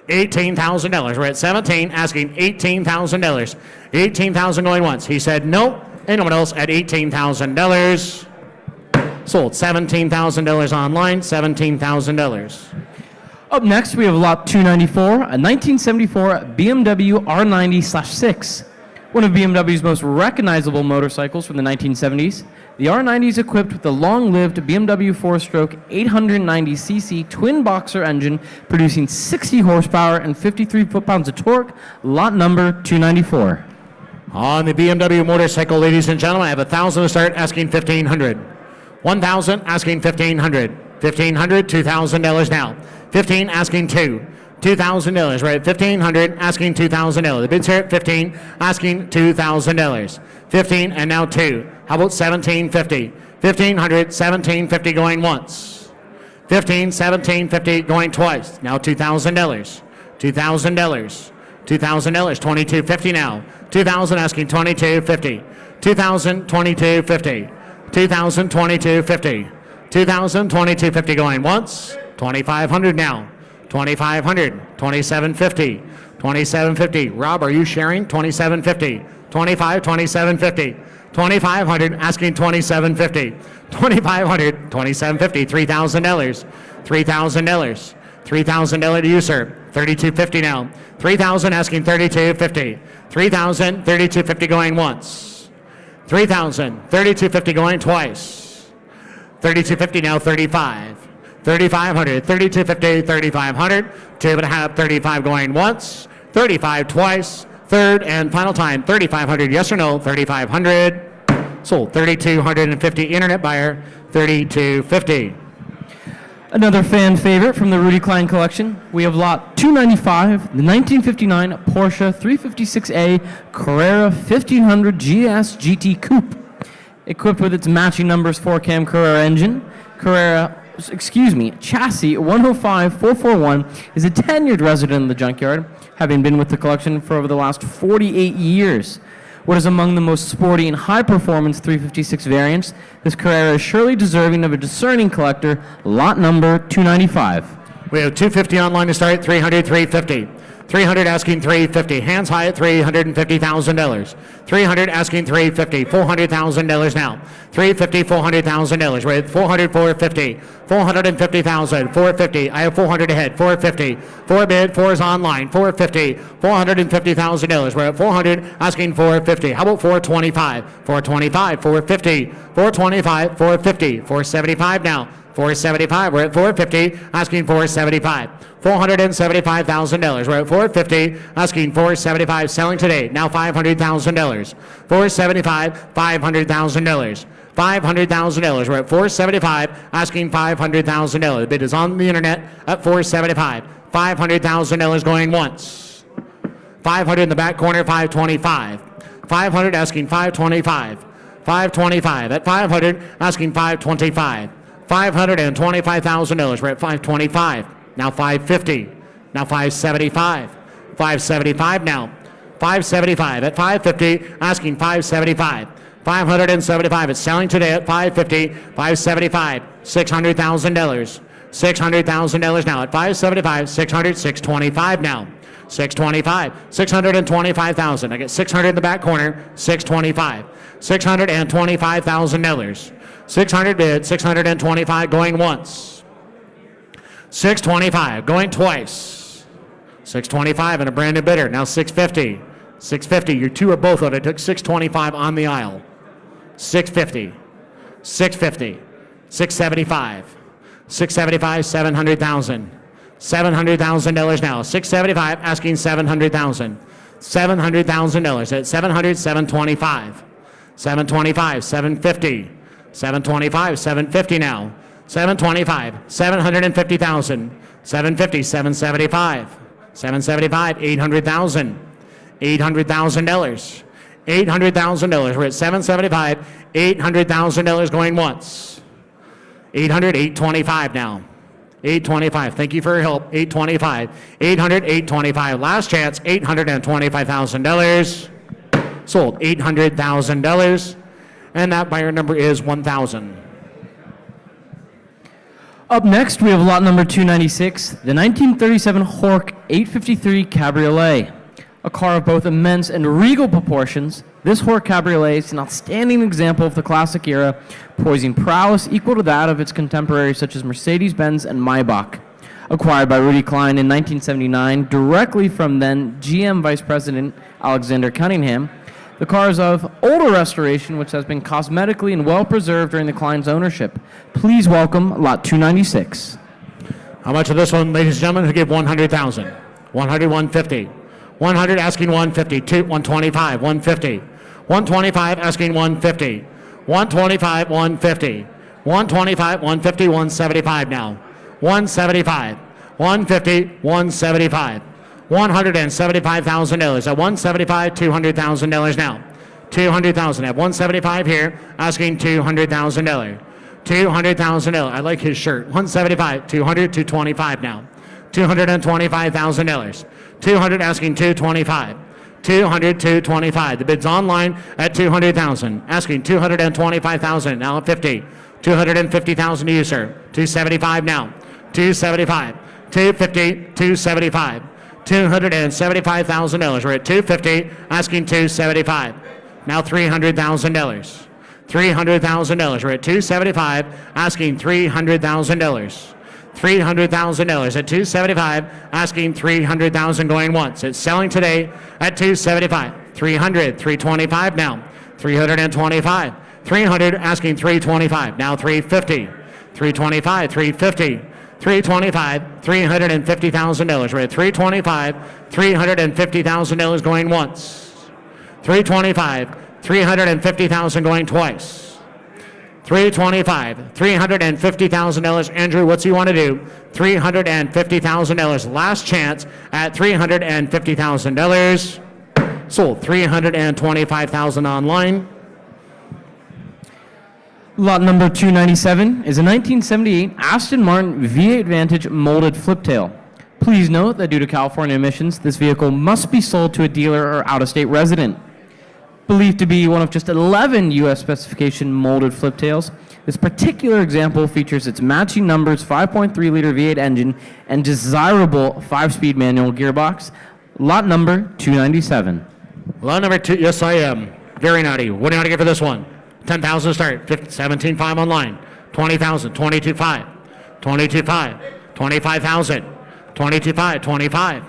$18,000. We're at 17 asking $18,000. 18,000 going once. He said no. Anyone else at $18,000? Sold $17,000 online. $17,000. Up next, we have lot 294, a 1974 BMW R90/6, one of BMW's most recognizable motorcycles from the 1970s. The R90 is equipped with the long-lived BMW 4-stroke 890cc twin-boxer engine producing 60 horsepower and 53 foot-pounds of torque, lot number 294. On the BMW motorcycle, ladies and gentlemen, I have 1,000 to start, asking 1,500. 1,000, asking 1,500. 1,500, $2,000 now. 15, asking 2. $2,000. We're at 1,500, asking $2,000. The bid's here at 15, asking $2,000. 15 and now 2. How about 1,750? 1,500, 1,750 going once. 15, 1,750 going twice. Now $2,000. $2,000. $2,000. 2,250 now. 2,000, asking 2,250. 2,000, 2,250. 2,000, 2,250. 2,000, 2,250 going once. 2,500 now. 2,500. 2,750. 2,750. Rob, are you sharing? 2,750. 25, 2,750. 2,500, asking 2,750. 2,500, 2,750. $3,000. $3,000. $3,000 to you, sir. 3,250 now. 3,000, asking 3,250. 3,000, 3,250 going once. 3,000, 3,250 going twice. 3,250 now. 35. 3,500, 3,250, 3,500. 2.5, 35 going once. 35 twice. Third and final time. 3,500. Yes or no? 3,500. Sold. 3,250. Internet buyer. 3,250. Another fan favorite from the Rudi Klein collection. We have lot 295, the 1959 Porsche 356A Carrera 1500 GS GT Coupe. Equipped with its matching numbers 4-cam Carrera engine, chassis 105441 is a tenured resident of the Junkyard, having been with the collection for over the last 48 years. What is among the most sporty and high-performance 356 variants, this Carrera is surely deserving of a discerning collector, lot number 295. We have 250 online to start, 300, 350. 300 asking 350. Hands high at $350,000. 300 asking 350. $400,000 now. 350, $400,000. We're at 400, 450. 450,000. 450. I have 400 ahead. 450. 4 bid. 4 is online. 450. $450,000. We're at 400 asking 450. How about 425? 425. 450. 425. 450. 475 now. 475. We're at 450, asking 475. $475,000. We're at 450, asking 475. Selling today. Now $500,000. 475. $500,000. $500,000. We're at 475, asking $500,000. The bid is on the internet at 475. $500,000 going once. 500 in the back corner. 525. 500 asking 525. 525 at 500, asking 525. $525,000. We're at 525. Now 550. Now 575. 575 now. 575 at 550, asking 575. 575. It's selling today at 550. 575. $600,000. $600,000 now at 575. 600. 625 now. 625. $625,000. I get 600 in the back corner. 625. $625,000. 600 bid, 625 going once. 625 going twice. 625 and a brand new bidder. Now 650. 650. Your two are both out. I took 625 on the aisle. 650. 650. 675. 675, $700,000. $700,000 now. 675 asking $700,000. $700,000 at 700, 725. 725, 750. 725, 750 now. 725, 750,000. 750, 775. 775, $800,000. $800,000. $800,000. We're at 775, $800,000 going once. 800, 825 now. 825. Thank you for your help. 825. 800, 825. Last chance, $825,000. Sold. $800,000. And that buyer number is 1,000. Up next, we have lot number 296, the 1937 Hork 853 Cabriolet. A car of both immense and regal proportions, this Hork Cabriolet is an outstanding example of the classic era, poising prowess equal to that of its contemporaries such as Mercedes-Benz and Maybach. Acquired by Rudi Klein in 1979, directly from then GM Vice President Alexander Cunningham, the car is of older restoration, which has been cosmetically and well preserved during the Klein's ownership. Please welcome lot 296. How much of this one, ladies and gentlemen, who give 100,000? 100, 150. 100 asking 150. 125, 150. 125 asking 150. 125, 150. 125, 150, 175 now. 175, 150, 175. $175,000 at 175, $200,000 now. 200,000 at 175 here, asking $200,000. $200,000. I like his shirt. 175, 200, 225 now. $225,000. 200 asking 225. 200, 225. The bid's online at 200,000. Asking 225,000. Now at 50. 250,000 to you, sir. 275 now. 275. 250, 275. $275,000. We're at 250, asking 275. Now $300,000. $300,000. We're at 275, asking $300,000. $300,000 at 275, asking $300,000 going once. It's selling today at 275. 300, 325 now. 325. 300, asking 325. Now 350. 325, 350. 325, $350,000. We're at 325, $350,000 going once. 325, $350,000 going twice. 325, $350,000. Andrew, what's he want to do? $350,000. Last chance at $350,000. Sold. $325,000 online. Lot number 297 is a 1978 Aston Martin V8 Vantage molded fliptail. Please note that due to California emissions, this vehicle must be sold to a dealer or out-of-state resident. Believed to be one of just 11 U.S. specification molded fliptails, this particular example features its matching numbers 5.3-liter V8 engine and desirable 5-speed manual gearbox. Lot number 297. Lot number 2, yes I am. Very naughty. What do you want to get for this one? 10,000 to start. 17.5 online. 20,000. 22.5. 22.5. 25,000. 22.5. 25.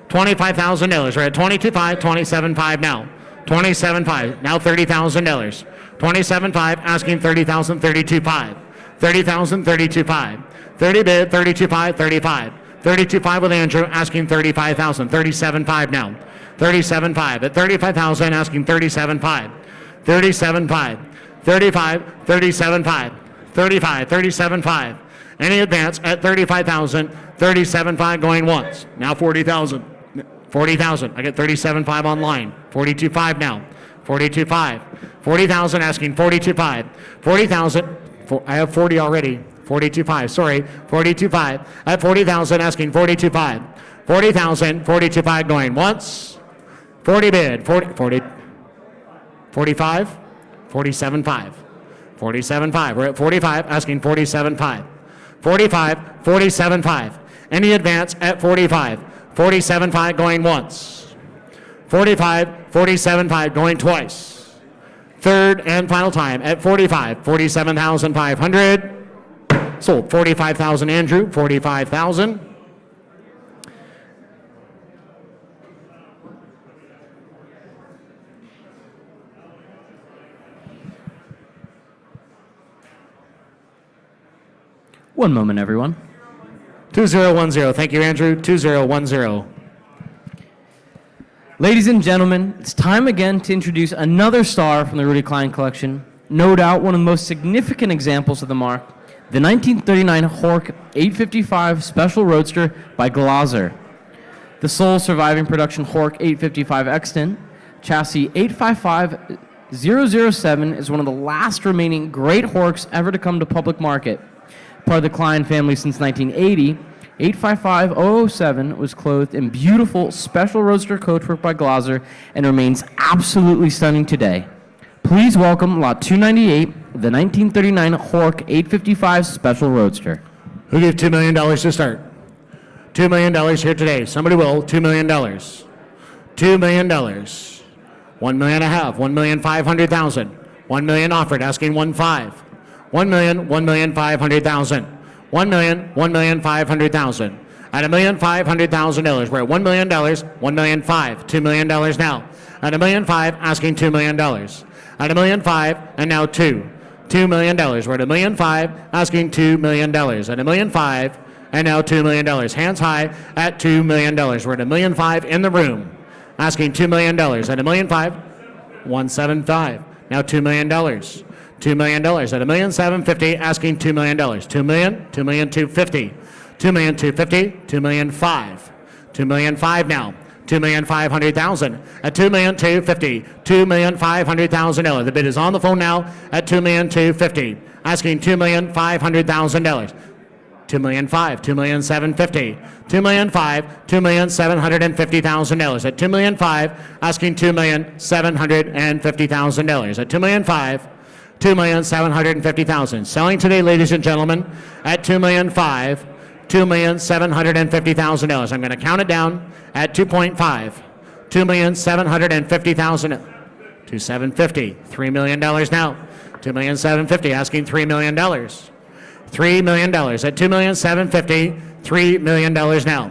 $25,000. We're at 22.5. 27.5 now. 27.5. Now $30,000. 27.5. Asking 30,000. 32.5. 30,000. 32.5. 30 bid. 32.5. 35. 32.5 with Andrew. Asking 35,000. 37.5 now. 37.5. At 35,000. Asking 37.5. 37.5. 35, 37.5, 35, 37.5. Any advance at 35,000, 37.5 going once. Now 40,000, 40,000. I get 37.5 online. 42.5 now. 42.5, 40,000 asking 42.5, 40,000. I have 40 already. 42.5. Sorry, 42.5 at 40,000 asking 42.5, 40,000, 42.5 going once. 40 bid. 40, 45. 47.5. 47.5. We're at 45, asking 47.5. 45, 47.5. Any advance at 45. 47.5 going once. 45, 47.5 going twice. Third and final time at 45. 47,500. Sold. 45,000 Andrew. 45,000. One moment, everyone. 2010. Thank you, Andrew. 2010. Ladies and gentlemen, it's time again to introduce another star from the Rudi Klein collection. No doubt one of the most significant examples of the mark, the 1939 Horch 855 Special Roadster by Glaser. The sole surviving production Horch 855 extant, chassis 855007 is one of the last remaining great Horchs ever to come to public market. Part of the Klein family since 1980, 855007 was clothed in beautiful special roadster coachwork by Glaser and remains absolutely stunning today. Please welcome Lot 298, the 1939 Horch 855 Special Roadster. Who gave $2 million to start? $2 million here today. Somebody will. $2 million. $2 million. $1 million and a half. $1,500,000. $1 million offered. Asking 1.5. $1 million, $1,500,000. $1 million, $1,500,000. At $1,500,000, we're at $1 million, $1 million $5, $2 million now. At $1 million $5, asking $2 million. At $1 million $5, and now $2 million. We're at $1 million $5, asking $2 million. At $1 million $5, and now $2 million. Hands high at $2 million. We're at $1 million $5 in the room. asking $2 million. At $1,000,005, 175. Now $2 million. $2 million at $1,750,000, asking $2 million. $2 million, $2,250,000, $2,250,000, $2,005,000, $2,005,000 now. $2,500,000 at $2,250,000, $2,500,000. The bid is on the phone now at $2,250,000, asking $2,500,000. $2,005,000, $2,750,000, $2,005,000, $2,750,000 at $2,005,000, asking $2,750,000 at $2,005,000, $2,750,000. Selling today, ladies and gentlemen, at $2,005,000, $2,750,000. I'm going to count it down at 2.5, $2,750,000, $2,750,000, $3 million now, $2,750,000, asking $3 million, $3 million at $2,750,000, $3 million now,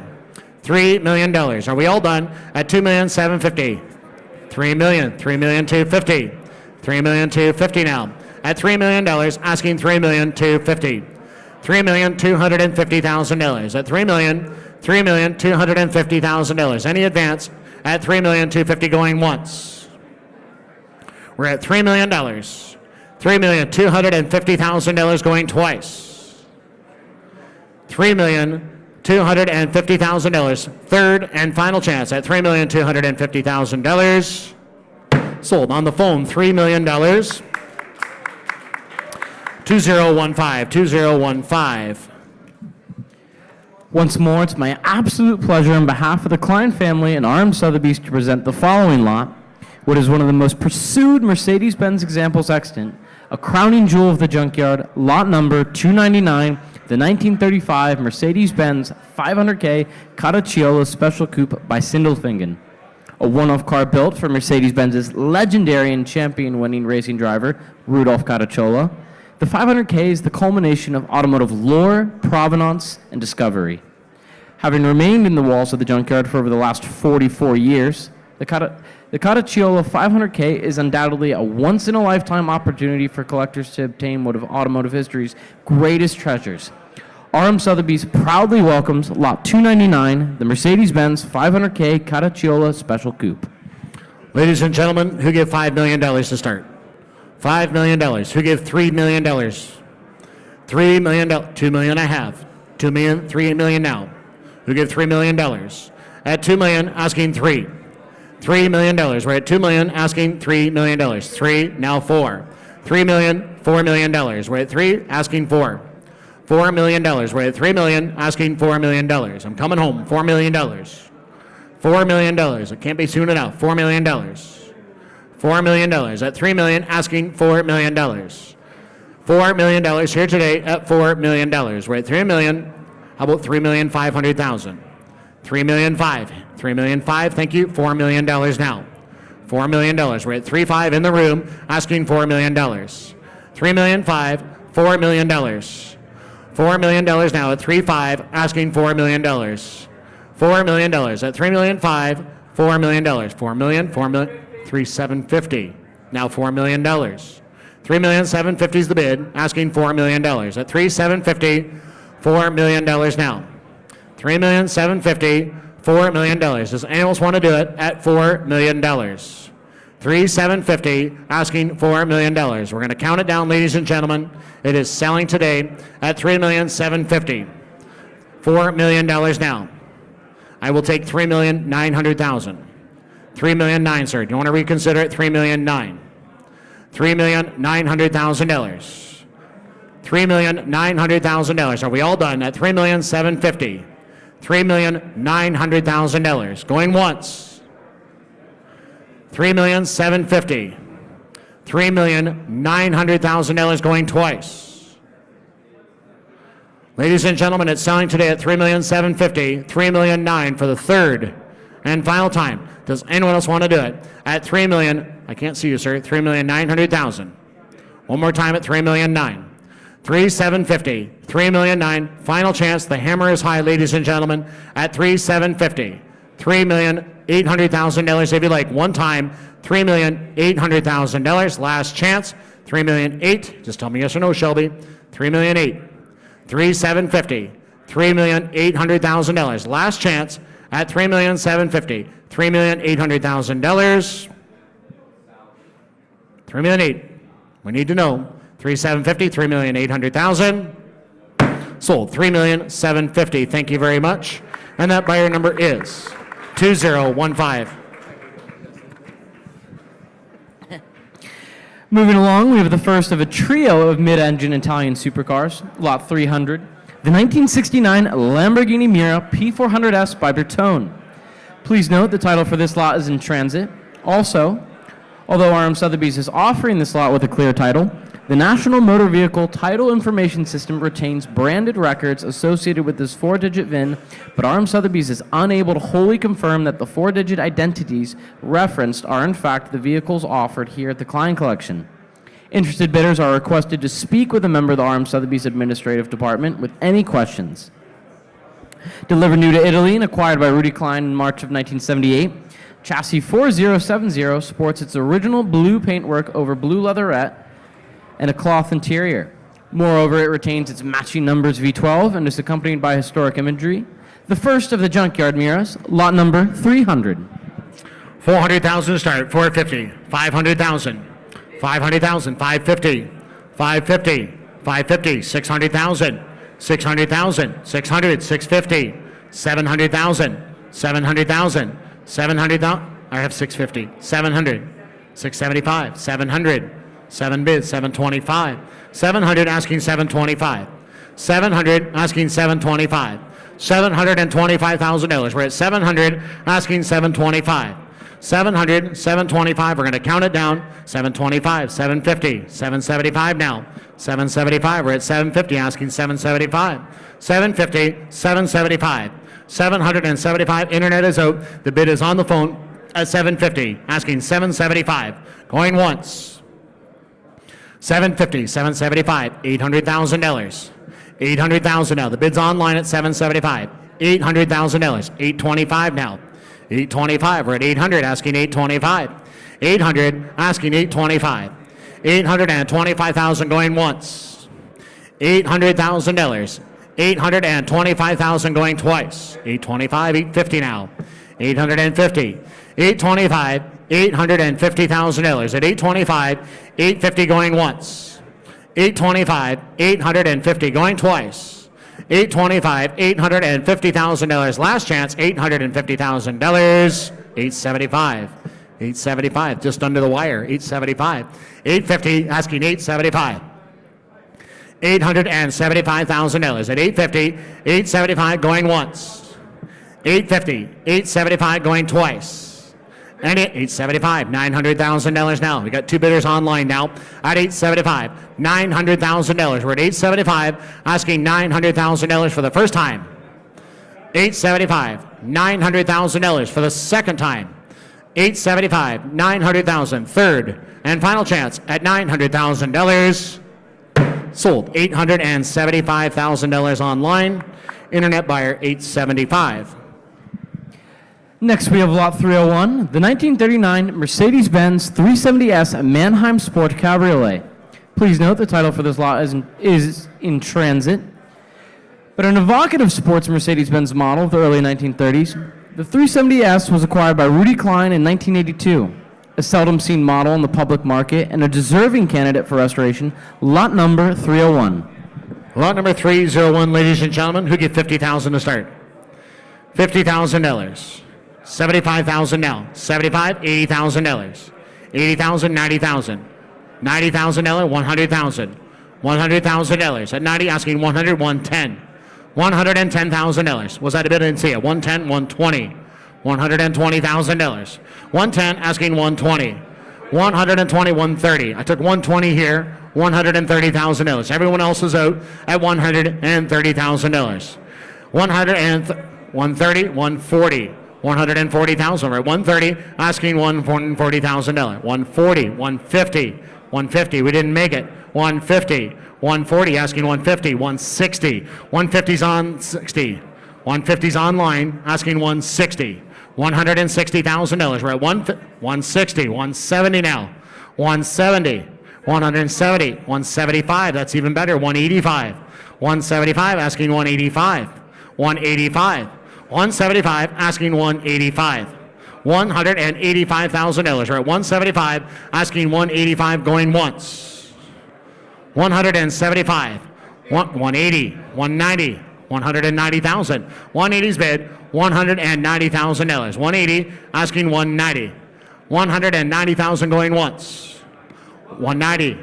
$3 million. Are we all done at $2,750,000? $3 million, $3,250,000, $3,250,000 now at $3 million, asking $3,250,000. $3,250,000 at $3,250,000. Any advance at $3,250,000 going once. We're at $3 million. $3,250,000 going twice. $3,250,000. Third and final chance at $3,250,000. Sold on the phone. $3 million. 2015. Once more, it's my absolute pleasure on behalf of the Klein family and RM Sotheby's to present the following lot, what is one of the most pursued Mercedes-Benz examples extant, a crowning jewel of the junkyard, lot number 299, the 1935 Mercedes-Benz 500K Caracciolo Special Coupe by Sindelfingen. A one-off car built for Mercedes-Benz's legendary and champion-winning racing driver, Rudolf Caracciolo. The 500K is the culmination of automotive lore, provenance, and discovery. Having remained in the walls of the junkyard for over the last 44 years, the Caracciolo 500K is undoubtedly a once-in-a-lifetime opportunity for collectors to obtain one of automotive history's greatest treasures. RM Sotheby's proudly welcomes Lot 299, the Mercedes-Benz 500K Caracciolo Special Coupe. Ladies and gentlemen, who give $5 million to start? $5 million. Who give $3 million? $3 million. $2 million I have. $2 million. $3 million now. Who give $3 million? At $2 million, asking $3. $3 million. We're at $2 million, asking $3 million. $3, now $4. $3 million, $4 million. We're at $3, asking $4. $4 million. We're at $3 million, asking $4 million. I'm coming home. $4 million. $4 million. It can't be soon enough. $4 million. $4 million at $3 million, asking $4 million. $4 million here today at $4 million. We're at $3 million. How about $3,500,000? $3 million five. $3 million five. Thank you. $4 million now. $4 million. We're at 3.5 in the room, asking $4 million. $3 million five. $4 million. $4 million now at 3.5, asking $4 million. $4 million at $3 million five. $4 million. $4 million. $4 million. $3,750. Now $4 million. $3,750 is the bid, asking $4 million. At $3,750, $4 million now. $3,750, $4 million. Does anyone else want to do it at $4 million? $3,750, asking $4 million. We're going to count it down, ladies and gentlemen. It is selling today at $3,750. $4 million now. I will take $3,900,000. $3,900,000, sir. Do you want to reconsider it? $3,900,000. $3,900,000. $3,900,000. Are we all done at $3,750,000? $3,900,000. Going once. $3,750,000. $3,900,000 going twice. Ladies and gentlemen, it's selling today at $3,750,000. $3,900,000 for the third and final time. Does anyone else want to do it? At $3 million, I can't see you, sir. $3,900,000. One more time at $3,900,000. $3,750,000. $3,900,000. Final chance. The hammer is high, ladies and gentlemen. At $3,750,000. $3,800,000 if you like. One time. $3,800,000. Last chance. $3,800,000. Just tell me yes or no, Shelby. $3,800,000. $3,750,000. $3,800,000. Last chance. At $3,750,000. $3,800,000. $3,800,000. We need to know. 3,750, 3,800,000. Sold. 3,750,000. Thank you very much. And that buyer number is 2015. Moving along, we have the first of a trio of mid-engine Italian supercars, lot 300, the 1969 Lamborghini Miura P400S by Bertone. Please note the title for this lot is in transit. Also, although RM Sotheby's is offering this lot with a clear title, the National Motor Vehicle Title Information System retains branded records associated with this 4-digit VIN, but RM Sotheby's is unable to wholly confirm that the 4-digit identities referenced are in fact the vehicles offered here at the Klein Collection. Interested bidders are requested to speak with a member of the RM Sotheby's Administrative Department with any questions. Delivered new to Italy and acquired by Rudi Klein in March of 1978, chassis 4070 sports its original blue paintwork over blue leatherette and a cloth interior. Moreover, it retains its matching numbers V12 and is accompanied by historic imagery. The first of the Junkyard Miuras, lot number 300. 400,000 to start. 450. 500,000. 500,000. 550. 550. 550. 600,000. 600,000. 600. 650. 700,000. 700,000. 700,000. I have 650. 700. 675. 700. 7 bids, 725. 700 asking 725. 700 asking 725. $725,000. We're at 700 asking 725. 700, 725. We're going to count it down. 725, 750, 775 now. 775. We're at 750 asking 775. 750, 775. 775. Internet is out. The bid is on the phone at 750 asking 775. Going once. 750, 775, $800,000. $800,000 now. The bid's online at 775. $800,000. 825 now. 825. We're at 800 asking 825. 800 asking 825. $825,000 going once. $800,000. $825,000 going twice. 825, 850 now. 850. 825. $850,000 at 825, 850 going once. 825, 850 going twice. 825, $850,000. Last chance, $850,000. 875, 875, just under the wire. 875, 850 asking 875. $875,000 at 850, 875 going once. 850, 875 going twice. And $875, $900,000 now. We got two bidders online now at $875, $900,000. We're at $875, asking $900,000 for the first time. $875, $900,000 for the second time. $875, $900,000. Third and final chance at $900,000. Sold. $875,000 online. Internet buyer $875. Next, we have lot 301, the 1939 Mercedes-Benz 370S Mannheim Sport Cabriolet. Please note the title for this lot is in transit. But an evocative sports Mercedes-Benz model of the early 1930s, the 370S was acquired by Rudi Klein in 1982. A seldom seen model in the public market and a deserving candidate for restoration, lot number 301. Lot number 301, ladies and gentlemen, who get $50,000 to start? $50,000. $75,000 now. $75,000, $80,000. $80,000, $90,000. $90,000, $100,000. $100,000. At 90, asking 100, 110. $110,000. Was that a bid? I didn't see it. 110, 120. $120,000. 110, asking 120. 120, 130. I took 120 here. $130,000. Everyone else is out at $130,000. 130, 140. $140,000. We're at 130, asking $140,000. 140, 150, 150. We didn't make it. 150, 140, asking 150, 160. 150's on 60. 150's online, asking 160. $160,000. We're at 160, 170 now. 170, 170, 175. That's even better. 185. 175, asking 185. 185. 175, asking 185. $185,000. We're at 175, asking 185, going once. 175, 180, 190, 190,000. 180's bid, $190,000. 180, asking 190. 190,000 going once. 190,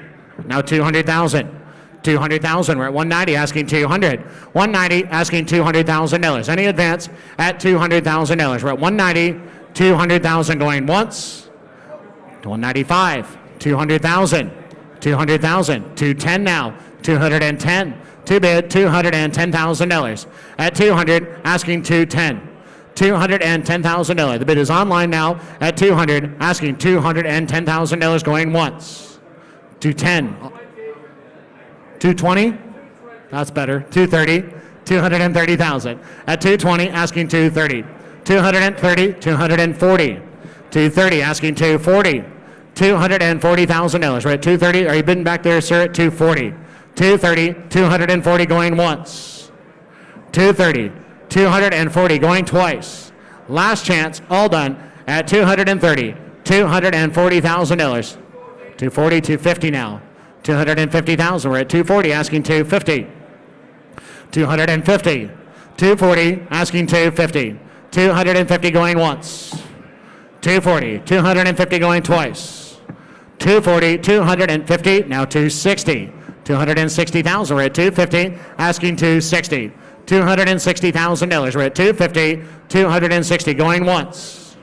now 200,000. 200,000, we're at 190, asking 200. 190, asking $200,000. Any advance at $200,000. We're at 190, 200,000 going once. 195, 200,000. 200,000, 210 now. 210, two bid, $210,000. At 200, asking 210. $210,000. The bid is online now at 200, asking $210,000 going once. 210. 220? That's better. 230. 230,000. At 220, asking 230. 230, 240. 230, asking 240. $240,000. We're at 230. Are you bidding back there, sir, at 240? 230, 240 going once. 230, 240 going twice. Last chance, all done at 230, $240,000. 240, 250 now. 250,000. We're at 240, asking 250. 250, 240, asking 250. 250 going once. 240, 250 going twice. 240, 250, now 260. 260,000. We're at 250, asking 260. $260,000. We're at 250, 260 going once.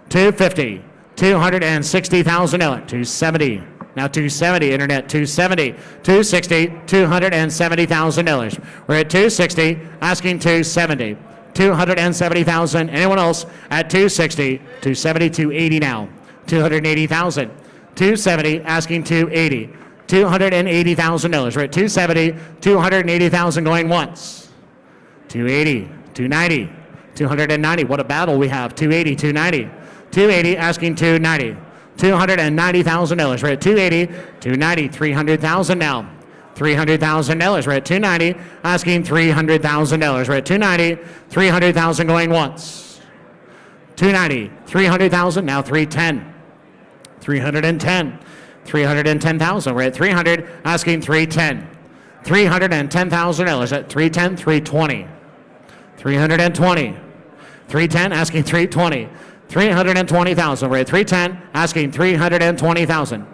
250, $260,000. 270. Now 270, internet 270, 260, $270,000. We're at 260, asking 270, $270,000. Anyone else at 260, 270, 280 now, 280,000, 270, asking 280, $280,000. We're at 270, 280,000 going once. 280, 290, 290. What a battle we have. 280, 290, 280, asking 290. $290,000. We're at 280, 290, 300,000 now. $300,000. We're at 290, asking $300,000. We're at 290, 300,000 going once. 290, 300,000, now 310. 310, 310,000. We're at 300, asking 310. $310,000 at 310, 320. 320, 310, asking 320. 320,000. We're at 310, asking 320,000.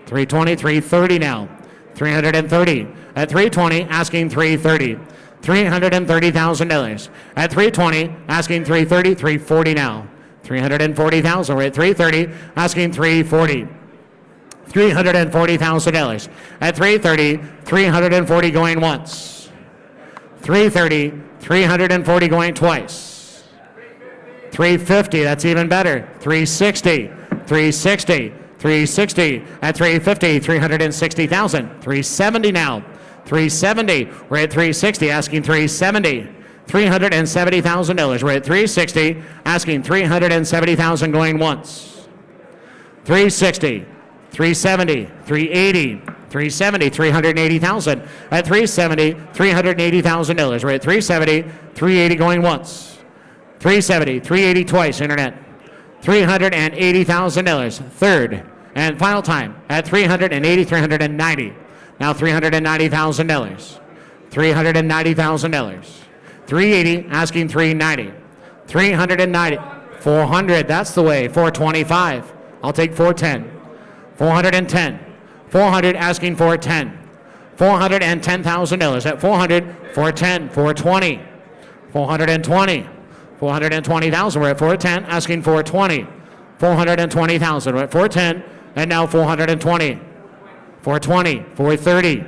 320, 330 now. 330. At 320, asking 330. $330,000. At 320, asking 330, 340 now. 340,000. We're at 330, asking 340. $340,000. At 330, 340 going once. 330, 340 going twice. 350, that's even better. 360, 360, 360. At 350, 360,000. 370 now. 370, we're at 360, asking 370. $370,000. We're at 360, asking 370,000 going once. 360, 370, 380, 370, 380,000. At 370, $380,000. We're at 370, 380 going once. 370, 380 twice, internet. $380,000. Third and final time at 380, 390. Now $390,000. $390,000. 380, asking 390. 390, 400, that's the way. 425. I'll take 410. 410. 400, asking 410. $410,000. At 400, 410, 420. 420. 420,000. We're at 410, asking 420. 420,000. We're at 410, and now 420. 420, 430.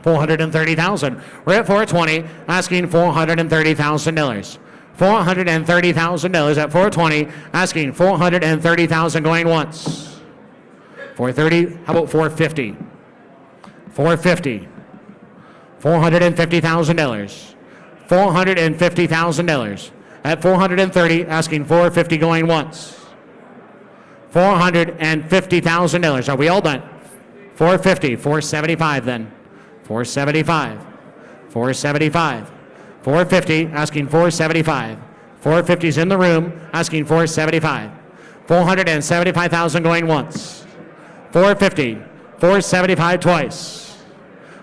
430,000. We're at 420, asking $430,000. $430,000 at 420, asking $430,000 going once. 430, how about 450? 450. $450,000. $450,000. At 430, asking 450 going once. $450,000. Are we all done? 450, 475 then. 475. 475. 450, asking 475. 450's in the room, asking 475. 475,000 going once. 450. 475 twice.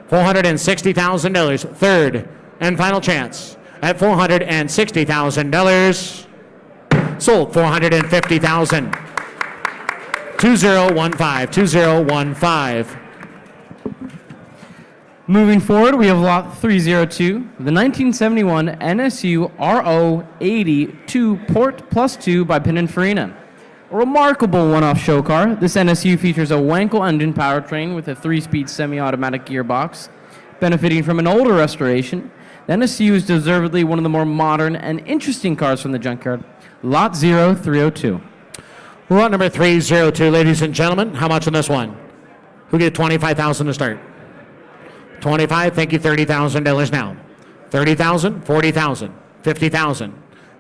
$460,000. Third and final chance at $460,000. Sold. $450,000. 2015. 2015. Moving forward, we have lot 302, the 1971 NSU RO80 2 Port Plus 2 by Pininfarina. A remarkable one-off show car, this NSU features a Wankel engine powertrain with a 3-speed semi-automatic gearbox. Benefiting from an older restoration, the NSU is deservedly one of the more modern and interesting cars from the junkyard. Lot 0302. Lot number 302, ladies and gentlemen. How much on this one? Who get 25,000 to start? 25, thank you, $30,000 now. 30,000, 40,000, 50,000,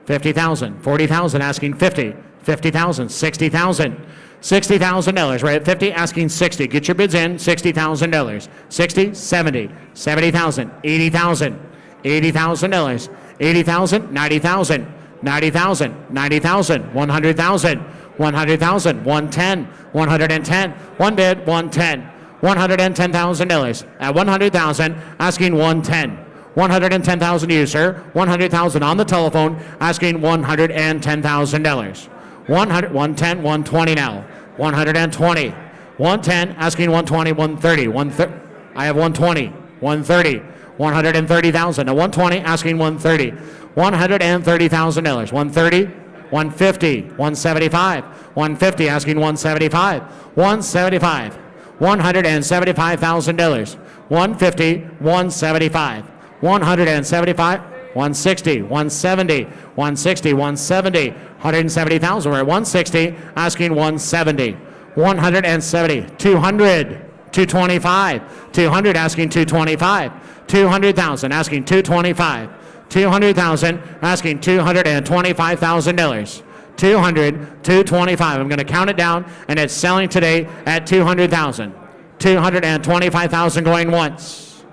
50,000, 40,000, asking 50, 50,000, 60,000, $60,000. Right at 50, asking 60. Get your bids in, $60,000. 60, 70, 70,000, 80,000, $80,000, 80,000, 90,000, 90,000, 90,000, 100,000, 100,000, 110, 110, one bid, 110. $110,000. At 100,000, asking 110. 110,000 to you, sir. 100,000 on the telephone, asking $110,000. 110, 120 now. 120. 110, asking 120, 130. I have 120, 130. 130,000. At 120, asking 130. $130,000. 130, 150, 175. 150, asking 175. 175. $175,000. 150, 175. 175, 160, 170, 160, 170, 170,000. We're at 160, asking 170. 170, 200, 225, 200, asking 225. 200,000, asking 225. 200,000, asking $225,000. 200, 225. I'm going to count it down, and it's selling today at 200,000. 225,000 going once.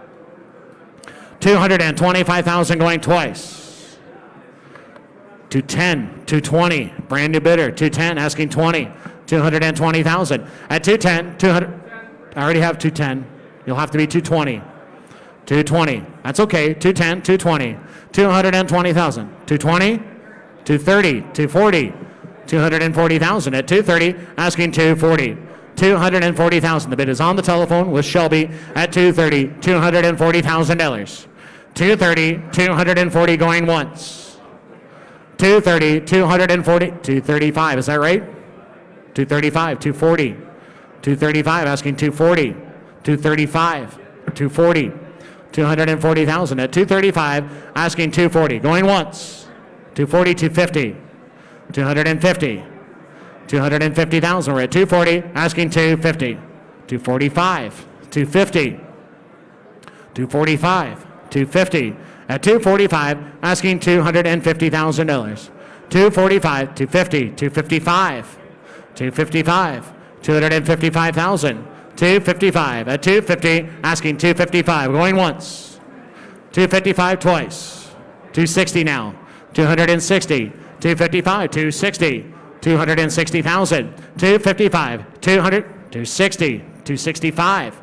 225,000 going twice. 210, 220. Brand new bidder. 210, asking 20. 220,000. At 210, 200. I already have 210. You'll have to be 220. 220. That's okay. 210, 220. 220,000. 220. 230, 240, 240,000. At 230, asking 240. 240,000. The bid is on the telephone with Shelby at 230, $240,000. 230, 240 going once. 230, 240, 235. Is that right? 235, 240, 235. Asking 240, 235, 240, 240,000. At 235, asking 240 going once. 240, 250, 250, 250,000. We're at 240, asking 250, 245, 250, 245, 250. At 245, asking $250,000. 245, 250, 255, 255, 255,000. 255. At 250, asking 255. Going once. 255 twice. 260 now. 260, 255, 260, 260,000, 255, 200, 260, 265,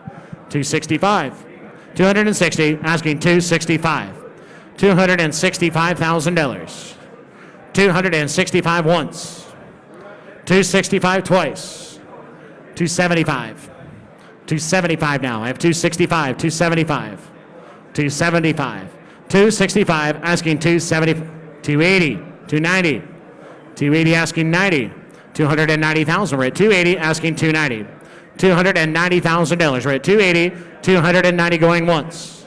265, 260, asking 265, $265,000, 265 once, 265 twice, 275, 275 now. I have 265, 275, 275, 265, asking 270. 280, 290, 280 asking 90, 290,000. We're at 280 asking 290, $290,000. We're at 280, 290 going once,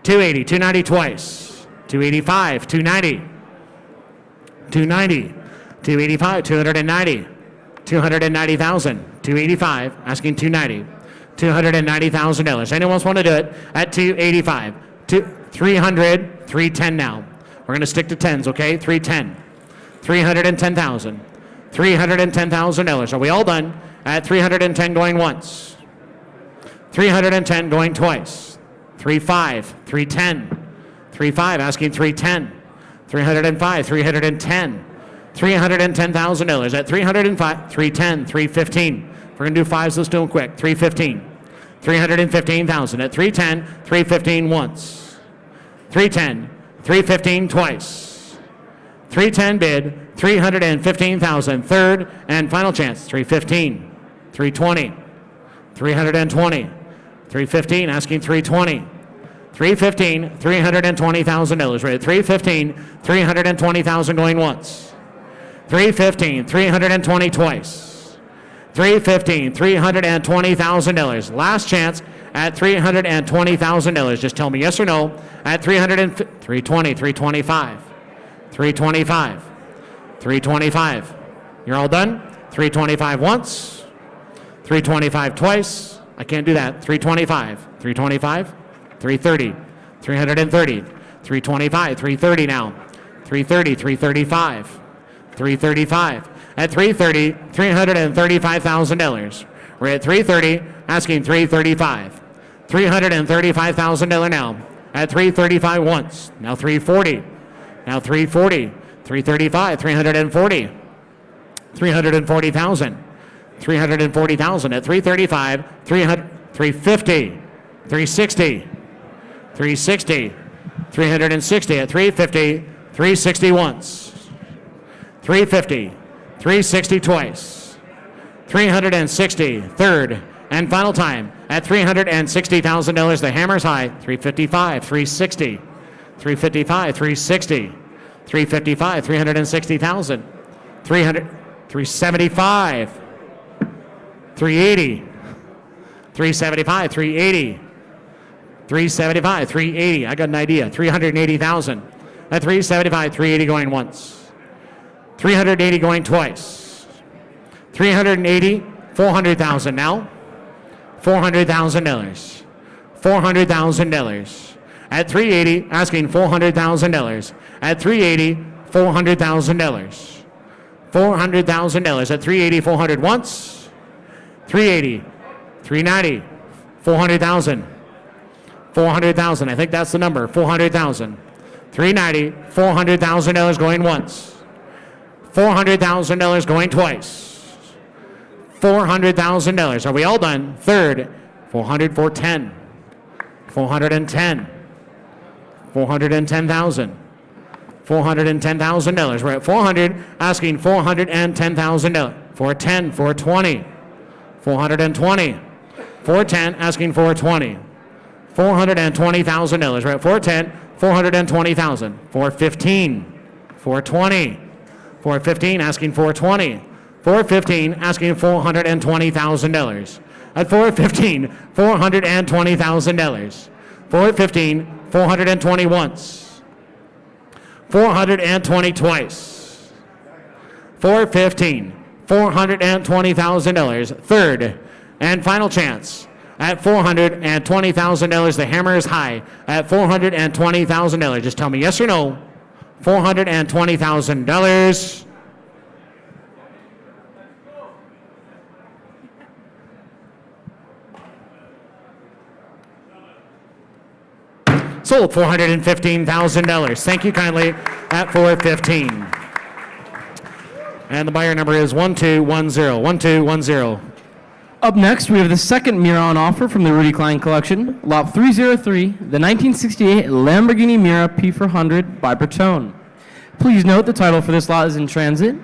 280, 290 twice, 285, 290, 290, 285, 290, 290,000, 285 asking 290, $290,000. Anyone else want to do it at 285, 300, 310 now. We're going to stick to tens, okay? 310. 310,000. $310,000. Are we all done? At 310 going once. 310 going twice. 35. 310. 35 asking 310. 305, 310. $310,000 at 305, 310, 315. We're going to do fives, let's do them quick. 315. 315,000 at 310, 315 once. 310, 315 twice. 310 bid, 315,000. Third and final chance, 315, 320, 320, 315, asking 320. 315, $320,000. Right at 315, 320,000 going once. 315, 320 twice. 315, $320,000. Last chance at $320,000. Just tell me yes or no at 320, 325, 325, 325. You're all done? 325 once, 325 twice. I can't do that. 325, 325, 330, 330, 325, 330 now. 330, 335, 335. At 330, $335,000. We're at 330, asking 335. $335,000 now. At 335 once. Now 340. Now 340. 335, 340. 340,000. 340,000 at 335, 350, 360, 360, 360 at 350, 360 once. 350, 360 twice. 360, third and final time at $360,000. The hammer's high. 355, 360, 355, 360, 355, 360,000. 375, 380, 375, 380, 375, 380. I got an idea. 380,000. At 375, 380 going once. 380 going twice. 380, 400,000 now. $400,000. $400,000. At 380, asking $400,000. At 380, $400,000. $400,000 at 380, 400 once. 380, 390, 400,000. 400,000. I think that's the number. 400,000. 390, $400,000 going once. $400,000 going twice. $400,000. Are we all done? Third, 400, 410. 410. 410,000. $410,000. We're at 400, asking $410,000. 410, 420. 420. 410, asking $420. $420,000. We're at 410, $420,000. 415. 420. 415, asking $420. 415, asking $420,000. At 415, $420,000. 415, 420 once. 420 twice. 415, $420,000. Third and final chance at $420,000. The hammer is high at $420,000. Just tell me yes or no. $420,000. Sold $415,000. Thank you kindly at 415. And the buyer number is 1210. 1210. Up next, we have the second Mira on offer from the Rudi Klein collection, lot 303, the 1968 Lamborghini Mira P400 by Bertone. Please note the title for this lot is in transit.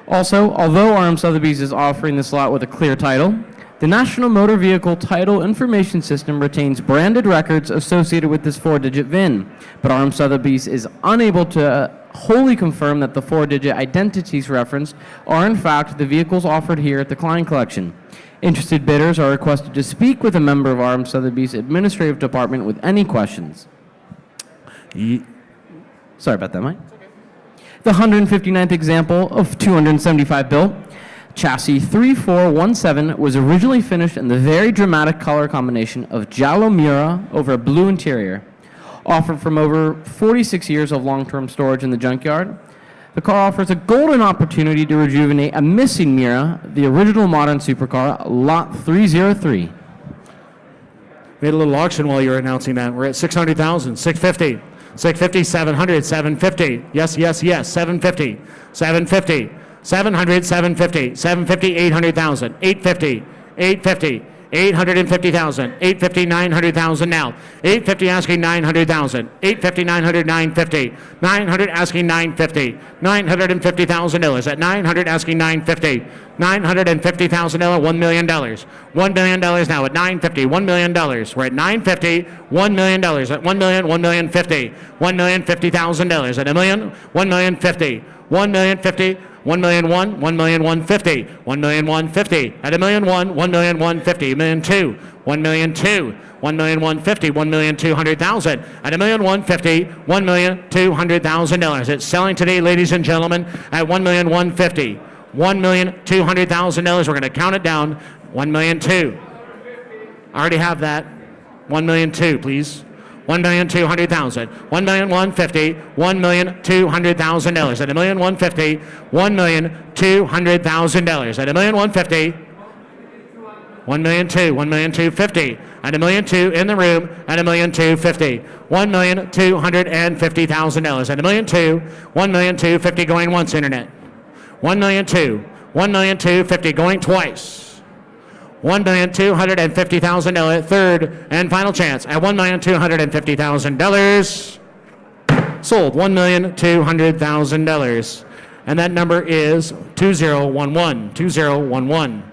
Also, although RM Sotheby's is offering this lot with a clear title, the National Motor Vehicle Title Information System retains branded records associated with this 4-digit VIN, but RM Sotheby's is unable to wholly confirm that the 4-digit identities referenced are in fact the vehicles offered here at the Klein Collection. Interested bidders are requested to speak with a member of RM Sotheby's administrative department with any questions. Sorry about that, Mike. The 159th example of 275 built, chassis 3417 was originally finished in the very dramatic color combination of Giallo Mira over a blue interior. Offered from over 46 years of long-term storage in the Junkyard, the car offers a golden opportunity to rejuvenate a missing Mira, the original modern supercar, lot 303. We had a little auction while you were announcing that. We're at $600,000, $650, 650, 700, 750. Yes, yes, yes. 750, 750, 700, 750, 750, 800,000, 850, 850. 850,000, 850, 900,000 now. 850 asking 900,000, 850, 900, 950, 900 asking 950, $950,000 at 900 asking 950, $950,000, $1 million, $1 million now at 950, $1 million. We're at 950, $1 million at 1 million, 1 million 50, $1,050,000 at a million, 1 million 50, 1 million 50. 1 million 1 million 150, 1 million 150 at a million 1 million 150, million 2, 1 million 2, 1 million 150, 1 million 200,000 at a million 150, 1 million 200,000 dollars. It's selling today, ladies and gentlemen, at 1 million 150, 1 million 200,000 dollars. We're going to count it down. 1 million 2. I already have that. 1 million 2, please. 1,200,000, 1,150,000, $1,200,000 at a million 150, 1,200,000 dollars at a million 150, 1 million 2, 1,250,000 at a million 2 in the room at a million 250, $1,250,000 at a million 2, 1,250,000 going once internet, 1 million 2, 1,250,000 going twice. $1,250,000 third and final chance at $1,250,000. Sold $1,200,000. And that number is 2011. 2011.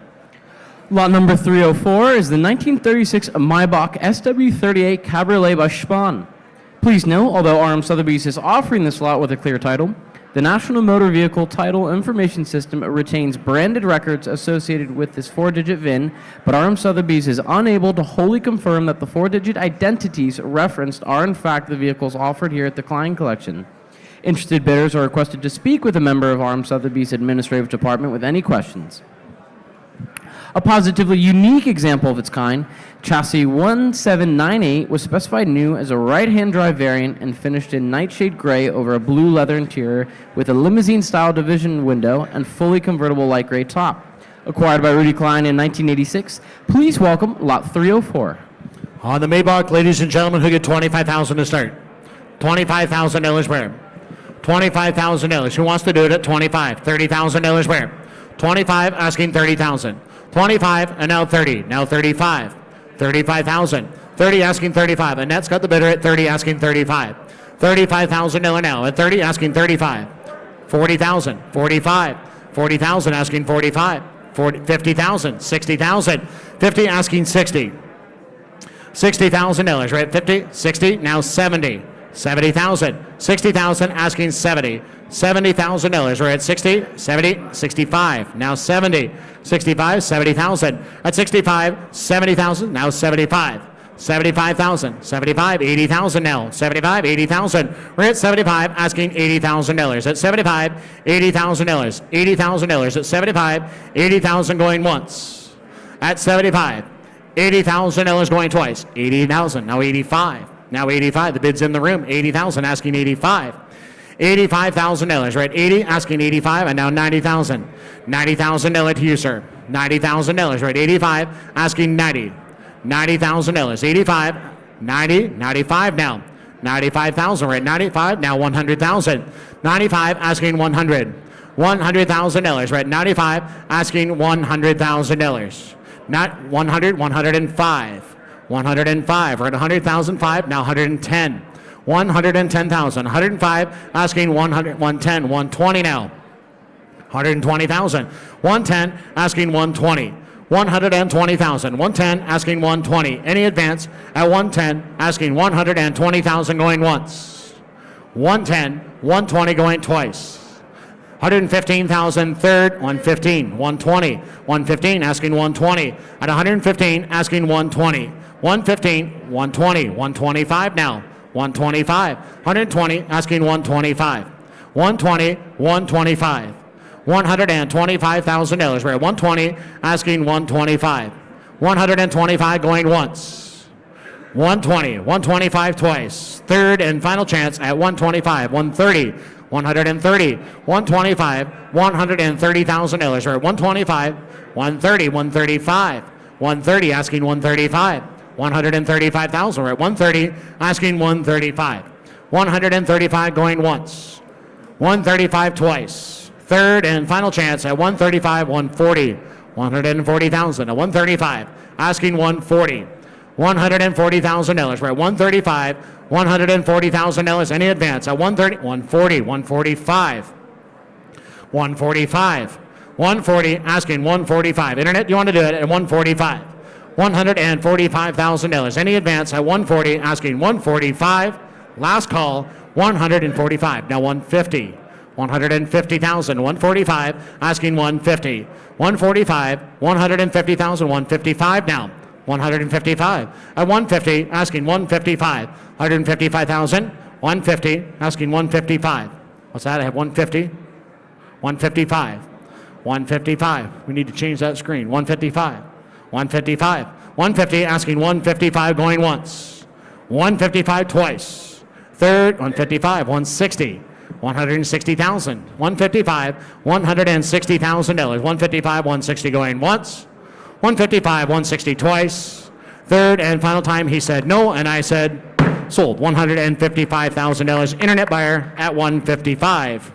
Lot number 304 is the 1936 Maybach SW38 Cabriolet by Spahn. Please note, although RM Sotheby's is offering this lot with a clear title, the National Motor Vehicle Title Information System retains branded records associated with this 4-digit VIN, but RM Sotheby's is unable to wholly confirm that the 4-digit identities referenced are in fact the vehicles offered here at the Klein Collection. Interested bidders are requested to speak with a member of RM Sotheby's administrative department with any questions. A positively unique example of its kind, chassis 1798 was specified new as a right-hand drive variant and finished in nightshade gray over a blue leather interior with a limousine-style division window and fully convertible light gray top. Acquired by Rudi Klein in 1986, please welcome Lot 304. On the Maybach, ladies and gentlemen, who get $25,000 to start? $25,000 where? $25,000. Who wants to do it at $25,000? $30,000 where? $25,000 asking $30,000. 25 and now 30. Now 35. 35,000. 30 asking 35. Annette's got the bidder at 30 asking 35. $35,000 now at 30 asking 35. 40,000. 45. 40,000 asking 45. 50,000. 60,000. 50 asking 60. $60,000 right? 50. 60. Now 70. 70,000. 60,000 asking 70. $70,000. We're at 60, 70, 65. Now 70, 65, 70,000. At 65, 70,000. Now 75, 75,000, 75, 80,000 now. 75, 80,000. We're at 75, asking $80,000. At 75, $80,000. $80,000 at 75, 80,000 going once. At 75, $80,000 going twice. 80,000. Now 85. Now 85. The bid's in the room. 80,000 asking 85. $85,000, right? 80 asking 85 and now 90,000. $90,000 to you, sir. $90,000, right? 85 asking 90. $90,000. 85, 90, 95 now. 95,000, right? 95 now 100,000. 95 asking 100. $100,000, right? 95 asking $100,000. Not 100, 105. 105, we're at 100,005, now 110. 110,000. 105 asking 100, 110, 120 now. 120,000. 110 asking 120. 120,000. 110 asking 120. Any advance at 110 asking 120,000 going once. 110, 120 going twice. 115,000 third, 115, 120, 115 asking 120. At 115 asking 120. 115, 120, 125 now. 125, 120 asking 125. 120, 125. $125,000. We're at 120 asking 125. 125 going once. 120, 125 twice. Third and final chance at 125. 130, 130, 125, $130,000. We're at 125, 130, 135. 130 asking 135. 135,000. We're at 130 asking 135. 135 going once. 135 twice. Third and final chance at 135, 140. 140,000 at 135. Asking 140. $140,000. We're at 135. $140,000. Any advance at 130, 140, 145. 145. 140, asking 145. Internet, you want to do it at 145. $145,000. Any advance at 140, asking 145. Last call, 145. Now 150. 150,000. 145, asking 150. 145, 150,000. 155 now. 155. At 150, asking 155. 155,000. 150, asking 155. What's that? I have 150. 155. 155. We need to change that screen. 155. 155. 150, asking 155 going once. 155 twice. Third, 155. 160. 160,000. 155. $160,000. 155. 160 going once. 155. 160 twice. Third and final time he said no, and I said sold. $155,000. Internet buyer at 155.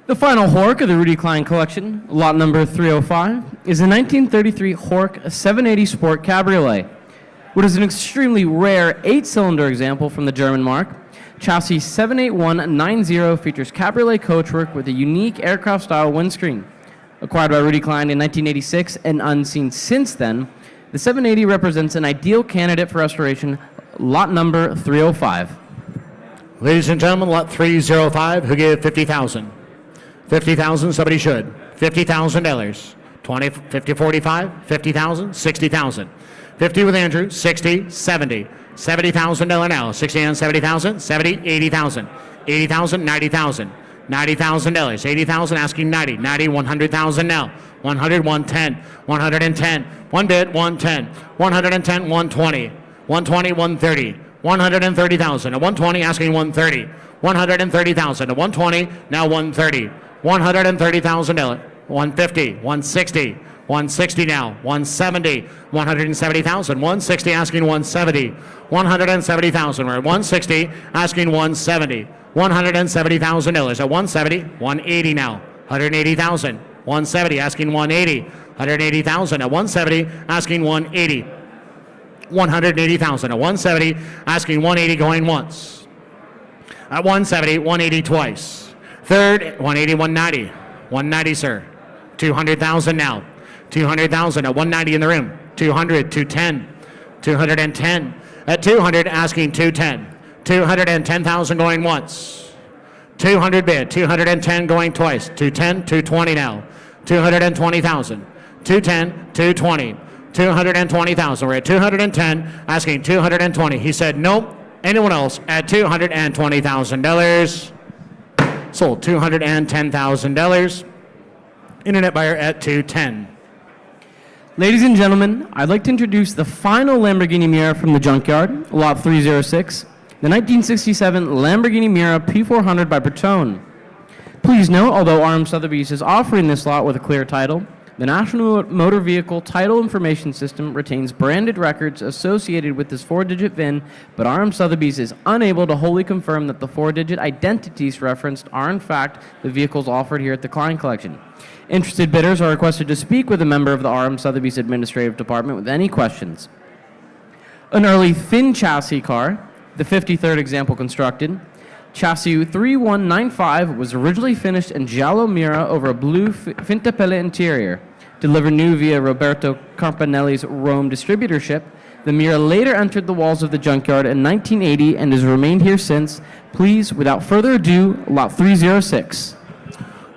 The final Hork of the Rudi Klein collection, lot number 305, is a 1933 Hork 780 Sport Cabriolet, which is an extremely rare 8-cylinder example from the German mark. Chassis 78190 features cabriolet coachwork with a unique aircraft-style windscreen. Acquired by Rudi Klein in 1986 and unseen since then, the 780 represents an ideal candidate for restoration, lot number 305. Ladies and gentlemen, lot 305, who gave 50,000? 50,000, somebody should. $50,000. 20, 50, 45, 50,000, 60,000. 50 with Andrew, 60, 70. $70,000 now. 60 and 70,000, 70, 80,000. 80,000, 90,000. $90,000. 80,000, asking 90. 90, 100,000 now. 100, 110. 110. One bid, 110. 110, 120. 120, 130. 130,000. At 120, asking 130. 130,000. At 120, now 130. $130,000. 150, 160, 160 now, 170, 170,000, 160 asking 170, 170,000. We're at 160 asking 170, $170,000. At 170, 180 now, 180,000, 170 asking 180, 180,000. At 170 asking 180, 180,000. At 170 asking 180 going once. At 170, 180 twice. Third, 180, 190. 190, sir. 200,000 now. 200,000 at 190 in the room. 200, 210. 210. At 200, asking 210. 210,000 going once. 200 bid. 210 going twice. 210, 220 now. 220,000. 210, 220. 220,000. We're at 210, asking 220. He said, nope. Anyone else at $220,000. Sold $210,000. Internet buyer at 210. Ladies and gentlemen, I'd like to introduce the final Lamborghini Miura from the Junkyard, lot 306, the 1967 Lamborghini Miura P400 by Bertone. Please note, although RM Sotheby's is offering this lot with a clear title, the National Motor Vehicle Title Information System retains branded records associated with this 4-digit VIN, but RM Sotheby's is unable to wholly confirm that the 4-digit identities referenced are in fact the vehicles offered here at the Klein Collection. Interested bidders are requested to speak with a member of the RM Sotheby's Administrative Department with any questions. An early thin chassis car, the 53rd example constructed. Chassis 3195 was originally finished in giallo Miura over a blue Fintapelle interior. Delivered new via Roberto Campanelli's Rome distributorship, the Miura later entered the walls of the Junkyard in 1980 and has remained here since. Please, without further ado, lot 306.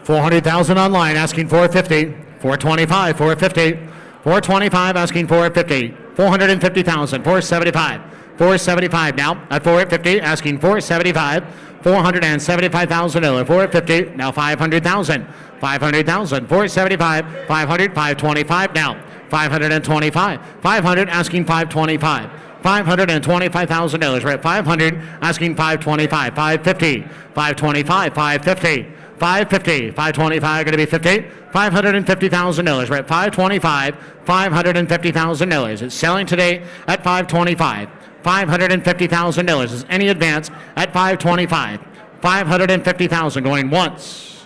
400,000 online, asking 450. 425, 450. 425, asking 450. 450,000, 475. 475 now at 450, asking 475. 475,000, 450, now 500,000. 500,000, 475, 500, 525 now. 525, 500, asking 525. $525,000. We're at 500, asking 525. 550, 525, 550. 550, 525, going to be 50, $550,000. We're at 525, $550,000. It's selling today at 525, $550,000. Is any advance at 525, $550,000 going once,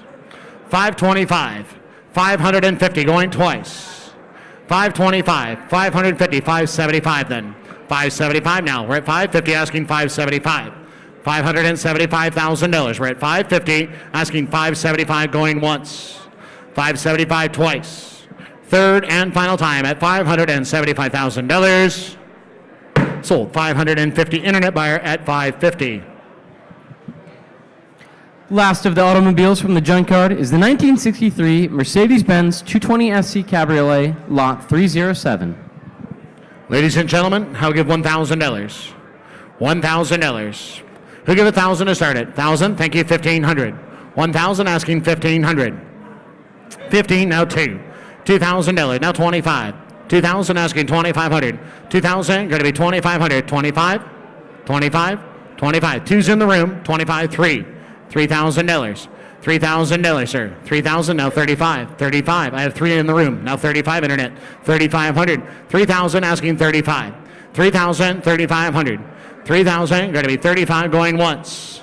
525, 550 going twice, 525, 550, 575 then, 575 now. We're at 550, asking 575. $575,000. We're at 550, asking 575 going once, 575 twice. Third and final time at $575,000. Sold 550. Internet buyer at 550. Last of the automobiles from the junkyard is the 1963 Mercedes-Benz 220 SC Cabriolet, lot 307. Ladies and gentlemen, I'll give $1,000. $1,000. Who give 1,000 to start it? 1,000, thank you, 1,500. 1,000 asking 1,500. 15, now 2. $2,000, now 25. 2,000 asking 2,500. 2,000, going to be 2,500. 25, 25, 25. Two's in the room, 25, 3. $3,000. $3,000, sir. 3,000, now 35. 35, I have 3 in the room, now 35 internet. 3,500. 3,000 asking 35. 3,000, 3,500. 3,000, going to be 35 going once.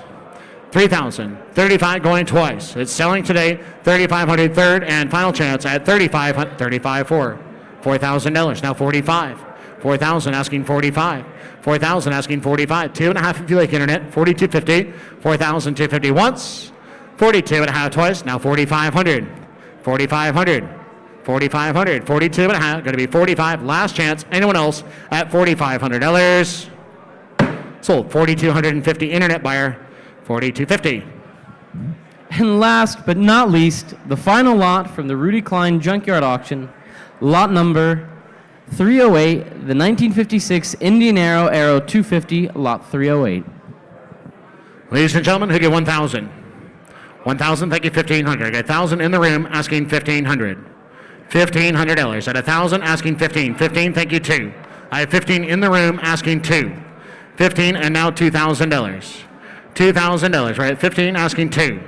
3,000, 35 going twice. It's selling today, 3,500 third and final chance at 35, 35 4. $4,000, now 45. 4,000 asking 45. 4,000 asking 45. 2.5 if you like internet, 4,250. 4,250 once. 42.5 twice, now 4,500. 4,500. 4,500. 42.5, going to be 45. Last chance. Anyone else at $4,500? Sold 4,250. Internet buyer 4,250. And last but not least, the final lot from the Rudi Klein Junkyard auction, lot number 308, the 1956 Indian Aero 250, lot 308. Ladies and gentlemen, who get 1,000? 1,000, thank you, 1,500. I got 1,000 in the room, asking 1,500. $1,500. At 1,000, asking 15. 15, thank you, 2. I have 15 in the room, asking 2. 15 and now $2,000. $2,000, right? 15 asking 2.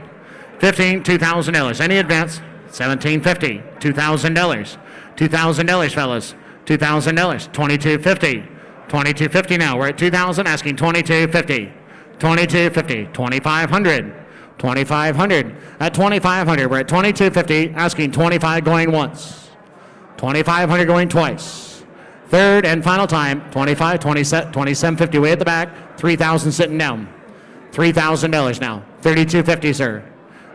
15, $2,000. Any advance? 1,750. $2,000. $2,000, fellas. $2,000. 2,250. 2,250 now. We're at 2,000 asking 2,250. 2,250. 2,500. 2,500. At 2,500, we're at 2,250 asking 25 going once. 2,500 going twice. Third and final time, 25, 2750 way at the back, 3,000 sitting down. $3,000 now. 3,250, sir.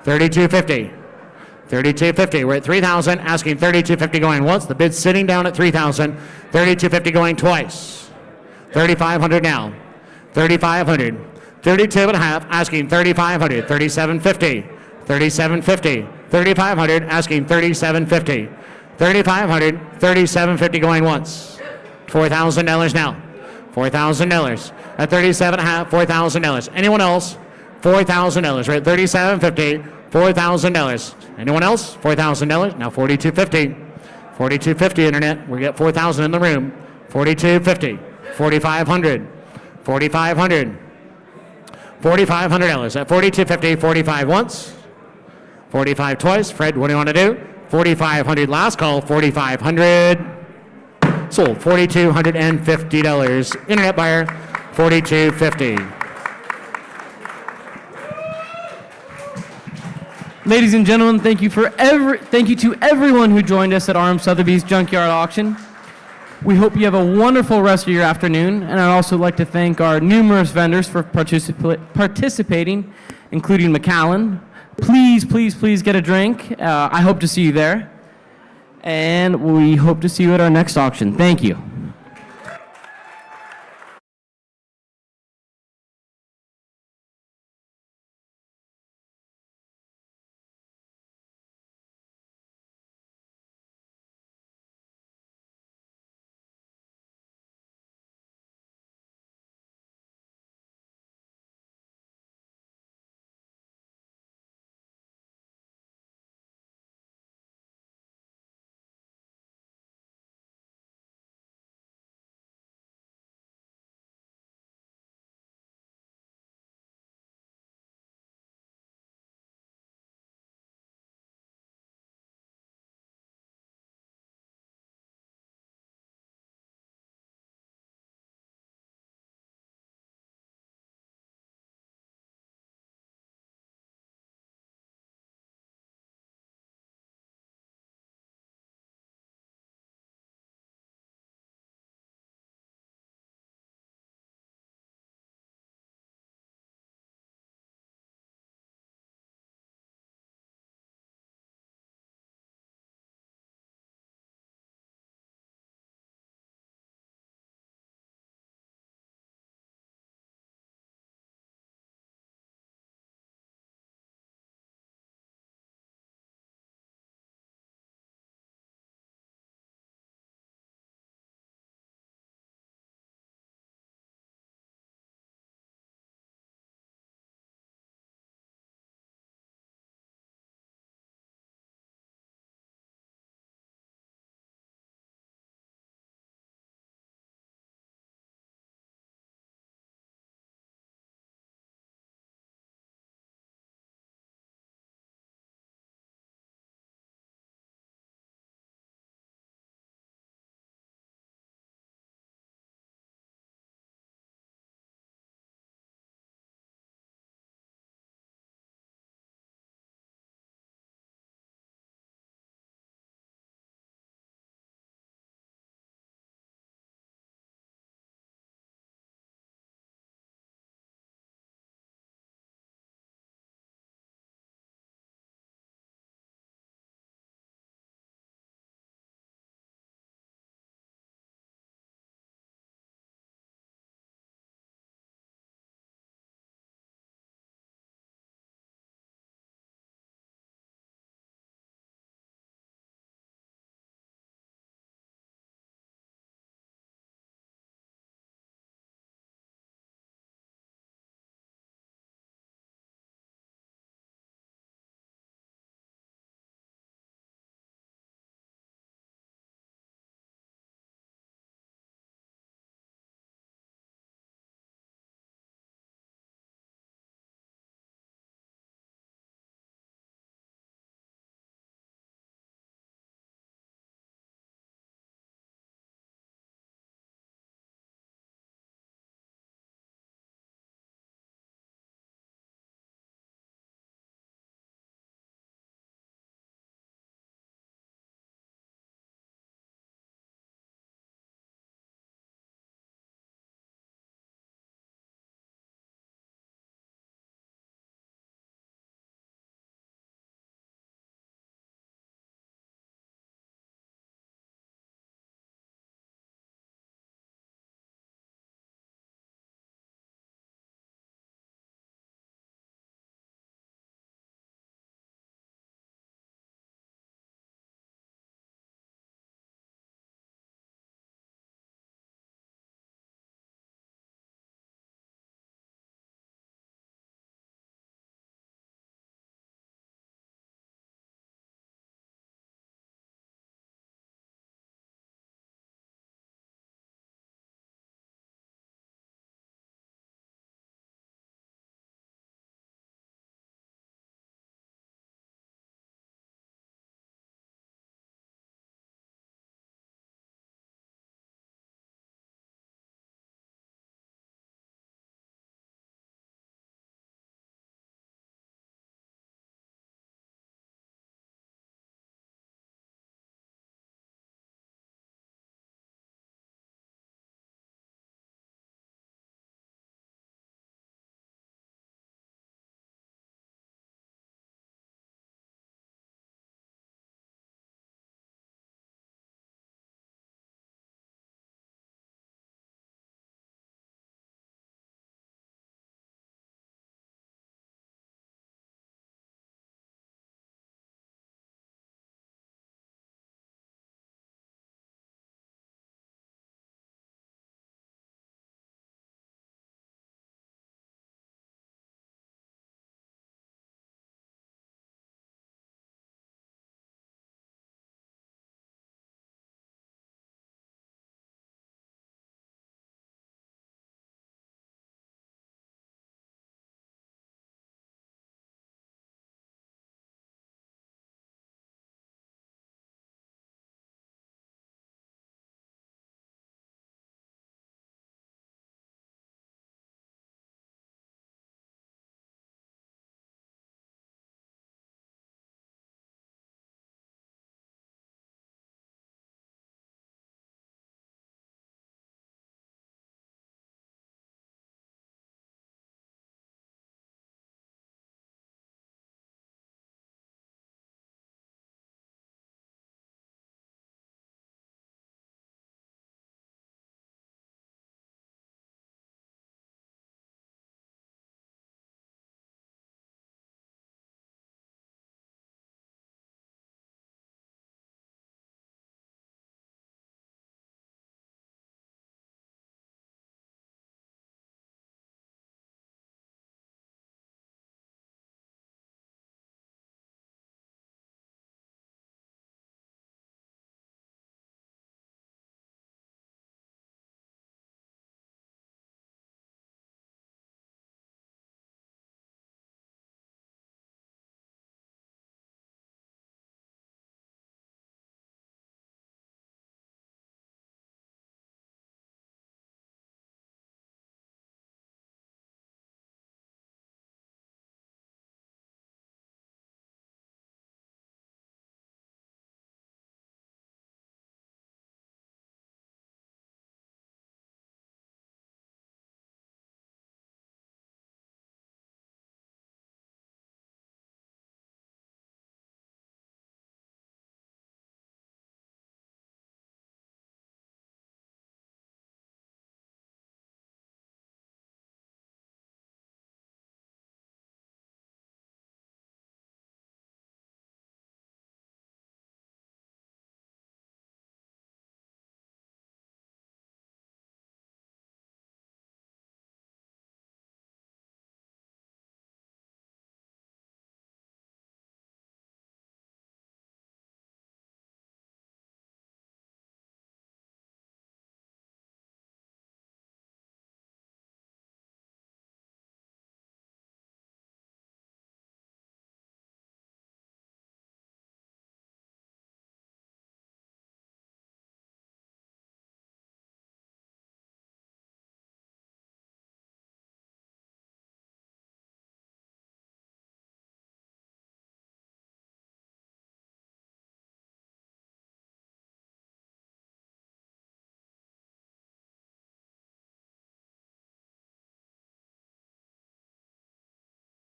3,250. 3,250. We're at 3,000, asking 3,250 going once. The bid's sitting down at 3,000. 3,250 going twice. 3,500 now. 3,500. 32.5, asking 3,500. 3,750. 3,750. 3,500, asking 3,750. 3,500. 3,750 going once. $4,000 now. $4,000. At 37.5, $4,000. Anyone else? $4,000. We're at 37.50. $4,000. Anyone else? $4,000. Now 42.50. 42.50 internet. We get 4,000 in the room. 42.50. 4,500. 4,500. $4,500. At 42.50. 45 once. 45 twice. Fred, what do you want to do? 4,500. Last call. 4,500. Sold $4,250. Internet buyer, $4,250. Ladies and gentlemen, thank you to everyone who joined us at RM Sotheby's Junkyard auction. We hope you have a wonderful rest of your afternoon, and I'd also like to thank our numerous vendors for participating, including Macallan. Please, please, please get a drink. I hope to see you there. And we hope to see you at our next auction. Thank you.